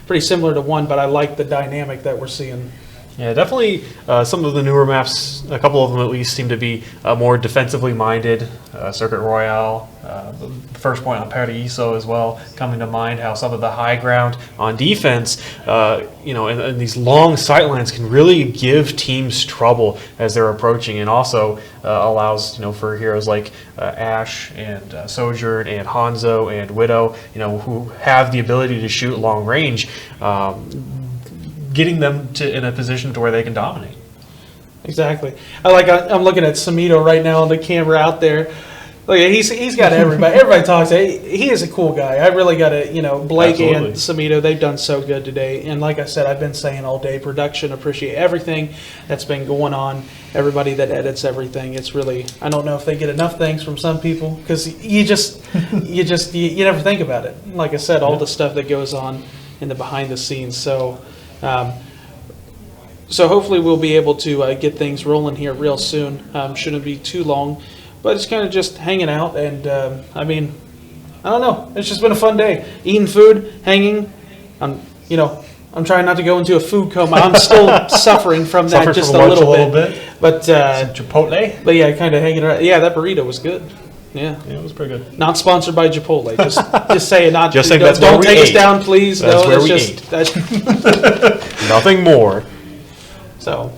pretty similar to 1, but I like the dynamic that we're seeing. Yeah, definitely some of the newer maps, a couple of them at least, seem to be more defensively minded. Circuit Royale, the first point on Paraiso as well, coming to mind, how some of the high ground on defense, and these long sightlines can really give teams trouble as they're approaching, and also allows, for heroes like Ashe and Sojourn and Hanzo and Widow, who have the ability to shoot long range, getting them in a position to where they can dominate. Exactly. I'm looking at Samito right now on the camera out there. Look, he's got everybody. Everybody talks. He is a cool guy. I really got to, Blake Absolutely. and Samito, they've done so good today. And like I said, I've been saying all day, production, appreciate everything that's been going on. Everybody that edits everything. It's really, I don't know if they get enough thanks from some people, because you never think about it. Like I said, all the stuff that goes on in the behind the scenes. So hopefully we'll be able to get things rolling here real soon. Shouldn't be too long, but it's kind of just hanging out. And I don't know. It's just been a fun day. Eating food, hanging. I'm trying not to go into a food coma. I'm still suffering from that just a little bit. But some Chipotle. But yeah, kind of hanging around. Yeah, that burrito was good. Yeah, it was pretty good. Not sponsored by Chipotle. Just say it. Not just saying don't take us down, please. That's where we ate. Nothing more. So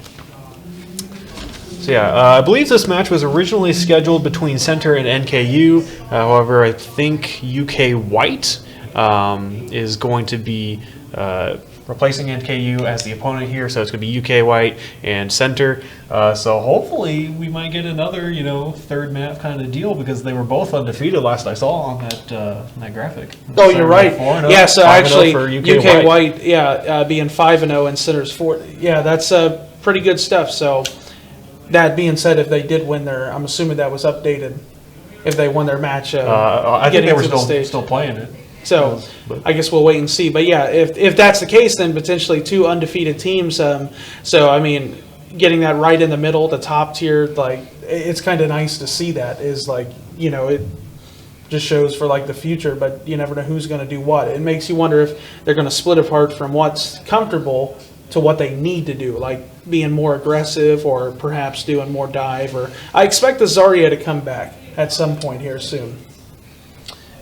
yeah, I believe this match was originally scheduled between Center and NKU. However, I think UK White is going to be replacing NKU as the opponent here, so it's going to be UK White and Center. So hopefully we might get another, third map kind of deal, because they were both undefeated last I saw on that graphic. Oh, you're right. 4-0, yeah, so actually for UK White, being 5-0 and Center's 4. Yeah, that's pretty good stuff. So that being said, if they did win their, I'm assuming that was updated. If they won their match, I think they were still playing it. So I guess we'll wait and see. But yeah, if that's the case, then potentially 2 undefeated teams. Getting that right in the middle, the top tier, it's kind of nice to see that. It just shows for the future, but you never know who's going to do what. It makes you wonder if they're going to split apart from what's comfortable to what they need to do, like being more aggressive or perhaps doing more dive. Or I expect the Zarya to come back at some point here soon.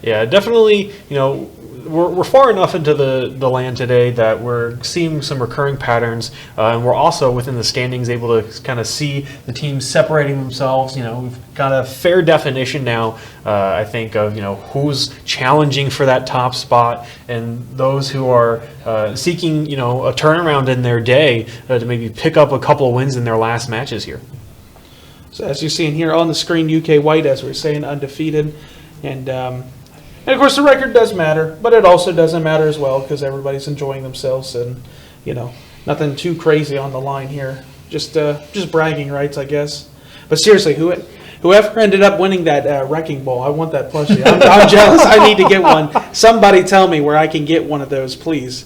Yeah, definitely, we're far enough into the LAN today that we're seeing some recurring patterns, and we're also within the standings able to kind of see the teams separating themselves. We've got a fair definition now, I think, of who's challenging for that top spot, and those who are seeking a turnaround in their day to maybe pick up a couple of wins in their last matches here. So as you're seeing here on the screen, UK White, as we're saying, undefeated, and of course, the record does matter, but it also doesn't matter as well, because everybody's enjoying themselves, and nothing too crazy on the line here. Just bragging rights, I guess. But seriously, whoever ended up winning that wrecking ball, I want that plushie. I'm jealous. I need to get one. Somebody tell me where I can get one of those, please.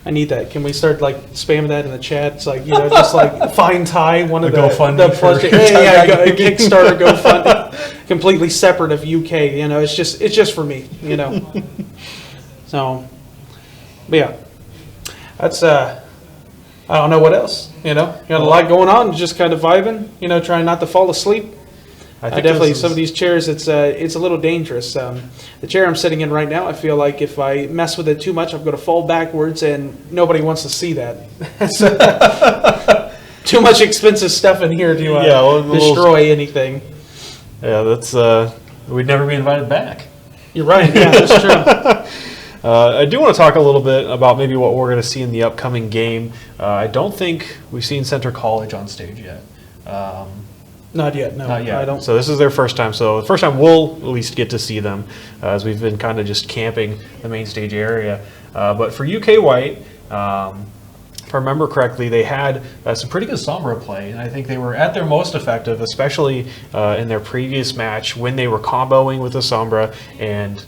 I need that. Can we start spamming that in the chat? It's just find Ty, one of the plushie. Kickstarter, GoFundMe. Completely separate of UK, it's just for me, So, but yeah, that's I don't know what else, you got a lot going on, just kind of vibing, trying not to fall asleep. I definitely some of these chairs, it's a little dangerous. The chair I'm sitting in right now, I feel like if I mess with it too much, I'm going to fall backwards, and nobody wants to see that. Too much expensive stuff in here to destroy anything. Yeah, that's we'd never be invited back. You're right. Yeah, that's true. I do want to talk a little bit about maybe what we're going to see in the upcoming game. I don't think we've seen Center College on stage yet. Not yet. No, not yet. I don't. So this is their first time. So the first time we'll at least get to see them, as we've been kind of just camping the main stage area. But for UK White, if I remember correctly, they had some pretty good Sombra play, and I think they were at their most effective, especially in their previous match when they were comboing with the Sombra and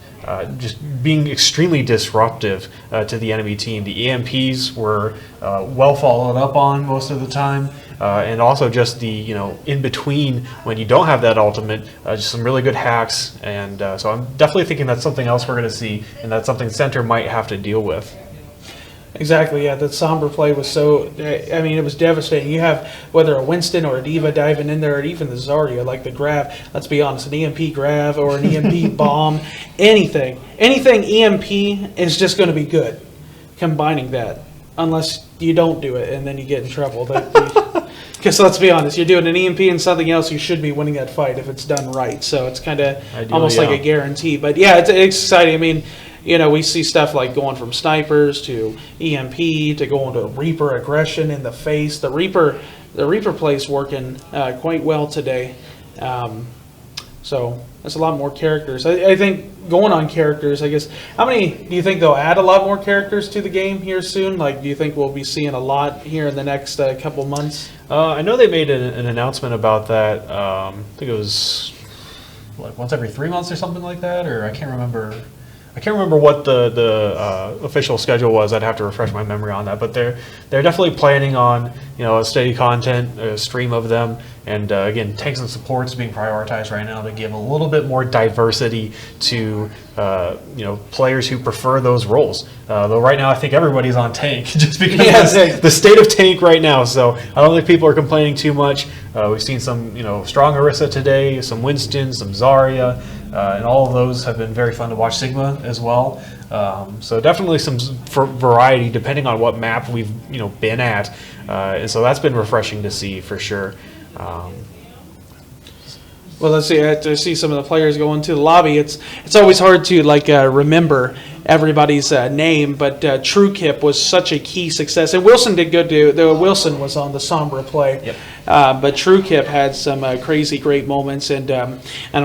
just being extremely disruptive to the enemy team. The EMPs were well followed up on most of the time, and also just the in between when you don't have that ultimate, just some really good hacks. And so I'm definitely thinking that's something else we're going to see, and that's something Center might have to deal with. Exactly, yeah. The somber play was it was devastating. You have whether a Winston or a Diva diving in there, or even the Zarya, like the grab, let's be honest, an EMP grab or an EMP bomb, anything EMP is just going to be good, combining that, unless you don't do it and then you get in trouble. Because let's be honest, you're doing an EMP and something else, you should be winning that fight if it's done right. So it's kind of almost like a guarantee. But yeah, it's exciting. I mean, we see stuff like going from snipers to EMP to going to Reaper aggression in the face. The Reaper play's working quite well today. So that's a lot more characters. I think going on characters, I guess, how many do you think they'll add a lot more characters to the game here soon? Like, do you think we'll be seeing a lot here in the next couple months? I know they made an announcement about that. I think it was like once every 3 months or something like that, or I can't remember what the official schedule was. I'd have to refresh my memory on that. But they're definitely planning on a steady content, a stream of them, and again, tanks and supports being prioritized right now to give a little bit more diversity to players who prefer those roles. Though right now I think everybody's on tank just because the state of tank right now. So I don't think people are complaining too much. We've seen some strong Orisa today, some Winston, some Zarya. And all of those have been very fun to watch. Sigma as well. So definitely some variety depending on what map we've been at, and so that's been refreshing to see for sure. Well, let's see. I see some of the players go into the lobby. It's always hard to remember everybody's name, but TrueKip was such a key success, and Wilson did good too. Wilson was on the Sombra play, yep. But TrueKip had some crazy great moments, and I'm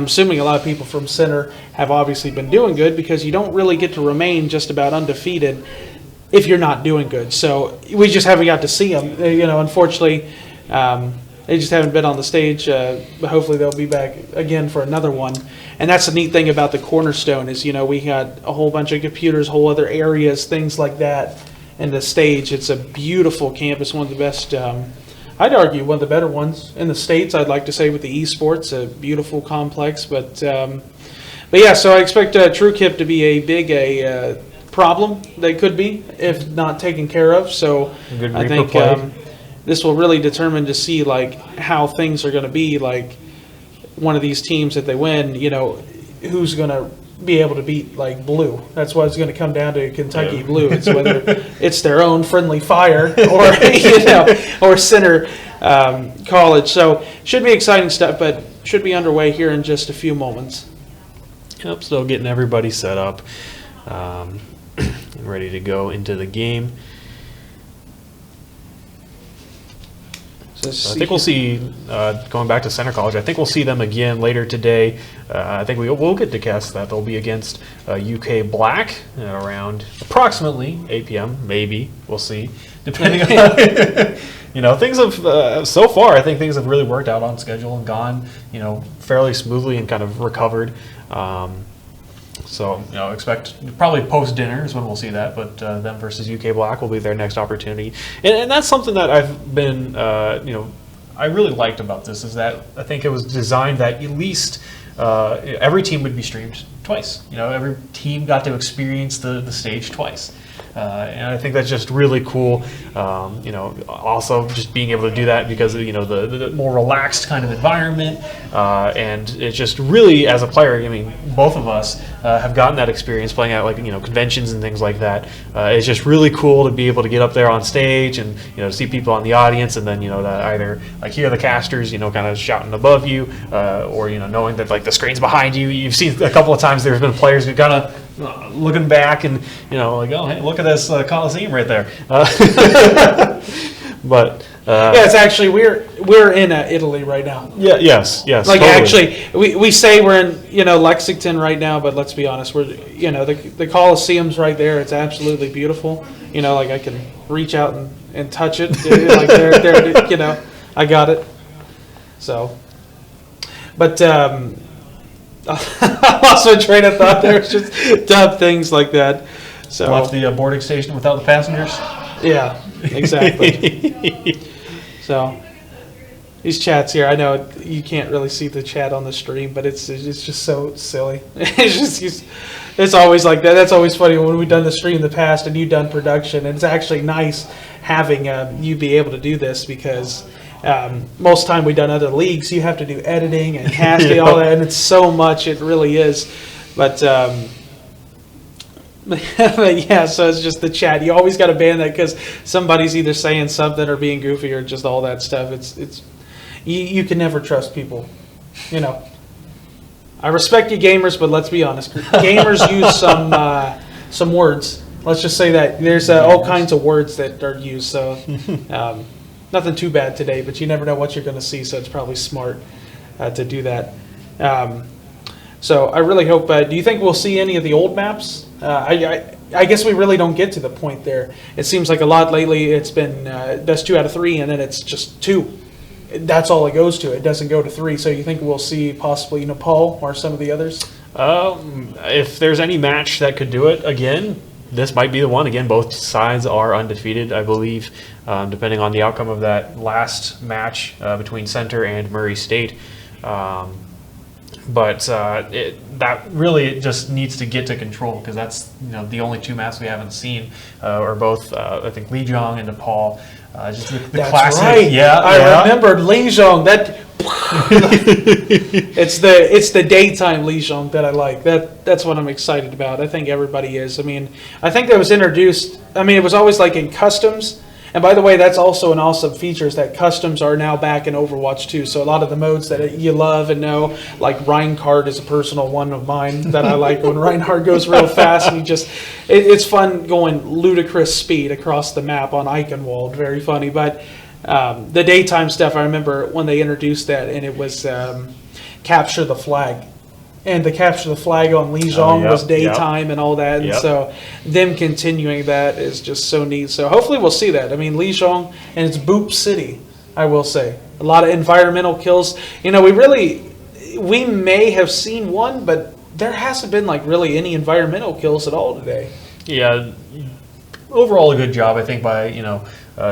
assuming a lot of people from Center have obviously been doing good because you don't really get to remain just about undefeated if you're not doing good. So we just haven't got to see them. Unfortunately. They just haven't been on the stage, but hopefully they'll be back again for another one. And that's the neat thing about the Cornerstone is, we got a whole bunch of computers, whole other areas, things like that, and the stage. It's a beautiful campus, one of the best, I'd argue one of the better ones in the States, I'd like to say, with the esports, a beautiful complex. But yeah, so I expect TrueKip to be a big problem. They could be, if not taken care of. So I think... this will really determine to see how things are going to be. One of these teams that they win, who's going to be able to beat Blue. That's what it's going to come down to. Kentucky Blue. It's whether it's their own friendly fire or or Center College. So should be exciting stuff, but should be underway here in just a few moments. Yep, still getting everybody set up and ready to go into the game. I think we'll see, going back to Center College, I think we'll see them again later today. I think we'll get to guess that they'll be against UK Black around approximately 8 p.m. Maybe. We'll see. Depending on, things have, so far, I think things have really worked out on schedule and gone, fairly smoothly and kind of recovered. So, expect probably post-dinner is when we'll see that, but them versus UK Black will be their next opportunity. And that's something that I've been, I really liked about this, is that I think it was designed that at least every team would be streamed twice. Every team got to experience the stage twice. And I think that's just really cool. Also just being able to do that because of, the more relaxed kind of environment. And it's just really, as a player, both of us have gotten that experience playing at conventions and things like that. It's just really cool to be able to get up there on stage and, to see people in the audience and then, to either hear the casters, kind of shouting above you, or, knowing that the screen's behind you. You've seen a couple of times there's been players who kind of looking back and oh, hey, look at this Coliseum right there. But yeah, it's actually we're in Italy right now. Yeah, yes. Totally. Actually, we say we're in Lexington right now, but let's be honest, we're the Coliseum's right there. It's absolutely beautiful. I can reach out and touch it. There, I got it. So, but. I lost my train of thought there. It's just dumb things like that. So left the boarding station without the passengers. Yeah, exactly. So, These chats here, I know you can't really see the chat on the stream, but it's just so silly. It's always like that. That's always funny when we've done the stream in the past and you've done production. And it's actually nice having you be able to do this because most time we've done other leagues, you have to do editing and casting, all that, and it's so much, it really is. But yeah, so it's just the chat. You always got to ban that because somebody's either saying something or being goofy or just all that stuff. You can never trust people, you know. I respect you gamers, but let's be honest. Gamers use some words. Let's just say that there's all kinds of words that are used. So nothing too bad today, but you never know what you're going to see. So it's probably smart to do that. So I really hope. Do you think we'll see any of the old maps? I guess we really don't get to the point there. It seems like a lot lately. It's been best 2 out of 3, and then it's just 2. That's all it goes to. It doesn't go to 3. So you think we'll see possibly Nepal or some of the others? If there's any match that could do it again, this might be the one. Again, both sides are undefeated, I believe, depending on the outcome of that last match between Center and Murray State. But that really just needs to get to control because that's the only 2 maps we haven't seen are both I think Lijiang and Nepal. Just the That's classic. right. Yeah, I remembered Lijiang. That it's the daytime Lijiang that I like. That's what I'm excited about. I think everybody is. I mean, I think that was introduced. I mean, it was always like in customs. And by the way, that's also an awesome feature is that customs are now back in Overwatch 2. So a lot of the modes that you love and know, like Reinhardt is a personal one of mine that I like when Reinhardt goes real fast. And it's fun going ludicrous speed across the map on Eichenwald. Very funny. But the daytime stuff, I remember when they introduced that and it was capture the flag. And the capture the flag on Lijiang was daytime and all that. And so them continuing that is just so neat. So hopefully we'll see that. I mean, Lijiang and it's Boop City, I will say. A lot of environmental kills. We may have seen one, but there hasn't been like really any environmental kills at all today. Yeah, overall a good job, I think, by,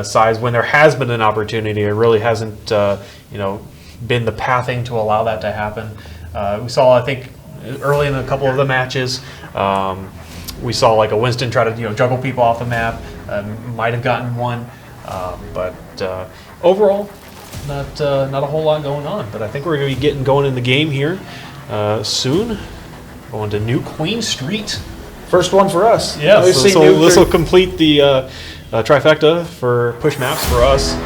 sides. When there has been an opportunity, it really hasn't, been the pathing to allow that to happen. We saw, I think, early in a couple of the matches, we saw like a Winston try to juggle people off the map. Might have gotten one, but overall, not a whole lot going on. But I think we're going to be going in the game here soon. Going to New Queen Street. First one for us. Yeah, so this will complete the trifecta for push maps for us.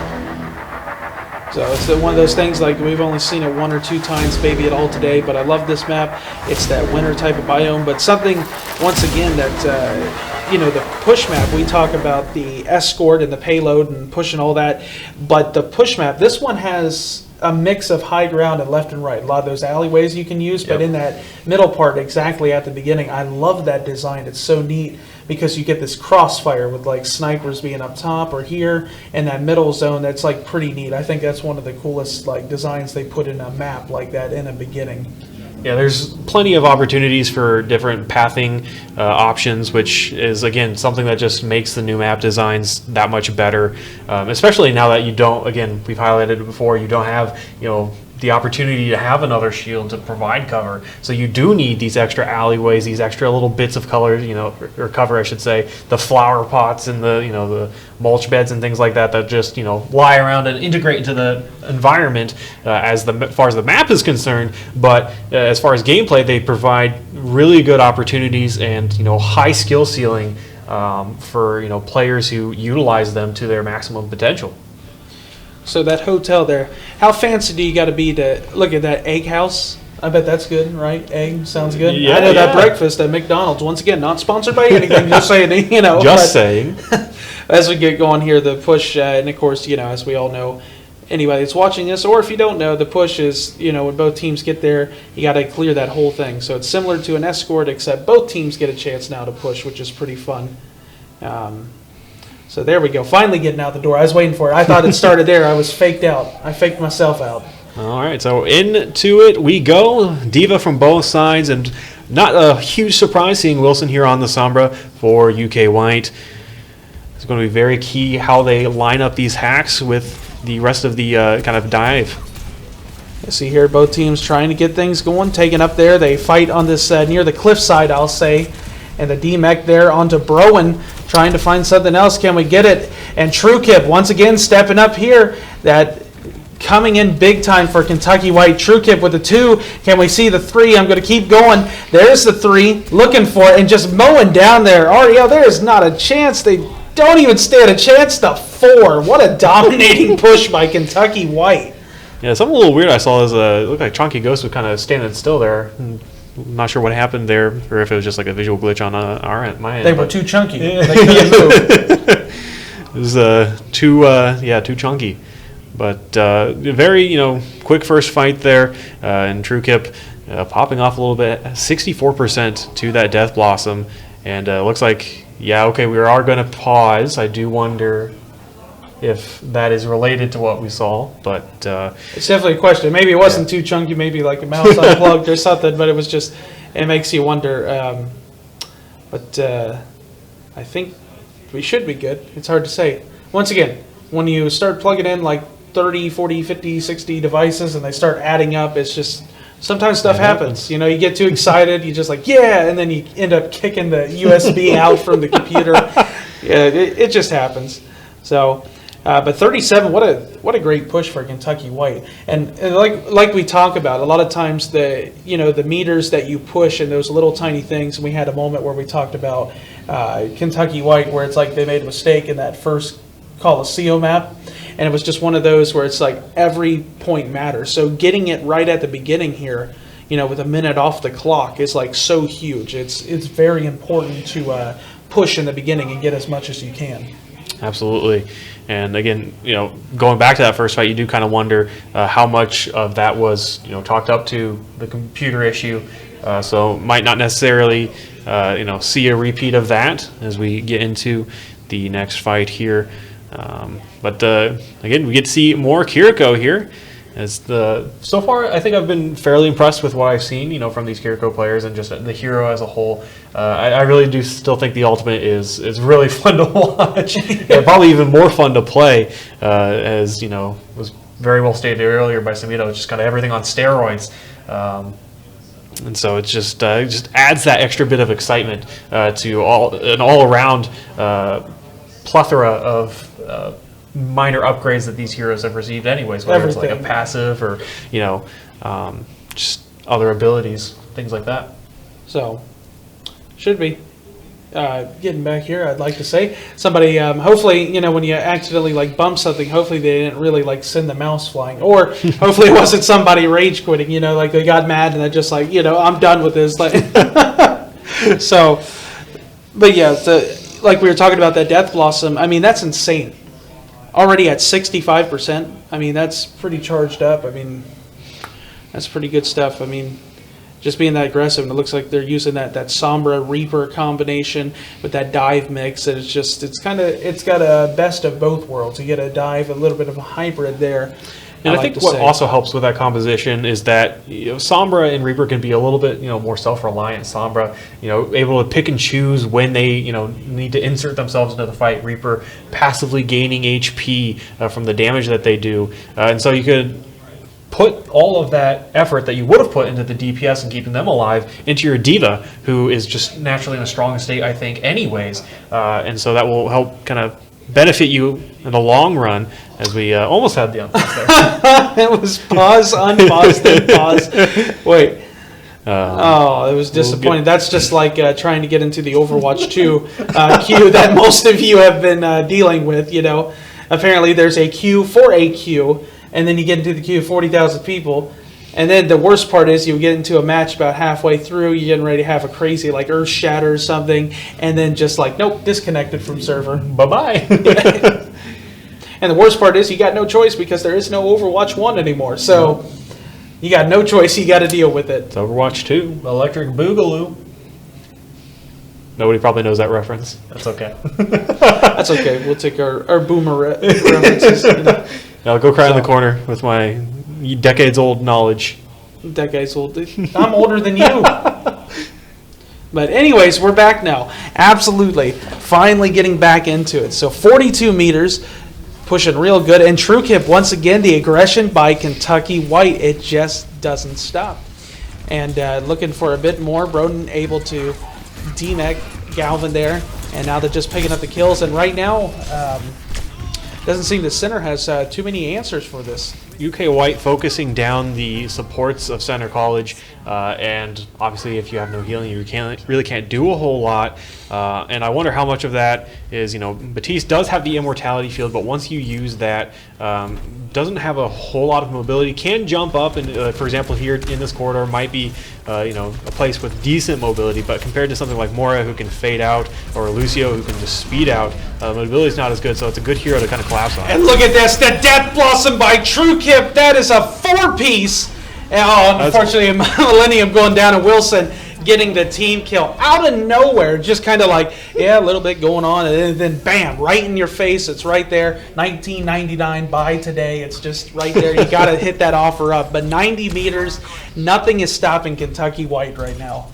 So it's one of those things like we've only seen it 1 or 2 times maybe at all today, but I love this map. It's that winter type of biome, but something once again that the push map, we talk about the escort and the payload and pushing all that, but the push map, this one has a mix of high ground and left and right. A lot of those alleyways you can use, but in that middle part exactly at the beginning, I love that design. It's so neat because you get this crossfire with like snipers being up top or here in that middle zone. That's like pretty neat. I think that's one of the coolest like designs they put in a map like that in the beginning. Yeah, there's plenty of opportunities for different pathing options, which is, again, something that just makes the new map designs that much better, especially now that you don't, again, we've highlighted it before, you don't have, the opportunity to have another shield to provide cover. So you do need these extra alleyways, these extra little bits of color, or cover, I should say, the flower pots and the mulch beds and things like that that just, lie around and integrate into the environment as far as the map is concerned. But as far as gameplay, they provide really good opportunities and, high skill ceiling for, players who utilize them to their maximum potential. So that hotel there, how fancy do you got to be to look at that egg house? I bet that's good, right? Egg sounds good. Yeah, I know that breakfast at McDonald's. Once again, not sponsored by anything. Just saying, Just saying. As we get going here, the push, and of course, as we all know, anybody that's watching this, or if you don't know, the push is, when both teams get there, you got to clear that whole thing. So it's similar to an escort, except both teams get a chance now to push, which is pretty fun. So there we go. Finally getting out the door. I was waiting for it. I thought it started there. I was faked out. I faked myself out. All right, so into it we go. Diva from both sides, and not a huge surprise seeing Wilson here on the Sombra for UK White. It's going to be very key how they line up these hacks with the rest of the kind of dive. You see here both teams trying to get things going, taking up there. They fight on this near the cliffside, I'll say. And the D-Mech there onto Browen, trying to find something else. Can we get it? And TrueKip once again stepping up here. That coming in big time for Kentucky White. TrueKip with the 2. Can we see the 3? I'm going to keep going. There's the 3. Looking for it and just mowing down there. Ariel, there is not a chance. They don't even stand a chance. The 4. What a dominating push by Kentucky White. Yeah, something a little weird I saw is it looked like Chonky Ghost was kind of standing still there. I'm not sure what happened there, or if it was just like a visual glitch on our end, my end. They were too chunky. Yeah. They couldn't move. It was too chunky. But very quick first fight there, and TrueKip popping off a little bit, 64% to that Death Blossom, and looks like we are going to pause. I do wonder if that is related to what we saw, but it's definitely a question. Maybe it wasn't too chunky, maybe like a mouse unplugged or something, but it makes you wonder. But I think we should be good. It's hard to say. Once again, when you start plugging in like 30, 40, 50, 60 devices and they start adding up, it's just sometimes stuff happens. You get too excited, you just like, and then you end up kicking the USB out from the computer. It just happens. So but 37, what a great push for Kentucky White. And like we talk about, a lot of times the meters that you push and those little tiny things, and we had a moment where we talked about Kentucky White where it's like they made a mistake in that first Coliseum map, and it was just one of those where it's like every point matters. So getting it right at the beginning here, with a minute off the clock is like so huge. It's very important to push in the beginning and get as much as you can. Absolutely. And again, going back to that first fight, you do kind of wonder how much of that was, talked up to the computer issue. So might not necessarily, see a repeat of that as we get into the next fight here. But again, we get to see more Kiriko here. So far, I think I've been fairly impressed with what I've seen, from these Kiriko players and just the hero as a whole. I really do still think the ultimate is really fun to watch, and probably even more fun to play, as was very well stated earlier by Samito. It's just kind of everything on steroids, and so it just adds that extra bit of excitement to an all around plethora of minor upgrades that these heroes have received anyways, whether it's like a passive or just other abilities, things like that. So should be getting back here, I'd like to say somebody hopefully when you accidentally like bump something, hopefully they didn't really send the mouse flying, or hopefully it wasn't somebody rage quitting, like they got mad and they're just like, I'm done with this, so. But yeah, like we were talking about that Death Blossom, I mean, that's insane. Already at 65%. I mean, that's pretty charged up. I mean, that's pretty good stuff. I mean, just being that aggressive, and it looks like they're using that Sombra Reaper combination with that dive mix, and it's got a best of both worlds. You get a dive, a little bit of a hybrid there. And I think what also helps with that composition is that Sombra and Reaper can be a little bit more self-reliant. Sombra, able to pick and choose when they need to insert themselves into the fight. Reaper passively gaining HP from the damage that they do, and so you could put all of that effort that you would have put into the DPS and keeping them alive into your Diva, who is just naturally in a strong state, I think, anyways, and so that will help kind of benefit you in the long run, as we almost had the unpause there. It was pause, unpause, then pause. Wait. It was disappointing. That's just like trying to get into the Overwatch 2 queue that most of you have been dealing with. Apparently there's a queue for a queue, and then you get into the queue of 40,000 people. And then the worst part is you get into a match about halfway through, you're getting ready to have a crazy like Earth Shatter or something, and then just like, nope, disconnected from server. Bye-bye. And the worst part is you got no choice because there is no Overwatch 1 anymore. So you got no choice, you got to deal with it. It's Overwatch 2, Electric Boogaloo. Nobody probably knows that reference. That's okay. That's okay. We'll take our boomer references. I'll go cry in the corner with my decades-old knowledge. Decades old. I'm older than you. But anyways, we're back now. Absolutely. Finally getting back into it. So 42 meters. pushing real good. And TrueKip, once again, the aggression by Kentucky White, it just doesn't stop. And looking for a bit more. Broden able to D-neck Galvin there. And now they're just picking up the kills. And right now, doesn't seem the center has too many answers for this. UK White focusing down the supports of Center College, and obviously if you have no healing, you really can't do a whole lot. And I wonder how much of that is, Batiste does have the immortality field, but once you use that, doesn't have a whole lot of mobility, can jump up, and for example here in this corridor might be a place with decent mobility, but compared to something like Mora who can fade out, or Lucio who can just speed out, mobility is not as good, so it's a good hero to kind of collapse on. And look at this, the Death Blossom by TrueKip, that is a 4-piece. Unfortunately, Millennium going down, and Wilson getting the team kill out of nowhere, just kind of like, a little bit going on, and then bam, right in your face. It's right there. 1999 buy today. It's just right there. You got to hit that offer up. But 90 meters, nothing is stopping Kentucky White right now.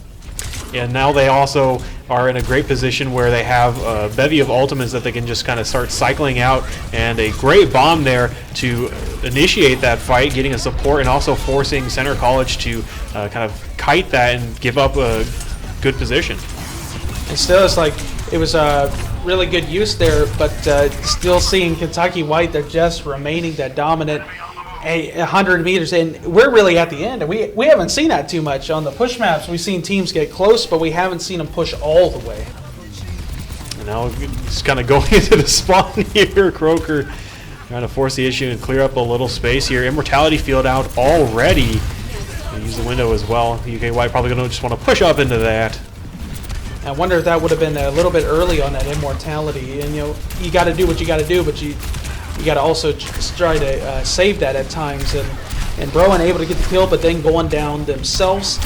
And now they also are in a great position where they have a bevy of ultimates that they can just kind of start cycling out, and a great bomb there to initiate that fight, getting a support and also forcing Center College to kind of kite that and give up a good position. And still, it's like it was a really good use there, but still seeing Kentucky White, they're just remaining that dominant 100 meters, and we're really at the end. And we haven't seen that too much on the push maps. We've seen teams get close, but we haven't seen them push all the way. And now just kind of going into the spawn here, Croker trying to force the issue and clear up a little space here. Immortality field out already. Use the window as well. UK White probably going to just want to push up into that. I wonder if that would have been a little bit early on that immortality. And you got to do what you got to do, but you got to also try to save that at times. And Broen able to get the kill, but then going down themselves.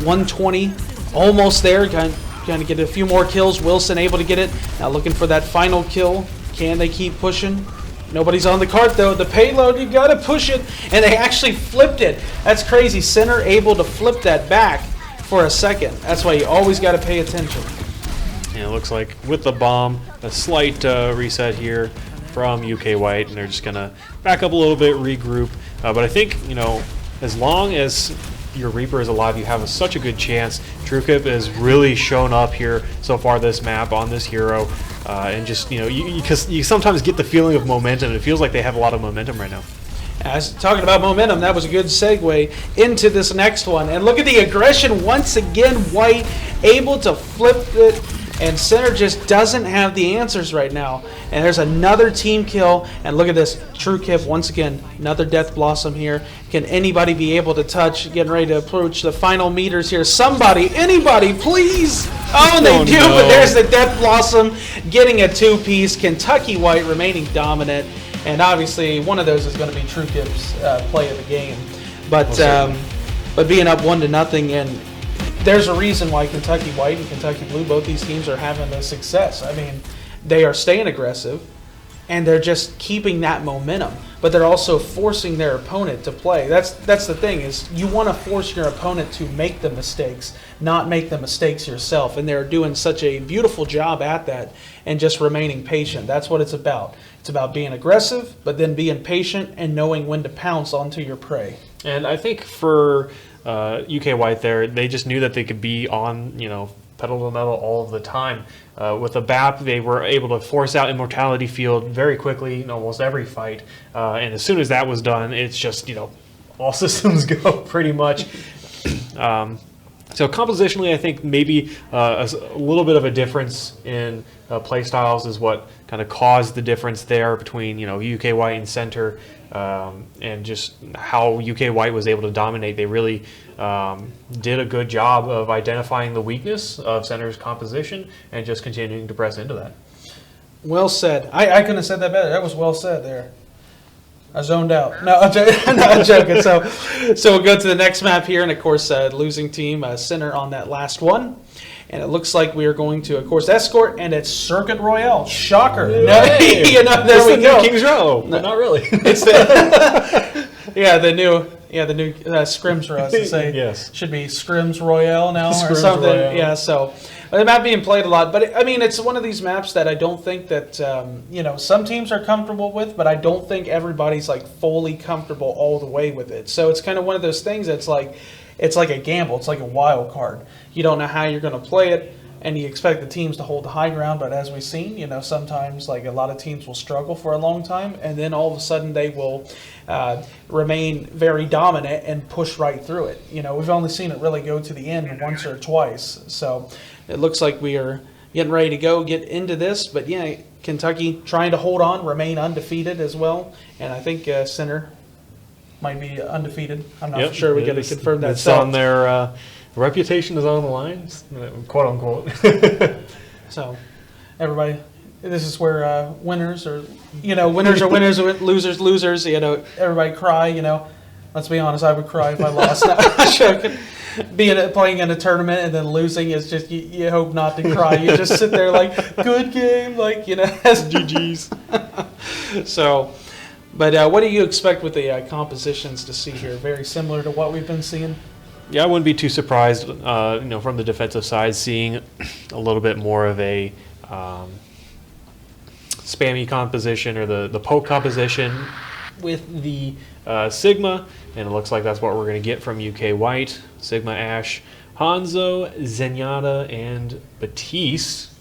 120, almost there. Kind of get a few more kills. Wilson able to get it. Now looking for that final kill. Can they keep pushing? Nobody's on the cart though. The payload, you got to push it. And they actually flipped it. That's crazy. Center able to flip that back for a second. That's why you always got to pay attention. And it looks like with the bomb, a slight reset here from UK White, and they're just gonna back up a little bit, regroup. But I think as long as your Reaper is alive, you have such a good chance. TrueKip has really shown up here so far this map on this hero, and just because you sometimes get the feeling of momentum. It feels like they have a lot of momentum right now. As talking about momentum, that was a good segue into this next one. And look at the aggression once again. White able to flip it. And Center just doesn't have the answers right now. And there's another team kill. And look at this. TrueKip, once again, another Death Blossom here. Can anybody be able to touch? Getting ready to approach the final meters here. Somebody, anybody, please. Oh, they do. No. But there's the Death Blossom getting a 2-piece. Kentucky White remaining dominant. And obviously, one of those is going to be TrueKip's play of the game. But being up 1-0, and there's a reason why Kentucky White and Kentucky Blue, both these teams are having the success. I mean, they are staying aggressive, and they're just keeping that momentum. But they're also forcing their opponent to play. That's the thing, is you want to force your opponent to make the mistakes, not make the mistakes yourself. And they're doing such a beautiful job at that and just remaining patient. That's what it's about. It's about being aggressive, but then being patient and knowing when to pounce onto your prey. And I think for UK White there, they just knew that they could be on, pedal to the metal all of the time. With the BAP, they were able to force out Immortality Field very quickly in almost every fight. And as soon as that was done, it's just, all systems go pretty much. So compositionally, I think maybe a little bit of a difference in play styles is what kind of caused the difference there between, UK White and Center. And just how UK White was able to dominate. They really did a good job of identifying the weakness of Center's composition and just continuing to press into that. Well said. I couldn't have said that better. That was well said there. I zoned out. No, I'm joking. So we'll go to the next map here, and of course, losing team Center on that last one. And it looks like we are going to, of course, escort, and it's Circuit Royale. Shocker. Hey. No, there we go. Kings Row. No, not really. It's the new Scrims for us to say. Yes. Should be Scrims Royale now or Scrims something. Royale. Yeah, so the map being played a lot. But I mean, it's one of these maps that I don't think that some teams are comfortable with, but I don't think everybody's like fully comfortable all the way with it. So it's kind of one of those things that's like it's like a gamble. It's like a wild card. You don't know how you're going to play it, and you expect the teams to hold the high ground. But as we've seen, sometimes like a lot of teams will struggle for a long time, and then all of a sudden they will remain very dominant and push right through it. We've only seen it really go to the end once or twice. So it looks like we are getting ready to get into this. But yeah, Kentucky trying to hold on, remain undefeated as well. And I think Center might be undefeated. I'm not sure. We got to confirm that. It's on their reputation is on the line, quote unquote. So everybody, this is where winners are winners, losers losers. Everybody cry. Let's be honest, I would cry if I lost. Playing in a tournament and then losing is just you hope not to cry. You just sit there like good game, as GGs. So, but what do you expect with the compositions to see here? Very similar to what we've been seeing. Yeah, I wouldn't be too surprised, from the defensive side, seeing a little bit more of a spammy composition or the poke composition with the Sigma, and it looks like that's what we're going to get from UK White. Sigma, Ashe, Hanzo, Zenyatta, and Batiste.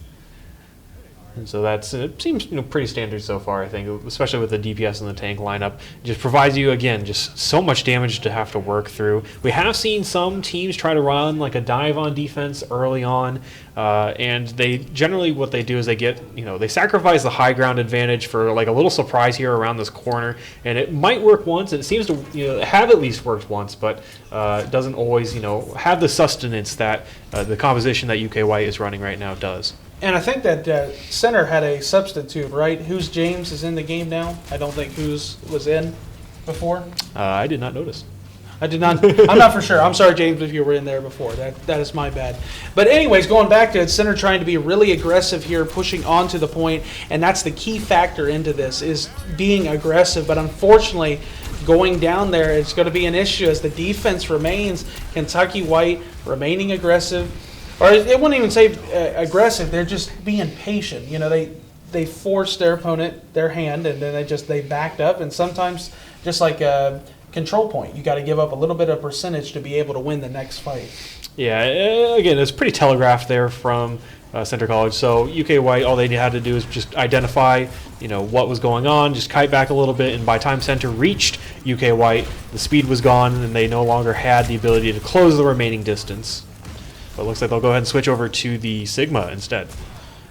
And so it seems pretty standard so far, I think, especially with the DPS and the tank lineup. It just provides you, again, just so much damage to have to work through. We have seen some teams try to run like a dive on defense early on, and they generally what they do is they sacrifice the high ground advantage for like a little surprise here around this corner, and it might work once. It seems to have at least worked once, but it doesn't always have the sustenance that the composition that UK White is running right now does. And I think that Center had a substitute, right? Who's James is in the game now. I don't think Who's was in before. I did not notice. I did not. I'm not for sure. I'm sorry, James, if you were in there before. That is my bad. But anyways, going back to it, Center trying to be really aggressive here, pushing on to the point, and that's the key factor into this is being aggressive. But unfortunately, going down there, it's going to be an issue as the defense remains. Kentucky White remaining aggressive. Or it wouldn't even say aggressive. They're just being patient. They forced their opponent their hand, and then they backed up. And sometimes, just like a control point, you got to give up a little bit of percentage to be able to win the next fight. Yeah, again, it's pretty telegraphed there from Center College. So UK White, all they had to do is just identify, what was going on, just kite back a little bit, and by time Center reached UK White, the speed was gone, and they no longer had the ability to close the remaining distance. But it looks like they'll go ahead and switch over to the Sigma instead.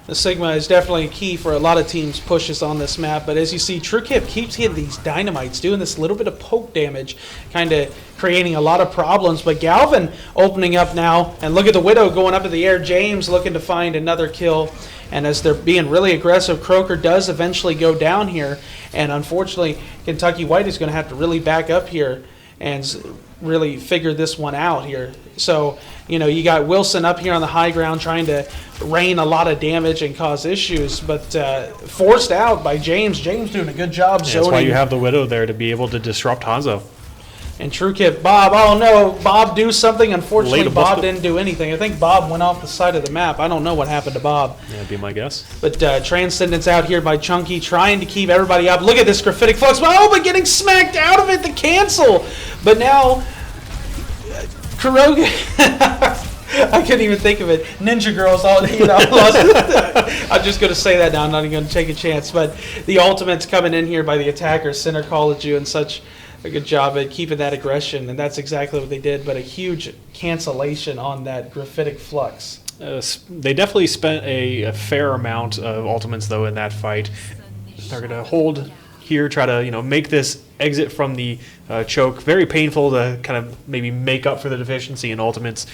The Sigma is definitely key for a lot of teams' pushes on this map. But as you see, TrueKip keeps hitting these dynamites, doing this little bit of poke damage, kind of creating a lot of problems. But Galvin opening up now, and look at the Widow going up in the air. James looking to find another kill. And as they're being really aggressive, Croker does eventually go down here. And unfortunately, Kentucky White is going to have to really back up here and really figure this one out here. So, you got Wilson up here on the high ground trying to rain a lot of damage and cause issues, but forced out by James. James doing a good job zoning. That's why you have the Widow there to be able to disrupt Hanzo. And TrueKip, Bob, oh no, Bob do something. Unfortunately, Bob didn't do anything. I think Bob went off the side of the map. I don't know what happened to Bob. Yeah, that'd be my guess. But Transcendence out here by Chunky, trying to keep everybody up. Look at this graphitic flux. Oh, but getting smacked out of it, the cancel. But now, Kuroga, I couldn't even think of it. Ninja Girls, I'm just going to say that now. I'm not even going to take a chance. But the ultimate's coming in here by the attackers. Center College doing such a good job at keeping that aggression, and that's exactly what they did, but a huge cancellation on that graphitic flux. They definitely spent a fair amount of ultimates, though, in that fight. They're going to hold here, try to make this exit from the choke. Very painful to kind of maybe make up for the deficiency in ultimates.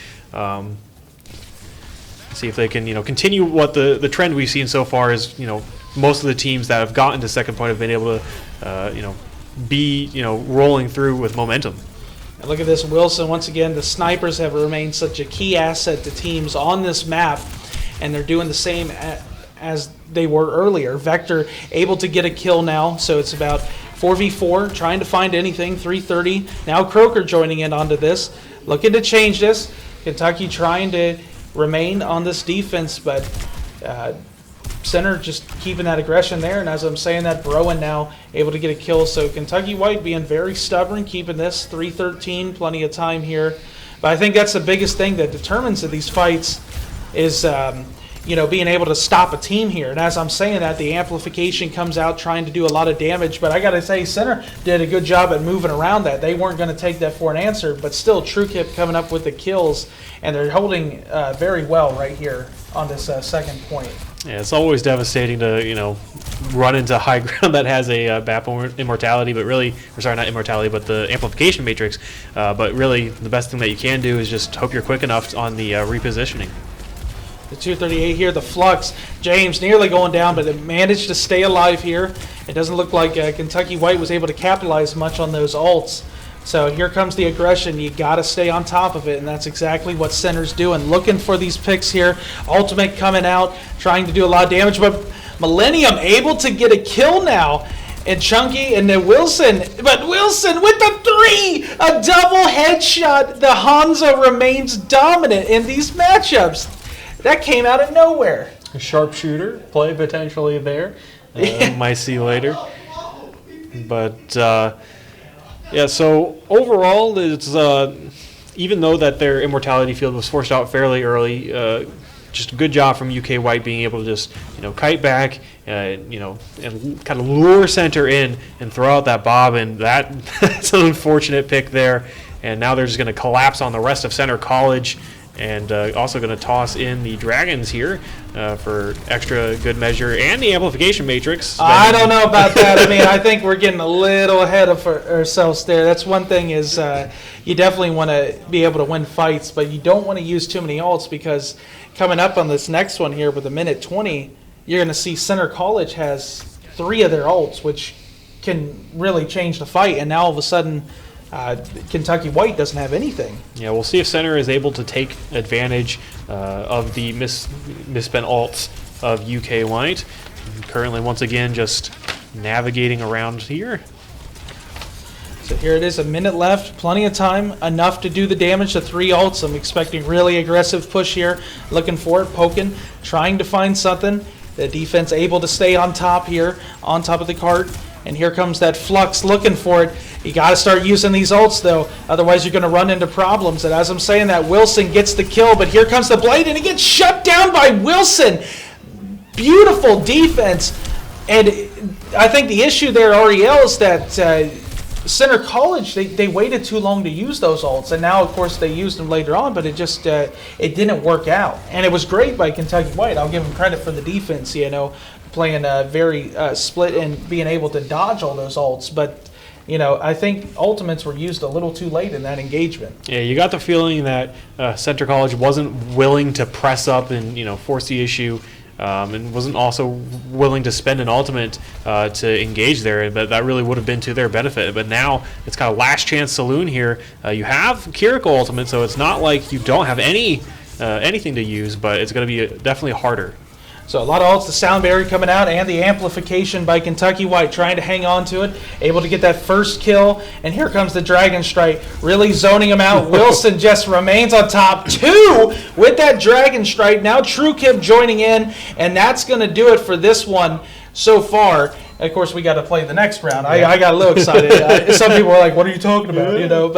See if they can continue what the trend we've seen so far is. Most of the teams that have gotten to second point have been able to be rolling through with momentum. And look at this, Wilson. Once again, the snipers have remained such a key asset to teams on this map, and they're doing the same as they were earlier. Vector able to get a kill now, so it's about 4v4, trying to find anything. 330. Now Croker joining in onto this, looking to change this. Kentucky trying to remain on this defense, but center just keeping that aggression there. And as I'm saying that, Browen now able to get a kill. So Kentucky White being very stubborn, keeping this 3-13, plenty of time here. But I think that's the biggest thing that determines these fights is, being able to stop a team here. And as I'm saying that, the amplification comes out trying to do a lot of damage. But I got to say, center did a good job at moving around that. They weren't going to take that for an answer, but still TrueKip coming up with the kills. And they're holding very well right here on this second point. Yeah, it's always devastating to, run into high ground that has a BAP immortality, but really, or sorry, not immortality, but the amplification matrix. But really, the best thing that you can do is just hope you're quick enough on the repositioning. The 238 here, the Flux. James nearly going down, but it managed to stay alive here. It doesn't look like Kentucky White was able to capitalize much on those ults. So here comes the aggression. You got to stay on top of it, and that's exactly what center's doing. Looking for these picks here. Ultimate coming out, trying to do a lot of damage, but Millennium able to get a kill now. And Chunky and then Wilson. But Wilson with the 3! A double headshot. The Hanzo remains dominant in these matchups. That came out of nowhere. A sharpshooter play potentially there. Might see later. But yeah, so overall, it's even though that their immortality field was forced out fairly early, just a good job from UK White being able to just kite back, and kind of lure center in and throw out that bob, and that's an unfortunate pick there. And now they're just going to collapse on the rest of Center College. And also going to toss in the Dragons here for extra good measure, and the amplification matrix. I don't know about that. I mean, I think we're getting a little ahead of ourselves there. That's one thing is you definitely want to be able to win fights, but you don't want to use too many ults, because coming up on this next one here with a minute 20, you're going to see Center College has 3 of their ults, which can really change the fight. And now all of a sudden, Kentucky White doesn't have anything. Yeah, we'll see if Center is able to take advantage of the misspent ults of UK White. Currently, once again, just navigating around here. So here it is, a minute left, plenty of time, enough to do the damage to 3 ults. I'm expecting really aggressive push here, looking for it, poking, trying to find something. The defense able to stay on top here, on top of the cart. And here comes that Flux looking for it. You got to start using these ults, though. Otherwise, you're going to run into problems. And as I'm saying that, Wilson gets the kill. But here comes the Blade, and it gets shut down by Wilson. Beautiful defense. And I think the issue there, Ariel, is that Center College, they waited too long to use those ults. And now, of course, they used them later on. But it just it didn't work out. And it was great by Kentucky White. I'll give them credit for the defense, playing very split and being able to dodge all those ults. But, I think ultimates were used a little too late in that engagement. Yeah, you got the feeling that Center College wasn't willing to press up and, force the issue, and wasn't also willing to spend an ultimate to engage there. But that really would have been to their benefit. But now it's kind of last chance saloon here. You have Kiriko ultimate, so it's not like you don't have anything to use, but it's going to be definitely harder. So a lot of ults, the sound barrier coming out, and the amplification by Kentucky White trying to hang on to it, able to get that first kill. And here comes the Dragon Strike, really zoning him out. Wilson just remains on top. 2 with that Dragon Strike. Now TrueKip joining in, and that's going to do it for this one so far. Of course, we got to play the next round. I got a little excited. Some people were like, "What are you talking about?"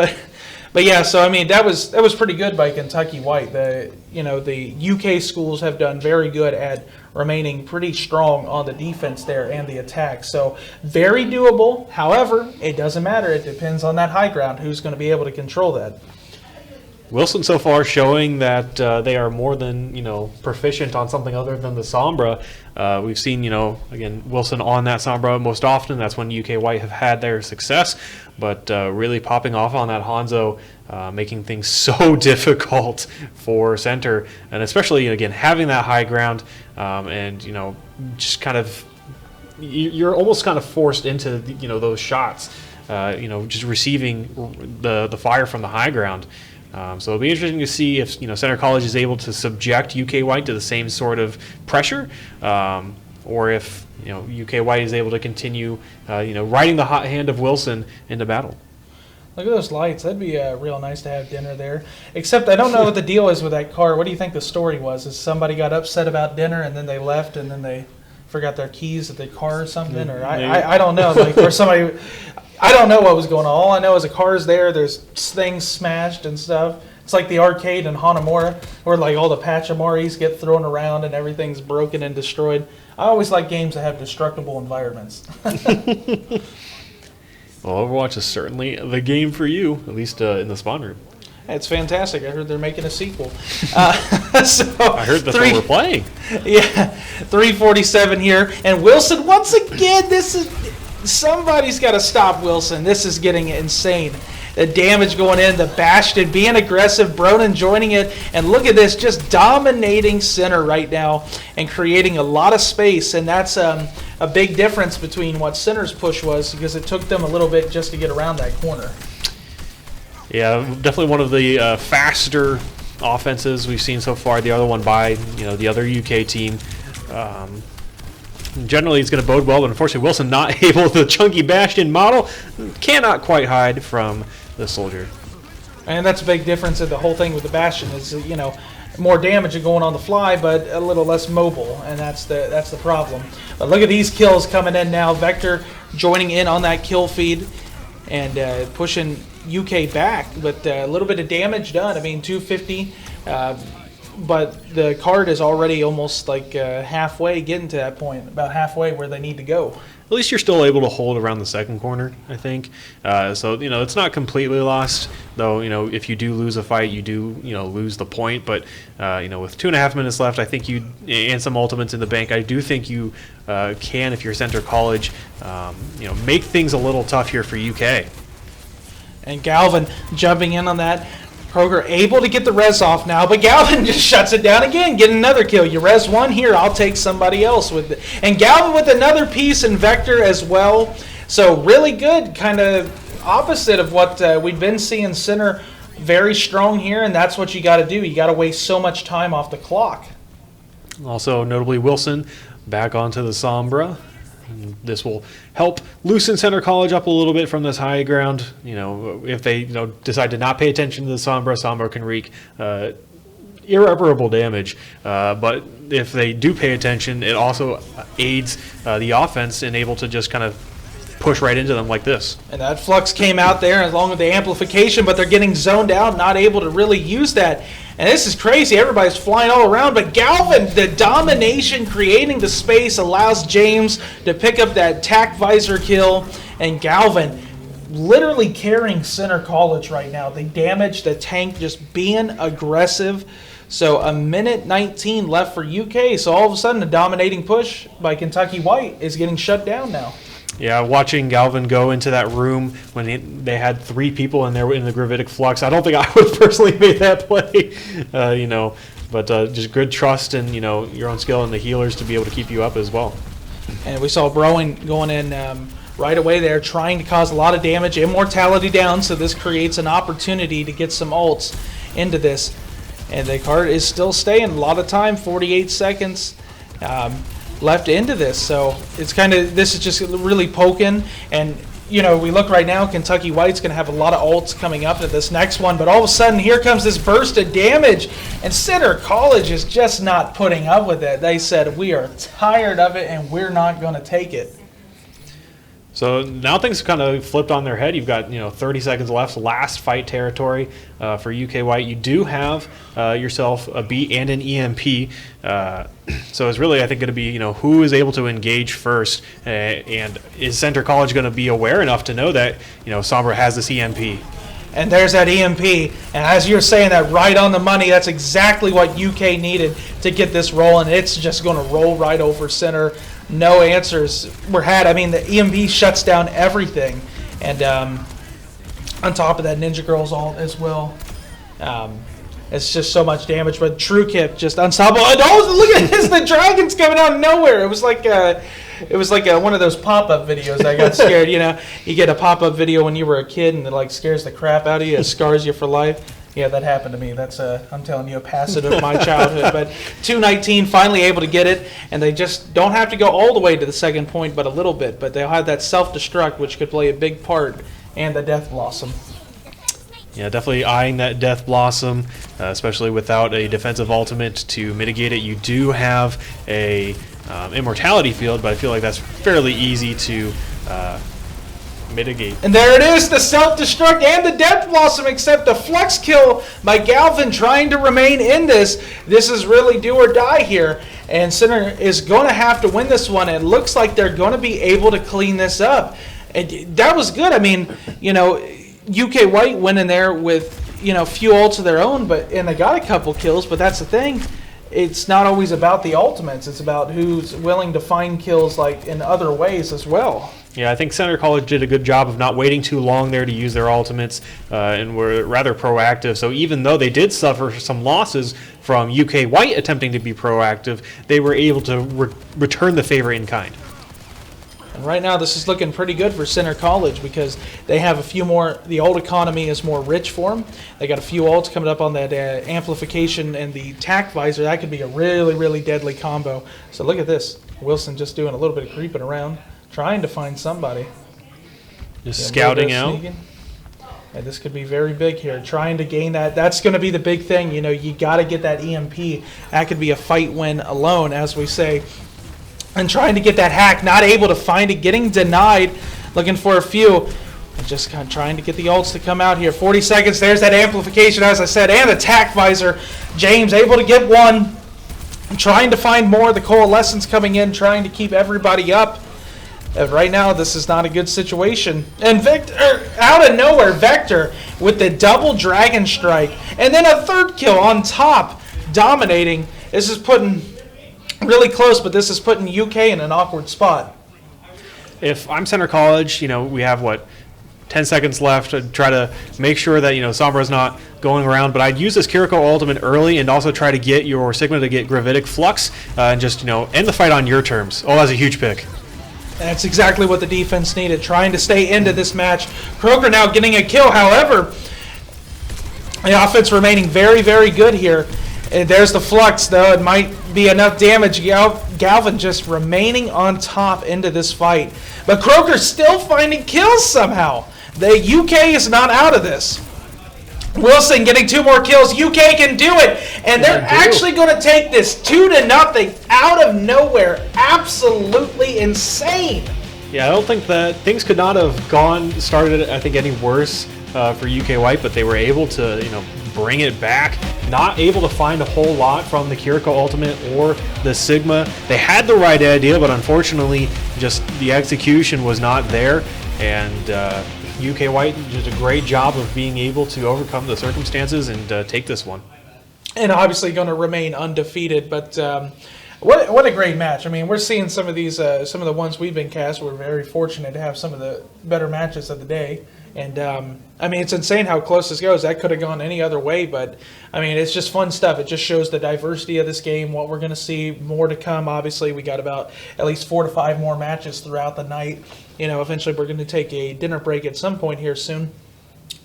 But yeah, so I mean that was pretty good by Kentucky White. The UK schools have done very good at remaining pretty strong on the defense there and the attack. So very doable. However, it doesn't matter. It depends on that high ground, who's going to be able to control that. Wilson so far showing that they are more than proficient on something other than the Sombra. We've seen again Wilson on that Sombra most often. That's when UK White have had their success, but really popping off on that Hanzo, making things so difficult for Center, and especially again having that high ground, and just kind of you're almost kind of forced into those shots, just receiving the fire from the high ground. So it'll be interesting to see if Center College is able to subject UK White to the same sort of pressure, or if UK White is able to continue riding the hot hand of Wilson into battle. Look at those lights. That'd be real nice to have dinner there. Except I don't know what the deal is with that car. What do you think the story was? Is somebody got upset about dinner and then they left and then they forgot their keys at the car or something? Or I don't know. Like, or somebody, I don't know what was going on. All I know is the car's there. There's things smashed and stuff. It's like the arcade in Hanamura where like all the Pachamaris get thrown around and everything's broken and destroyed. I always like games that have destructible environments. Well, Overwatch is certainly the game for you, at least in the spawn room. It's fantastic. I heard they're making a sequel. So I heard that's what we're playing. Yeah, 347 here. And Wilson, once again, somebody's got to stop Wilson. This is getting insane. The damage going in, the Bastion being aggressive, Bronin joining it, and look at this, just dominating center right now and creating a lot of space, and that's a big difference between what center's push was because it took them a little bit just to get around that corner. Yeah, definitely one of the faster offenses we've seen so far. The other one by the other UK team. Generally, it's going to bode well, but unfortunately, Wilson not able. The chunky Bastion model cannot quite hide from the soldier. And that's a big difference in the whole thing with the Bastion is, more damage going on the fly, but a little less mobile, and that's the problem. But look at these kills coming in now. Vector joining in on that kill feed and pushing UK back, but a little bit of damage done. I mean, 250, but the card is already almost like halfway getting to that point, about halfway where they need to go. At least you're still able to hold around the second corner, I think. So, it's not completely lost, though, if you do lose a fight, you do, lose the point. But, with 2.5 minutes left, I think and some ultimates in the bank, I do think you can, if you're Center College, make things a little tough here for UK. And Galvin jumping in on that. Kroger able to get the res off now, but Galvin just shuts it down again. Get another kill. You res one here, I'll take somebody else with it. And Galvin with another piece and Vector as well. So really good, kind of opposite of what we've been seeing center very strong here, and that's what you got to do. You got to waste so much time off the clock. Also, notably, Wilson back onto the Sombra. And this will help loosen Center College up a little bit from this high ground. If they decide to not pay attention to the Sombra can wreak irreparable damage. But if they do pay attention, it also aids the offense and able to just kind of push right into them like this. And that flux came out there along with the amplification, but they're getting zoned out, not able to really use that. And this is crazy. Everybody's flying all around, but Galvin, the domination, creating the space, allows James to pick up that tack visor kill. And Galvin literally carrying Center College right now. They damage the tank, just being aggressive. So 1:19 left for UK. So all of a sudden, a dominating push by Kentucky White is getting shut down now. Yeah, watching Galvin go into that room when they had 3 people in there in the gravitic flux, I don't think I would have personally made that play, but just good trust in, your own skill and the healers to be able to keep you up as well. And we saw Browan going in right away there, trying to cause a lot of damage, immortality down, so this creates an opportunity to get some ults into this. And the card is still staying a lot of time, 48 seconds. Left into this, so it's this is just really poking. And we look right now, Kentucky White's going to have a lot of ults coming up to this next one, but all of a sudden here comes this burst of damage, and Center College is just not putting up with it. They said, we are tired of it and we're not going to take it. So now things kind of flipped on their head. You've got 30 seconds left, last fight territory for UK White. You do have yourself a B and an EMP. So it's really, I think, going to be who is able to engage first, and is Center College going to be aware enough to know that Sombra has this EMP. And there's that EMP, and as you're saying that right on the money, that's exactly what UK needed to get this rolling. It's just going to roll right over center. No answers were had. I mean, the EMP shuts down everything. And on top of that, Ninja Girl's ult as well. It's just so much damage, but True Kip just unstoppable. And look at this, the dragon's coming out of nowhere. It was like one of those pop-up videos. I got scared. You get a pop-up video when you were a kid, and it scares the crap out of you. It scars you for life. Yeah, that happened to me. That's I'm telling you, a passage of my childhood. But 2:19, finally able to get it, and they just don't have to go all the way to the second point, but a little bit. But they'll have that self-destruct, which could play a big part, and the Death Blossom. Yeah, definitely eyeing that Death Blossom, especially without a defensive ultimate to mitigate it. You do have a immortality field, but I feel like that's fairly easy to mitigate. And there it is, the self-destruct and the Death Blossom, except the flex kill by Galvin trying to remain in this. This is really do or die here, and Center is going to have to win this one. It looks like they're going to be able to clean this up. And that was good. I mean, UK White went in there with, few ults of their own, and they got a couple kills, but that's the thing. It's not always about the ultimates. It's about who's willing to find kills like in other ways as well. Yeah, I think Center College did a good job of not waiting too long there to use their ultimates and were rather proactive. So even though they did suffer some losses from UK White attempting to be proactive, they were able to return the favor in kind. And right now this is looking pretty good for Center College because they have a few more, the ult economy is more rich for them. They got a few ults coming up on that amplification and the tack visor. That could be a really, really deadly combo. So look at this. Wilson just doing a little bit of creeping around, trying to find somebody. Just scouting out. And this could be very big here. Trying to gain that. That's going to be the big thing. You got to get that EMP. That could be a fight win alone, as we say. And trying to get that hack, not able to find it, getting denied, looking for a few. And just kind of trying to get the ults to come out here. 40 seconds, there's that amplification, as I said, and the tack visor. James able to get one. And trying to find more. The coalescence coming in, trying to keep everybody up. Right now, this is not a good situation. And Vector, out of nowhere, Vector with the double Dragon Strike. And then a third kill on top, dominating. This is putting... really close, but this is putting UK in an awkward spot. If I'm Center College, we have 10 seconds left to try to make sure that Sombra's not going around. But I'd use this Kiriko ultimate early and also try to get your Sigma to get Gravitic Flux and just end the fight on your terms. Oh, that's a huge pick. That's exactly what the defense needed, trying to stay into this match. Kroger now getting a kill. However, the offense remaining very, very good here. And there's the flux, though. It might be enough damage. Galvin just remaining on top into this fight. But Kroger's still finding kills somehow. The UK is not out of this. Wilson getting 2 more kills. UK can do it. And they're actually going to take this 2-0 out of nowhere. Absolutely insane. Yeah, I don't think that things could not have started, I think, any worse for UK White, but they were able to, bring it back. Not able to find a whole lot from the Kiriko Ultimate or the Sigma. They had the right idea, but unfortunately, just the execution was not there. And UK White did a great job of being able to overcome the circumstances and take this one. And obviously going to remain undefeated, but what a great match. I mean, we're seeing some of these, some of the ones we've been cast. We're very fortunate to have some of the better matches of the day. And, I mean, it's insane how close this goes. That could have gone any other way, but, I mean, it's just fun stuff. It just shows the diversity of this game, what we're going to see, more to come. Obviously, we got about at least 4 to 5 more matches throughout the night. Eventually we're going to take a dinner break at some point here soon,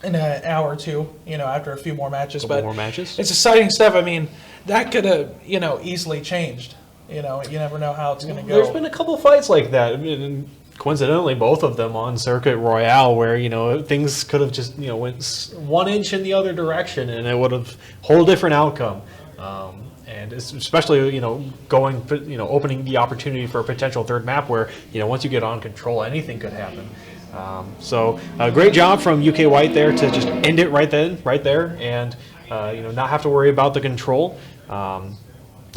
in an hour or two, after a few more matches. Couple more matches. It's exciting stuff. I mean, that could have, easily changed. You never know how it's going to go. There's been a couple of fights like that. I mean, coincidentally, both of them on Circuit Royale, where things could have just went 1 inch in the other direction, and it would have whole different outcome. And especially opening the opportunity for a potential third map, where once you get on control, anything could happen. So great job from UK White there to just end it right there, and not have to worry about the control.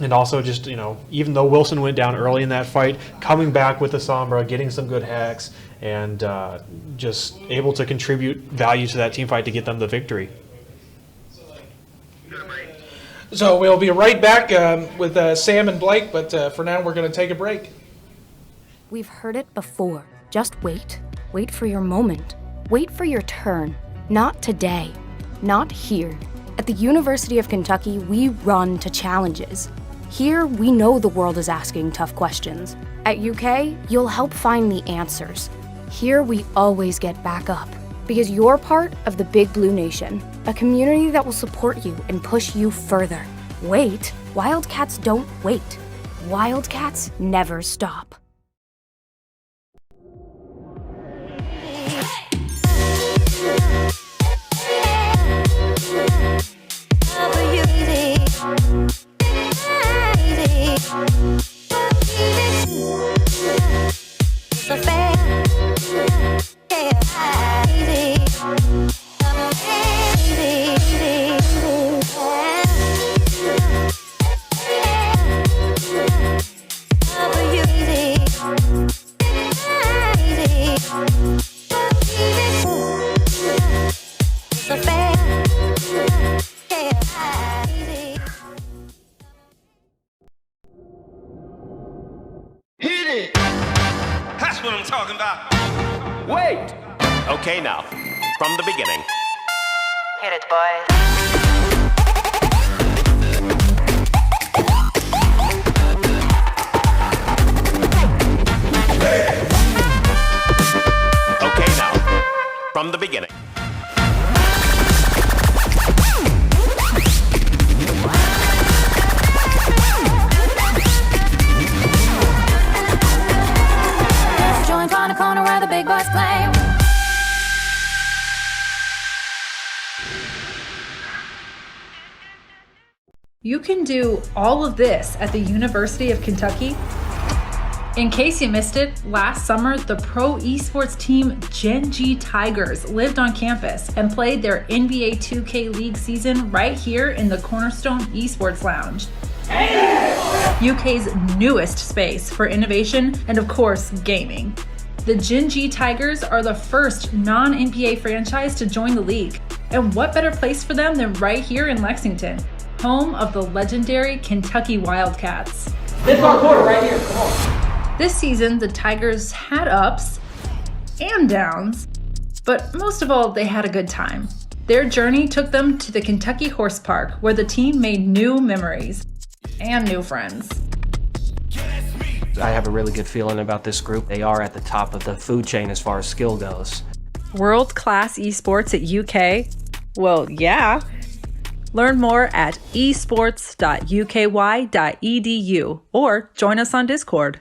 And also just, even though Wilson went down early in that fight, coming back with the Sombra, getting some good hacks, and just able to contribute value to that team fight to get them the victory. So we'll be right back with Sam and Blake, but for now we're going to take a break. We've heard it before. Just wait. Wait for your moment. Wait for your turn. Not today. Not here. At the University of Kentucky, we run to challenges. Here, we know the world is asking tough questions. At UK, you'll help find the answers. Here, we always get back up. Because you're part of the Big Blue Nation, a community that will support you and push you further. Wait, Wildcats don't wait. Wildcats never stop. That's what I'm talking about. Wait! Okay, now, from the beginning. Hit it, boys. Okay, now, from the beginning. Join on a corner where the big boys play. You can do all of this at the University of Kentucky. In case you missed it, last summer, the pro esports team Gen G Tigers lived on campus and played their NBA 2K League season right here in the Cornerstone Esports Lounge. UK's newest space for innovation and, of course, gaming. The Gen G Tigers are the first non-NBA franchise to join the league. And what better place for them than right here in Lexington, home of the legendary Kentucky Wildcats. This is our quarter right here, come on. This season, the Tigers had ups and downs, but most of all, they had a good time. Their journey took them to the Kentucky Horse Park, where the team made new memories and new friends. I have a really good feeling about this group. They are at the top of the food chain as far as skill goes. World-class esports at UK? Well, yeah. Learn more at esports.uky.edu or join us on Discord.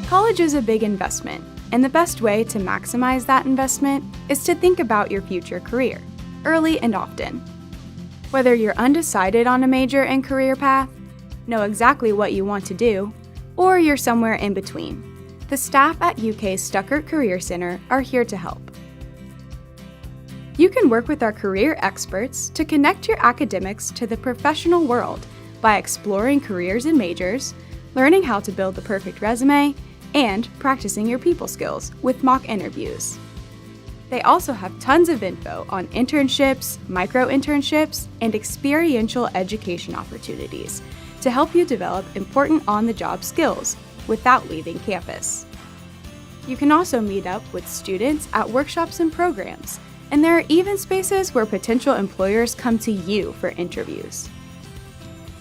College is a big investment, and the best way to maximize that investment is to think about your future career, early and often. Whether you're undecided on a major and career path, know exactly what you want to do, or you're somewhere in between, the staff at UK's Stuckert Career Center are here to help. You can work with our career experts to connect your academics to the professional world by exploring careers and majors, learning how to build the perfect resume, and practicing your people skills with mock interviews. They also have tons of info on internships, micro-internships, and experiential education opportunities to help you develop important on-the-job skills without leaving campus. You can also meet up with students at workshops and programs, and there are even spaces where potential employers come to you for interviews.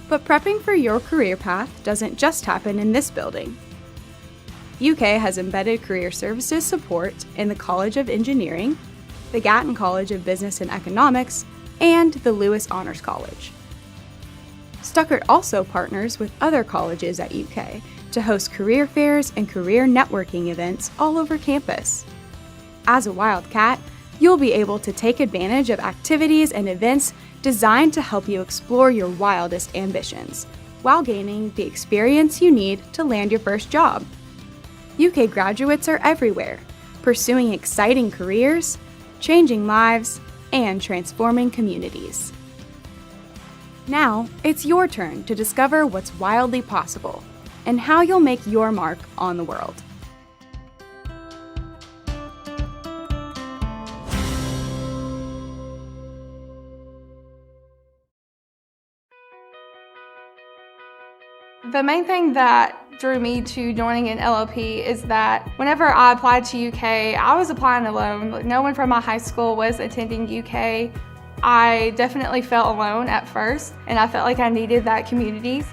But prepping for your career path doesn't just happen in this building. UK has embedded career services support in the College of Engineering, the Gatton College of Business and Economics, and the Lewis Honors College. Stuckert also partners with other colleges at UK to host career fairs and career networking events all over campus. As a Wildcat, you'll be able to take advantage of activities and events designed to help you explore your wildest ambitions, while gaining the experience you need to land your first job. UK graduates are everywhere, pursuing exciting careers, changing lives, and transforming communities. Now, it's your turn to discover what's wildly possible and how you'll make your mark on the world. The main thing that drew me to joining an LOP is that whenever I applied to UK, I was applying alone. No one from my high school was attending UK. I definitely felt alone at first, and I felt like I needed that community.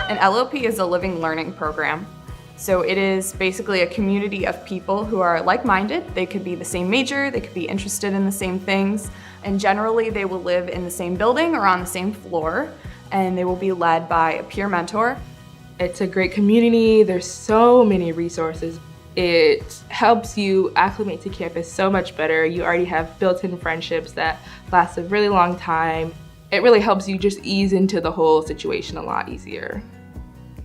An LOP is a living learning program. So it is basically a community of people who are like-minded. They could be the same major, they could be interested in the same things, and generally they will live in the same building or on the same floor, and they will be led by a peer mentor. It's a great community. There's so many resources. It helps you acclimate to campus so much better. You already have built-in friendships that last a really long time. It really helps you just ease into the whole situation a lot easier.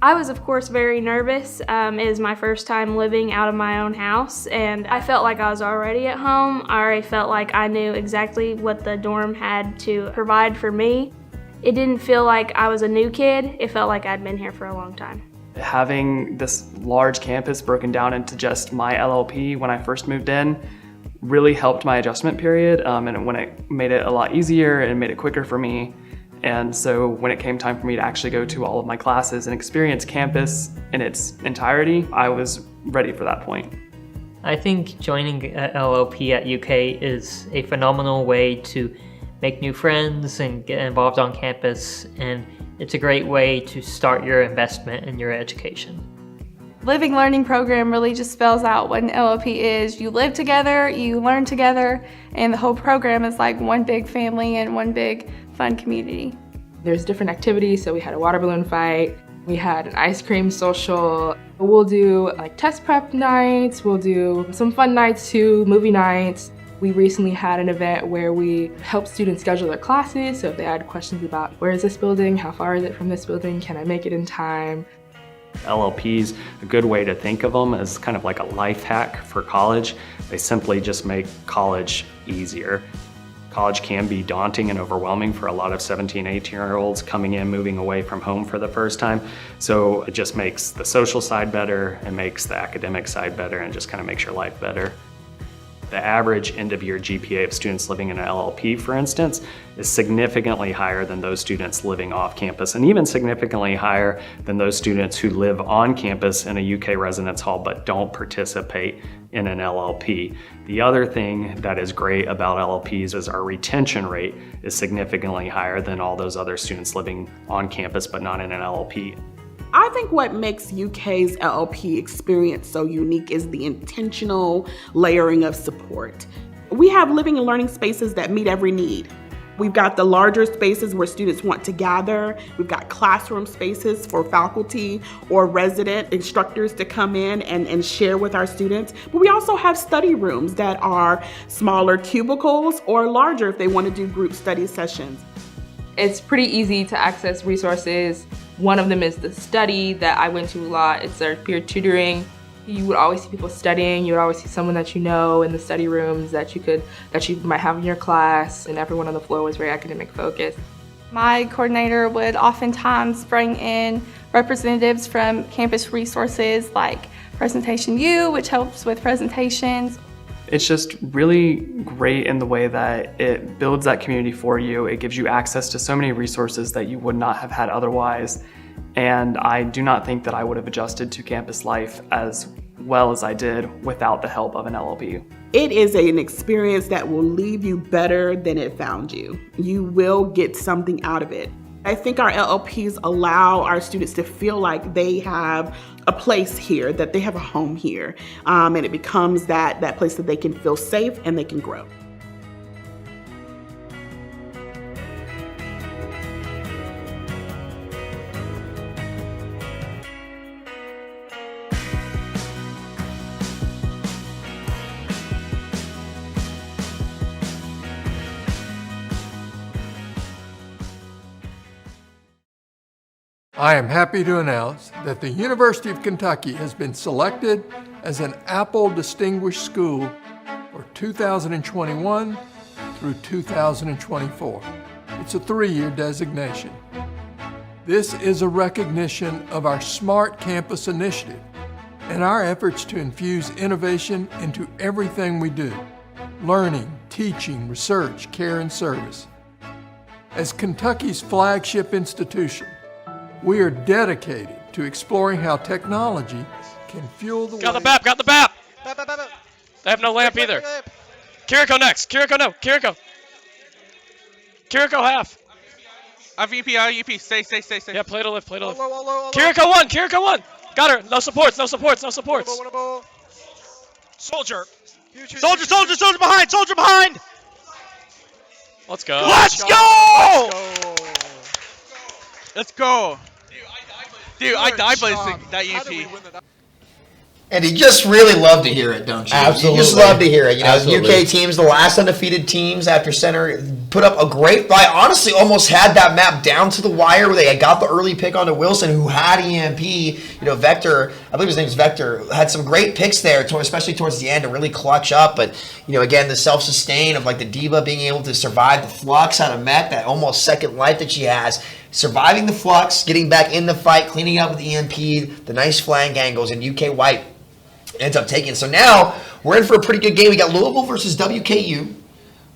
I was, of course, very nervous. It is my first time living out of my own house, and I felt like I was already at home. I already felt like I knew exactly what the dorm had to provide for me. It didn't feel like I was a new kid. It felt like I'd been here for a long time. Having this large campus broken down into just my LLP when I first moved in really helped my adjustment period, and when it made it a lot easier and made it quicker for me. And so when it came time for me to actually go to all of my classes and experience campus in its entirety, I was ready for that point. I think joining LLP at UK is a phenomenal way to make new friends and get involved on campus, and it's a great way to start your investment in your education. Living Learning program really just spells out what an LLP is. You live together, you learn together, and the whole program is like one big family and one big fun community. There's different activities, so we had a water balloon fight, we had an ice cream social. We'll do like test prep nights, we'll do some fun nights too, movie nights. We recently had an event where we helped students schedule their classes, so if they had questions about where is this building, how far is it from this building, can I make it in time? LLPs, a good way to think of them as kind of like a life hack for college. They simply just make college easier. College can be daunting and overwhelming for a lot of 17, 18-year-olds coming in, moving away from home for the first time. So it just makes the social side better, it makes the academic side better, and just kind of makes your life better. The average end-of-year GPA of students living in an LLP, for instance, is significantly higher than those students living off campus, and even significantly higher than those students who live on campus in a UK residence hall but don't participate in an LLP. The other thing that is great about LLPs is our retention rate is significantly higher than all those other students living on campus but not in an LLP. I think what makes UK's LLP experience so unique is the intentional layering of support. We have living and learning spaces that meet every need. We've got the larger spaces where students want to gather. We've got classroom spaces for faculty or resident instructors to come in and share with our students. But we also have study rooms that are smaller cubicles or larger if they want to do group study sessions. It's pretty easy to access resources. One of them is the study that I went to a lot. It's our peer tutoring. You would always see people studying. You would always see someone that you know in the study rooms that you might have in your class, and everyone on the floor was very academic focused. My coordinator would oftentimes bring in representatives from campus resources like Presentation U, which helps with presentations. It's just really great in the way that it builds that community for you. It gives you access to so many resources that you would not have had otherwise. And I do not think that I would have adjusted to campus life as well as I did without the help of an LLP. It is an experience that will leave you better than it found you. You will get something out of it. I think our LLPs allow our students to feel like they have a place here, that they have a home here, and it becomes that place that they can feel safe and they can grow. I am happy to announce that the University of Kentucky has been selected as an Apple Distinguished School for 2021 through 2024. It's a 3-year designation. This is a recognition of our Smart Campus initiative and our efforts to infuse innovation into everything we do: learning, teaching, research, care, and service. As Kentucky's flagship institution, we are dedicated to exploring how technology can fuel the Got the BAP, got the BAP! They have no lamp either. Kiriko next, Kiriko no, Kiriko. Kiriko half. VP, IUP, stay. Yeah, play to lift, play to lift. Kiriko one! Got her, no supports. Soldier behind! Let's go. Let's go! Dude, I died by that UP. And you just really love to hear it, don't you? Absolutely. You just love to hear it. You know, Absolutely. UK teams, the last undefeated teams after center, put up a great fight. Honestly, almost had that map down to the wire where they had got the early pick onto Wilson, who had EMP. You know, Vector, I believe his name is Vector, had some great picks there, especially towards the end, to really clutch up. But, you know, again, the self-sustain of like the Diva being able to survive the flux out of Mech, that almost second life that she has. Surviving the flux, getting back in the fight, cleaning up with EMP, the nice flank angles, and UK White ends up taking. So now we're in for a pretty good game. We got Louisville versus WKU.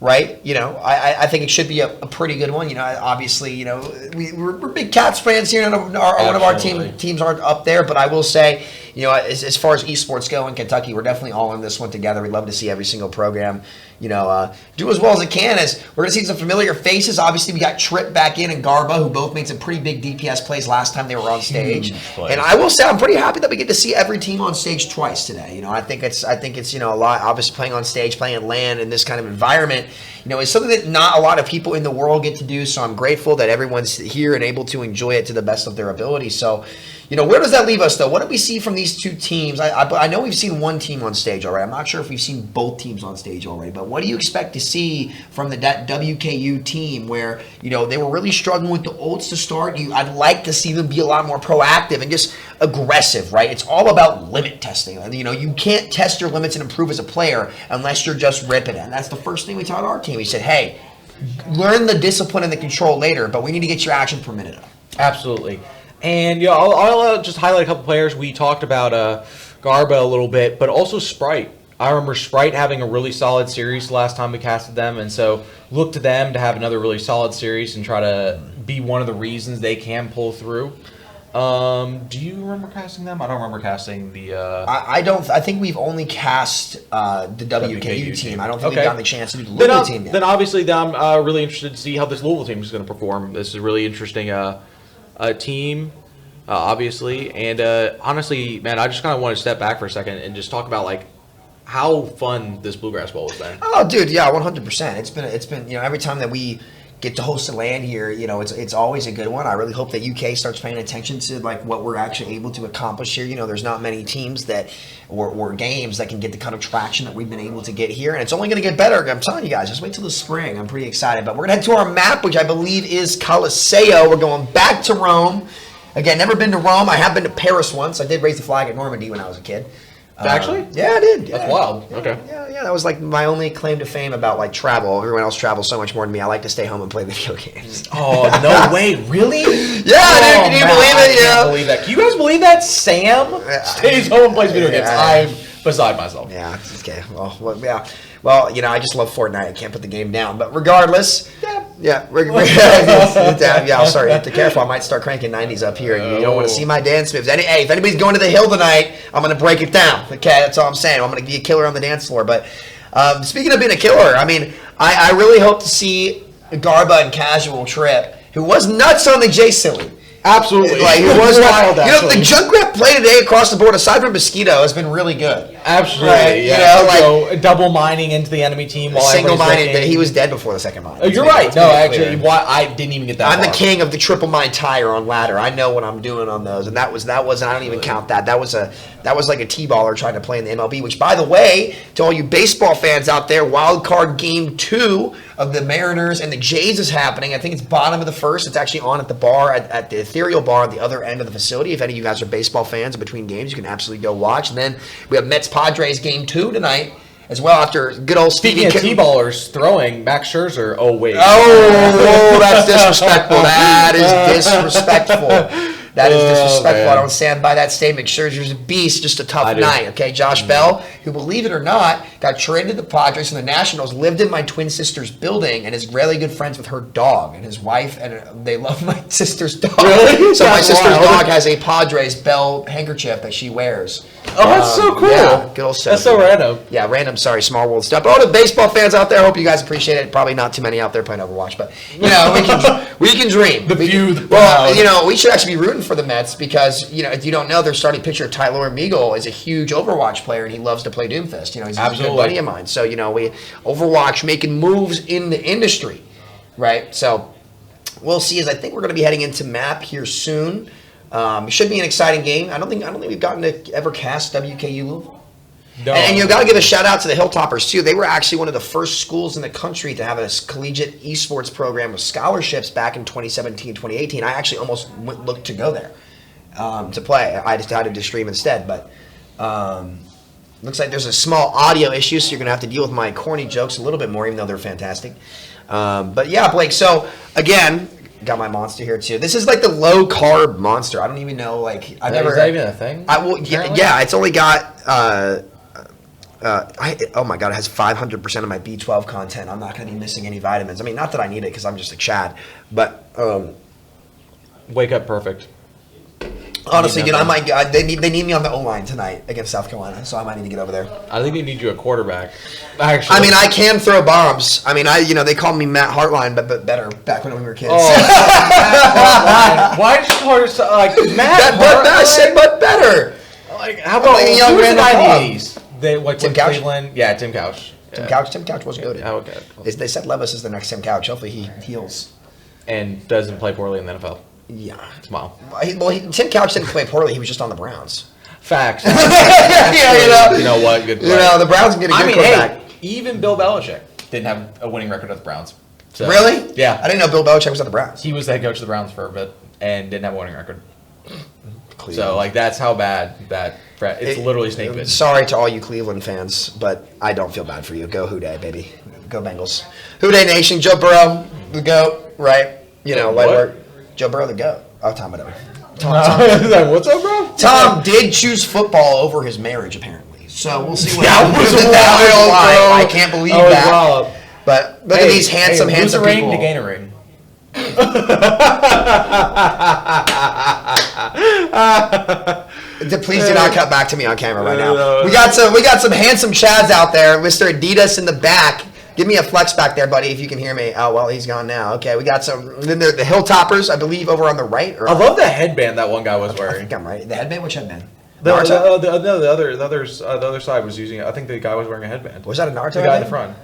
Right, I think it should be a pretty good one. Obviously, we're big Cats fans here. One of our teams aren't up there, but I will say, as far as esports go in Kentucky, we're definitely all in this one together. We'd love to see every single program, do as well as it can. As we're gonna see some familiar faces. Obviously, we got Tripp back in and Garba, who both made some pretty big DPS plays last time they were on stage. And I will say, I'm pretty happy that we get to see every team on stage twice today. I think it's a lot. Obviously, playing on stage, playing at LAN in this kind of environment, is something that not a lot of people in the world get to do. So I'm grateful that everyone's here and able to enjoy it to the best of their ability. So, where does that leave us, though? What did we see from these two teams? I know we've seen one team on stage already. I'm not sure if we've seen both teams on stage already, but what do you expect to see from the WKU team where, they were really struggling with the ults to start? I'd like to see them be a lot more proactive and just aggressive, right? It's all about limit testing. You can't test your limits and improve as a player unless you're just ripping it. And that's the first thing we taught our team. We said, hey, learn the discipline and the control later, but we need to get your action per minute up. Absolutely. And I'll just highlight a couple players. We talked about Garba a little bit, but also Sprite. I remember Sprite having a really solid series the last time we casted them, and so look to them to have another really solid series and try to be one of the reasons they can pull through. Do you remember casting them? I don't remember casting the. I don't. I think we've only cast the WKU team. I don't think we've gotten the chance to do the Louisville team yet. Then obviously, I'm really interested to see how this Louisville team is going to perform. This is a really interesting team, obviously, and honestly, man, I just kind of want to step back for a second and just talk about how fun this Bluegrass Bowl has been. Oh, dude, yeah, 100%. It's been every time that we get to host a LAN here, it's always a good one. I really hope that UK starts paying attention to what we're actually able to accomplish here. There's not many teams or games that can get the kind of traction that we've been able to get here, and it's only going to get better. I'm telling you guys, just wait till the spring. I'm pretty excited, but we're going to head to our map, which I believe is Colosseo. We're going back to Rome. Again, never been to Rome. I have been to Paris once. I did raise the flag at Normandy when I was a kid. Actually? Yeah, I did. Yeah. That's wild. Okay. Yeah, that was my only claim to fame about travel. Everyone else travels so much more than me. I like to stay home and play video games. Oh, no way. Really? Yeah, dude, can you believe it? I can't believe that. Can you guys believe that Sam stays home and plays video games? I'm beside myself. Yeah, okay. Well, yeah. Well, I just love Fortnite. I can't put the game down. But regardless, yeah, I'm sorry. You have to be careful. I might start cranking 90s up here. You don't want to see my dance moves. Hey, if anybody's going to the hill tonight, I'm going to break it down. Okay, that's all I'm saying. I'm going to be a killer on the dance floor. But speaking of being a killer, I really hope to see Garba and Casual Tripp, who was nuts on the J Silly. Absolutely. It was wild, actually. The Junkrat play today across the board, aside from Mosquito, has been really good. Absolutely. Right? Yeah. Double mining into the enemy team while single mining. He was dead before the second mine. Oh, you're right. No, actually, I didn't even get that I'm the king of the triple mine tire on ladder. I know what I'm doing on those, and that was I don't even count that. That was like a T-baller trying to play in the MLB, which, by the way, to all you baseball fans out there, wild card game 2 of the Mariners and the Jays is happening. I think it's bottom of the first. It's actually on at the bar, at the Ethereal Bar at the other end of the facility. If any of you guys are baseball fans between games, you can absolutely go watch. And then we have Mets-Padres game 2 tonight as well after good old Speaking of T-ballers throwing, Max Scherzer, oh, wait. Oh, that's disrespectful. That is disrespectful. That is disrespectful. I don't stand by that statement. Scherzer's a beast, just a tough night. Okay, Josh Bell, who, believe it or not, got traded to the Padres from the Nationals, lived in my twin sister's building, and is really good friends with her dog and his wife, and they love my sister's dog. Really? So my sister's dog has a Padres Bell handkerchief that she wears. Oh, that's so cool. Yeah, good old stuff. That's so random. Yeah, random. Sorry, small world stuff. But all the baseball fans out there, I hope you guys appreciate it. Probably not too many out there playing Overwatch, but we can dream. We should actually be rooting for the Mets because if you don't know, their starting pitcher Tyler Meagle is a huge Overwatch player and he loves to play Doomfist. He's a good buddy of mine. So we Overwatch making moves in the industry, right? So we'll see. As I think we're going to be heading into map here soon. It should be an exciting game. I don't think we've gotten to ever cast WKU Louisville. No. And you got to give a shout out to the Hilltoppers too. They were actually one of the first schools in the country to have a collegiate esports program with scholarships back in 2017, 2018. I actually almost looked to go there to play. I decided to stream instead, but looks like there's a small audio issue, so you're gonna have to deal with my corny jokes a little bit more, even though they're fantastic. But yeah, Blake. So again, Got my monster here too. This is like the low carb monster. I don't even know. Like I've never. Is that even a thing? Yeah. It's only got. Oh my god! It has 500% of my B12 content. I'm not going to be missing any vitamins. I mean, not that I need it because I'm just a Chad, but wake up perfect. Honestly, I might. They need me on the O-line tonight against South Carolina, so I might need to get over there. I think they need you a quarterback. Actually, I mean, I can throw bombs. I mean, they called me Matt Hartline, but better back when we were kids. Oh, why did you call yourself like Matt? I said, but better. Like, how about like a young man in the 80s? Tim Couch? Cleveland? Yeah, Tim Couch. Tim Couch was good. Oh, okay. They said Levis is the next Tim Couch. Hopefully he heals. And doesn't play poorly in the NFL. Yeah. Smile. Tim Couch didn't play poorly. He was just on the Browns. Facts. Yeah, you know what? Good play. The Browns can get a good quarterback. Hey, even Bill Belichick didn't have a winning record with the Browns. So, really? Yeah. I didn't know Bill Belichick was at the Browns. He was the head coach of the Browns for a bit and didn't have a winning record. Cleveland. So, like, that's how bad it's literally snake bit. Sorry to all you Cleveland fans, but I don't feel bad for you. Go Houday, baby. Go Bengals. Houday Nation. Joe Burrow, the GOAT, right? Joe Burrow, the GOAT. Oh, Tom, whatever. Tom. What's up, bro? Tom did choose football over his marriage, apparently. So we'll see what happens. I can't believe that. Wild. But look at these handsome people. Lose a ring to gain a ring. Please do not cut back to me on camera right now. We got some handsome Chads out there. Mr. Adidas in the back. Give me a flex back there, buddy, if you can hear me. Oh, well, he's gone now. Okay, we got some. Then the Hilltoppers, I believe, over on the right. I love the headband that one guy was wearing. I think I'm right. The headband? Which headband? The other side was using. I think the guy was wearing a headband. Was that a Naruto? The guy in the front.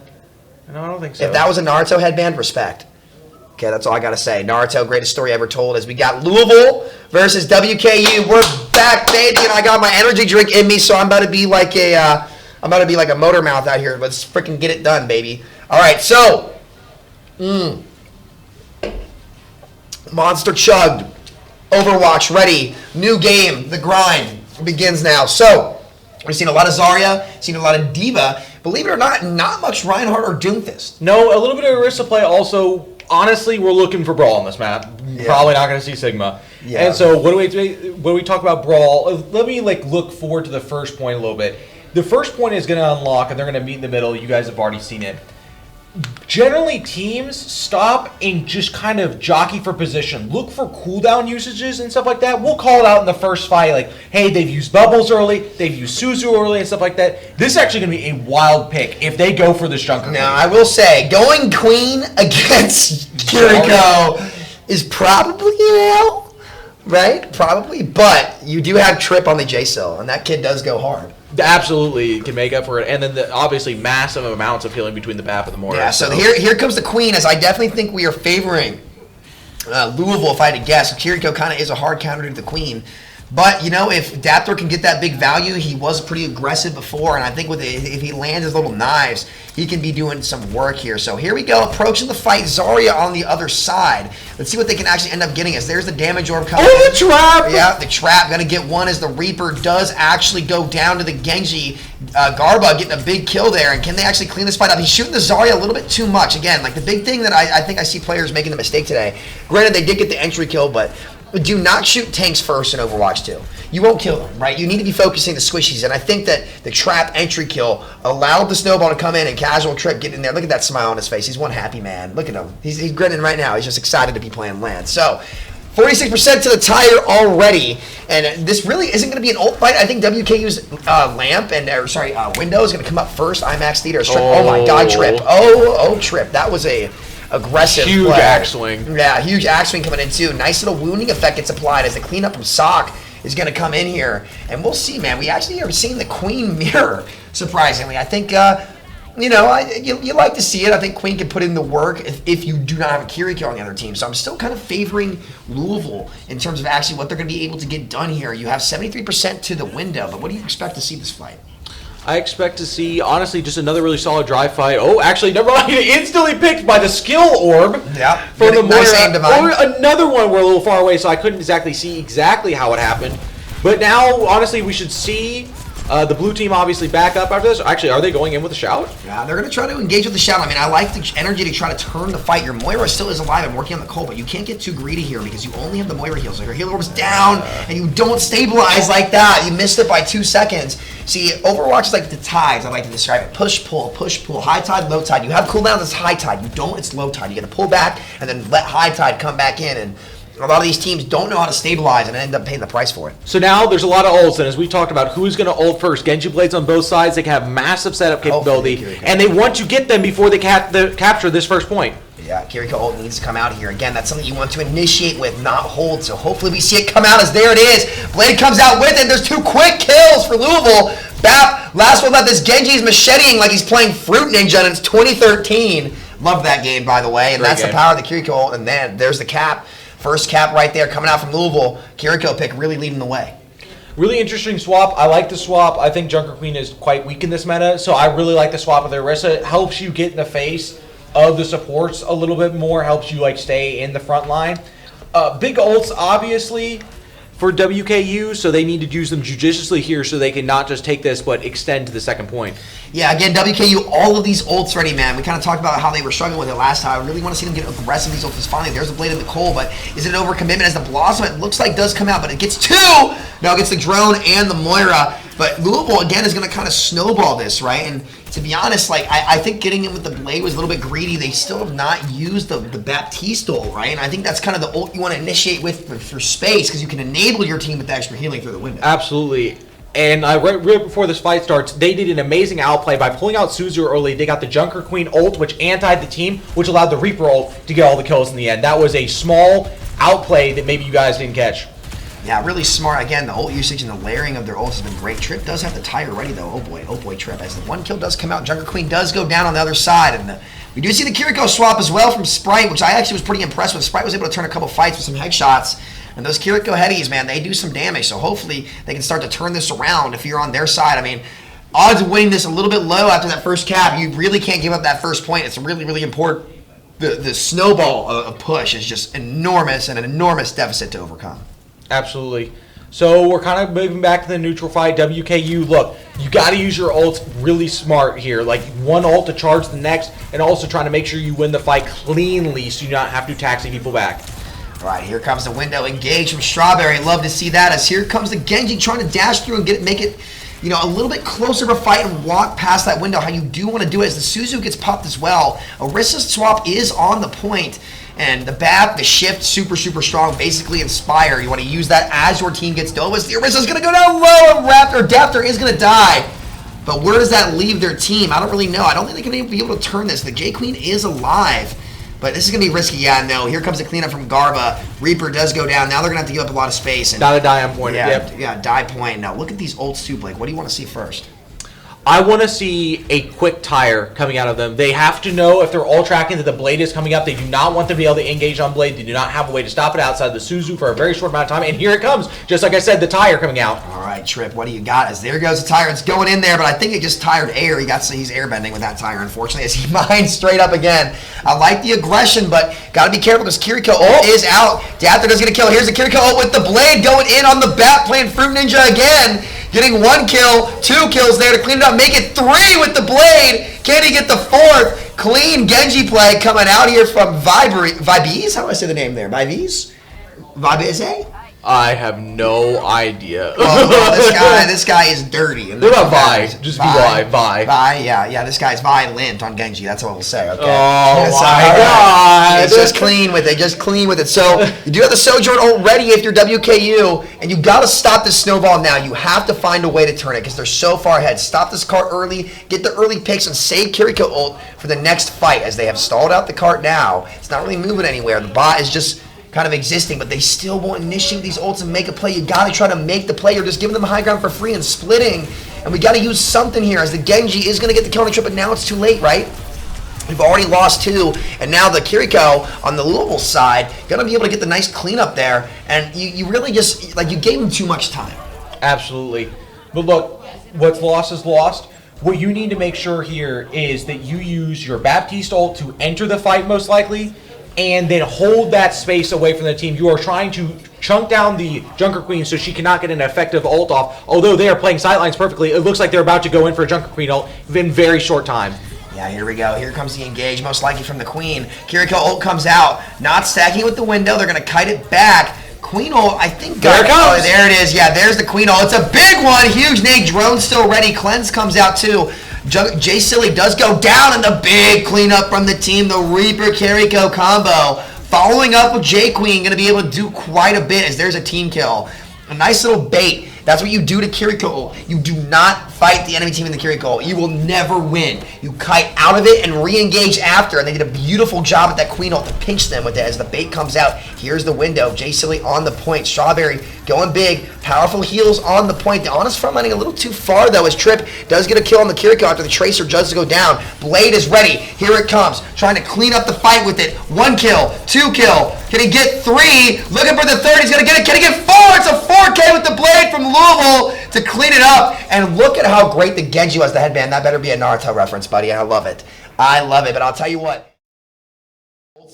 No, I don't think so. If that was a Naruto headband, respect. Okay, that's all I gotta say. Naruto, greatest story ever told. As we got Louisville versus WKU. We're back, baby, and I got my energy drink in me, so I'm about to be like a motor mouth out here. Let's freaking get it done, baby. All right, so Monster chugged. Overwatch ready. New game. The grind begins now. So we've seen a lot of Zarya, seen a lot of Diva. Believe it or not much Reinhardt or Doomfist. No, a little bit of Orisa play. Also, honestly, we're looking for Brawl on this map. Yeah. Probably not going to see Sigma. Yeah. And so when we talk about Brawl, let me look forward to the first point a little bit. The first point is going to unlock, and they're going to meet in the middle. You guys have already seen it. Generally, teams stop and just kind of jockey for position. Look for cooldown usages and stuff like that. We'll call it out in the first fight, like, hey, they've used Bubbles early, they've used Suzu early and stuff like that. This is actually going to be a wild pick if they go for this Junker. Now, I will say, going Queen against Kiriko is probably an L, right? Probably, but you do have Trip on the J-Cell, and that kid does go hard. Absolutely can make up for it, and then obviously massive amounts of healing between the BAP and the Moira. Yeah, so here comes the Queen, as I definitely think we are favoring Louisville, if I had to guess. Kiriko kind of is a hard counter to the Queen. But, if Daptor can get that big value, he was pretty aggressive before, and I think if he lands his little knives, he can be doing some work here. So here we go, approaching the fight. Zarya on the other side. Let's see what they can actually end up getting us. There's the damage orb coming. Oh, the trap! Yeah, the trap. Going to get one as the Reaper does actually go down to the Genji. Garba getting a big kill there, and can they actually clean this fight up? He's shooting the Zarya a little bit too much. Again, the big thing that I think I see players making a mistake today. Granted, they did get the entry kill, but do not shoot tanks first in Overwatch 2. You won't kill them, right? You need to be focusing the squishies, and I think that the trap entry kill allowed the snowball to come in and casual Trip get in there. Look at that smile on his face. He's one happy man. Look at him. He's grinning right now. He's just excited to be playing LAN. So 46% to the tire already, and this really isn't going to be an ult fight. I think WKU's Window is going to come up first. IMAX Theater. Oh my God, Trip. Oh, Trip. That was a aggressive huge play. Axe swing. Yeah, huge axe swing coming in too. Nice little wounding effect gets applied as the cleanup from Sock is going to come in here, and we'll see, man. We actually are seeing the Queen mirror, surprisingly. I think, you like to see it. I think Queen can put in the work if you do not have a Kiriko on the other team. So I'm still kind of favoring Louisville in terms of actually what they're going to be able to get done here. You have 73% to the Window, but what do you expect to see this fight? I expect to see, honestly, just another really solid dry fight. Oh, actually, never mind. Instantly picked by the skill orb. Yeah. From the nice aim divine. Or another one, we're a little far away, so I couldn't exactly see how it happened. But now, honestly, we should see The blue team obviously back up after this. Actually, are they going in with a shout? Yeah, they're going to try to engage with the shout. I mean, I like the energy to try to turn the fight. Your Moira still is alive and working on the Cole, but you can't get too greedy here because you only have the Moira heals. So her healer was down, and you don't stabilize like that. You missed it by 2 seconds. See, Overwatch is like the tides, I like to describe it. Push, pull, high tide, low tide. You have cooldown, it's high tide. You don't, it's low tide. You got to pull back and then let high tide come back in. And a lot of these teams don't know how to stabilize and end up paying the price for it. So now there's a lot of ults, and as we talked about, who's going to ult first? Genji Blades on both sides. They can have massive setup capability, and they want to get them before they capture this first point. Yeah, Kiriko ult needs to come out here. Again, that's something you want to initiate with, not hold. So hopefully we see it come out as there it is. Blade comes out with it. There's 2 quick kills for Louisville. Bap, last one left. This Genji's macheting like he's playing Fruit Ninja, and it's 2013. Love that game, by the way. And that's the power of the Kiriko ult. And then there's the cap. First cap right there coming out from Louisville. Kiriko pick really leading the way. Really interesting swap. I like the swap. I think Junker Queen is quite weak in this meta, so I really like the swap of the Orisa. It helps you get in the face of the supports a little bit more, helps you like stay in the front line. Big ults, obviously, for WKU, so they need to use them judiciously here so they can not just take this but extend to the second point. Yeah, again, WKU, all of these ults ready, man. We kind of talked about how they were struggling with it last time. I really want to see them get aggressive with these ults. Finally, there's the Blade in the Cole, but is it an overcommitment as the Blossom, it looks like, does come out, but it gets 2! No, it gets the Drone and the Moira. But Louisville, again, is going to kind of snowball this, right? And to be honest, like I think getting in with the Blade was a little bit greedy. They still have not used the Baptiste ult, right? And I think that's kind of the ult you want to initiate with for space, because you can enable your team with the extra healing through the window. Absolutely. And right before this fight starts, they did an amazing outplay by pulling out Suzu early. They got the Junker Queen ult, which antied the team, which allowed the Reaper ult to get all the kills in the end. That was a small outplay that maybe you guys didn't catch. Yeah, really smart. Again, the ult usage and the layering of their ults has been great. Trip does have the tire ready, though. Oh boy, Trip. As the 1 kill does come out, Junker Queen does go down on the other side. And we do see the Kiriko swap as well from Sprite, which I actually was pretty impressed with. Sprite was able to turn a couple fights with some headshots. And those Kiriko headies, man, they do some damage. So hopefully they can start to turn this around if you're on their side. I mean, odds of winning this a little bit low after that first cap. You really can't give up that first point. It's really, really important. The snowball of push is just enormous, and an enormous deficit to overcome. Absolutely. So we're kind of moving back to the neutral fight. WKU, look, you got to use your ults really smart here. Like one ult to charge the next, and also trying to make sure you win the fight cleanly so you not have to taxi people back. All right, here comes the window engage from Strawberry. Love to see that, as here comes the Genji trying to dash through and make it, you know, a little bit closer to a fight and walk past that window. How you do want to do it as the Suzu gets popped as well. Orisa's swap is on the point. And the BAP, the shift, super, super strong. Basically Inspire. You want to use that as your team gets Domas. The Orisa's going to go down low, and Raptor Daptor is going to die. But where does that leave their team? I don't really know. I don't think they're going to be able to turn this. The J Queen is alive. But this is going to be risky. Yeah, no. Here comes the cleanup from Garba. Reaper does go down. Now they're going to have to give up a lot of space. And got a die on point. Yeah, die point. Now look at these ults too, Blake. What do you want to see first? I want to see a quick tire coming out of them. They have to know if they're all tracking that the Blade is coming up. They do not want to be able to engage on Blade. They do not have a way to stop it outside the Suzu for a very short amount of time. And here it comes. Just like I said, the tire coming out. All right, Trip, what do you got? As there goes the tire. It's going in there, but I think it just tired air. He's airbending with that tire, unfortunately, as he mines straight up again. I like the aggression, but got to be careful because Kiriko ult is out. Daptor does get a kill. Here's the Kiriko ult with the Blade going in on the bat, playing Fruit Ninja again. Getting 1 kill, 2 kills there to clean it up, make it 3 with the Blade. Can he get the 4th? Clean Genji play coming out here from Vibes. How do I say the name there? Vibes? Vibes? I have no idea. Well, this guy is dirty. What about Vi? Just Vi. Yeah, this guy's violent on Genji. That's what we'll say, okay? Oh, my God. It's just clean with it. So, you do have the Sojourn ult ready if you're WKU, and you got to stop this snowball now. You have to find a way to turn it because they're so far ahead. Stop this cart early, get the early picks, and save Kiriko ult for the next fight, as they have stalled out the cart now. It's not really moving anywhere. The bot is just kind of existing, but they still won't initiate these ults and make a play. You got to try to make the play, or just giving them high ground for free and splitting. And we got to use something here, as the Genji is going to get the kill on the trip, but now it's too late, right? We've already lost 2, and now the Kiriko on the Louisville side going to be able to get the nice cleanup there, and you really just, like, you gave them too much time. Absolutely. But look, what's lost is lost. What you need to make sure here is that you use your Baptiste ult to enter the fight most likely, and then hold that space away from the team. You are trying to chunk down the Junker Queen so she cannot get an effective ult off. Although they are playing sidelines perfectly, it looks like they're about to go in for a Junker Queen ult in very short time. Yeah, here we go. Here comes the engage, most likely from the Queen. Kiriko ult comes out, not stacking it with the window. They're going to kite it back. Queen ult, I think. There it comes. Oh, there it is. Yeah, there's the Queen ult. It's a big one. Huge nade. Drone still ready. Cleanse comes out too. Jay Silly does go down, and the big cleanup from the team. The Reaper Kiriko combo. Following up with J Queen, going to be able to do quite a bit as there's a team kill. A nice little bait. That's what you do to Kiriko. You do not fight the enemy team in the Kiriko. You will never win. You kite out of it and re-engage after, and they did a beautiful job at that Queen ult to pinch them with it as the bait comes out. Here's the window. Jay Silly on the point. Strawberry going big. Powerful heals on the point. The Honest front running a little too far, though, as Trip does get a kill on the Kiriko after the Tracer does go down. Blade is ready. Here it comes. Trying to clean up the fight with it. 1 kill. 2 kill. Can he get 3? Looking for the 3rd. He's going to get it. Can he get 4? It's a 4K with the Blade from Louisville to clean it up. And look at how great the Genji was, the headband. That better be a Naruto reference, buddy. I love it. I love it. But I'll tell you what.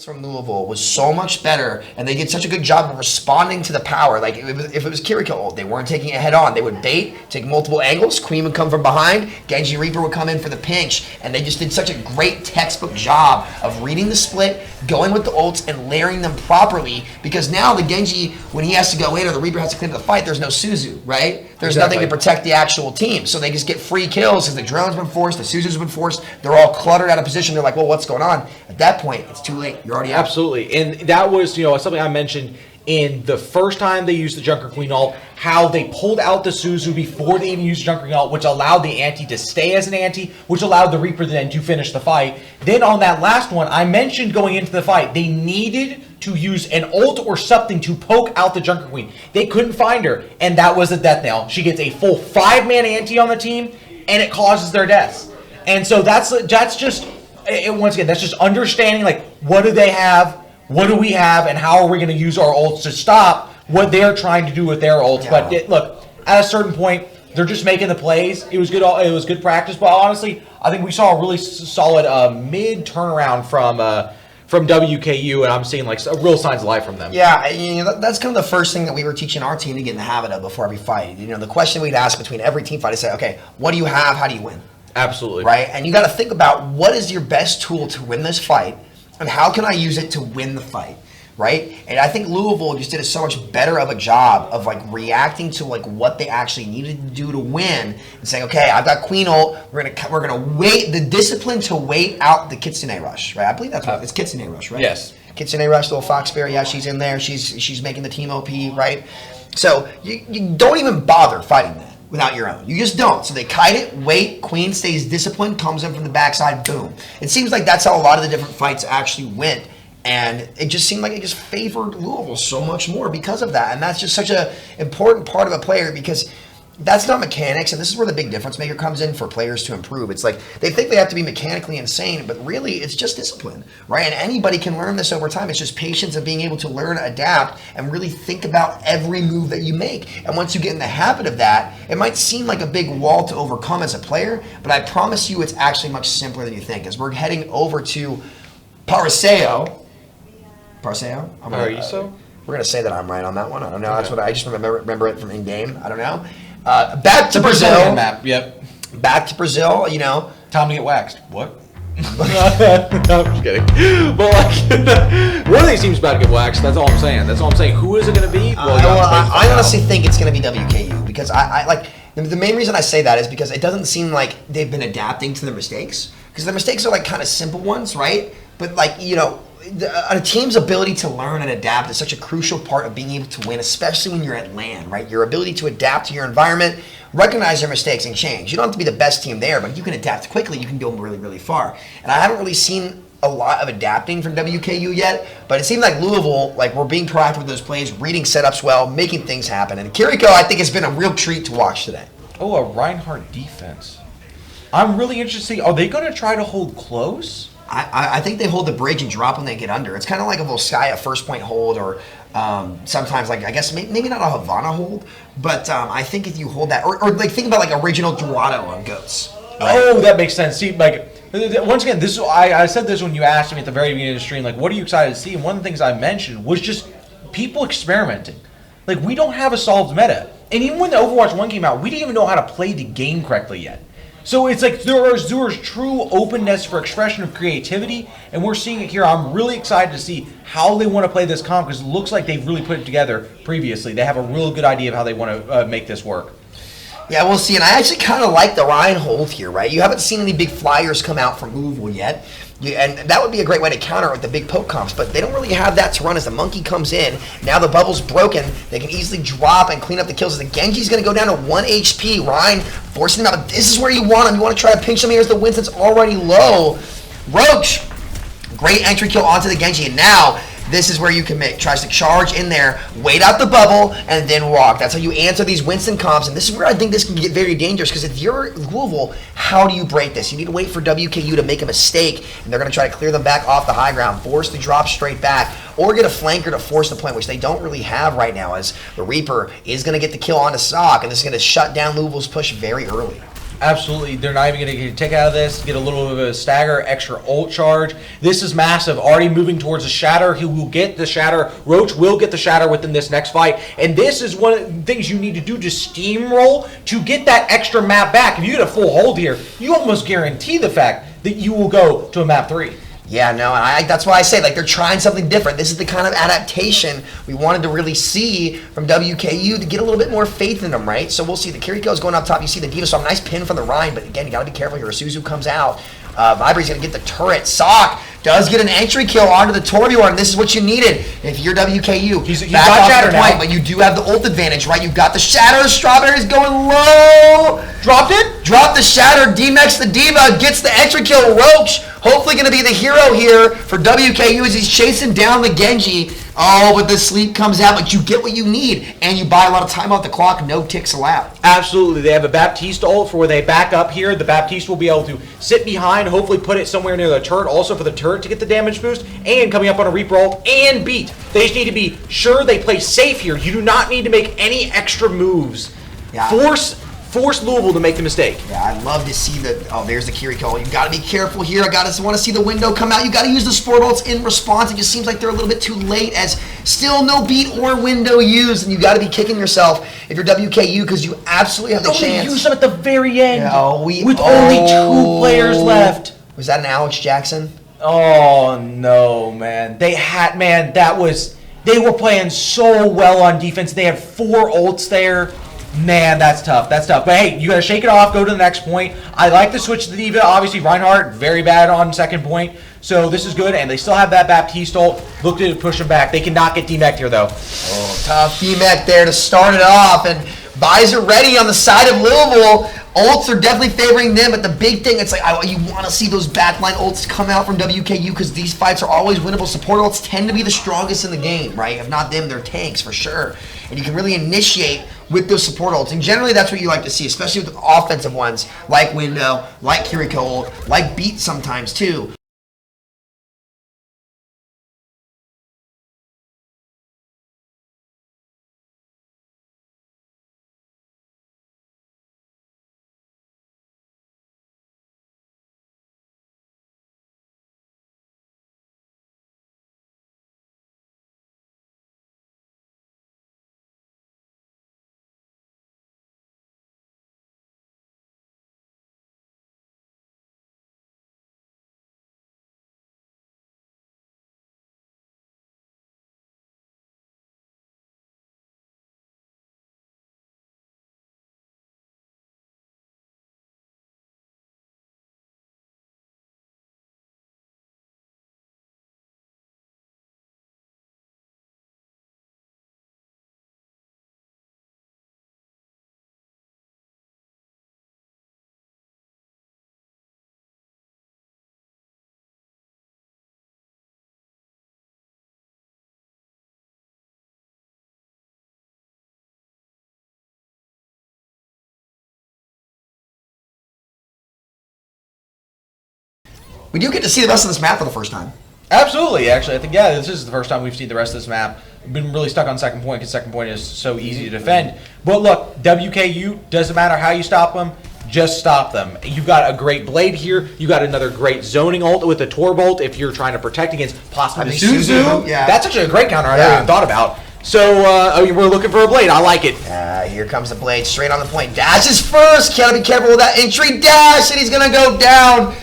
From Louisville was so much better, and they did such a good job of responding to the power. Like, if it was Kiriko, they weren't taking it head on. They would bait, take multiple angles. Queen would come from behind. Genji Reaper would come in for the pinch, and they just did such a great textbook job of reading the split, going with the ults, and layering them properly, because now the Genji, when he has to go in or the Reaper has to clean up the fight, there's no Suzu, right? There's nothing to protect the actual team, so they just get free kills because the drone's been forced, the Suzu's been forced, they're all cluttered out of position. They're like, well, what's going on? At that point, it's too late. You're already out. Absolutely, and that was, something I mentioned in the first time they used the Junker Queen ult, how they pulled out the Suzu before they even used Junker Queen ult, which allowed the anti to stay as an anti, which allowed the Reaper then to finish the fight. Then on that last one, I mentioned going into the fight, they needed to use an ult or something to poke out the Junker Queen. They couldn't find her, and that was a death knell. She gets a full 5-man anti on the team, and it causes their deaths. And so that's just, once again, that's just understanding, like, what do they have, what do we have, and how are we going to use our ults to stop what they're trying to do with their ults. Yeah. But look, at a certain point, they're just making the plays. It was good. It was good practice. But honestly, I think we saw a really solid mid turnaround from WKU, and I'm seeing like real signs of life from them. Yeah, that's kind of the first thing that we were teaching our team to get in the habit of before every fight. The question we'd ask between every team fight is say, okay, what do you have? How do you win? Absolutely. Right? And you got to think about what is your best tool to win this fight, and how can I use it to win the fight, right? And I think Louisville just did so much better of a job of like reacting to like what they actually needed to do to win, and saying, okay, I've got Queen ult. We're gonna wait, the discipline to wait out the Kitsune Rush, right? I believe that's what it's Kitsune Rush, right? Yes. Kitsune Rush, little Foxberry, yeah, she's in there. She's making the team OP, right? So you don't even bother fighting that without your own. You just don't. So they kite it, wait, Queen stays disciplined, comes in from the backside, boom. It seems like that's how a lot of the different fights actually went. And it just seemed like it just favored Louisville so much more because of that. And that's just such an important part of a player, because that's not mechanics, and this is where the big difference maker comes in for players to improve. It's like they think they have to be mechanically insane, but really it's just discipline, right? And anybody can learn this over time. It's just patience of being able to learn, adapt, and really think about every move that you make. And once you get in the habit of that, it might seem like a big wall to overcome as a player, but I promise you it's actually much simpler than you think. As we're heading over to Paraseo. Paraiso? We're going to say that I'm right on that one. I don't know. Okay. That's what I just remember it from in-game. I don't know. Back to Brazil. Map. Yep. Back to Brazil, Time to get waxed. What? No, I'm just kidding. But like, one of these teams about to get waxed. That's all I'm saying. Who is it going to be? I honestly think it's going to be WKU, because I like the main reason I say that is because it doesn't seem like they've been adapting to their mistakes, because their mistakes are like kind of simple ones, right? But like a team's ability to learn and adapt is such a crucial part of being able to win, especially when you're at LAN, right? Your ability to adapt to your environment, recognize your mistakes, and change. You don't have to be the best team there, but if you can adapt quickly, you can go really, really far. And I haven't really seen a lot of adapting from WKU yet, but it seemed like Louisville, like, we're being proactive with those plays, reading setups well, making things happen. And Kiriko, I think, has been a real treat to watch today. Oh, a Reinhardt defense. I'm really interested. Are they going to try to hold close? I think they hold the bridge and drop when they get under. It's kind of like a Volskaya first point hold, or sometimes, like, I guess maybe not a Havana hold, but I think if you hold that, or like think about like original Dorado on Goats. Right? Oh, that makes sense. See, like, once again, this I said this when you asked me at the very beginning of the stream, like, what are you excited to see? And one of the things I mentioned was just people experimenting. Like, we don't have a solved meta. And even when the Overwatch 1 came out, we didn't even know how to play the game correctly yet. So it's like there's true openness for expression of creativity, and we're seeing it here. I'm really excited to see how they want to play this comp, because it looks like they've really put it together previously. They have a real good idea of how they want to make this work. Yeah, we'll see. And I actually kind of like the Ryan hold here, right? You haven't seen any big flyers come out from Louisville yet. And that would be a great way to counter it with the big poke comps, but they don't really have that to run as the monkey comes in. Now the bubble's broken. They can easily drop and clean up the kills. The Genji's going to go down to 1 HP. Ryan forcing him out. This is where you want him. You want to try to pinch him here as the Winston's already low. Roach, great entry kill onto the Genji. And now this is where you commit. Tries to charge in there, wait out the bubble, and then walk. That's how you answer these Winston comps, and this is where I think this can get very dangerous, because if you're Louisville, how do you break this? You need to wait for WKU to make a mistake, and they're going to try to clear them back off the high ground, force the drop straight back, or get a flanker to force the point, which they don't really have right now, as the Reaper is going to get the kill onto Sock, and this is going to shut down Louisville's push very early. Absolutely. They're not even going to take out of this, get a little bit of a stagger, extra ult charge. This is massive. Already moving towards the Shatter. He will get the Shatter. Roach will get the Shatter within this next fight. And this is one of the things you need to do to steamroll to get that extra map back. If you get a full hold here, you almost guarantee the fact that you will go to a map 3. Yeah, no, and that's why I say, like, they're trying something different. This is the kind of adaptation we wanted to really see from WKU to get a little bit more faith in them, right? So we'll see. The Kiriko is going up top. You see the Diva, so a nice pin from the Rhine, but again, you got to be careful here. Suzu comes out. Vibra's going to get the turret. Sock does get an entry kill onto the Torbjorn, and this is what you needed. If you're WKU, he's back got off Shatter the point, now. but you do have the ult advantage, right? You've got the Shatter. Strawberry's going low. Dropped it? Dropped the Shatter. D-Mex the Diva gets the entry kill. Roach, hopefully going to be the hero here for WKU as he's chasing down the Genji. Oh, but the sleep comes out, but you get what you need, and you buy a lot of time off the clock, no ticks allowed. Absolutely. They have a Baptiste ult for where they back up here. The Baptiste will be able to sit behind, hopefully put it somewhere near the turret, also for the turret to get the damage boost, and coming up on a Reaper ult, and beat. They just need to be sure they play safe here. You do not need to make any extra moves. Yeah. Force Louisville to make the mistake. Yeah, I'd love to see the... Oh, there's the Kiriko. You got to be careful here. I want to see the window come out. You got to use the sport ults in response. It just seems like they're a little bit too late, as still no beat or window used, and you got to be kicking yourself if you're WKU, because you absolutely have the chance. Use them at the very end. Yeah, with only 2 players left. Was that an Alex Jackson? Oh no, man! They were playing so well on defense. They had 4 ults there. Man, that's tough. That's tough. But hey, you got to shake it off, go to the next point. I like the switch to the Diva. Obviously, Reinhardt, very bad on second point. So this is good, and they still have that Baptiste ult. Look to push them back. They cannot get D-Mech here, though. Oh, tough D-Mech there to start it off, and Visor ready on the side of Louisville. Ults are definitely favoring them, but the big thing, it's like you want to see those backline ults come out from WKU, because these fights are always winnable. Support ults tend to be the strongest in the game, right? If not them, they're tanks for sure. And you can really initiate with those support ults. And generally that's what you like to see, especially with the offensive ones, like Window, like Kiriko ult, like Beat sometimes too. We do get to see the rest of this map for the first time. Absolutely, actually. I think, yeah, this is the first time we've seen the rest of this map. We've been really stuck on second point, because second point is so easy to defend. But look, WKU, doesn't matter how you stop them, just stop them. You've got a great Blade here. You got another great zoning ult with the Torbolt if you're trying to protect against possibly Suzu. Yeah. That's actually a great counter I never even thought about. So we're looking for a blade. I like it. Here comes the blade, straight on the point. Dashes first. Gotta be careful with that entry dash, and he's gonna go down.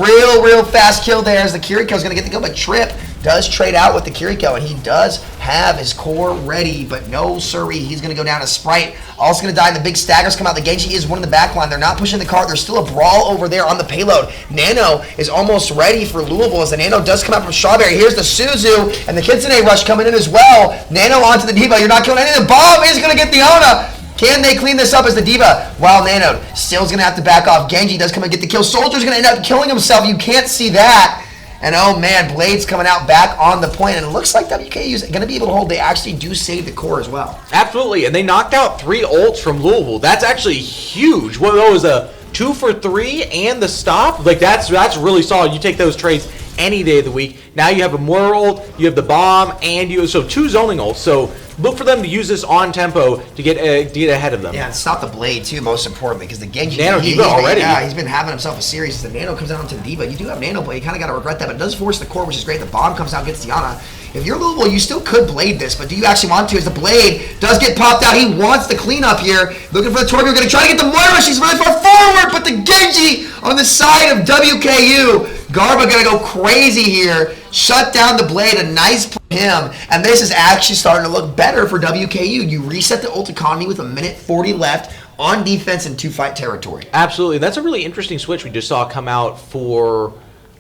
Real fast kill there as the Kiriko's gonna get the kill, but Trip does trade out with the Kiriko, and he does have his core ready, but no siree, he's gonna go down to Sprite. Also gonna die, and the big staggers come out. The Genji is one in the back line. They're not pushing the cart. There's still a brawl over there on the payload. Nano is almost ready for Louisville as the Nano does come out from Strawberry. Here's the Suzu, and the Kitsune Rush coming in as well. Nano onto the Diva. You're not killing anything. The bomb is gonna get the Ona. Can they clean this up as the Diva? While Nano still's gonna have to back off. Genji does come and get the kill. Soldier's gonna end up killing himself. You can't see that. And oh man, Blade's coming out back on the point, and it looks like WKU is going to be able to hold. They actually do save the core as well. Absolutely, and they knocked out 3 ults from Louisville. That's actually huge. What was a 2 for 3 and the stop? Like that's really solid. You take those trades any day of the week. Now you have a Moira ult, you have the bomb, and so 2 zoning ults. So look for them to use this on tempo to get ahead of them. Yeah, and stop the Blade too, most importantly, because the Genji Nano Diva already. Yeah, he's been having himself a series. The Nano comes out onto the Diva. You do have Nano Blade. You kind of got to regret that, but it does force the core, which is great. The bomb comes out, gets Diana. If you're Louisville, you still could Blade this, but do you actually want to? As the Blade does get popped out, he wants the cleanup here. Looking for the Torgo, going to try to get the Moira. She's really far forward, but the Genji on the side of WKU. Garba going to go crazy here. Shut down the Blade. A nice play for him. And this is actually starting to look better for WKU. You reset the ult economy with 1:40 left on defense in 2-fight territory. Absolutely. That's a really interesting switch we just saw come out for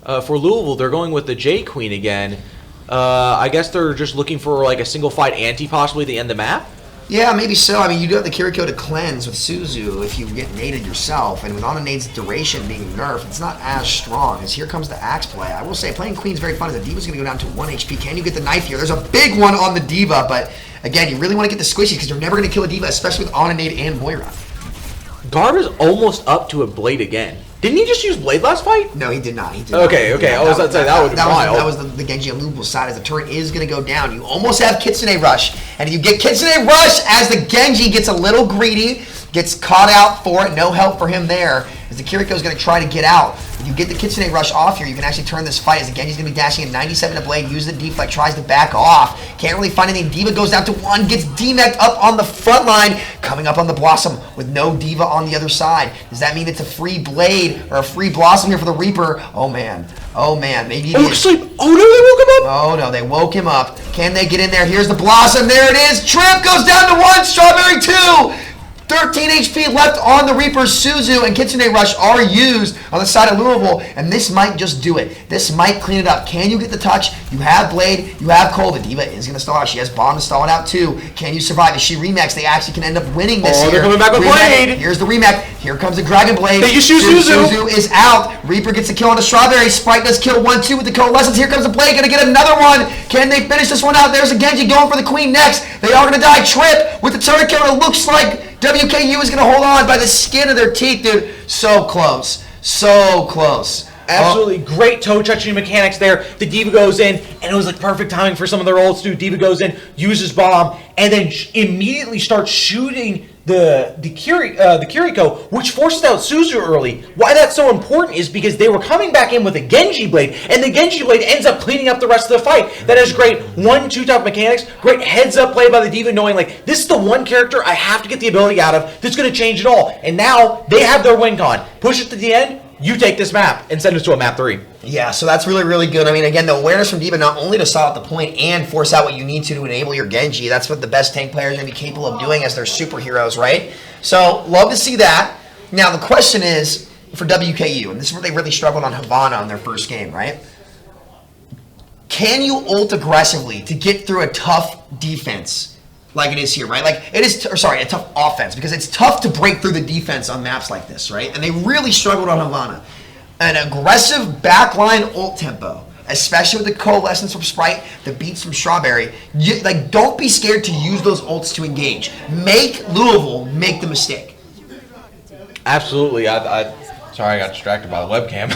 Louisville. They're going with the J Queen again. I guess they're just looking for like a single fight anti possibly to end the map. Yeah, maybe so. I mean, you do have the Kiriko to cleanse with Suzu if you get naded yourself, and with on a nade's duration being nerfed, it's not as strong. As here comes the axe play. I will say, playing Queen's very fun. As the Diva's going to go down to 1 HP. Can you get the knife here? There's a big one on the Diva, but again, you really want to get the squishies because you're never going to kill a Diva, especially with on a nade and Moira. Garba's almost up to a Blade again. Didn't he just use Blade last fight? No, he did not. Okay. I was about to say that would be wild. That was the Genji on Louisville's side as the turret is going to go down. You almost have Kitsune Rush. And if you get Kitsune Rush as the Genji gets a little greedy, gets caught out for it, no help for him there, as the Kiriko's going to try to get out. If you get the Kitsune Rush off here, you can actually turn this fight as the Genji's going to be dashing at 97 to Blade, uses the deflect, tries to back off. Can't really find anything. Diva goes down to 1, gets D-mech'd up on the front line, coming up on the Blossom with no Diva on the other side. Does that mean it's a free Blade or a free Blossom here for the Reaper? Oh man, maybe it is. Sleep. Oh no, they woke him up. Oh no, they woke him up. Can they get in there? Here's the Blossom, there it is. Trip goes down to 1, Strawberry 2. 13 HP left on the Reaper. Suzu and Kitsune Rush are used on the side of Louisville, and this might just do it. This might clean it up. Can you get the touch? You have Blade, you have Cole. The Diva is going to stall out. She has Bomb to stall it out too. Can you survive? If she remacks, they actually can end up winning this here. They're coming back with Blade. Here's the remack. Here comes the Dragon Blade. They just use Suzu. Suzu is out. Reaper gets a kill on the Strawberry. Sprite does kill 1-2 with the Coalescence. Here comes the Blade. Going to get another one. Can they finish this one out? There's a Genji going for the Queen next. They are going to die. Trip with the turret kill. It looks like WKU is going to hold on by the skin of their teeth, dude. So close. So close. Absolutely great toe-touching mechanics there. The Diva goes in, and it was like perfect timing for some of their ults, dude. Diva goes in, uses Bomb, and then immediately starts shooting the Kiriko, which forces out Suzu early. Why that's so important is because they were coming back in with a Genji Blade, and the Genji Blade ends up cleaning up the rest of the fight. That is great 1-2 type mechanics, great heads-up play by the Diva, knowing like, this is the one character I have to get the ability out of that's going to change it all. And now they have their win con. Push it to the end, you take this map and send us to a map 3. Yeah, so that's really, really good. I mean, again, the awareness from Diva not only to stall out the point and force out what you need to enable your Genji. That's what the best tank players are going to be capable of doing as their superheroes, right? So, love to see that. Now, the question is for WKU, and this is where they really struggled on Havana on their first game, right? Can you ult aggressively to get through a tough defense like it is here, right? Like, it is, a tough offense, because it's tough to break through the defense on maps like this, right? And they really struggled on Havana. An aggressive backline ult tempo, especially with the Coalescence from Sprite, the beats from Strawberry. Don't be scared to use those ults to engage. Make Louisville make the mistake. Absolutely. Sorry, I got distracted by the webcam.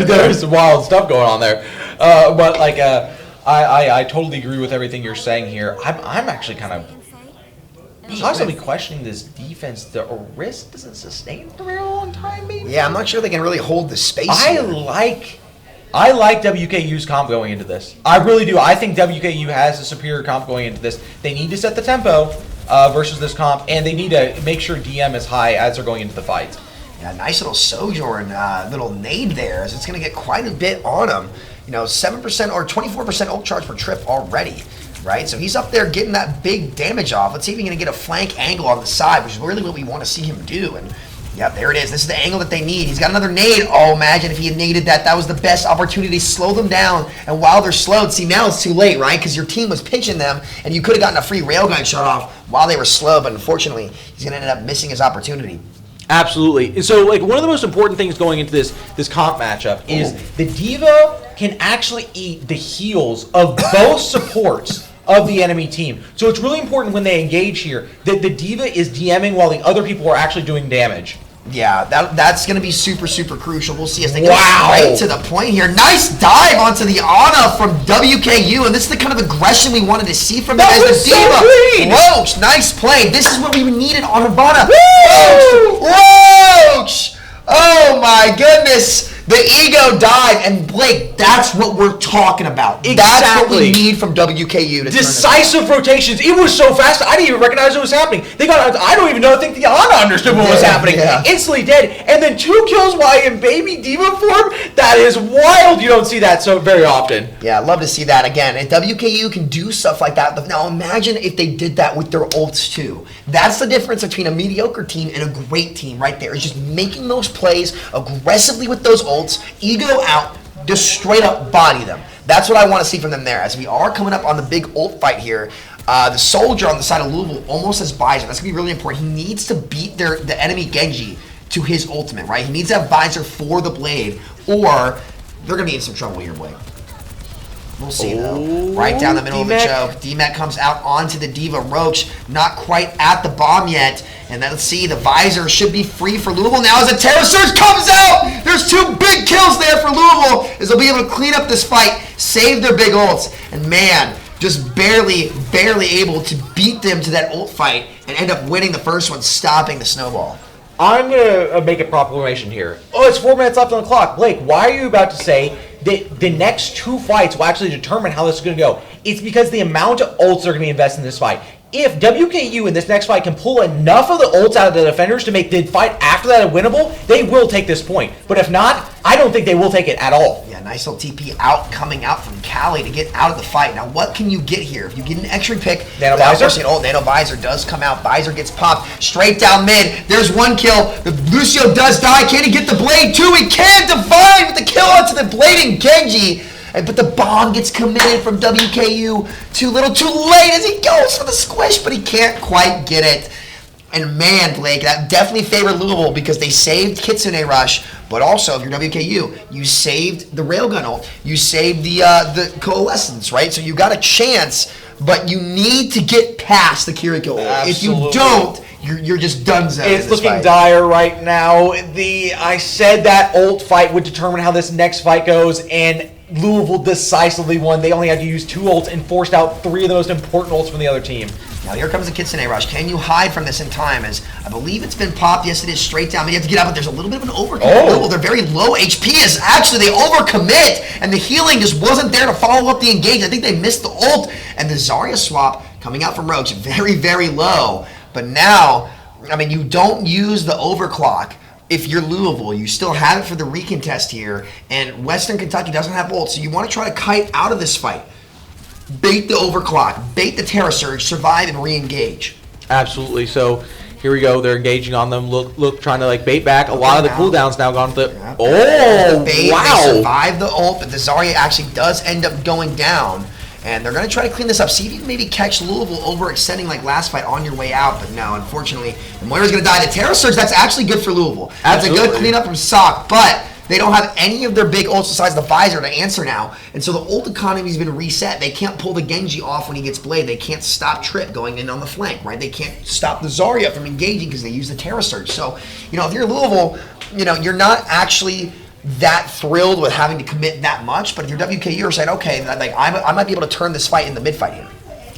There's some wild stuff going on there. But like, I totally agree with everything you're saying here. I'm actually kind of possibly questioning this defense. The risk doesn't sustain for a very long time, maybe? Yeah, I'm not sure they can really hold the space I here. like I like WKU's comp going into this. I really do. I think WKU has a superior comp going into this. They need to set the tempo versus this comp, and they need to make sure DM is high as they're going into the fight. Yeah, nice little Sojourn, little nade there, as it's going to get quite a bit on him. 7% or 24% ult charge per trip already, right? So he's up there getting that big damage off. Let's see if he's going to get a flank angle on the side, which is really what we want to see him do. And yeah, there it is. This is the angle that they need. He's got another nade. Oh, imagine if he had naded that. That was the best opportunity to slow them down. And while they're slowed, see, now it's too late, right? Because your team was pinching them, and you could have gotten a free railgun shot off while they were slow. But unfortunately, he's going to end up missing his opportunity. Absolutely. And so, one of the most important things going into this comp matchup is the D.Va can actually eat the heals of both supports of the enemy team. So it's really important when they engage here that the D.Va is DMing while the other people are actually doing damage. Yeah, that's going to be super, super crucial. We'll see as they get right to the point here. Nice dive onto the Ana from WKU, and this is the kind of aggression we wanted to see from them as the D.Va. Roach, nice play. This is what we needed on Ivana. Roach! Oh my goodness. The ego dive, and Blake, that's what we're talking about. Exactly. That's what we need from WKU. Decisive rotations. It was so fast, I didn't even recognize what was happening. I don't even think the Ana understood what was happening. Yeah. Instantly dead. And then 2 kills while in baby D.Va form? That is wild. You don't see that so very often. Yeah, I'd love to see that again. And WKU can do stuff like that. But now imagine if they did that with their ults too. That's the difference between a mediocre team and a great team right there. It's just making those plays aggressively with those ults, ego out, just straight up body them. That's what I want to see from them there. As we are coming up on the big ult fight here, the soldier on the side of Louisville almost has Visor. That's going to be really important. He needs to beat the enemy Genji to his ultimate, right? He needs to have Visor for the Blade, or they're going to be in some trouble here, Blake. We'll see, though. Right down the middle of the choke. D-Mac comes out onto the D.Va. Roach, not quite at the bomb yet. And then let's see, the Visor should be free for Louisville now as a Terror Surge comes out! There's 2 big kills there for Louisville, as they'll be able to clean up this fight, save their big ults. And man, just barely able to beat them to that ult fight and end up winning the first one, stopping the snowball. I'm going to make a proclamation here. Oh, it's 4 minutes left on the clock. Blake, why are you about to say that the next 2 fights will actually determine how this is going to go? It's because the amount of ults they're going to be invested in this fight. If WKU in this next fight can pull enough of the ults out of the defenders to make the fight after that winnable, they will take this point. But if not, I don't think they will take it at all. Yeah, nice little TP out, coming out from Cali to get out of the fight. Now, what can you get here? If you get an extra pick, Nano Visor? Nano Visor does come out. Visor gets popped straight down mid. There's 1 kill. The Lucio does die. Can he get the blade too? He can. Divine with the kill onto the blade and Genji. But the bomb gets committed from WKU. Too little, too late as he goes for the squish, but he can't quite get it. And man, Blake, that definitely favored Louisville because they saved Kitsune Rush, but also, if you're WKU, you saved the Railgun ult. You saved the Coalescence, right? So you got a chance, but you need to get past the Kiriko ult. If you don't, you're just donezo. It's looking dire right now. I said that ult fight would determine how this next fight goes, and Louisville decisively won. They only had to use 2 ults and forced out 3 of the most important ults from the other team. Now here comes the Kitsune Rush. Can you hide from this in time? As I believe it's been popped. Yes, it is straight down. But you have to get out, but there's a little bit of an overcommit. They're very low HP. As actually they overcommit, and the healing just wasn't there to follow up the engage. I think they missed the ult, and the Zarya swap coming out from Roach very, very low. But now, I mean, you don't use the overclock. If you're Louisville, you still have it for the recontest here, and Western Kentucky doesn't have ult, so you want to try to kite out of this fight. Bait the overclock, bait the Terror Surge, survive and re-engage. Absolutely. So here we go. They're engaging on them. Look, trying to bait back. A lot of the cooldowns now gone to the. Yeah. Oh, wow! They survive the ult, but the Zarya actually does end up going down. And they're going to try to clean this up. See if you can maybe catch Louisville overextending like last fight on your way out. But no, unfortunately, the Moira's going to die. The Terror Surge, that's actually good for Louisville. That's a good cleanup from Sock, but they don't have any of their big ults besides the Visor to answer now. And so the ult economy's been reset. They can't pull the Genji off when he gets Blade. They can't stop Trip going in on the flank, right? They can't stop the Zarya from engaging because they use the Terror Surge. So, if you're Louisville, you're not actually that thrilled with having to commit that much, but if you're WKU, you're saying, okay, I might be able to turn this fight in the mid fight here.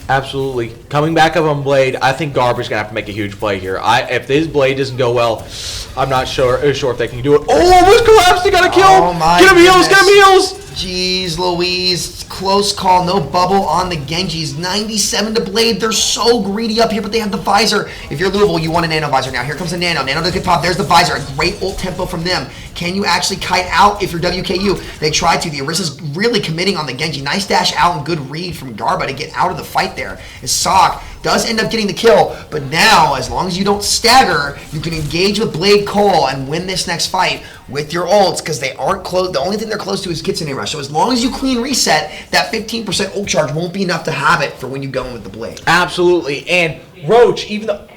Absolutely. Coming back up on Blade, I think Garbage gonna have to make a huge play here. If this Blade doesn't go well, I'm not sure if they can do it. Oh, almost collapsed. They got a kill. Oh my Get him heals. Get him heals. Jeez Louise, close call, no bubble on the Genjis. 97 to Blade, they're so greedy up here, but they have the visor. If you're Louisville, you want a nano visor now. Here comes the nano. Nano does get pop, there's the visor. A great ult tempo from them. Can you actually kite out if you're WKU? They tried to. The Orisa's really committing on the Genji. Nice dash out and good read from Garba to get out of the fight there. As Sock does end up getting the kill, but now, as long as you don't stagger, you can engage with Blade Cole and win this next fight with your ults, because they aren't close. The only thing they're close to is Kitsune Rush. So as long as you clean reset, that 15% ult charge won't be enough to have it for when you go in with the Blade. Absolutely. And Roach, even though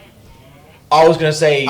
I was going to say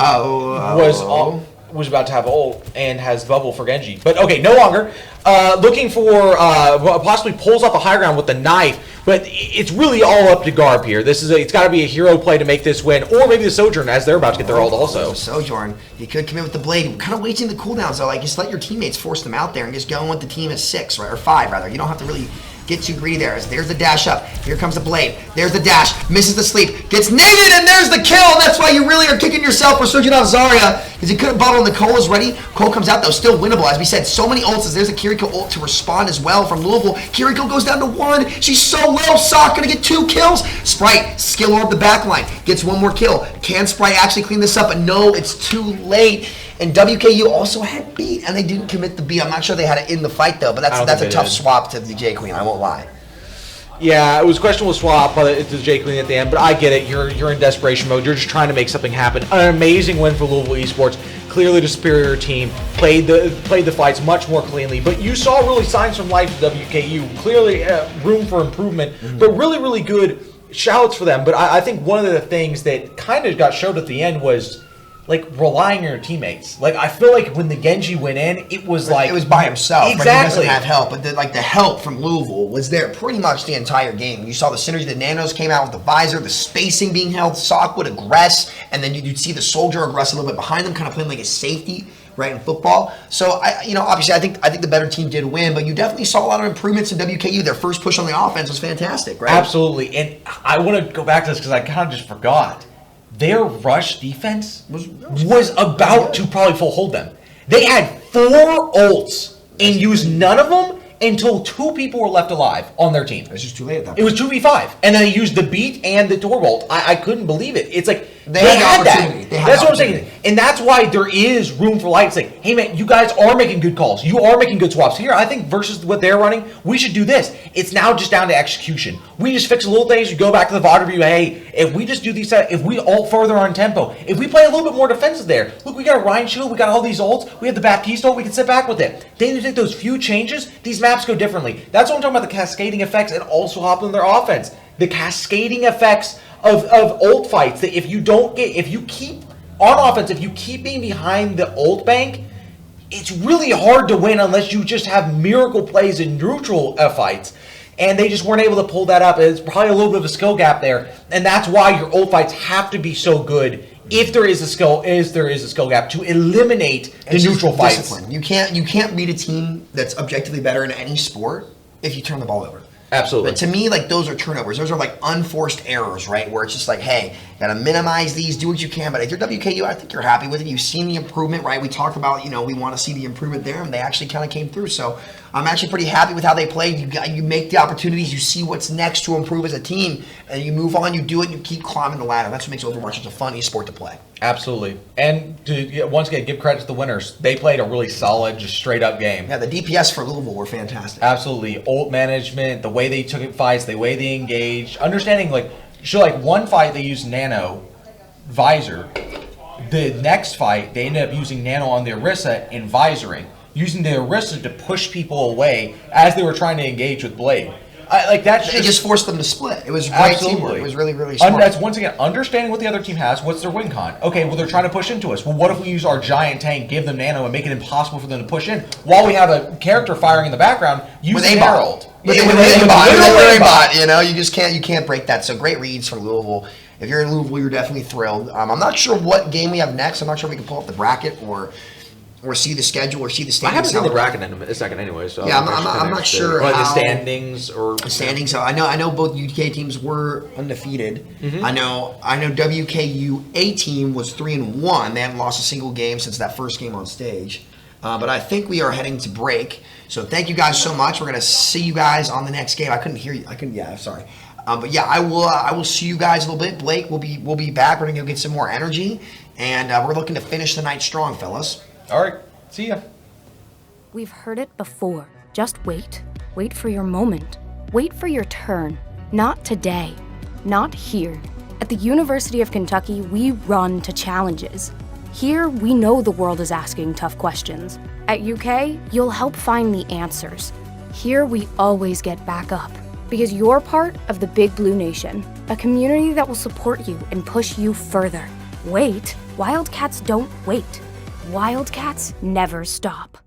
was about to have ult and has bubble for Genji. But okay, no longer. Looking for possibly pulls off a high ground with the knife, but it's really all up to Garb here. It's got to be a hero play to make this win, or maybe the Sojourn as they're about to get their ult also. Sojourn, he could commit with the Blade. Kind of waiting the cooldowns, so like just let your teammates force them out there and just go in with the team at 6, right, or 5 rather. You don't have to really get too greedy there. There's the dash up. Here comes the Blade. There's the dash. Misses the sleep. Gets negated, and there's the kill. And that's why you really are kicking yourself for switching off Zarya, because he couldn't bottle, and the Cole is ready. Cole comes out, though, still winnable. As we said, so many ults. There's a Kiriko ult to respond as well from Louisville. Kiriko goes down to 1. She's so low. Sock gonna get 2 kills. Sprite, skill orb the backline. Gets 1 more kill. Can Sprite actually clean this up? But no, it's too late. And WKU also had beat, and they didn't commit the beat. I'm not sure they had it in the fight, though, but that's a tough swap to the J Queen, I won't lie. Yeah, it was a questionable swap, but it's the J Queen at the end. But I get it. You're in desperation mode. You're just trying to make something happen. An amazing win for Louisville Esports. Clearly the superior team. Played the fights much more cleanly. But you saw really signs from life to WKU. Clearly room for improvement, but really, really good shouts for them. But I think one of the things that kind of got showed at the end was like relying on your teammates. Like I feel like when the Genji went in, it was like it was by himself. Exactly. Like, he doesn't have help, but the help from Louisville was there pretty much the entire game. You saw the synergy. The nanos came out with the visor, the spacing being held. Sock would aggress, and then you'd see the soldier aggress a little bit behind them, kind of playing like a safety, right, in football. So obviously, I think the better team did win, but you definitely saw a lot of improvements in WKU. Their first push on the offense was fantastic, right? Absolutely, and I want to go back to this because I kind of just forgot. Their rush defense was about to probably full hold them. They had 4 ults and used none of them until 2 people were left alive on their team. It was just too late at that point. It was 2v5. And then they used the beat and the door bolt. I couldn't believe it. It's like, they had that. That's what I'm saying. And that's why there is room for light. It's like, hey man, you guys are making good calls. You are making good swaps. Here, I think versus what they're running, we should do this. It's now just down to execution. We just fix little things. You go back to the VOD review. Hey, if we just do these, if we ult further on tempo, if we play a little bit more defensive there, look, we got a Ryan Shield, we got all these ults, we have the Baptiste ult, we can sit back with it. They need to take those few changes. These maps go differently. That's what I'm talking about, the cascading effects, and also hop in their offense. The cascading effects of ult fights, that if you keep on offense, if you keep being behind the ult bank, it's really hard to win unless you just have miracle plays in neutral fights. And they just weren't able to pull that up. It's probably a little bit of a skill gap there, and that's why your ult fights have to be so good. If there is a skill gap to eliminate the neutral fights. Discipline. You can't beat a team that's objectively better in any sport if you turn the ball over. Absolutely. But to me, like, those are turnovers. Those are like unforced errors, right? Where it's just like, hey, gotta minimize these, do what you can. But if you're WKU, I think you're happy with it. You've seen the improvement, right? We talked about, we want to see the improvement there, and they actually kind of came through. So I'm actually pretty happy with how they played. You make the opportunities, you see what's next to improve as a team, and you move on, you do it, and you keep climbing the ladder. That's what makes Overwatch such a fun esport to play. Absolutely. And to once again, give credit to the winners. They played a really solid, just straight up game. Yeah, the DPS for Louisville were fantastic. Absolutely. Ult management, the way they took it fights, the way they engaged, understanding one fight they used Nano Visor. The next fight, they ended up using Nano on the Orisa and visoring, using the Orisa to push people away as they were trying to engage with Blade. It just forced them to split. It was great teamwork. It was really, really smart. That's once again understanding what the other team has. What's their win con? Okay, well they're trying to push into us. Well, what if we use our giant tank, give them Nano, and make it impossible for them to push in while we have a character firing in the background using Herald. With aimbot, you can't break that. So great reads from Louisville. If you're in Louisville, you're definitely thrilled. I'm not sure what game we have next. I'm not sure if we can pull up the bracket or see the schedule or see the standings. I haven't seen the bracket in a second anyway, so yeah, I'm not sure how the standings or the standings. So I know both UK teams were undefeated. Mm-hmm. I know WKU A team was 3-1. They hadn't lost a single game since that first game on stage. But I think we are heading to break. So thank you guys so much. We're going to see you guys on the next game. I couldn't hear you. Yeah, sorry. But yeah, I will see you guys a little bit. Blake, we'll be back. We're going to go get some more energy. And we're looking to finish the night strong, fellas. All right. See ya. We've heard it before. Just wait. Wait for your moment. Wait for your turn. Not today. Not here. At the University of Kentucky, we run to challenges. Here, we know the world is asking tough questions. At UK, you'll help find the answers. Here, we always get back up. Because you're part of the Big Blue Nation, a community that will support you and push you further. Wait. Wildcats don't wait. Wildcats never stop.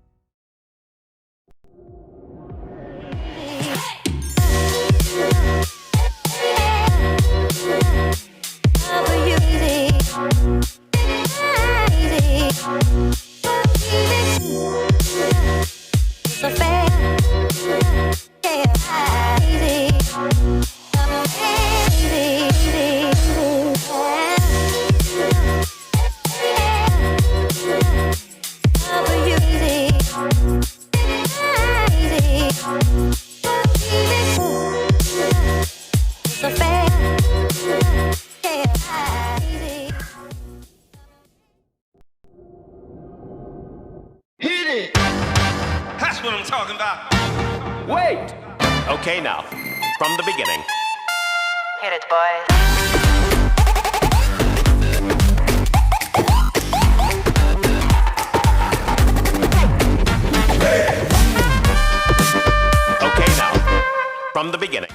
That's what I'm talking about. Wait! Okay, now, from the beginning. Hit it, boys. Okay, now, from the beginning.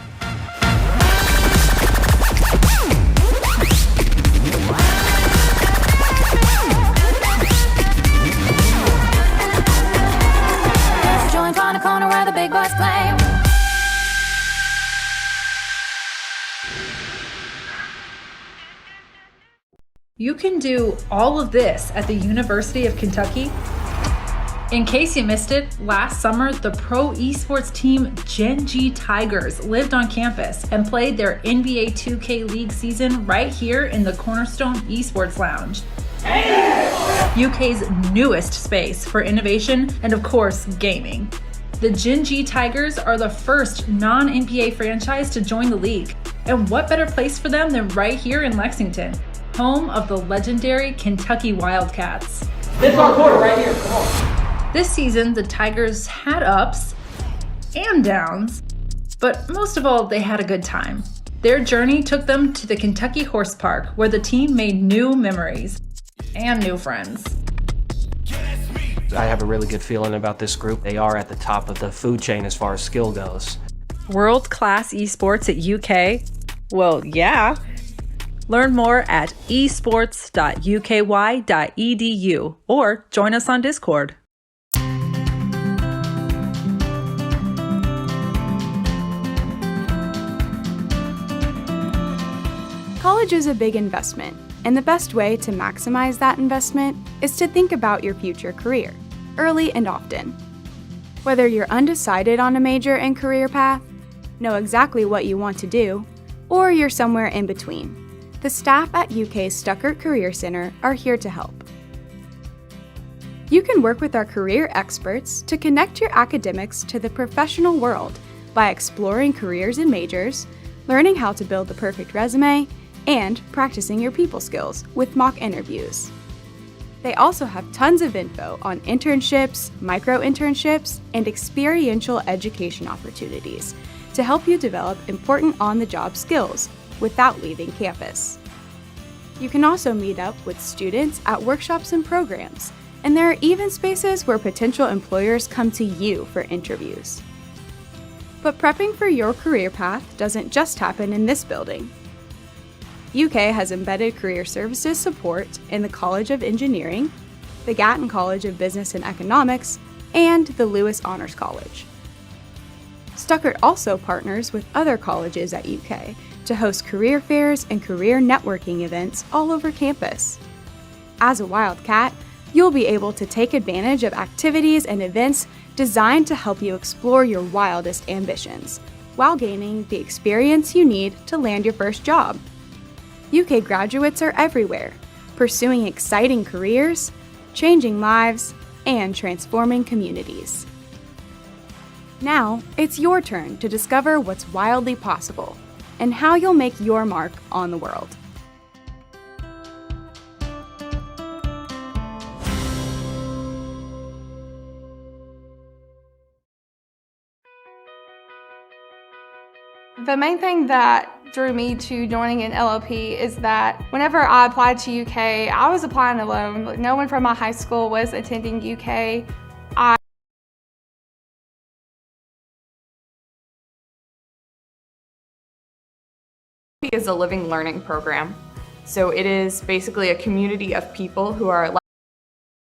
Joint on a corner where the big boys play. You can do all of this at the University of Kentucky. In case you missed it, last summer, the pro esports team Gen G Tigers lived on campus and played their NBA 2K League season right here in the Cornerstone Esports Lounge. UK's newest space for innovation and, of course, gaming. The Gen G Tigers are the first non-NBA franchise to join the league. And what better place for them than right here in Lexington, home of the legendary Kentucky Wildcats. This is our quarter right here, come on. This season, the Tigers had ups and downs, but most of all, they had a good time. Their journey took them to the Kentucky Horse Park, where the team made new memories and new friends. I have a really good feeling about this group. They are at the top of the food chain as far as skill goes. World-class esports at UK? Well, yeah. Learn more at esports.uky.edu or join us on Discord. College is a big investment, and the best way to maximize that investment is to think about your future career, early and often. Whether you're undecided on a major and career path, know exactly what you want to do, or you're somewhere in between, the staff at UK's Stuckert Career Center are here to help. You can work with our career experts to connect your academics to the professional world by exploring careers and majors, learning how to build the perfect resume, and practicing your people skills with mock interviews. They also have tons of info on internships, micro-internships, and experiential education opportunities to help you develop important on-the-job skills without leaving campus. You can also meet up with students at workshops and programs, and there are even spaces where potential employers come to you for interviews. But prepping for your career path doesn't just happen in this building. UK has embedded career services support in the College of Engineering, the Gatton College of Business and Economics, and the Lewis Honors College. Stuckert also partners with other colleges at UK to host career fairs and career networking events all over campus. As a Wildcat, you'll be able to take advantage of activities and events designed to help you explore your wildest ambitions, while gaining the experience you need to land your first job. UK graduates are everywhere, pursuing exciting careers, changing lives, and transforming communities. Now, it's your turn to discover what's wildly possible and how you'll make your mark on the world. The main thing that drew me to joining an LLP is that whenever I applied to UK, I was applying alone. Like, no one from my high school was attending UK. Is a living learning program. So it is basically a community of people who are